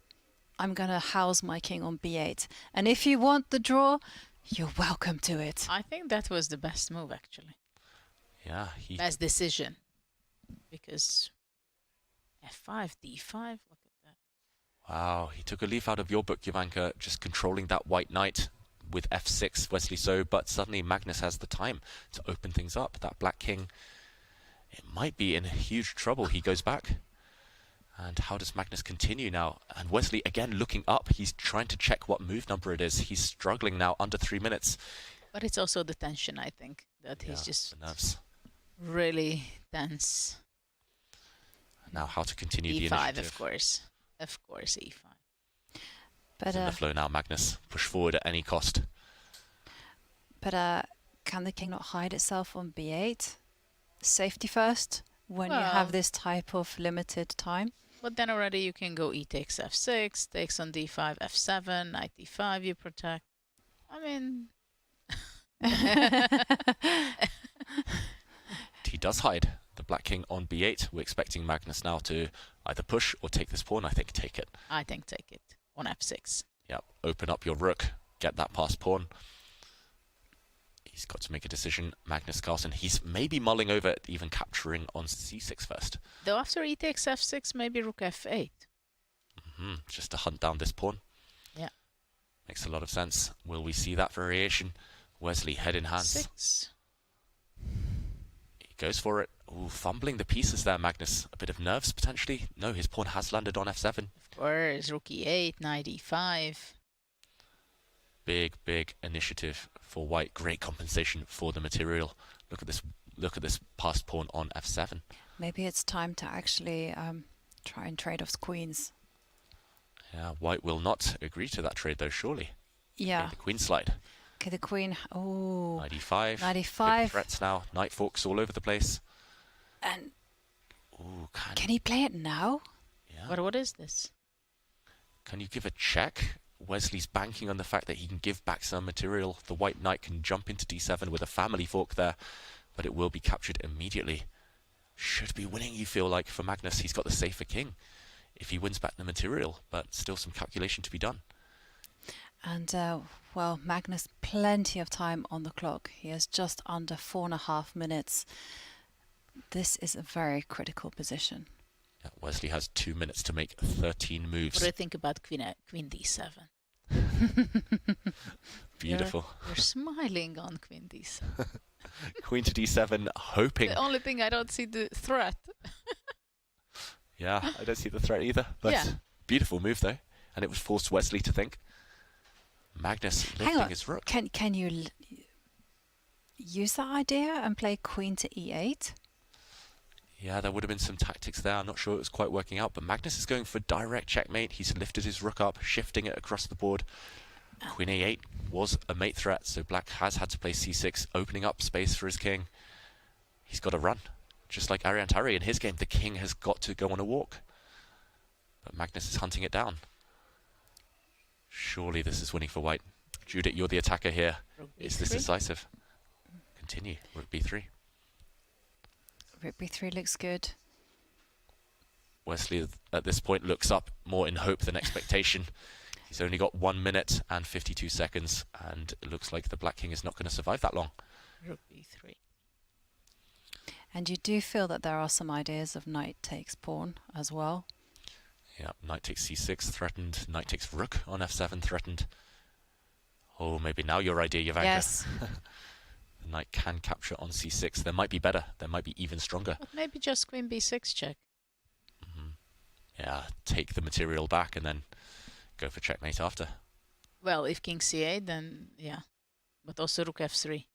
I'm going to house my king on b8. And if you want the draw, you're welcome to it. I think that was the best move, actually. Yeah. Best decision. Because f5, d5... Wow, he took a leaf out of your book, Jovanka, just controlling that white knight with f6, Wesley So, but suddenly Magnus has the time to open things up. That black king, it might be in huge trouble. He goes back. And how does Magnus continue now? And Wesley, again, looking up. He's trying to check what move number it is. He's struggling now, under 3 minutes. But it's also the tension, I think, that he's just the nerves. Really tense. Now how to continue the e5, initiative. of course. Of course, e5. But in the flow now, Magnus. Push forward at any cost. But can the king not hide itself on b8? Safety first when you have this type of limited time? But then already you can go e takes f6, takes on d5, f7, knight d5, you protect. I mean... He does hide. The black king on b8. We're expecting Magnus now to either push or take this pawn. I think take it. I think take it on f6. Yep, open up your rook, get that past pawn. He's got to make a decision. Magnus Carlsen, he's maybe mulling over even capturing on c6 first. Though after e takes f6, maybe rook f8. Just to hunt down this pawn. Yeah. Makes a lot of sense. Will we see that variation? Wesley, head in hands. 6. He goes for it. Ooh, fumbling the pieces there, Magnus. A bit of nerves, potentially. No, his pawn has landed on f7. Of course, rook e8, knight e5. Big, big initiative for white. Great compensation for the material. Look at this passed pawn on f7. Maybe it's time to actually try and trade off queens. Yeah, white will not agree to that trade, though, surely. Yeah. Okay, the queen slide. Okay, the queen. Oh. Knight e5. Knight e5. Big threats now. Knight forks all over the place. And ooh, can he play it now? Yeah. What is this? Can you give a check? Wesley's banking on the fact that he can give back some material. The white knight can jump into d7 with a family fork there, but it will be captured immediately. Should be winning, you feel like, for Magnus. He's got the safer king if he wins back the material, but still some calculation to be done. And, well, Magnus, plenty of time on the clock. He has just under 4.5 minutes. This is a very critical position. Yeah, Wesley has 2 minutes to make 13 moves. What do you think about queen d7? Beautiful. You're smiling on queen d7. Queen to d7, hoping. The only thing I don't see the threat. Yeah, I don't see the threat either. But beautiful move, though. And it was forced Wesley to think. Magnus lifting his rook. Can you use that idea and play queen to e8? Yeah, there would have been some tactics there. I'm not sure it was quite working out. But Magnus is going for direct checkmate. He's lifted his rook up, shifting it across the board. Queen a8 was a mate threat, so black has had to play c6, opening up space for his king. He's got to run. Just like Tari in his game, the king has got to go on a walk. But Magnus is hunting it down. Surely this is winning for white. Judith, you're the attacker here. Is this decisive? Continue. Rook b3. Rook b3 looks good. Wesley at this point looks up more in hope than expectation. He's only got 1 minute and 52 seconds, and it looks like the black king is not going to survive that long. Rook b3. And you do feel that there are some ideas of knight takes pawn as well. Yeah, knight takes c6 threatened. Knight takes rook on f7 threatened. Oh, maybe now your idea, Jovanka. Yes. The knight can capture on c6. There might be better. There might be even stronger. But maybe just queen b6 check. Yeah, take the material back and then go for checkmate after. Well, if king c8, then yeah. But also rook f3.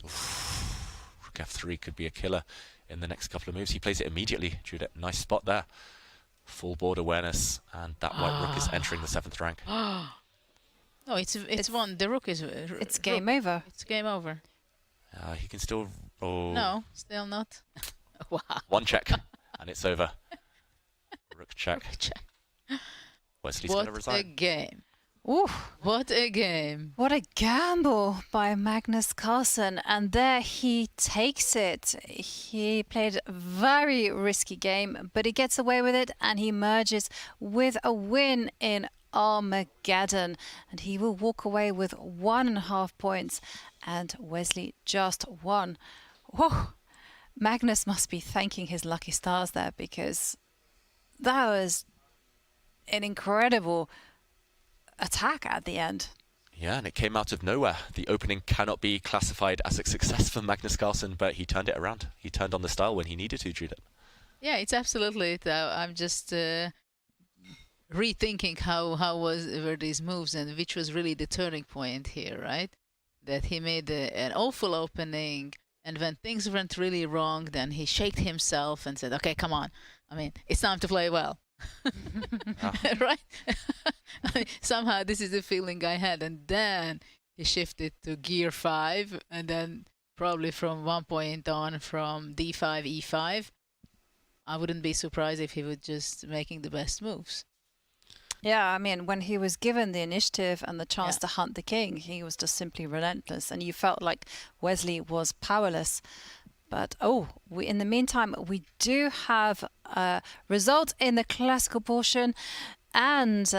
Rook f3 could be a killer in the next couple of moves. He plays it immediately. Judith, nice spot there. Full board awareness, and that white rook is entering the 7th rank. No, it's one. The rook is. It's game over. It's game over. He can still. Oh. No, still not. Wow. One check, and it's over. Rook check. Rook check. Wesley's going to resign. What a game. Ooh. What a game. What a gamble by Magnus Carlsen. And there he takes it. He played a very risky game, but he gets away with it and he merges with a win in Armageddon. And he will walk away with 1.5 points and Wesley just 1. Whoa. Magnus must be thanking his lucky stars there, because that was an incredible attack at the end. Yeah, and it came out of nowhere. The opening cannot be classified as a success for Magnus Carlsen, but he turned it around. He turned on the style when he needed to, Judith. Yeah, it's absolutely it. I'm just rethinking how were these moves and which was really the turning point here, right? That he made an awful opening, and when things went really wrong, then he shaked himself and said, okay, come on. I mean, it's time to play well. Right? I mean, somehow this is the feeling I had, and then he shifted to gear 5, and then probably from one point on from d5 e5, I wouldn't be surprised if he was just making the best moves. Yeah, I mean, when he was given the initiative and the chance to hunt the king, he was just simply relentless, and you felt like Wesley was powerless. But in the meantime, we do have a result in the classical portion, and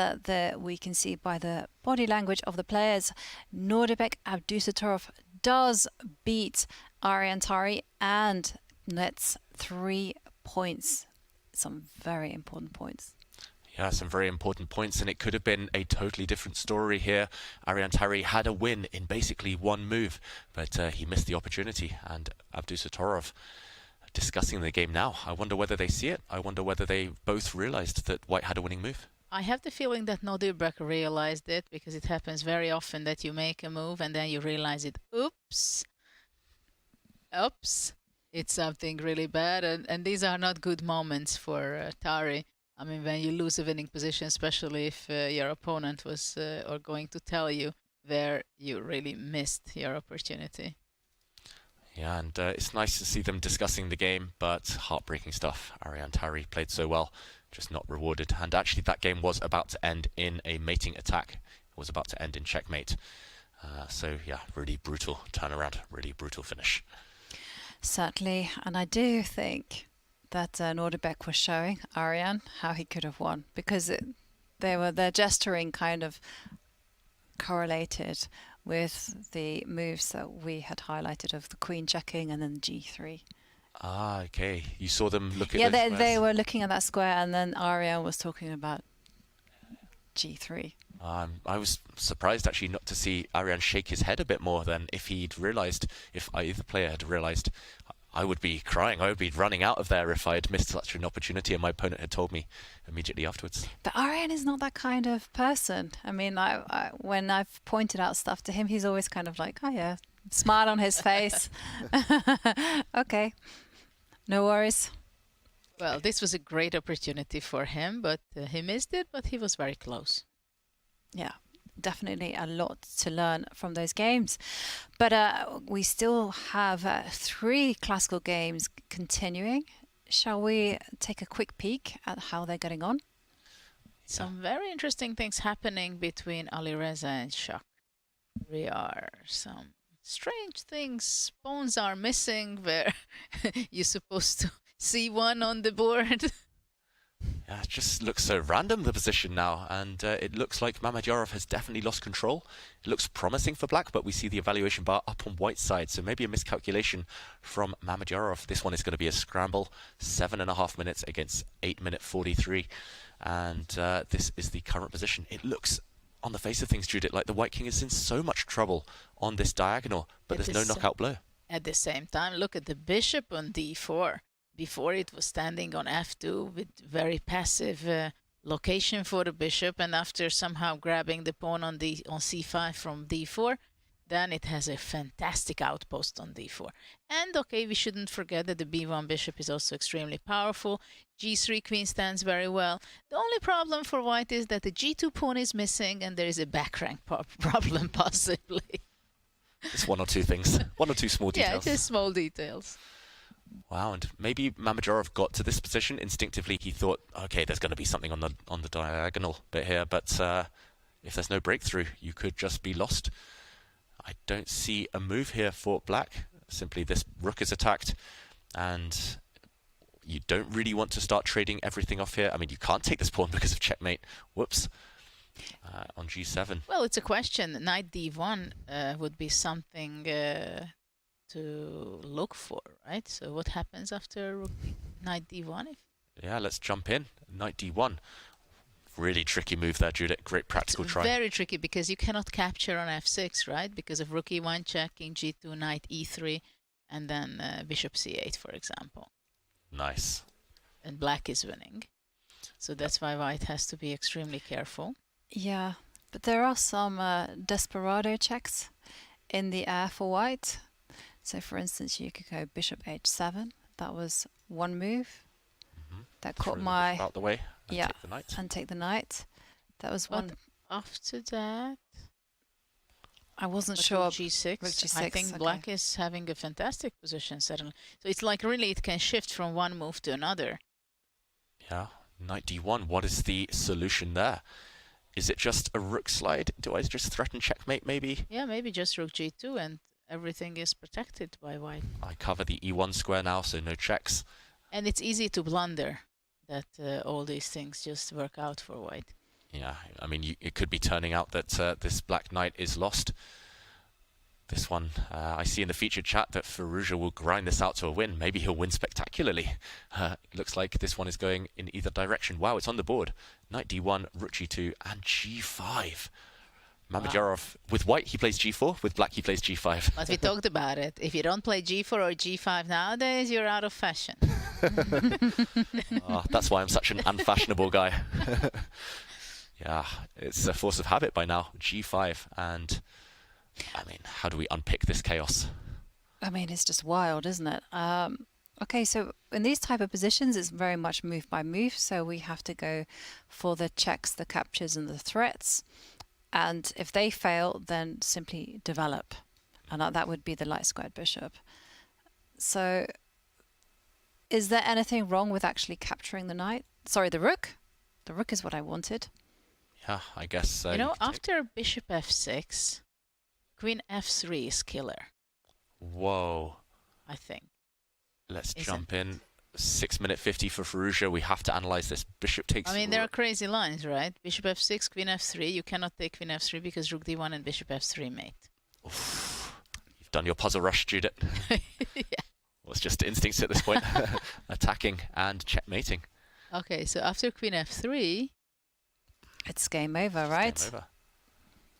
we can see by the body language of the players, Nordebek Abdusattorov does beat Arjan Tari and nets 3 points. Some very important points. Yeah, some very important points, and it could have been a totally different story here. Arjan Tari had a win in basically one move, but he missed the opportunity. And Abdusattorov discussing the game now. I wonder whether they see it. I wonder whether they both realized that White had a winning move. I have the feeling that Nordebek realized it, because it happens very often that you make a move and then you realize it. Oops. It's something really bad, and these are not good moments for Tari. I mean, when you lose a winning position, especially if your opponent was or going to tell you where you really missed your opportunity. Yeah, and it's nice to see them discussing the game, but heartbreaking stuff. Arjan Tari played so well, just not rewarded. And actually, that game was about to end in a mating attack. It was about to end in checkmate. So, yeah, really brutal turnaround, really brutal finish. Certainly, and I do think that Nordebek was showing Arjan how he could have won, because their gesturing kind of correlated with the moves that we had highlighted of the queen checking and then G3. Ah, okay. You saw them look at they were looking at that square, and then Arjan was talking about G3. I was surprised actually not to see Arjan shake his head a bit more than if he'd realised, if either player had realised. I would be crying. I would be running out of there if I had missed such an opportunity and my opponent had told me immediately afterwards. But Arjan is not that kind of person. I mean, when I've pointed out stuff to him, he's always kind of like, oh yeah, smile on his face. Okay, no worries. Well, this was a great opportunity for him, but he missed it, but he was very close. Yeah, definitely a lot to learn from those games. But we still have 3 classical games continuing. Shall we take a quick peek at how they're getting on? Some very interesting things happening between Alireza and Shak. There are some strange things. Pawns are missing where you're supposed to see one on the board. Yeah, it just looks so random, the position now, and it looks like Mamedyarov has definitely lost control. It looks promising for black, but we see the evaluation bar up on white's side, so maybe a miscalculation from Mamedyarov. This one is going to be a scramble, 7.5 minutes against 8-minute 43, and this is the current position. It looks, on the face of things, Judith, like the white king is in so much trouble on this diagonal, but there's no knockout blow. At the same time, look at the bishop on d4. Before it was standing on f2 with very passive location for the bishop, and after somehow grabbing the pawn on c5 from d4, then it has a fantastic outpost on d4. And okay, we shouldn't forget that the b1 bishop is also extremely powerful. g3 queen stands very well. The only problem for white is that the g2 pawn is missing, and there is a back rank problem possibly. It's one or two things, one or two small details. Yeah, just small details. Wow, and maybe Mamedyarov got to this position instinctively. He thought, okay, there's going to be something on the diagonal bit here, but if there's no breakthrough, you could just be lost. I don't see a move here for black. Simply this rook is attacked, and you don't really want to start trading everything off here. I mean, you can't take this pawn because of checkmate. Whoops. On g7. Well, it's a question. Knight d1 would be something to look for, right? So what happens after knight d1? Yeah, let's jump in. Knight d1. Really tricky move there, Judith. Great practical try. Very tricky because you cannot capture on f6, right? Because of rook e1 checking, g2, knight e3, and then bishop c8, for example. Nice. And black is winning. So that's why white has to be extremely careful. Yeah, but there are some desperado checks in the air for white. So, for instance, you could go bishop h7. That was one move. That caught my... out the way and take the knight. And take the knight. That was but one. After that... I wasn't sure. Rook g6. I think black is having a fantastic position suddenly. So it's like really it can shift from one move to another. Yeah, knight d1. What is the solution there? Is it just a rook slide? Do I just threaten checkmate maybe? Yeah, maybe just rook g2 and everything is protected by white. I cover the E1 square now, so no checks. And it's easy to blunder that all these things just work out for white. Yeah, I mean, it could be turning out that this black knight is lost. This one, I see in the featured chat that Farouja will grind this out to a win. Maybe he'll win spectacularly. Looks like this one is going in either direction. Wow, it's on the board. Knight D1, Rook G2, and G5. Mamedyarov, with white, he plays G4. With black, he plays G5. But we talked about it. If you don't play G4 or G5 nowadays, you're out of fashion. That's why I'm such an unfashionable guy. Yeah, it's a force of habit by now. G5, and I mean, how do we unpick this chaos? I mean, it's just wild, isn't it? Okay, so in these type of positions, it's very much move by move. So we have to go for the checks, the captures, and the threats. And if they fail, then simply develop. And that would be the light squared bishop. So is there anything wrong with actually capturing the knight? Sorry, the rook? The rook is what I wanted. Yeah, I guess. You know, after bishop f6, queen f3 is killer. Whoa. I think. Let's jump in. 6-minute 50 for Farouja. We have to analyze this. Bishop takes. I mean, there are crazy lines, right? Bishop f6, queen f3. You cannot take queen f3 because rook d1 and bishop f3 mate. Oof. You've done your puzzle rush, Judith. Yeah. Well, it's just instincts at this point. Attacking and checkmating. Okay, so after queen f3, it's game over, right? Game over.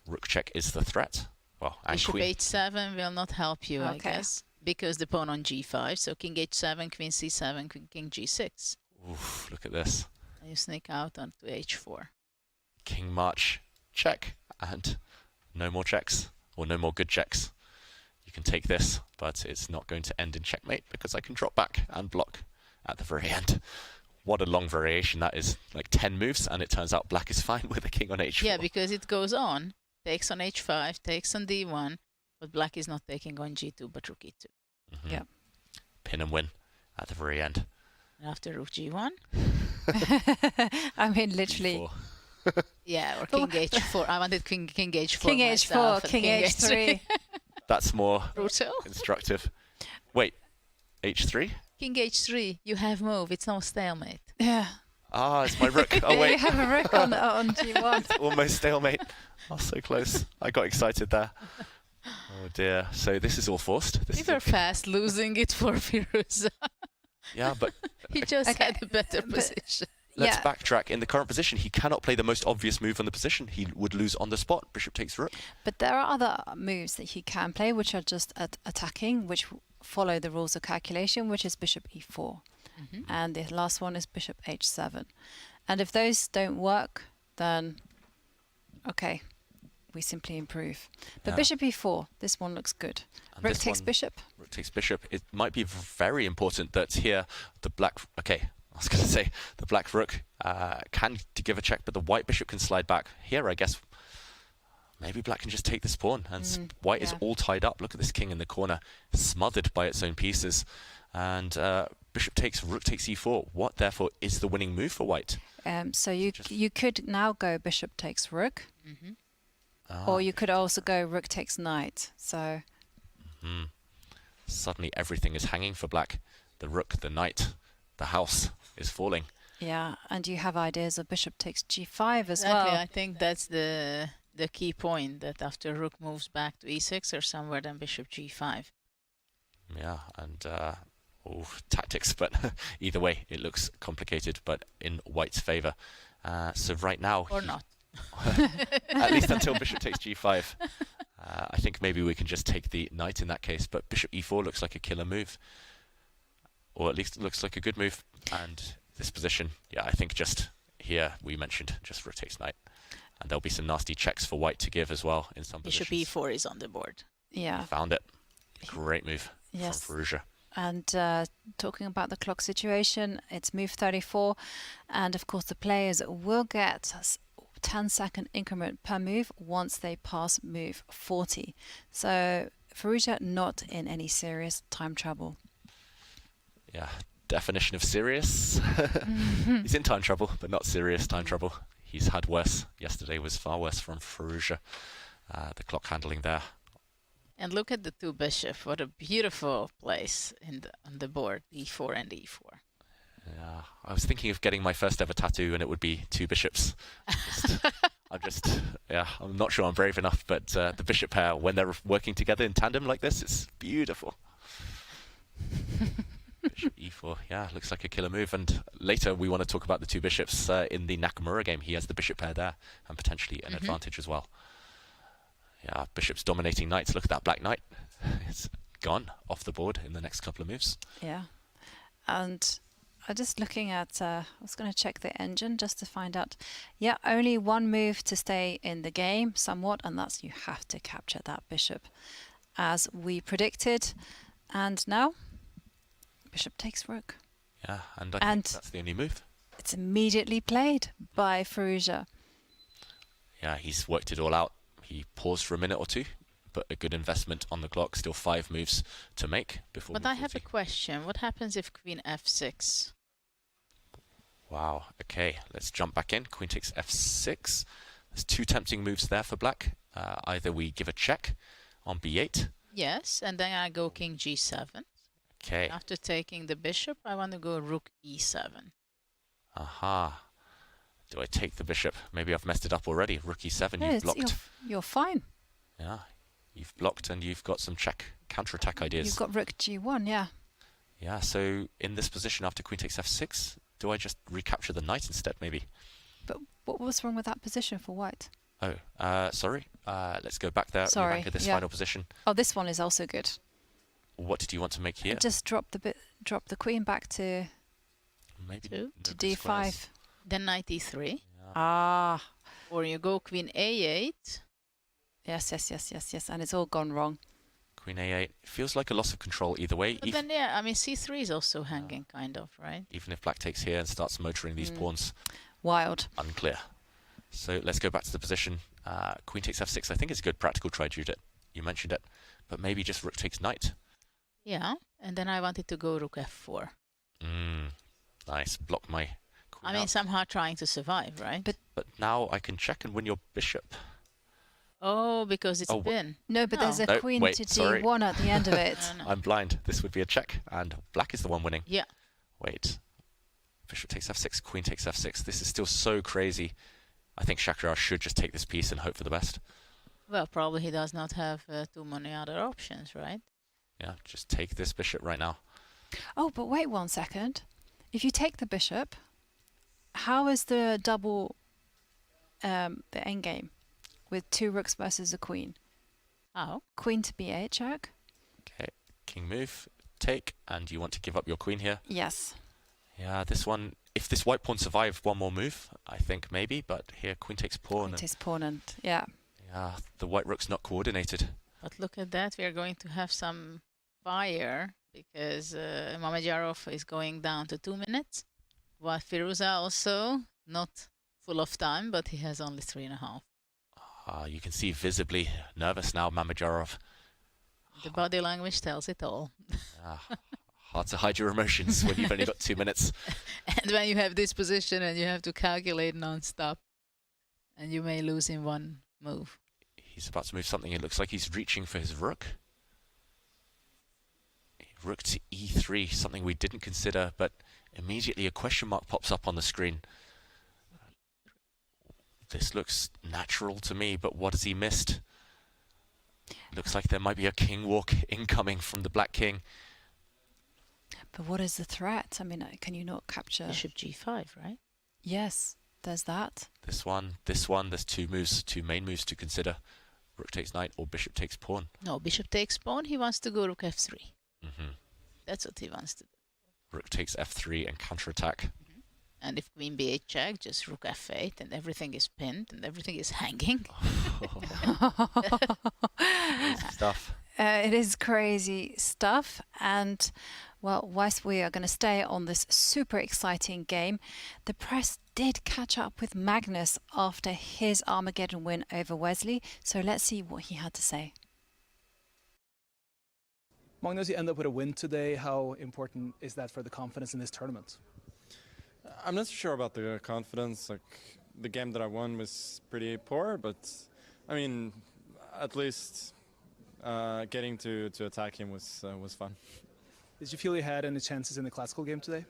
Rook check is the threat. Well, and bishop queen. h7 will not help you, I guess. Because the pawn on g5, so king h7, queen c7, king g6. Oof, look at this. And you sneak out onto h4. King march, check, and no more checks, or no more good checks. You can take this, but it's not going to end in checkmate because I can drop back and block at the very end. What a long variation that is, like 10 moves, and it turns out black is fine with a king on h4. Yeah, because it goes on, takes on h5, takes on d1, but black is not taking on g2, but rook e2. Mm-hmm. Yeah. Pin and win at the very end. And after rook g1? I mean, literally. Yeah, or king h4. I wanted king h4 King myself, h4, king h3. That's more brutal. Instructive. Wait, h3? King h3, you have move. It's no stalemate. Yeah. Ah, it's my rook. Oh, wait. You have a rook on g1. It's almost stalemate. Oh, so close. I got excited there. Oh dear. So this is all forced. We were fast losing it for Firouzja. Yeah, but he just had a better position. Let's backtrack. In the current position, he cannot play the most obvious move on the position. He would lose on the spot. Bishop takes rook. But there are other moves that he can play, which are just attacking, which follow the rules of calculation, which is bishop e4. Mm-hmm. And the last one is bishop h7. And if those don't work, then okay, we simply improve. But bishop e4, this one looks good. And rook takes bishop. Rook takes bishop. It might be very important that here the black... Okay, I was going to say the black rook can give a check, but the white bishop can slide back. Here, I guess, maybe black can just take this pawn, and white is all tied up. Look at this king in the corner, smothered by its own pieces. And bishop takes, rook takes e4. What, therefore, is the winning move for white? So you could now go bishop takes rook. Mm-hmm. Or you could also go rook takes knight. So suddenly everything is hanging for black. The rook, the knight, the house is falling. Yeah, and you have ideas of bishop takes g5 as Exactly. well. I think that's the key point, that after rook moves back to e6 or somewhere, then bishop g5. Yeah, and tactics, but either way, it looks complicated, but in white's favor. So right now... Or not. At least until bishop takes g5. I think maybe we can just take the knight in that case, but bishop e4 looks like a killer move. Or at least it looks like a good move. And this position, yeah, I think just here we mentioned just rook takes knight. And there'll be some nasty checks for white to give as well in some bishop positions. e4 is on the board. Yeah. Found it. Great move from Farouja. And talking about the clock situation, it's move 34. And of course, the players will get 10-second increment per move once they pass move 40. So Farouja not in any serious time trouble. Yeah, definition of serious. He's in time trouble, but not serious time trouble. He's had worse. Yesterday was far worse from Farouja. The clock handling there And look at the two bishops. What a beautiful place on the board, e4 and e4. Yeah, I was thinking of getting my first ever tattoo, and it would be two bishops. I'm not sure I'm brave enough, but the bishop pair, when they're working together in tandem like this, it's beautiful. Bishop e4, yeah, looks like a killer move. And later we want to talk about the two bishops in the Nakamura game. He has the bishop pair there, and potentially an advantage as well. Yeah, bishops dominating knights. Look at that black knight. It's gone off the board in the next couple of moves. Yeah, and I'm just looking at, I was going to check the engine just to find out. Yeah, only one move to stay in the game somewhat, and that's you have to capture that bishop as we predicted. And now, bishop takes rook. Yeah, and I think that's the only move. It's immediately played by Farouja. Yeah, he's worked it all out. He paused for a minute or two, but a good investment on the clock. Still 5 moves to make before. But I have a question. What happens if queen f6? Wow. Okay, let's jump back in. Queen takes f6. There's 2 tempting moves there for black. Either we give a check on b8. Yes, and then I go king g7. Okay. After taking the bishop, I want to go rook e7. Aha. Do I take the bishop? Maybe I've messed it up already. Rook e7, No, you've blocked. You're fine. Yeah, you've blocked and you've got some counter-attack ideas. You've got rook g1, yeah. Yeah, so in this position after queen takes f6, do I just recapture the knight instead, maybe? But what was wrong with that position for white? Oh, sorry. Let's go back there. Sorry, Back at this yeah. final position. Oh, this one is also good. What did you want to make here? Just drop the queen back to maybe to d5. Squares. Then knight e3. Yeah. Ah. Or you go queen a8. Yes. And it's all gone wrong. Queen a8. It feels like a loss of control either way. But then, yeah, I mean, c3 is also hanging, kind of, right? Even if black takes here and starts motoring these pawns. Wild. Unclear. So let's go back to the position. Queen takes f6. I think it's a good practical try, Judith. You mentioned it. But maybe just rook takes knight. Yeah, and then I wanted to go rook f4. Nice. Block my queen I mean, out. somehow trying to survive, right? But now I can check and win your bishop. Oh, because it's a pin. No, but there's a No, queen wait, to sorry. d1 at the end of it. No. I'm blind. This would be a check, and black is the one winning. Yeah. Wait. Bishop takes f6, queen takes f6. This is still so crazy. I think Shakriyar should just take this piece and hope for the best. Well, probably he does not have too many other options, right? Yeah, just take this bishop right now. Oh, but wait 1 second. If you take the bishop, how is the double, the endgame with 2 rooks versus a queen? Oh. Queen to b8 check. Okay, king move, take, and you want to give up your queen here? Yes. Yeah, this one, if this white pawn survived one more move, I think maybe, but here queen takes pawn. Queen takes pawn and, yeah. Yeah, the white rook's not coordinated. But look at that. We are going to have some fire because Mamedyarov is going down to 2 minutes. While Firouzja also not full of time, but he has only 3.5. You can see visibly nervous now, Mamedyarov. The body language tells it all. Hard to hide your emotions when you've only got 2 minutes. And when you have this position and you have to calculate non-stop, and you may lose in one move. He's about to move something. It looks like he's reaching for his rook. Rook to e3, something we didn't consider, but immediately a question mark pops up on the screen. This looks natural to me, but what has he missed? Looks like there might be a king walk incoming from the black king. But what is the threat? I mean, can you not capture... Bishop g5, right? Yes, there's that. This one, there's 2 moves, 2 main moves to consider. Rook takes knight or bishop takes pawn. No, bishop takes pawn. He wants to go rook f3. Mm-hmm. That's what he wants to do. Rook takes f3 and counterattack. And if queen b8 check, just rook f8, and everything is pinned and everything is hanging. Crazy stuff. It is crazy stuff. And, well, whilst we are going to stay on this super exciting game, the press did catch up with Magnus after his Armageddon win over Wesley. So let's see what he had to say. Magnus, you end up with a win today. How important is that for the confidence in this tournament? I'm not sure about the confidence. Like, the game that I won was pretty poor, but I mean, at least Getting to attack him was fun. Did you feel you had any chances in the classical game today?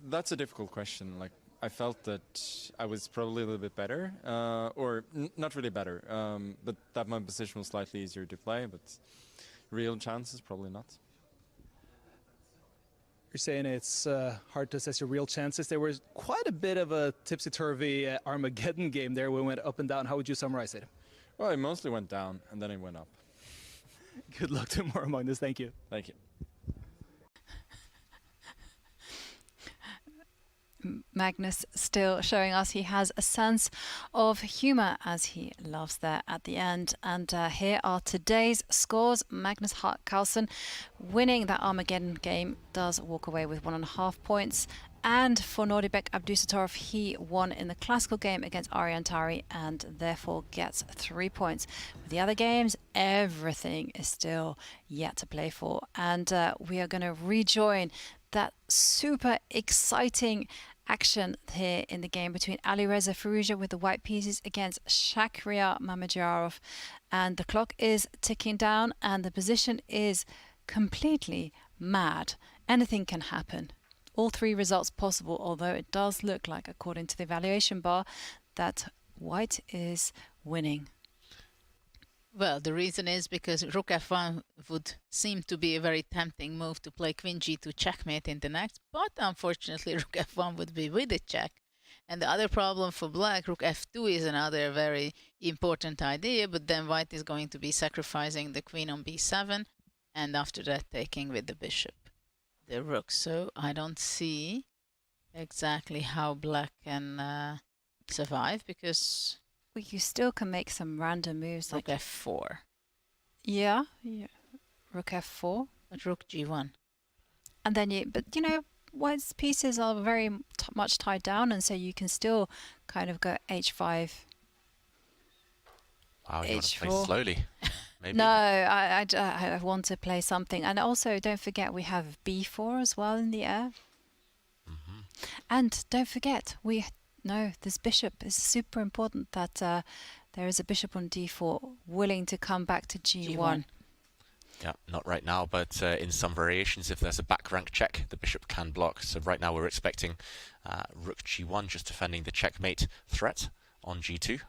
That's a difficult question. Like, I felt that I was probably a little bit better, or not really better, but that my position was slightly easier to play, but real chances, probably not. You're saying it's hard to assess your real chances. There was quite a bit of a tipsy-turvy Armageddon game there. We went up and down. How would you summarize it? Well, it mostly went down, and then it went up. Good luck tomorrow, Magnus. Thank you. Thank you. Magnus still showing us he has a sense of humour, as he loves there at the end. And here are today's scores. Magnus Carlsen winning that Armageddon game, does walk away with 1.5 points. And for Nordibek Abdusattorov, he won in the classical game against Tari and therefore gets 3 points. With the other games, everything is still yet to play for. And we are going to rejoin that super exciting action here in the game between Alireza Firouzja with the white pieces against Shakhriyar Mamedyarov. And the clock is ticking down and the position is completely mad. Anything can happen. All three results possible, although it does look like, according to the evaluation bar, that white is winning. Well, the reason is because rook f1 would seem to be a very tempting move to play queen g2 checkmate in the next, but unfortunately rook f1 would be with a check. And the other problem for black, rook f2 is another very important idea, but then white is going to be sacrificing the queen on b7 and after that taking with the bishop the rook. So I don't see exactly how black can survive, because well, you still can make some random moves rook like f4. Yeah, rook f4, but rook g1. And then but you know, white's pieces are very much tied down, and so you can still kind of go h5. Wow, you want to play slowly. Maybe. No, I want to play something. And also, don't forget, we have b4 as well in the air. And don't forget, this bishop is super important, that there is a bishop on d4 willing to come back to g1. Yeah, not right now, but in some variations, if there's a back rank check, the bishop can block. So right now we're expecting rook g1, just defending the checkmate threat on g2.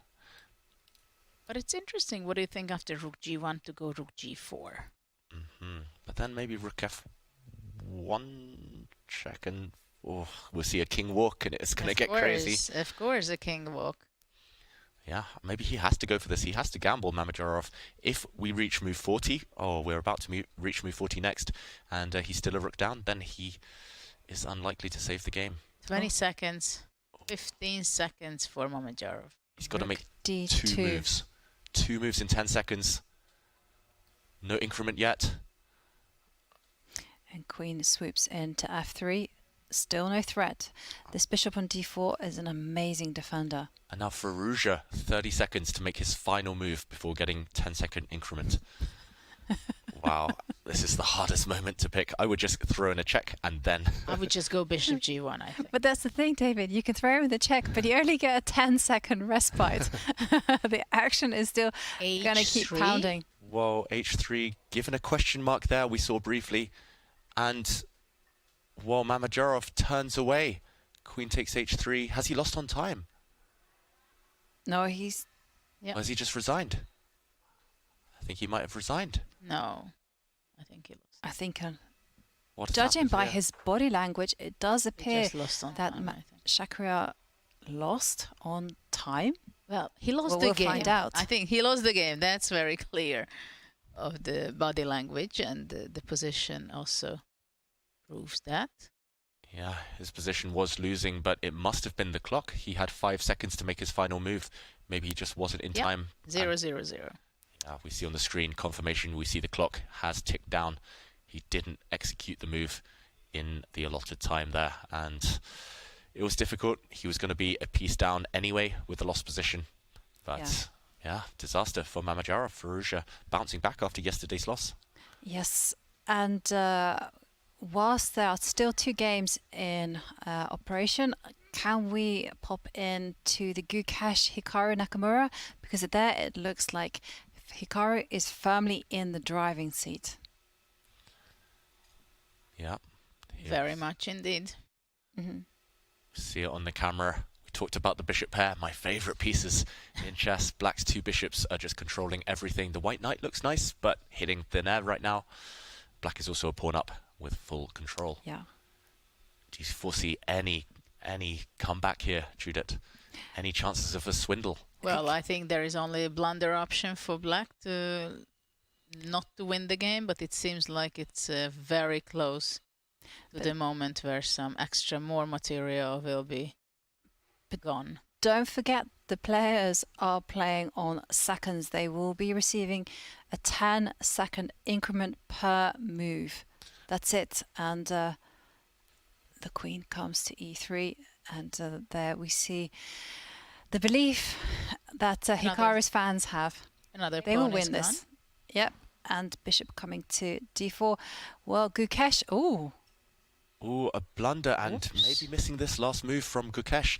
But it's interesting. What do you think after rook g1 to go rook g4? But then maybe rook f1 check, and we'll see a king walk, and it's going to get crazy. Of course, a king walk. Yeah, maybe he has to go for this. He has to gamble, Mamedyarov. If we reach move 40, we're about to reach move 40 next, and he's still a rook down, then he is unlikely to save the game. 20 seconds, 15 seconds for Mamedyarov. He's got to make D2. 2 moves. 2 moves in 10 seconds. No increment yet. And queen swoops into f3. Still no threat. This bishop on d4 is an amazing defender. And now Farouja, 30 seconds to make his final move before getting 10-second increment. Wow, this is the hardest moment to pick. I would just throw in a check and then... I would just go bishop g1, I think. But that's the thing, David. You can throw in the check, but you only get a 10-second respite. The action is still going to keep pounding. Whoa, h3, given a question mark there, we saw briefly. And... while Mamedyarov turns away, queen takes h3. Has he lost on time? No, he's... Or has he just resigned? I think he might have resigned. No, I think he lost. I think, What judging by his body language, it does appear that Shakhriyar lost on time. Well, he lost the game. We'll find out. I think he lost the game. That's very clear of the body language, and the position also proves that. Yeah, his position was losing, but it must have been the clock. He had 5 seconds to make his final move. Maybe he just wasn't in time. 0-0-0. We see on the screen confirmation. We see the clock has ticked down. He didn't execute the move in the allotted time there, and it was difficult. He was going to be a piece down anyway with the lost position, but disaster for Mamedyarov. Farouja bouncing back after yesterday's loss. Yes, and whilst there are still 2 games in operation, can we pop in to the Gukesh Hikaru Nakamura? Because there it looks like Hikaru is firmly in the driving seat. Yeah. Very much indeed. See it on the camera. We talked about the bishop pair, my favorite pieces in chess. Black's 2 bishops are just controlling everything. The white knight looks nice, but hitting thin air right now. Black is also a pawn up with full control. Yeah. Do you foresee any comeback here, Judith? Any chances of a swindle? Well, I think there is only a blunder option for Black to not to win the game, but it seems like it's very close to the moment where some extra more material will be gone. Don't forget, the players are playing on seconds. They will be receiving a 10-second increment per move. That's it. And the queen comes to e3, and there we see the belief that Hikaru's fans have. They will win this. Gone. Yep. And bishop coming to d4. Well, Gukesh. Ooh, a blunder, and maybe missing this last move from Gukesh.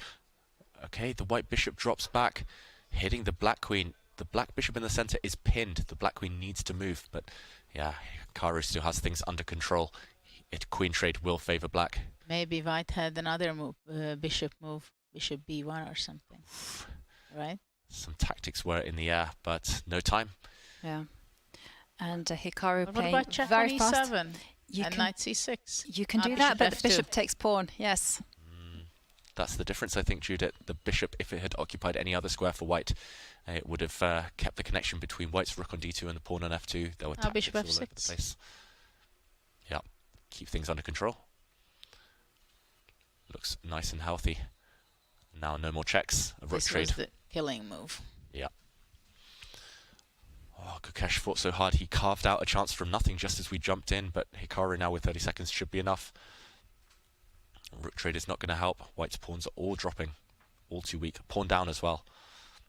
Okay, the white bishop drops back, hitting the black queen. The black bishop in the center is pinned. The black queen needs to move, but yeah, Hikaru still has things under control. Queen trade will favor black. Maybe white had another move, bishop move, bishop b1 or something, right? Some tactics were in the air, but no time. Yeah. And Hikaru What playing about check very on fast. e7 and knight c6? You can do that, but the bishop takes pawn. Yes. That's the difference, I think, Judith. The bishop, if it had occupied any other square for white, it would have kept the connection between white's rook on d2 and the pawn on f2. There were tactics bishop all over the f6. place. Yeah, keep things under control. Looks nice and healthy. Now no more checks. A rook trade. This was the killing move. Yeah. Oh, Gukesh fought so hard. He carved out a chance from nothing just as we jumped in, but Hikaru now with 30 seconds should be enough. Rook trade is not going to help. White's pawns are all dropping. All too weak. Pawn down as well.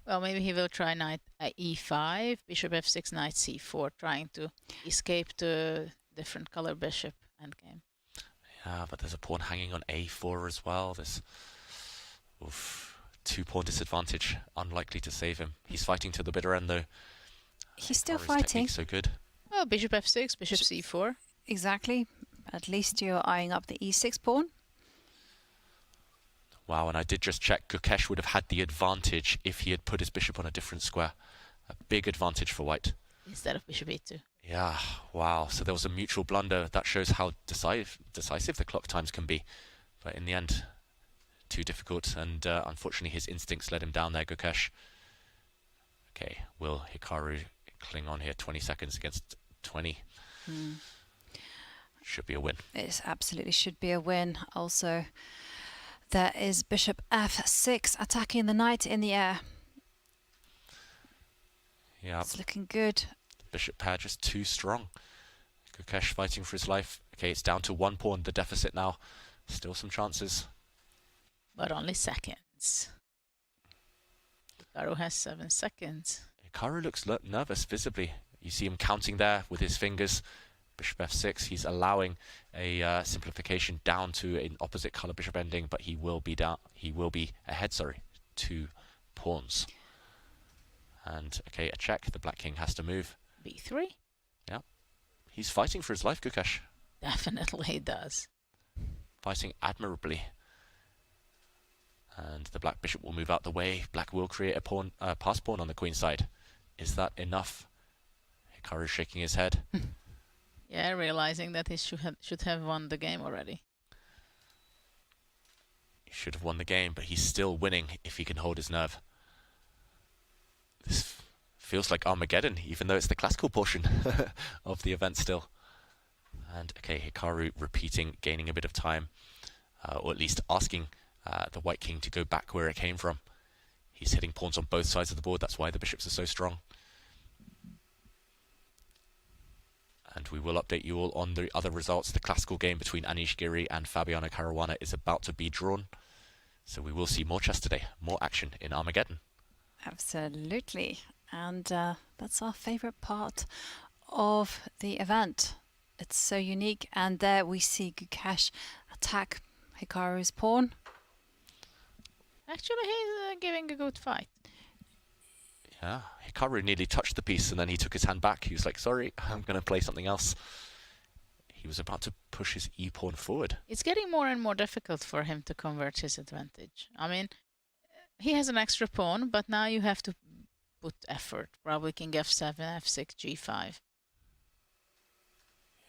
Well, maybe he will try knight e5, bishop f6, knight c4, trying to escape the different color bishop endgame. Yeah, but there's a pawn hanging on a4 as well. There's 2-pawn disadvantage. Unlikely to save him. He's fighting to the bitter end, though. He's still Hikaru's fighting. technique's so good. Well, bishop f6, bishop c4. Exactly. At least you're eyeing up the e6 pawn. Wow, and I did just check. Gukesh would have had the advantage if he had put his bishop on a different square. A big advantage for white. Instead of bishop e2. Yeah, wow. So there was a mutual blunder. That shows how decisive the clock times can be. But in the end, too difficult. And unfortunately, his instincts let him down there, Gukesh. Okay, will Hikaru cling on here? 20 seconds against 20. Should be a win. It absolutely should be a win. Also, there is bishop f6 attacking the knight in the air. Yeah. It's looking good. Bishop pair just too strong. Gukesh fighting for his life. Okay, it's down to 1 pawn, the deficit now. Still some chances. But only seconds. Hikaru has 7 seconds. Hikaru looks nervous visibly. You see him counting there with his fingers. Bishop f6. He's allowing a simplification down to an opposite color bishop ending, but he will be down. He will be ahead. 2 pawns. And okay, a check. The black king has to move. b3. Yeah, he's fighting for his life, Gukesh. Definitely he does. Fighting admirably. And the black bishop will move out the way. Black will create a pawn, pass pawn on the queen side. Is that enough? Hikaru shaking his head. Yeah, realizing that he should have won the game already. He should have won the game, but he's still winning if he can hold his nerve. This feels like Armageddon, even though it's the classical portion of the event still. And okay, Hikaru repeating, gaining a bit of time, or at least asking the white king to go back where it came from. He's hitting pawns on both sides of the board, that's why the bishops are so strong. And we will update you all on the other results. The classical game between Anish Giri and Fabiano Caruana is about to be drawn. So we will see more chess today, more action in Armageddon. Absolutely. And that's our favorite part of the event. It's so unique. And there we see Gukesh attack Hikaru's pawn. Actually, he's giving a good fight. Yeah, Hikaru nearly touched the piece and then he took his hand back. He was like, sorry, I'm going to play something else. He was about to push his e-pawn forward. It's getting more and more difficult for him to convert his advantage. I mean, he has an extra pawn, but now you have to put effort. Probably king f7, f6, g5.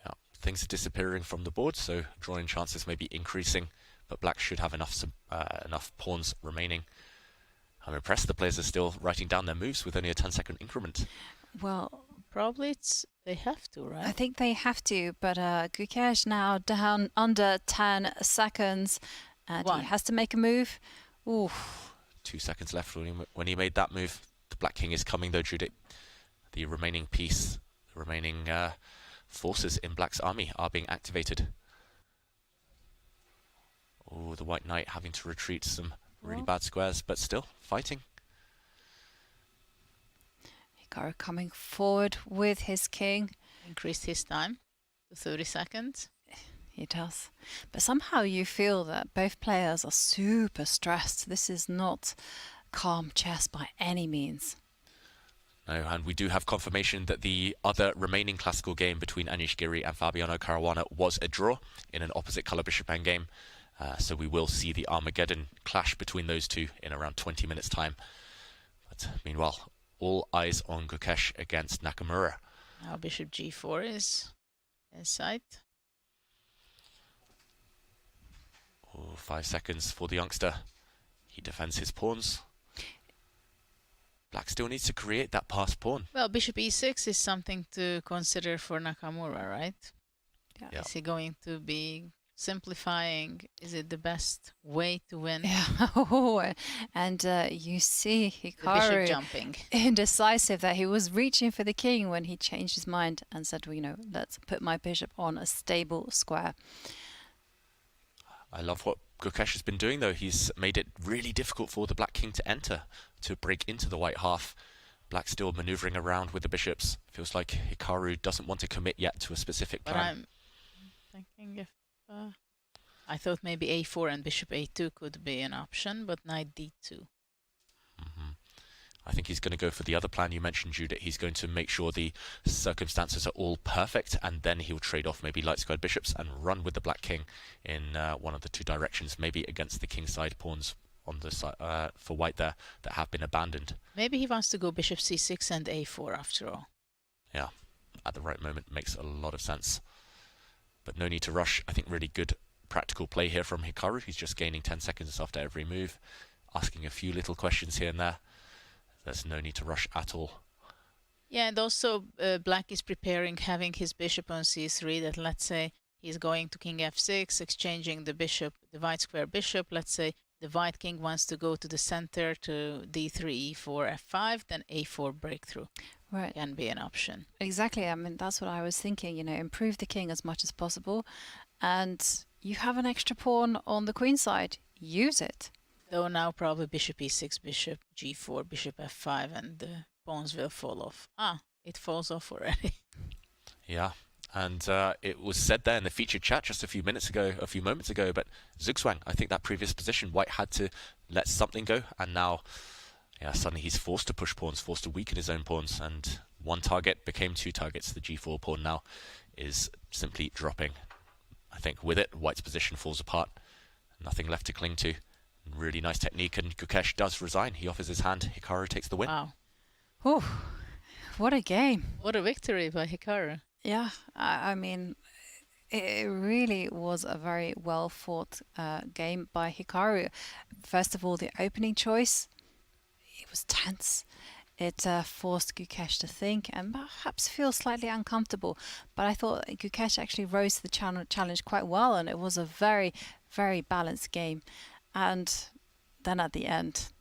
Yeah, things are disappearing from the board, so drawing chances may be increasing, but black should have enough pawns remaining. I'm impressed the players are still writing down their moves with only a 10-second increment. Well, probably they have to, right? I think they have to, but Gukesh now down under 10 seconds, and he has to make a move. Ooh. 2 seconds left when he made that move. The black king is coming though, Judith. The remaining piece, the remaining forces in black's army are being activated. Oh, the white knight having to retreat some really bad squares, but still fighting. Hikaru coming forward with his king. Increased his time to 30 seconds. He does. But somehow you feel that both players are super stressed. This is not calm chess by any means. No, and we do have confirmation that the other remaining classical game between Anish Giri and Fabiano Caruana was a draw in an opposite colour bishop endgame. So we will see the Armageddon clash between those two in around 20 minutes' time. But meanwhile, all eyes on Gukesh against Nakamura. Now bishop g4 is in sight. Oh, 5 seconds for the youngster. He defends his pawns. Black still needs to create that passed pawn. Well, bishop e6 is something to consider for Nakamura, right? Yeah. Is he going to be simplifying? Is it the best way to win? Yeah. And you see Hikaru jumping. Indecisive that he was reaching for the king when he changed his mind and said, well, you know, let's put my bishop on a stable square. I love what Gukesh has been doing, though. He's made it really difficult for the black king to enter, to break into the white half. Black still manoeuvring around with the bishops. Feels like Hikaru doesn't want to commit yet to a specific plan. But I'm thinking if... I thought maybe a4 and bishop a2 could be an option, but knight d2. I think he's going to go for the other plan you mentioned, Judith. He's going to make sure the circumstances are all perfect, and then he'll trade off maybe light squared bishops and run with the black king in one of the two directions, maybe against the kingside pawns on the side for white there that have been abandoned. Maybe he wants to go bishop c6 and a4 after all. Yeah, at the right moment makes a lot of sense. But no need to rush. I think really good practical play here from Hikaru. He's just gaining 10 seconds after every move, asking a few little questions here and there. There's no need to rush at all. Yeah, and also black is preparing, having his bishop on c3, that let's say he's going to king f6, exchanging the bishop, the white square bishop. Let's say the white king wants to go to the center to d3, e4, f5, then a4 breakthrough. Right. Can be an option. Exactly. I mean, that's what I was thinking, you know, improve the king as much as possible. And you have an extra pawn on the queen side. Use it. Though now probably bishop e6, bishop g4, bishop f5, and the pawns will fall off. Ah, it falls off already. Yeah, and it was said there in the featured chat just a few moments ago, but Zugzwang, I think that previous position, white had to let something go, and now suddenly he's forced to push pawns, forced to weaken his own pawns, and one target became two targets. The g4 pawn now is simply dropping. I think with it, white's position falls apart. Nothing left to cling to. Really nice technique, and Gukesh does resign. He offers his hand. Hikaru takes the win. Wow. Whew. What a game. What a victory by Hikaru. Yeah, I mean, it really was a very well fought game by Hikaru. First of all, the opening choice, it was tense. It forced Gukesh to think and perhaps feel slightly uncomfortable. But I thought Gukesh actually rose to the challenge quite well, and it was a very, very balanced game. And then at the end,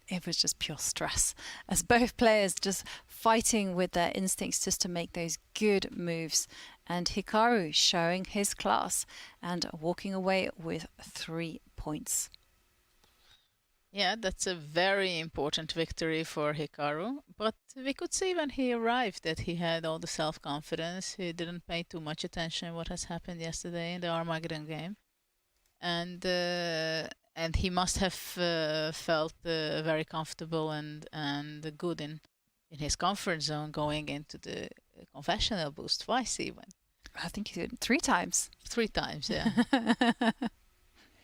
it was just pure stress, as both players just fighting with their instincts just to make those good moves. And Hikaru showing his class and walking away with 3 points. Yeah, that's a very important victory for Hikaru. But we could see when he arrived that he had all the self-confidence. He didn't pay too much attention to what has happened yesterday in the Armageddon game. And And he must have felt very comfortable and good in his comfort zone going into the confessional boost twice even. I think he did 3 times. 3 times, yeah.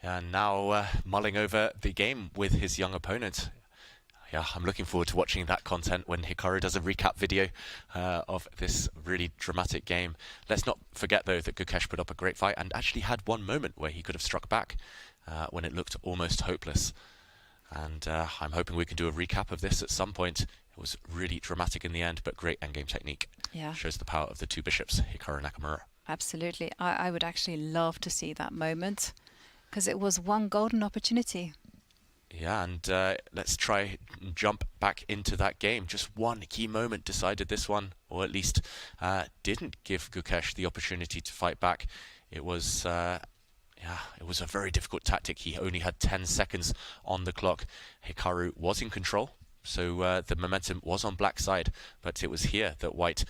And now mulling over the game with his young opponent. Yeah, I'm looking forward to watching that content when Hikaru does a recap video of this really dramatic game. Let's not forget, though, that Gukesh put up a great fight and actually had one moment where he could have struck back when it looked almost hopeless. And I'm hoping we can do a recap of this at some point. It was really dramatic in the end, but great endgame technique. Yeah. Shows the power of the 2 bishops, Hikaru Nakamura. Absolutely. I would actually love to see that moment because it was one golden opportunity. Yeah, and let's try and jump back into that game. Just one key moment decided this one, or at least didn't give Gukesh the opportunity to fight back. It was it was a very difficult tactic. He only had 10 seconds on the clock. Hikaru was in control, so the momentum was on black's side, but it was here that white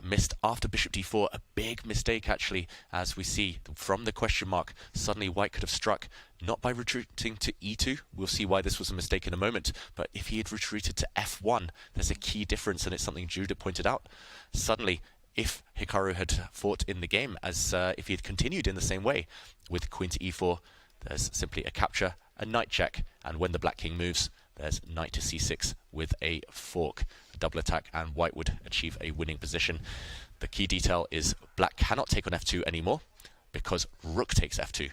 missed after bishop d4. A big mistake, actually, as we see from the question mark. Suddenly white could have struck, not by retreating to e2. We'll see why this was a mistake in a moment, but if he had retreated to f1, there's a key difference, and it's something Judah pointed out. Suddenly, if Hikaru had fought in the game, as if he had continued in the same way, with queen to e4, there's simply a capture, a knight check, and when the black king moves, there's knight to c6 with a fork, a double attack, and white would achieve a winning position. The key detail is black cannot take on f2 anymore because rook takes f2.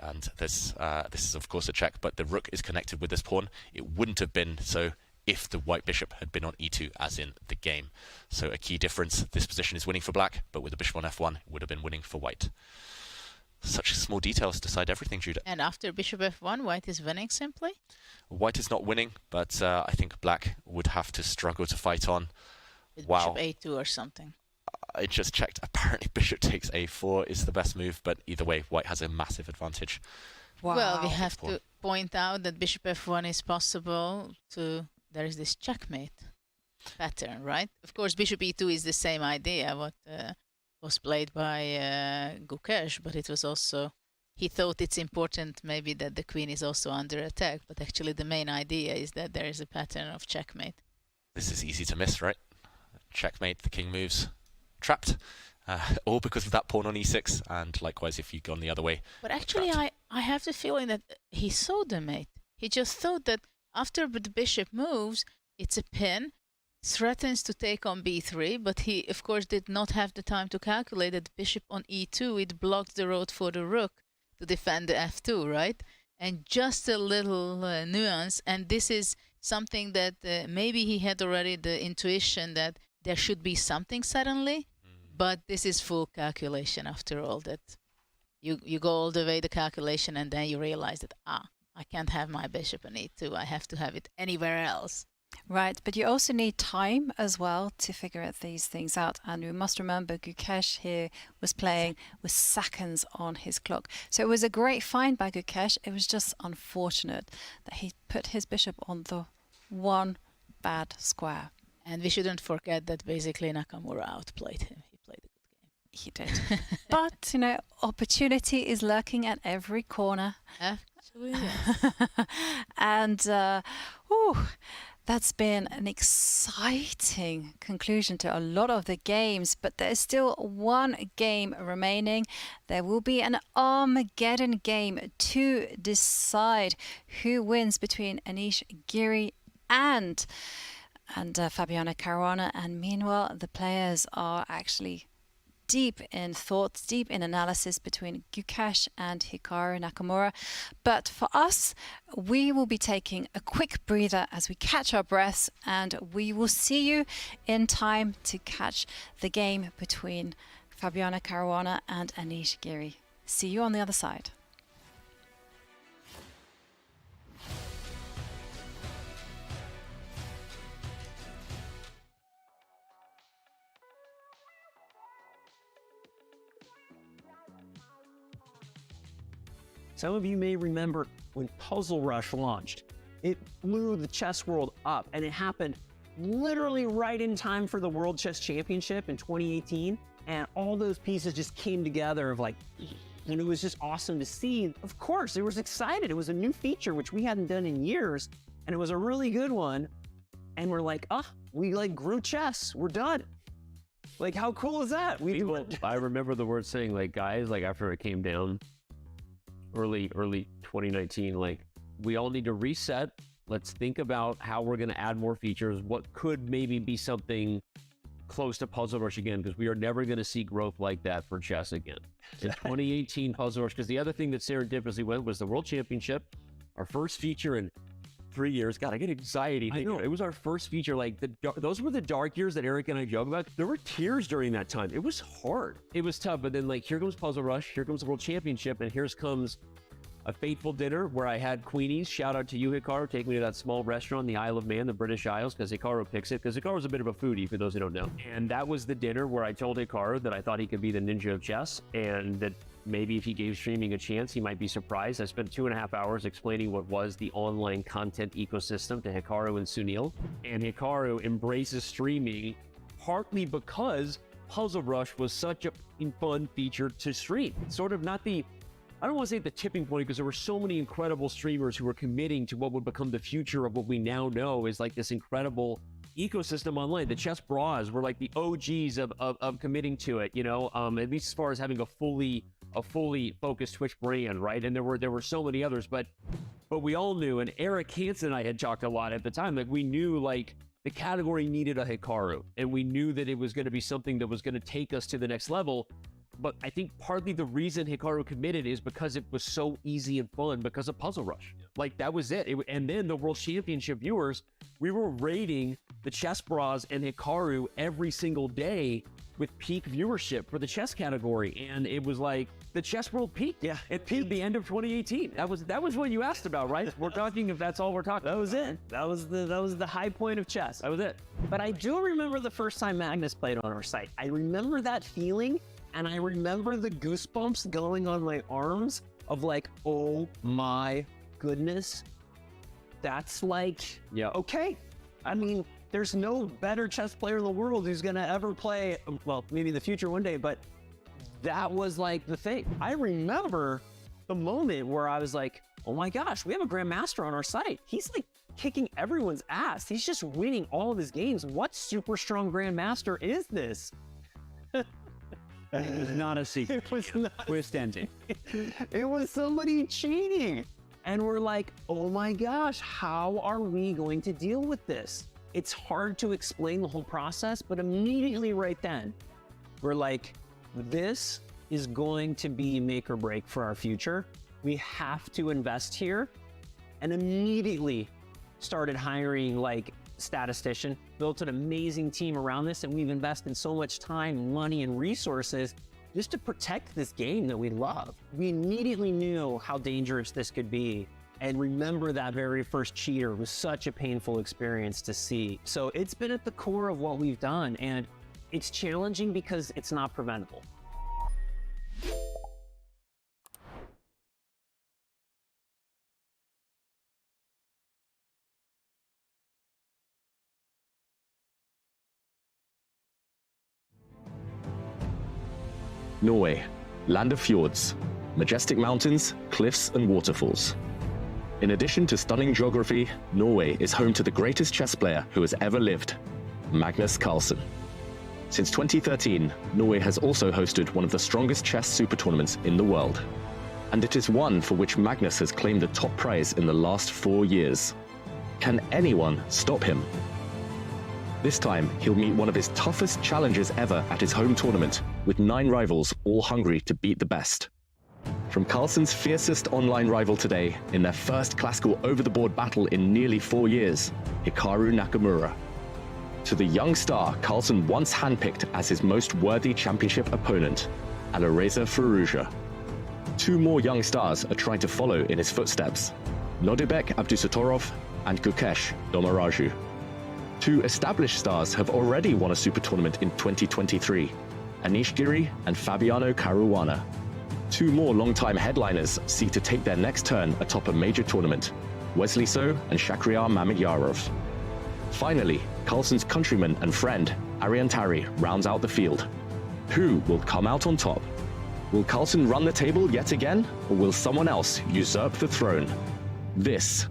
And this is of course a check, but the rook is connected with this pawn. It wouldn't have been so if the white bishop had been on e2 as in the game. So a key difference, this position is winning for black, but with the bishop on f1, it would have been winning for white. Such small details decide everything, Judah. And after bishop f1, white is winning simply? White is not winning, but I think black would have to struggle to fight on. With Wow. bishop a2 or something. I just checked. Apparently bishop takes a4 is the best move, but either way, white has a massive advantage. Wow. Well, we have to point out that bishop f1 is possible to... There is this checkmate pattern, right? Of course, bishop e2 is the same idea, what was played by Gukesh, but it was also... He thought it's important maybe that the queen is also under attack, but actually the main idea is that there is a pattern of checkmate. This is easy to miss, right? Checkmate, the king moves. Trapped. All because of that pawn on e6, and likewise if you go on the other way. But actually, I have the feeling that he saw the mate. He just thought that after the bishop moves, it's a pin, threatens to take on b3, but he, of course, did not have the time to calculate that the bishop on e2, it blocked the road for the rook to defend the f2, right? And just a little nuance, and this is something that maybe he had already the intuition that there should be something suddenly, but this is full calculation after all, that you go all the way the calculation and then you realize that, I can't have my bishop on e2, I have to have it anywhere else. Right, but you also need time as well to figure out these things out. And we must remember Gukesh here was playing with seconds on his clock. So it was a great find by Gukesh. It was just unfortunate that he put his bishop on the one bad square. And we shouldn't forget that basically Nakamura outplayed him. He played a good game. He did. But, you know, opportunity is lurking at every corner. Actually, yes. And, that's been an exciting conclusion to a lot of the games, but there's still one game remaining. There will be an Armageddon game to decide who wins between Anish Giri and Fabiano Caruana. And meanwhile, the players are actually deep in thoughts, deep in analysis between Gukesh and Hikaru Nakamura. But for us, we will be taking a quick breather as we catch our breaths, and we will see you in time to catch the game between Fabiano Caruana and Anish Giri. See you on the other side. Some of you may remember when Puzzle Rush launched. It blew the chess world up, and it happened literally right in time for the World Chess Championship in 2018. And all those pieces just came together of like, And it was just awesome to see. Of course, it was excited. It was a new feature, which we hadn't done in years. And it was a really good one. And we're like, we like grew chess. We're done. Like, how cool is that? I remember the word saying, like, guys, like after it came down early 2019, like, we all need to reset. Let's think about how we're going to add more features. What could maybe be something close to Puzzle Rush again, because we are never going to see growth like that for chess again. In 2018, Puzzle Rush, because the other thing that serendipitously went was the World Championship, our first feature in 3 years. God, I get anxiety. I know. It was our first feature. Like, those were the dark years that Eric and I joke about. There were tears during that time. It was hard. It was tough. But then, like, here comes Puzzle Rush. Here comes the World Championship. And here comes a fateful dinner where I had Queenies. Shout out to you, Hikaru. Take me to that small restaurant in the Isle of Man, the British Isles, because Hikaru picks it. Because Hikaru's a bit of a foodie, for those who don't know. And that was the dinner where I told Hikaru that I thought he could be the ninja of chess, and that maybe if he gave streaming a chance, he might be surprised. I spent 2.5 hours explaining what was the online content ecosystem to Hikaru and Sunil. And Hikaru embraces streaming partly because Puzzle Rush was such a fun feature to stream. Sort of not the, I don't want to say the tipping point, because there were so many incredible streamers who were committing to what would become the future of what we now know is like this incredible ecosystem online. The chess bras were like the OGs of committing to it, you know, at least as far as having a fully focused Twitch brand, right? And there were so many others, but we all knew, and Eric Hansen and I had talked a lot at the time, like we knew like the category needed a Hikaru, and we knew that it was going to be something that was going to take us to the next level. But I think partly the reason Hikaru committed is because it was so easy and fun because of Puzzle Rush. Like, that was it. And then the World Championship viewers, we were rating the chess bras and Hikaru every single day with peak viewership for the chess category. And it was like, the chess world peaked. Yeah. It peaked the end of 2018. That was what you asked about, right? We're talking, if that's all we're talking. That was it. That was the high point of chess. That was it. But I do remember the first time Magnus played on our site. I remember that feeling. And I remember the goosebumps going on my arms of like, oh my goodness. That's like, yeah, okay. I mean, there's no better chess player in the world who's gonna ever play, well, maybe in the future one day, but that was like the thing. I remember the moment where I was like, oh my gosh, we have a grandmaster on our site. He's like kicking everyone's ass. He's just winning all of his games. What super strong grandmaster is this? It was not a secret. It was not. Twist ending. It was somebody cheating. And we're like, oh my gosh, how are we going to deal with this? It's hard to explain the whole process, but immediately right then, we're like, this is going to be make or break for our future. We have to invest here. And immediately started hiring like statistician, built an amazing team around this, and we've invested so much time, money, and resources just to protect this game that we love. We immediately knew how dangerous this could be, and remember that very first cheater was such a painful experience to see. So it's been at the core of what we've done, and it's challenging because it's not preventable. Norway, land of fjords, majestic mountains, cliffs, and waterfalls. In addition to stunning geography, Norway is home to the greatest chess player who has ever lived, Magnus Carlsen. Since 2013, Norway has also hosted one of the strongest chess super tournaments in the world. And it is one for which Magnus has claimed the top prize in the last 4 years. Can anyone stop him? This time, he'll meet one of his toughest challengers ever at his home tournament, with 9 rivals all hungry to beat the best. From Carlsen's fiercest online rival today, in their first classical over-the-board battle in nearly 4 years, Hikaru Nakamura, to the young star Carlsen once handpicked as his most worthy championship opponent, Alireza Firouzja. 2 more young stars are trying to follow in his footsteps, Nodibek Abdusattorov and Gukesh Domaraju. 2 established stars have already won a super tournament in 2023, Anish Giri and Fabiano Caruana. 2 more long-time headliners seek to take their next turn atop a major tournament, Wesley So and Shakhriyar Mamedyarov. Finally, Carlsen's countryman and friend, Tari, rounds out the field. Who will come out on top? Will Carlsen run the table yet again, or will someone else usurp the throne? This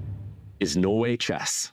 is Norway Chess.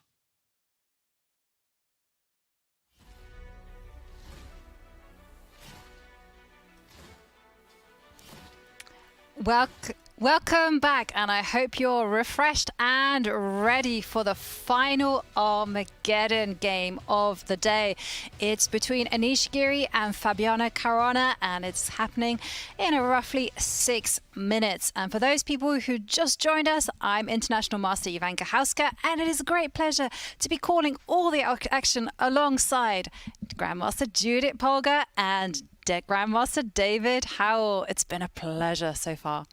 Welcome back, and I hope you're refreshed and ready for the final Armageddon game of the day. It's between Anish Giri and Fabiano Caruana, and it's happening in a roughly 6 minutes. And for those people who just joined us, I'm International Master Ivanka Hauska, and it is a great pleasure to be calling all the action alongside Grandmaster Judith Polgar and Grandmaster David Howell. It's been a pleasure so far.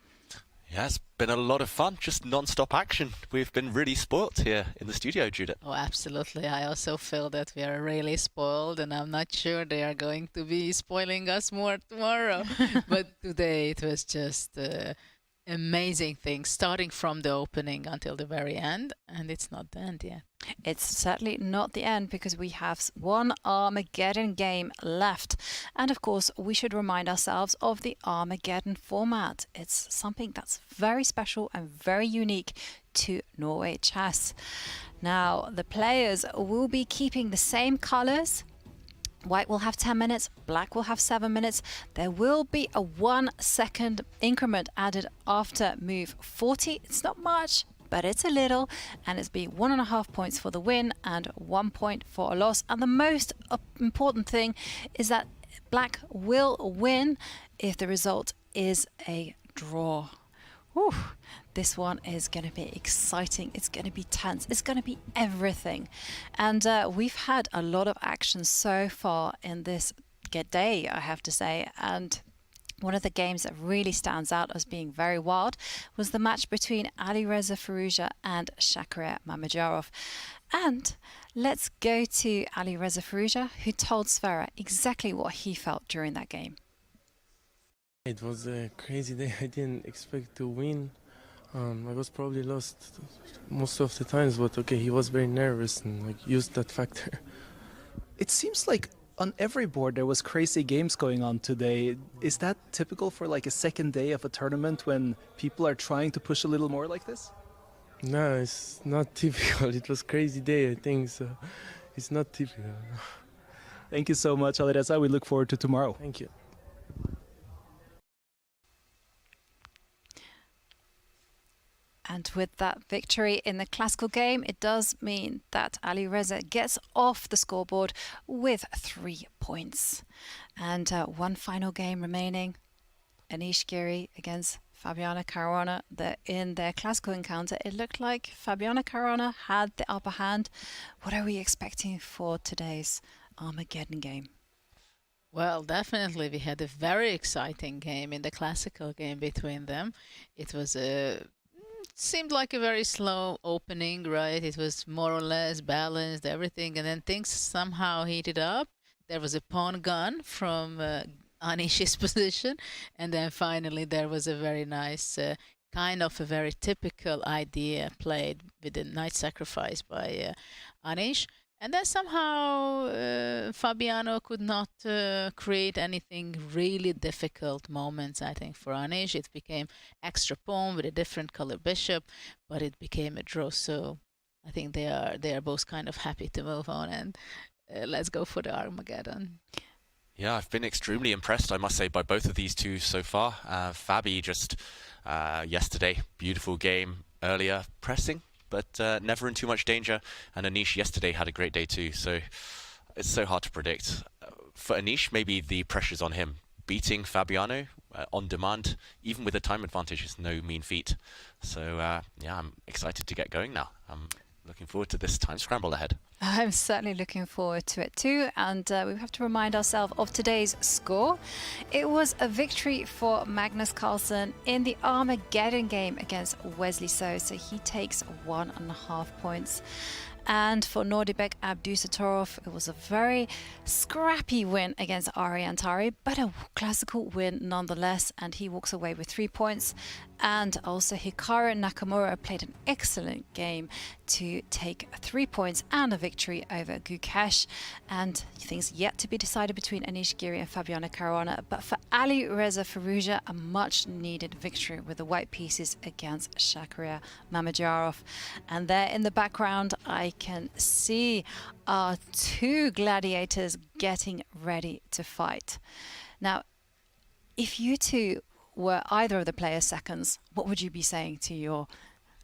Yeah, it's been a lot of fun, just non-stop action. We've been really spoilt here in the studio, Judith. Oh, absolutely. I also feel that we are really spoiled, and I'm not sure they are going to be spoiling us more tomorrow. But today it was just amazing thing, starting from the opening until the very end, and it's not the end yet. It's certainly not the end, because we have one Armageddon game left. And of course, we should remind ourselves of the Armageddon format. It's something that's very special and very unique to Norway Chess. Now, the players will be keeping the same colors. White will have 10 minutes, black will have 7 minutes. There will be a 1 second increment added after move 40. It's not much, but it's a little, and it's be 1.5 points for the win and 1 point for a loss. And the most important thing is that black will win if the result is a draw. Whew. This one is going to be exciting. It's going to be tense. It's going to be everything. And we've had a lot of action so far in this day, I have to say. And one of the games that really stands out as being very wild was the match between Alireza Firouzja and Hikaru Nakamura. And let's go to Alireza Firouzja, who told Sverre exactly what he felt during that game. It was a crazy day. I didn't expect to win. I was probably lost most of the times, but okay, he was very nervous and used that factor. It seems like on every board there was crazy games going on today. Is that typical for a second day of a tournament when people are trying to push a little more like this? No, it's not typical. It was crazy day, I think, so it's not typical. Thank you so much, Alireza. We look forward to tomorrow. Thank you. And with that victory in the classical game, it does mean that Alireza gets off the scoreboard with 3 points. And one final game remaining, Anish Giri against Fabiano Caruana. In their classical encounter, it looked like Fabiano Caruana had the upper hand. What are we expecting for today's Armageddon game? Well, definitely we had a very exciting game in the classical game between them. It was seemed like a very slow opening, right? It was more or less balanced, everything, and then things somehow heated up. There was a pawn gone from Anish's position, and then finally there was a very nice, kind of a very typical idea played with a knight sacrifice by Anish. And then somehow Fabiano could not create anything really difficult moments, I think, for Anish. It became extra pawn with a different color bishop, but it became a draw. So I think they are both kind of happy to move on, and let's go for the Armageddon. Yeah, I've been extremely impressed, I must say, by both of these two so far. Fabi just yesterday, beautiful game earlier, pressing, but never in too much danger. And Anish yesterday had a great day too, so it's so hard to predict. For Anish, maybe the pressure's on him. Beating Fabiano on demand, even with a time advantage, is no mean feat. So yeah, I'm excited to get going now. I'm looking forward to this time scramble ahead. I'm certainly looking forward to it too, and we have to remind ourselves of today's score. It was a victory for Magnus Carlsen in the Armageddon game against Wesley So, so he takes 1.5 points. And for Nordibek Abdusattorov, it was a very scrappy win against Tari, but a classical win nonetheless, and he walks away with 3 points. And also Hikaru Nakamura played an excellent game to take 3 points and a victory victory over Gukesh, and things yet to be decided between Anish Giri and Fabiano Caruana. But for Alireza Firouzja, a much-needed victory with the white pieces against Shakhriyar Mamedyarov. And there in the background, I can see our two gladiators getting ready to fight. Now, if you two were either of the players' seconds, what would you be saying to your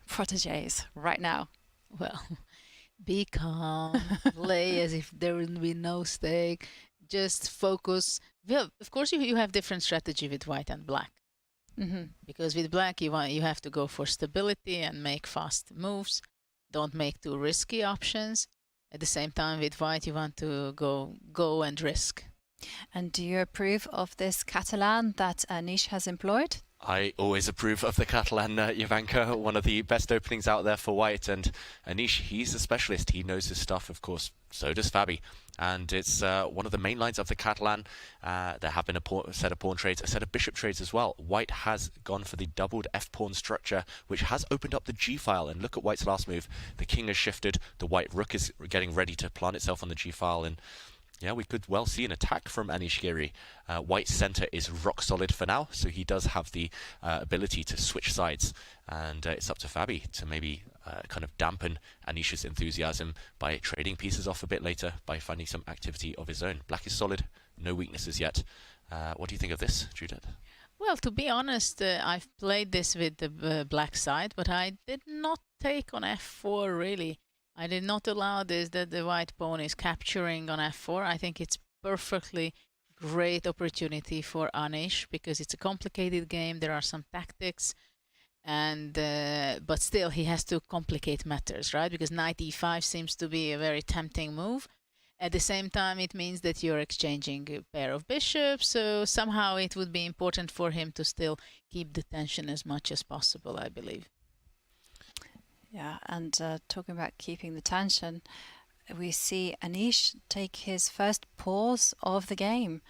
proteges right now? Well, be calm, play as if there will be no stake, just focus. Well, of course, you have different strategy with white and black. Because with black, you have to go for stability and make fast moves. Don't make too risky options. At the same time, with white, you want to go and risk. And do you approve of this Catalan that Anish has employed? I always approve of the Catalan, Jovanka, one of the best openings out there for white. And Anish, he's a specialist. He knows his stuff, of course. So does Fabi. And it's one of the main lines of the Catalan. There have been a set of pawn trades, a set of bishop trades as well. White has gone for the doubled f-pawn structure, which has opened up the g-file. And look at white's last move. The king has shifted. The white rook is getting ready to plant itself on the g-file. And yeah, we could well see an attack from Anish Giri. White's center is rock solid for now, so he does have the ability to switch sides. And it's up to Fabi to maybe kind of dampen Anish's enthusiasm by trading pieces off a bit later, by finding some activity of his own. Black is solid, no weaknesses yet. What do you think of this, Judith? Well, to be honest, I've played this with the black side, but I did not take on f4 really. I did not allow this, that the white pawn is capturing on f4. I think it's perfectly great opportunity for Anish because it's a complicated game. There are some tactics, and but still he has to complicate matters, right? Because knight e5 seems to be a very tempting move. At the same time, it means that you're exchanging a pair of bishops, so somehow it would be important for him to still keep the tension as much as possible, I believe. Yeah, and talking about keeping the tension, we see Anish take his first pause of the game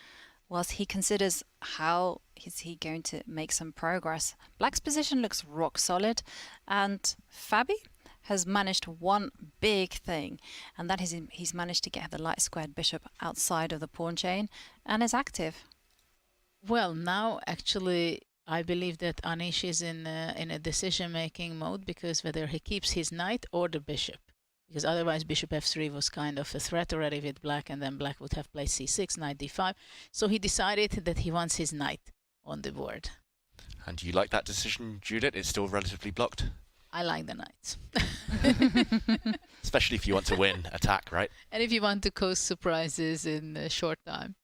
whilst he considers how is he going to make some progress. Black's position looks rock solid, and Fabi has managed one big thing, and that is he's managed to get the light squared bishop outside of the pawn chain and is active. Well, now actually I believe that Anish is in a decision-making mode, because whether he keeps his knight or the bishop, because otherwise bishop f3 was kind of a threat already with black, and then black would have played c6, knight d5. So he decided that he wants his knight on the board. And do you like that decision, Judith? It's still relatively blocked. I like the knights. Especially if you want to win attack, right? And if you want to cause surprises in a short time.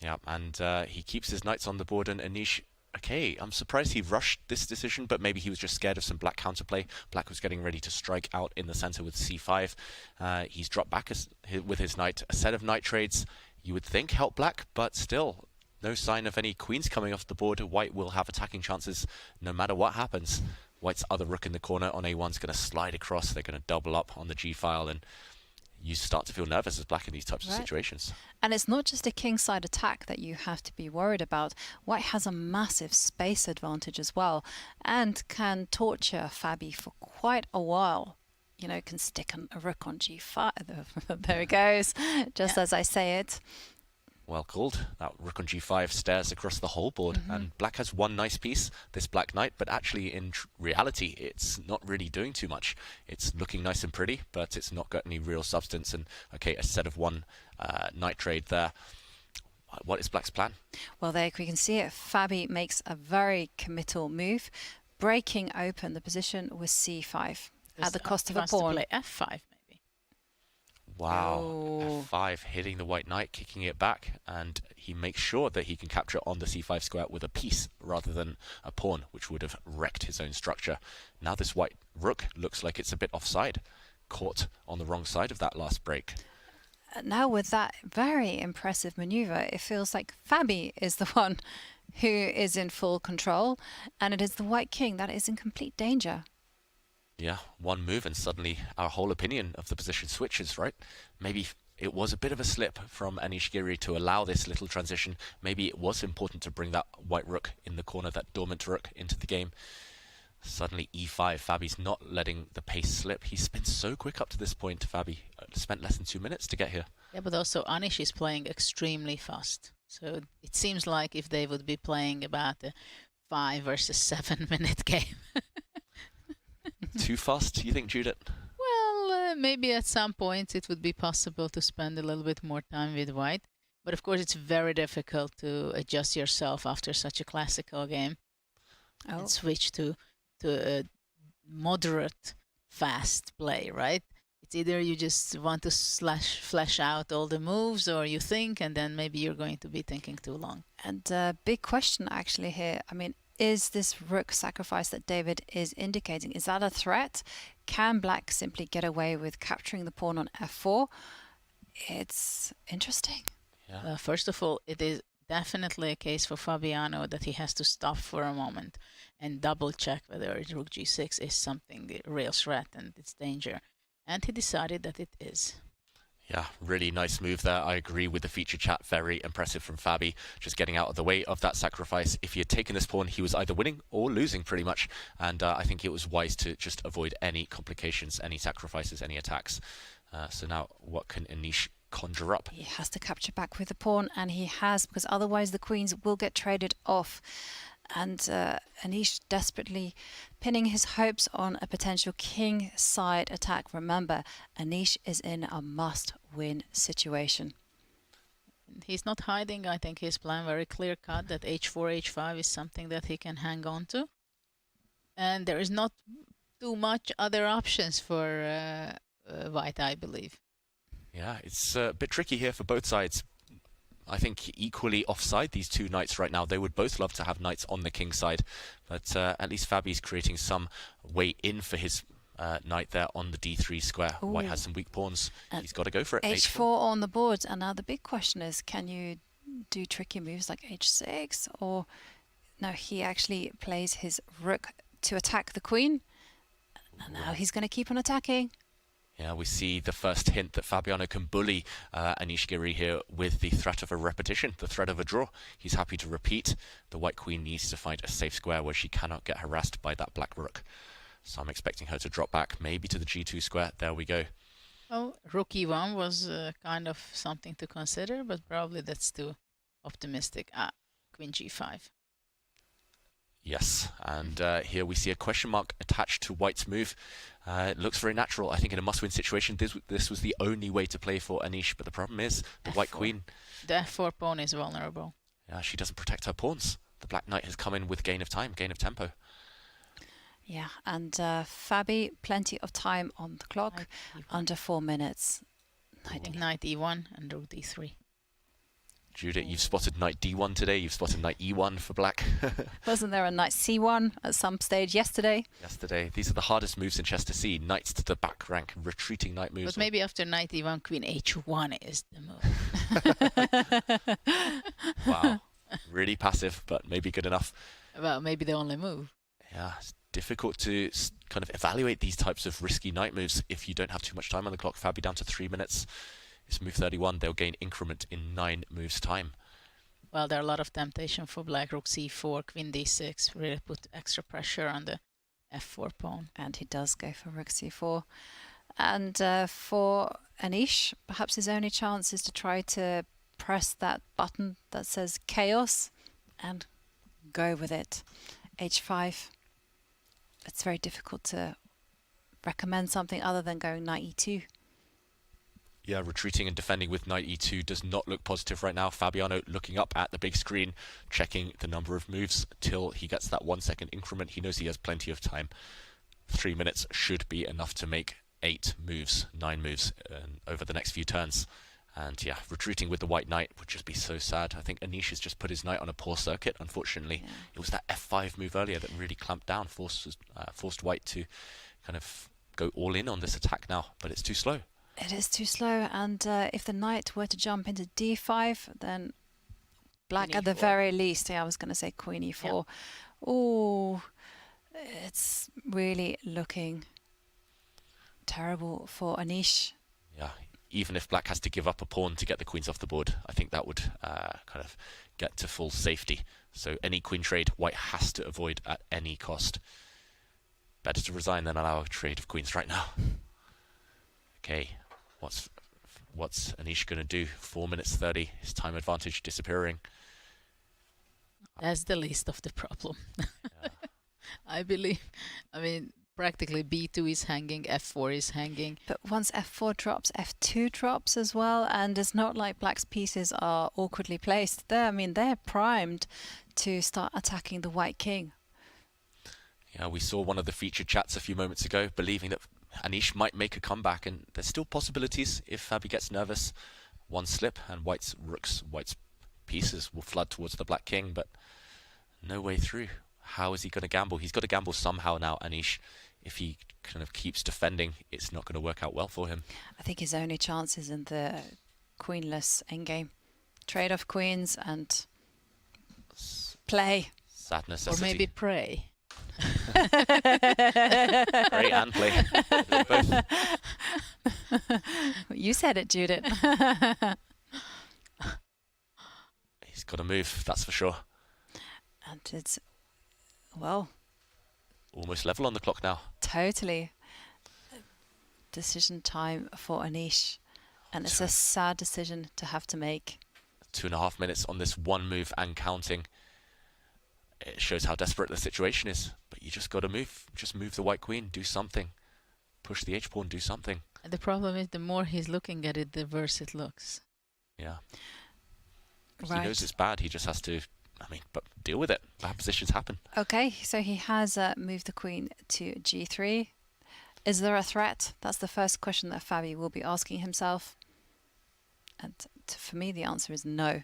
Yeah, and he keeps his knights on the board, and Anish, okay, I'm surprised he rushed this decision, but maybe he was just scared of some black counterplay. Black was getting ready to strike out in the center with c5. He's dropped back with his knight. A set of knight trades, you would think, help black, but still, no sign of any queens coming off the board. White will have attacking chances no matter what happens. White's other rook in the corner on a1 is going to slide across. They're going to double up on the g-file, and you start to feel nervous as black in these types of situations. And it's not just a kingside attack that you have to be worried about. White has a massive space advantage as well, and can torture Fabi for quite a while. You know, can stick a rook on g5. There it goes, just as I say it. Well called. That rook on g5 stares across the whole board, and black has one nice piece, this black knight, but actually in reality it's not really doing too much. It's looking nice and pretty, but it's not got any real substance. And okay, a set of one knight trade there. What is black's plan? Well, there we can see it. Fabi makes a very committal move, breaking open the position with c5 at the cost of a pawn. Play f5. Wow, f5 hitting the white knight, kicking it back, and he makes sure that he can capture on the c5 square with a piece rather than a pawn, which would have wrecked his own structure. Now this white rook looks like it's a bit offside, caught on the wrong side of that last break. Now with that very impressive maneuver, it feels like Fabi is the one who is in full control, and it is the white king that is in complete danger. Yeah, one move and suddenly our whole opinion of the position switches, right? Maybe it was a bit of a slip from Anish Giri to allow this little transition. Maybe it was important to bring that white rook in the corner, that dormant rook, into the game. Suddenly e5, Fabi's not letting the pace slip. He's been so quick up to this point, Fabi. spent less than 2 minutes to get here. Yeah, but also Anish is playing extremely fast. So it seems like if they would be playing about a 5 versus 7 minute game. Too fast, you think, Judith? Well, maybe at some point it would be possible to spend a little bit more time with white. But of course, it's very difficult to adjust yourself after such a classical game and switch to a moderate, fast play, right? It's either you just want to flesh out all the moves, or you think, and then maybe you're going to be thinking too long. And big question actually here. I mean, is this rook sacrifice that David is indicating, is that a threat? Can black simply get away with capturing the pawn on f4? It's interesting. Yeah. First of all, it is definitely a case for Fabiano that he has to stop for a moment and double check whether rook g6 is something real threat and it's danger. And he decided that it is. Yeah, really nice move there. I agree with the feature chat. Very impressive from Fabi, just getting out of the way of that sacrifice. If he had taken this pawn, he was either winning or losing pretty much. And I think it was wise to just avoid any complications, any sacrifices, any attacks. So now what can Anish conjure up? He has to capture back with the pawn, and he has, because otherwise the queens will get traded off. And Anish desperately pinning his hopes on a potential king side attack. Remember, Anish is in a must-win situation. He's not hiding, I think, his plan very clear cut that h4, h5 is something that he can hang on to. And there is not too much other options for white, I believe. Yeah, it's a bit tricky here for both sides. I think equally offside, these two knights right now. They would both love to have knights on the king side, but at least Fabi's creating some way in for his knight there on the d3 square. Ooh. White has some weak pawns. He's got to go for it. h4 on the board, and now the big question is, can you do tricky moves like h6? Or no, he actually plays his rook to attack the queen, and now he's going to keep on attacking. Yeah, we see the first hint that Fabiano can bully Anish Giri here with the threat of a repetition, the threat of a draw. He's happy to repeat. The white queen needs to find a safe square where she cannot get harassed by that black rook. So I'm expecting her to drop back, maybe to the g2 square. There we go. Well, rook e1 was kind of something to consider, but probably that's too optimistic. Queen g5. Yes, and here we see a question mark attached to white's move. It looks very natural. I think in a must-win situation, this was the only way to play for Anish, but the problem is the white queen. The f4 pawn is vulnerable. Yeah, she doesn't protect her pawns. The black knight has come in with gain of time, gain of tempo. Yeah, and Fabi, plenty of time on the clock, under 4 minutes. Knight e1 and rook d3. Judith, you've spotted knight d1 today. You've spotted knight e1 for black. Wasn't there a knight c1 at some stage yesterday? Yesterday. These are the hardest moves in chess to see. Knights to the back rank, retreating knight moves. But maybe after knight e1, queen h1 is the move. Wow. Really passive, but maybe good enough. Well, maybe the only move. Yeah, it's difficult to kind of evaluate these types of risky knight moves if you don't have too much time on the clock. Fabi down to 3 minutes. It's move 31. They'll gain increment in 9 moves' time. Well, there are a lot of temptation for black. Rook c4, queen d6. Really put extra pressure on the f4 pawn. And he does go for rook c4. And for Anish, perhaps his only chance is to try to press that button that says chaos and go with it. h5. It's very difficult to recommend something other than going knight e2. Yeah, retreating and defending with knight e2 does not look positive right now. Fabiano looking up at the big screen, checking the number of moves till he gets that 1 second increment. He knows he has plenty of time. 3 minutes should be enough to make 8 moves, 9 moves over the next few turns. And yeah, retreating with the white knight would just be so sad. I think Anish has just put his knight on a poor circuit, unfortunately. Yeah. It was that f5 move earlier that really clamped down, forced white to kind of go all in on this attack now, but it's too slow. It is too slow, and if the knight were to jump into d5, then black Queen at the E4. very least, I was going to say queen e4. Yep. Oh, it's really looking terrible for Anish. Yeah, even if black has to give up a pawn to get the queens off the board, I think that would kind of get to full safety. So any queen trade, white has to avoid at any cost. Better to resign than allow a trade of queens right now. Okay, What's Anish going to do? 4 minutes 30, his time advantage disappearing. That's the least of the problem. Yeah. I believe. I mean, practically B2 is hanging, F4 is hanging. But once F4 drops, F2 drops as well, and it's not like Black's pieces are awkwardly placed there. I mean, they're primed to start attacking the white king. Yeah, we saw one of the featured chats a few moments ago, believing that Anish might make a comeback, and there's still possibilities if Fabi gets nervous. One slip, and White's pieces will flood towards the black king, but no way through. How is he going to gamble? He's got to gamble somehow now, Anish. If he kind of keeps defending, it's not going to work out well for him. I think his only chance is in the queenless endgame. Trade off queens and play. Sad necessity. Or maybe pray. Pray and play. Both. You said it, Judith. He's got to move, that's for sure. And it's, well, almost level on the clock now. Totally. Decision time for Anish. And it's a sad decision to have to make. 2.5 minutes on this one move and counting. It shows how desperate the situation is. But you just got to move. Just move the white queen. Do something. Push the h-pawn. Do something. And the problem is the more he's looking at it, the worse it looks. Yeah. Right. He knows it's bad. He just has to, but deal with it. Bad positions happen. Okay, so he has moved the queen to g3. Is there a threat? That's the first question that Fabi will be asking himself. And for me, the answer is no.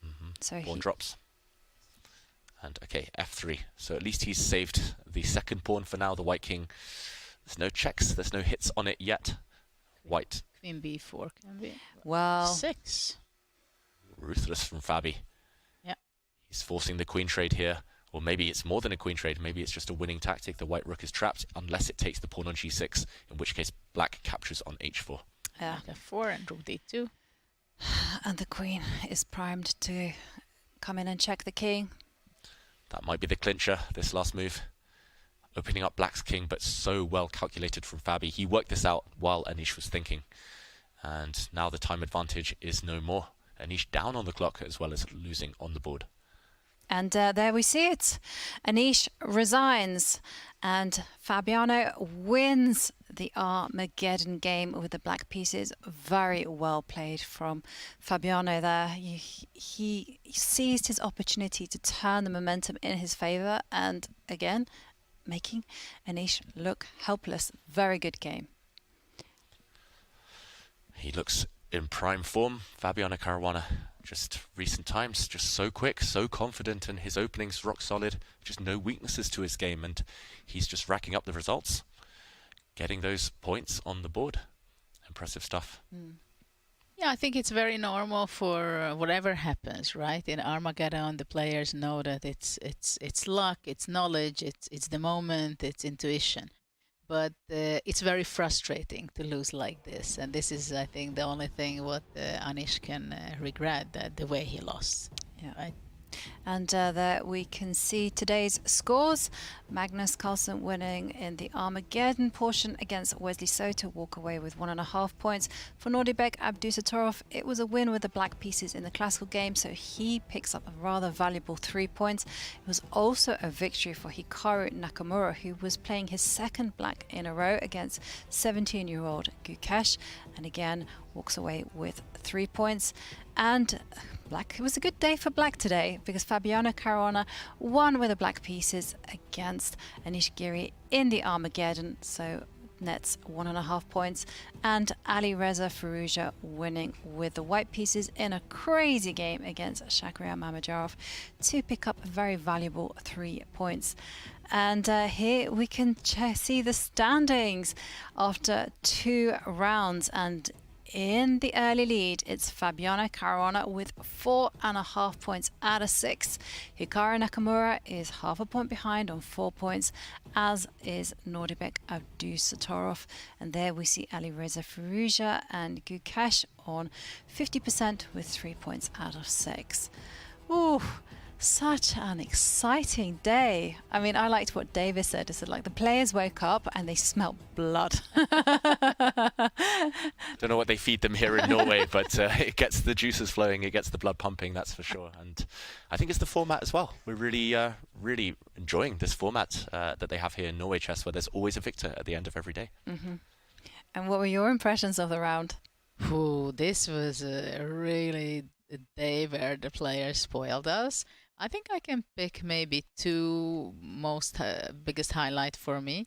Mm-hmm. So pawn drops. And okay, f3. So at least he's saved the second pawn for now. The white king. There's no checks. There's no hits on it yet. White. Queen b4 can be. Well. 6. Ruthless from Fabi. Yeah. He's forcing the queen trade here. Or maybe it's more than a queen trade. Maybe it's just a winning tactic. The white rook is trapped unless it takes the pawn on g6, in which case black captures on h4. Yeah. f4 and rook d2. And the queen is primed to come in and check the king. That might be the clincher, this last move. Opening up black's king, but so well calculated from Fabi. He worked this out while Anish was thinking. And now the time advantage is no more. Anish down on the clock as well as losing on the board. And there we see it. Anish resigns and Fabiano wins the Armageddon game with the black pieces. Very well played from Fabiano there. He seized his opportunity to turn the momentum in his favor and again making Anish look helpless. Very good game. He looks in prime form, Fabiano Caruana. Just recent times, just so quick, so confident, and his openings rock solid. Just no weaknesses to his game, and he's just racking up the results, getting those points on the board. Impressive stuff. Yeah, I think it's very normal for whatever happens, right? In Armageddon, the players know that it's luck, it's knowledge, it's the moment, it's intuition. But it's very frustrating to lose like this, and this is, I think, the only thing what Anish can regret, that the way he lost. Yeah. Right. And there we can see today's scores. Magnus Carlsen winning in the Armageddon portion against Wesley So to walk away with 1.5 points. For Nordibek Abdusattorov, it was a win with the black pieces in the classical game, so he picks up a rather valuable 3 points. It was also a victory for Hikaru Nakamura, who was playing his second black in a row against 17-year-old Gukesh, and again walks away with 3 points. And black, it was a good day for black today because Fabiano Caruana won with the black pieces against Anish Giri in the Armageddon, so nets 1.5 points, and Alireza Firouzja winning with the white pieces in a crazy game against Mamedyarov to pick up a very valuable 3 points. And here we can see the standings after 2 rounds, and in the early lead, it's Fabiano Caruana with 4.5 points out of 6. Hikaru Nakamura is half a point behind on 4 points, as is Nordibek Abdusattorov. And there we see Alireza Firouzja and Gukesh on 50% with 3 points out of 6. Ooh, such an exciting day. I mean, I liked what Davis said. He said, like, the players woke up and they smelled blood. Don't know what they feed them here in Norway, but it gets the juices flowing, it gets the blood pumping, that's for sure. And I think it's the format as well. We're really enjoying this format that they have here in Norway Chess, where there's always a victor at the end of every day. Mm-hmm. And what were your impressions of the round? Ooh, this was really a day where the players spoiled us. I think I can pick maybe two most biggest highlight for me.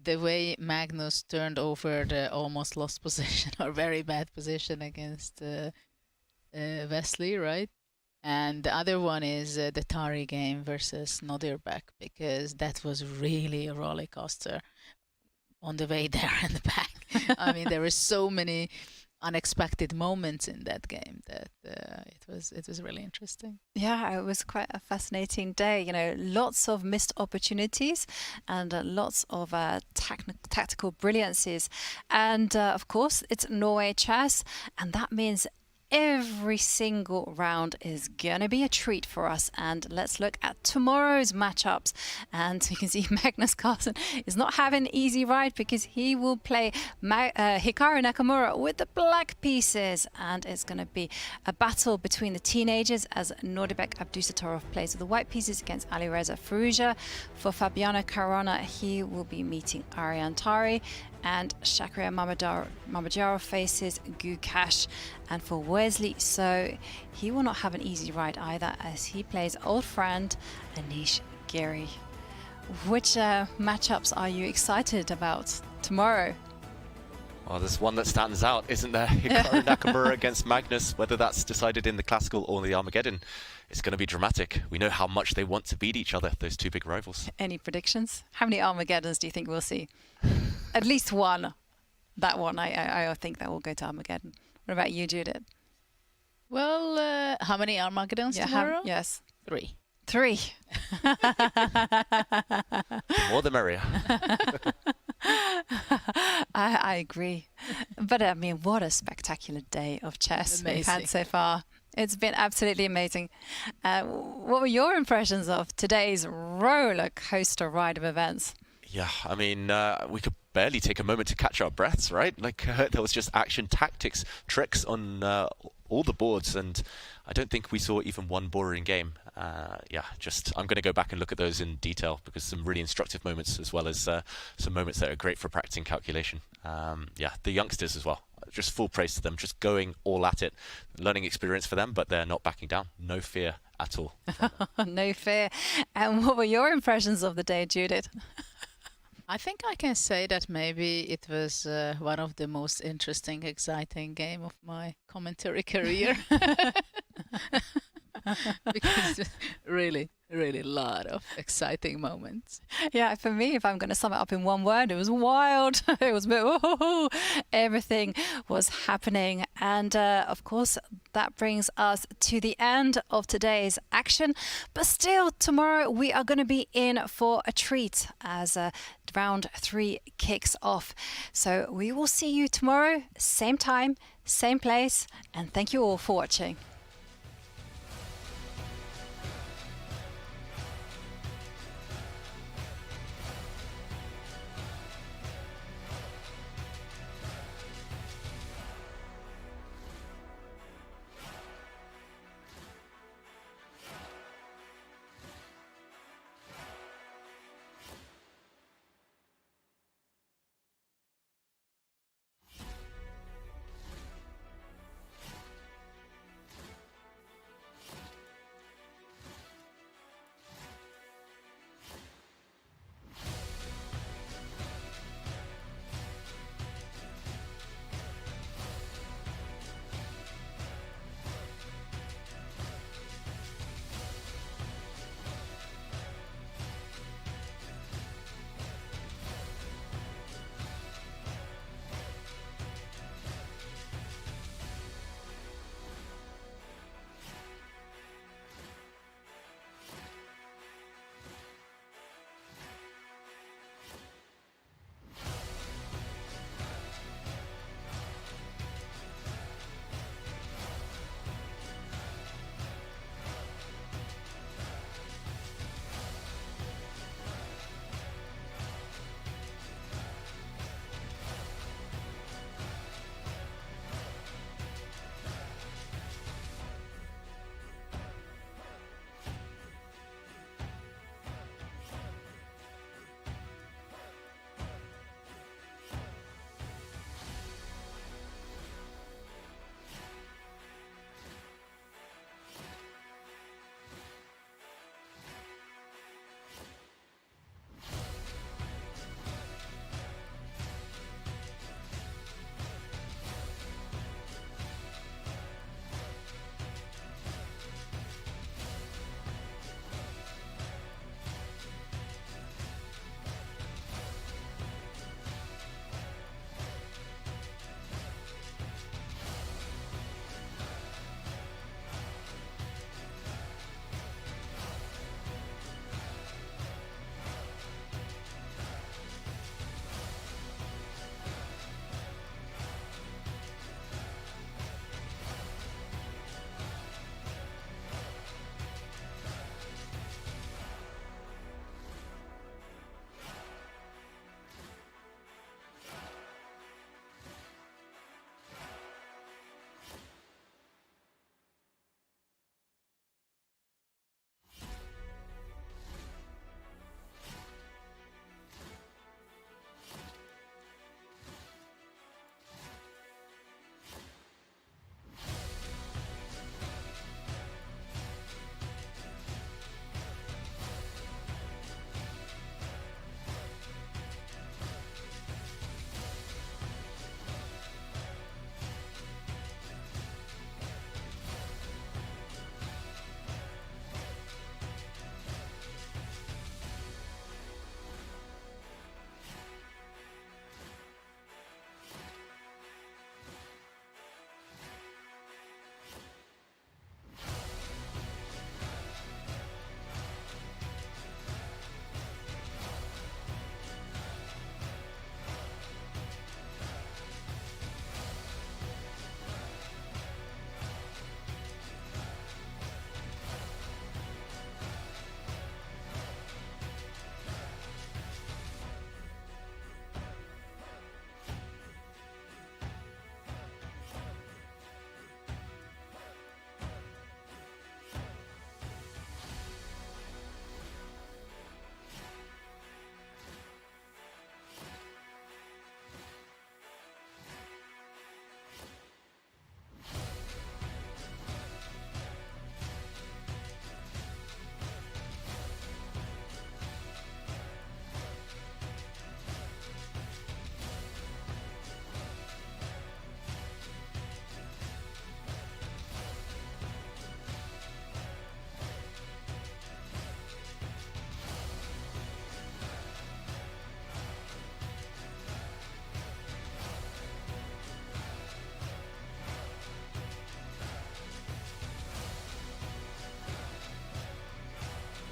The way Magnus turned over the almost lost position or very bad position against Wesley, right? And the other one is the Tari game versus Nodirbek, because that was really a roller coaster on the way there and the back. I mean, there were so many unexpected moments in that game that it was really interesting. Yeah, it was quite a fascinating day. You know, lots of missed opportunities and lots of tactical brilliances. And of course, it's Norway Chess, and that means every single round is gonna be a treat for us. And let's look at tomorrow's matchups. And you can see Magnus Carlsen is not having an easy ride, because he will play Hikaru Nakamura with the black pieces, and it's gonna be a battle between the teenagers as Nodirbek Abdusattorov plays with the white pieces against Alireza Firouzja. For Fabiano Caruana, he will be meeting Tari, and Mamedyarov faces Gukesh. And for Wesley So, he will not have an easy ride either, as he plays old friend Anish Giri. Which matchups are you excited about tomorrow? Well, there's one that stands out, isn't there? Hikaru Nakamura against Magnus. Whether that's decided in the Classical or the Armageddon, it's going to be dramatic. We know how much they want to beat each other, those two big rivals. Any predictions? How many Armageddons do you think we'll see? At least one. That one, I think that will go to Armageddon. What about you, Judith? Well, how many Armageddons tomorrow? Yes. 3. 3. The more the merrier. I agree. But I mean, what a spectacular day of chess we've had so far. It's been absolutely amazing. What were your impressions of today's roller coaster ride of events? Yeah, I mean, we could barely take a moment to catch our breaths, right? Like, there was just action, tactics, tricks on all the boards, and I don't think we saw even one boring game. I'm going to go back and look at those in detail, because some really instructive moments, as well as some moments that are great for practicing calculation. The youngsters as well. Just full praise to them, just going all at it. Learning experience for them, but they're not backing down. No fear at all. No fear. And what were your impressions of the day, Judith? I think I can say that maybe it was one of the most interesting, exciting game of my commentary career. Because really a lot of exciting moments. Yeah, for me, if I'm going to sum it up in one word, it was wild. It was a bit, everything was happening. And of course, that brings us to the end of today's action. But still, tomorrow we are going to be in for a treat as round 3 kicks off. So we will see you tomorrow, same time, same place. And thank you all for watching.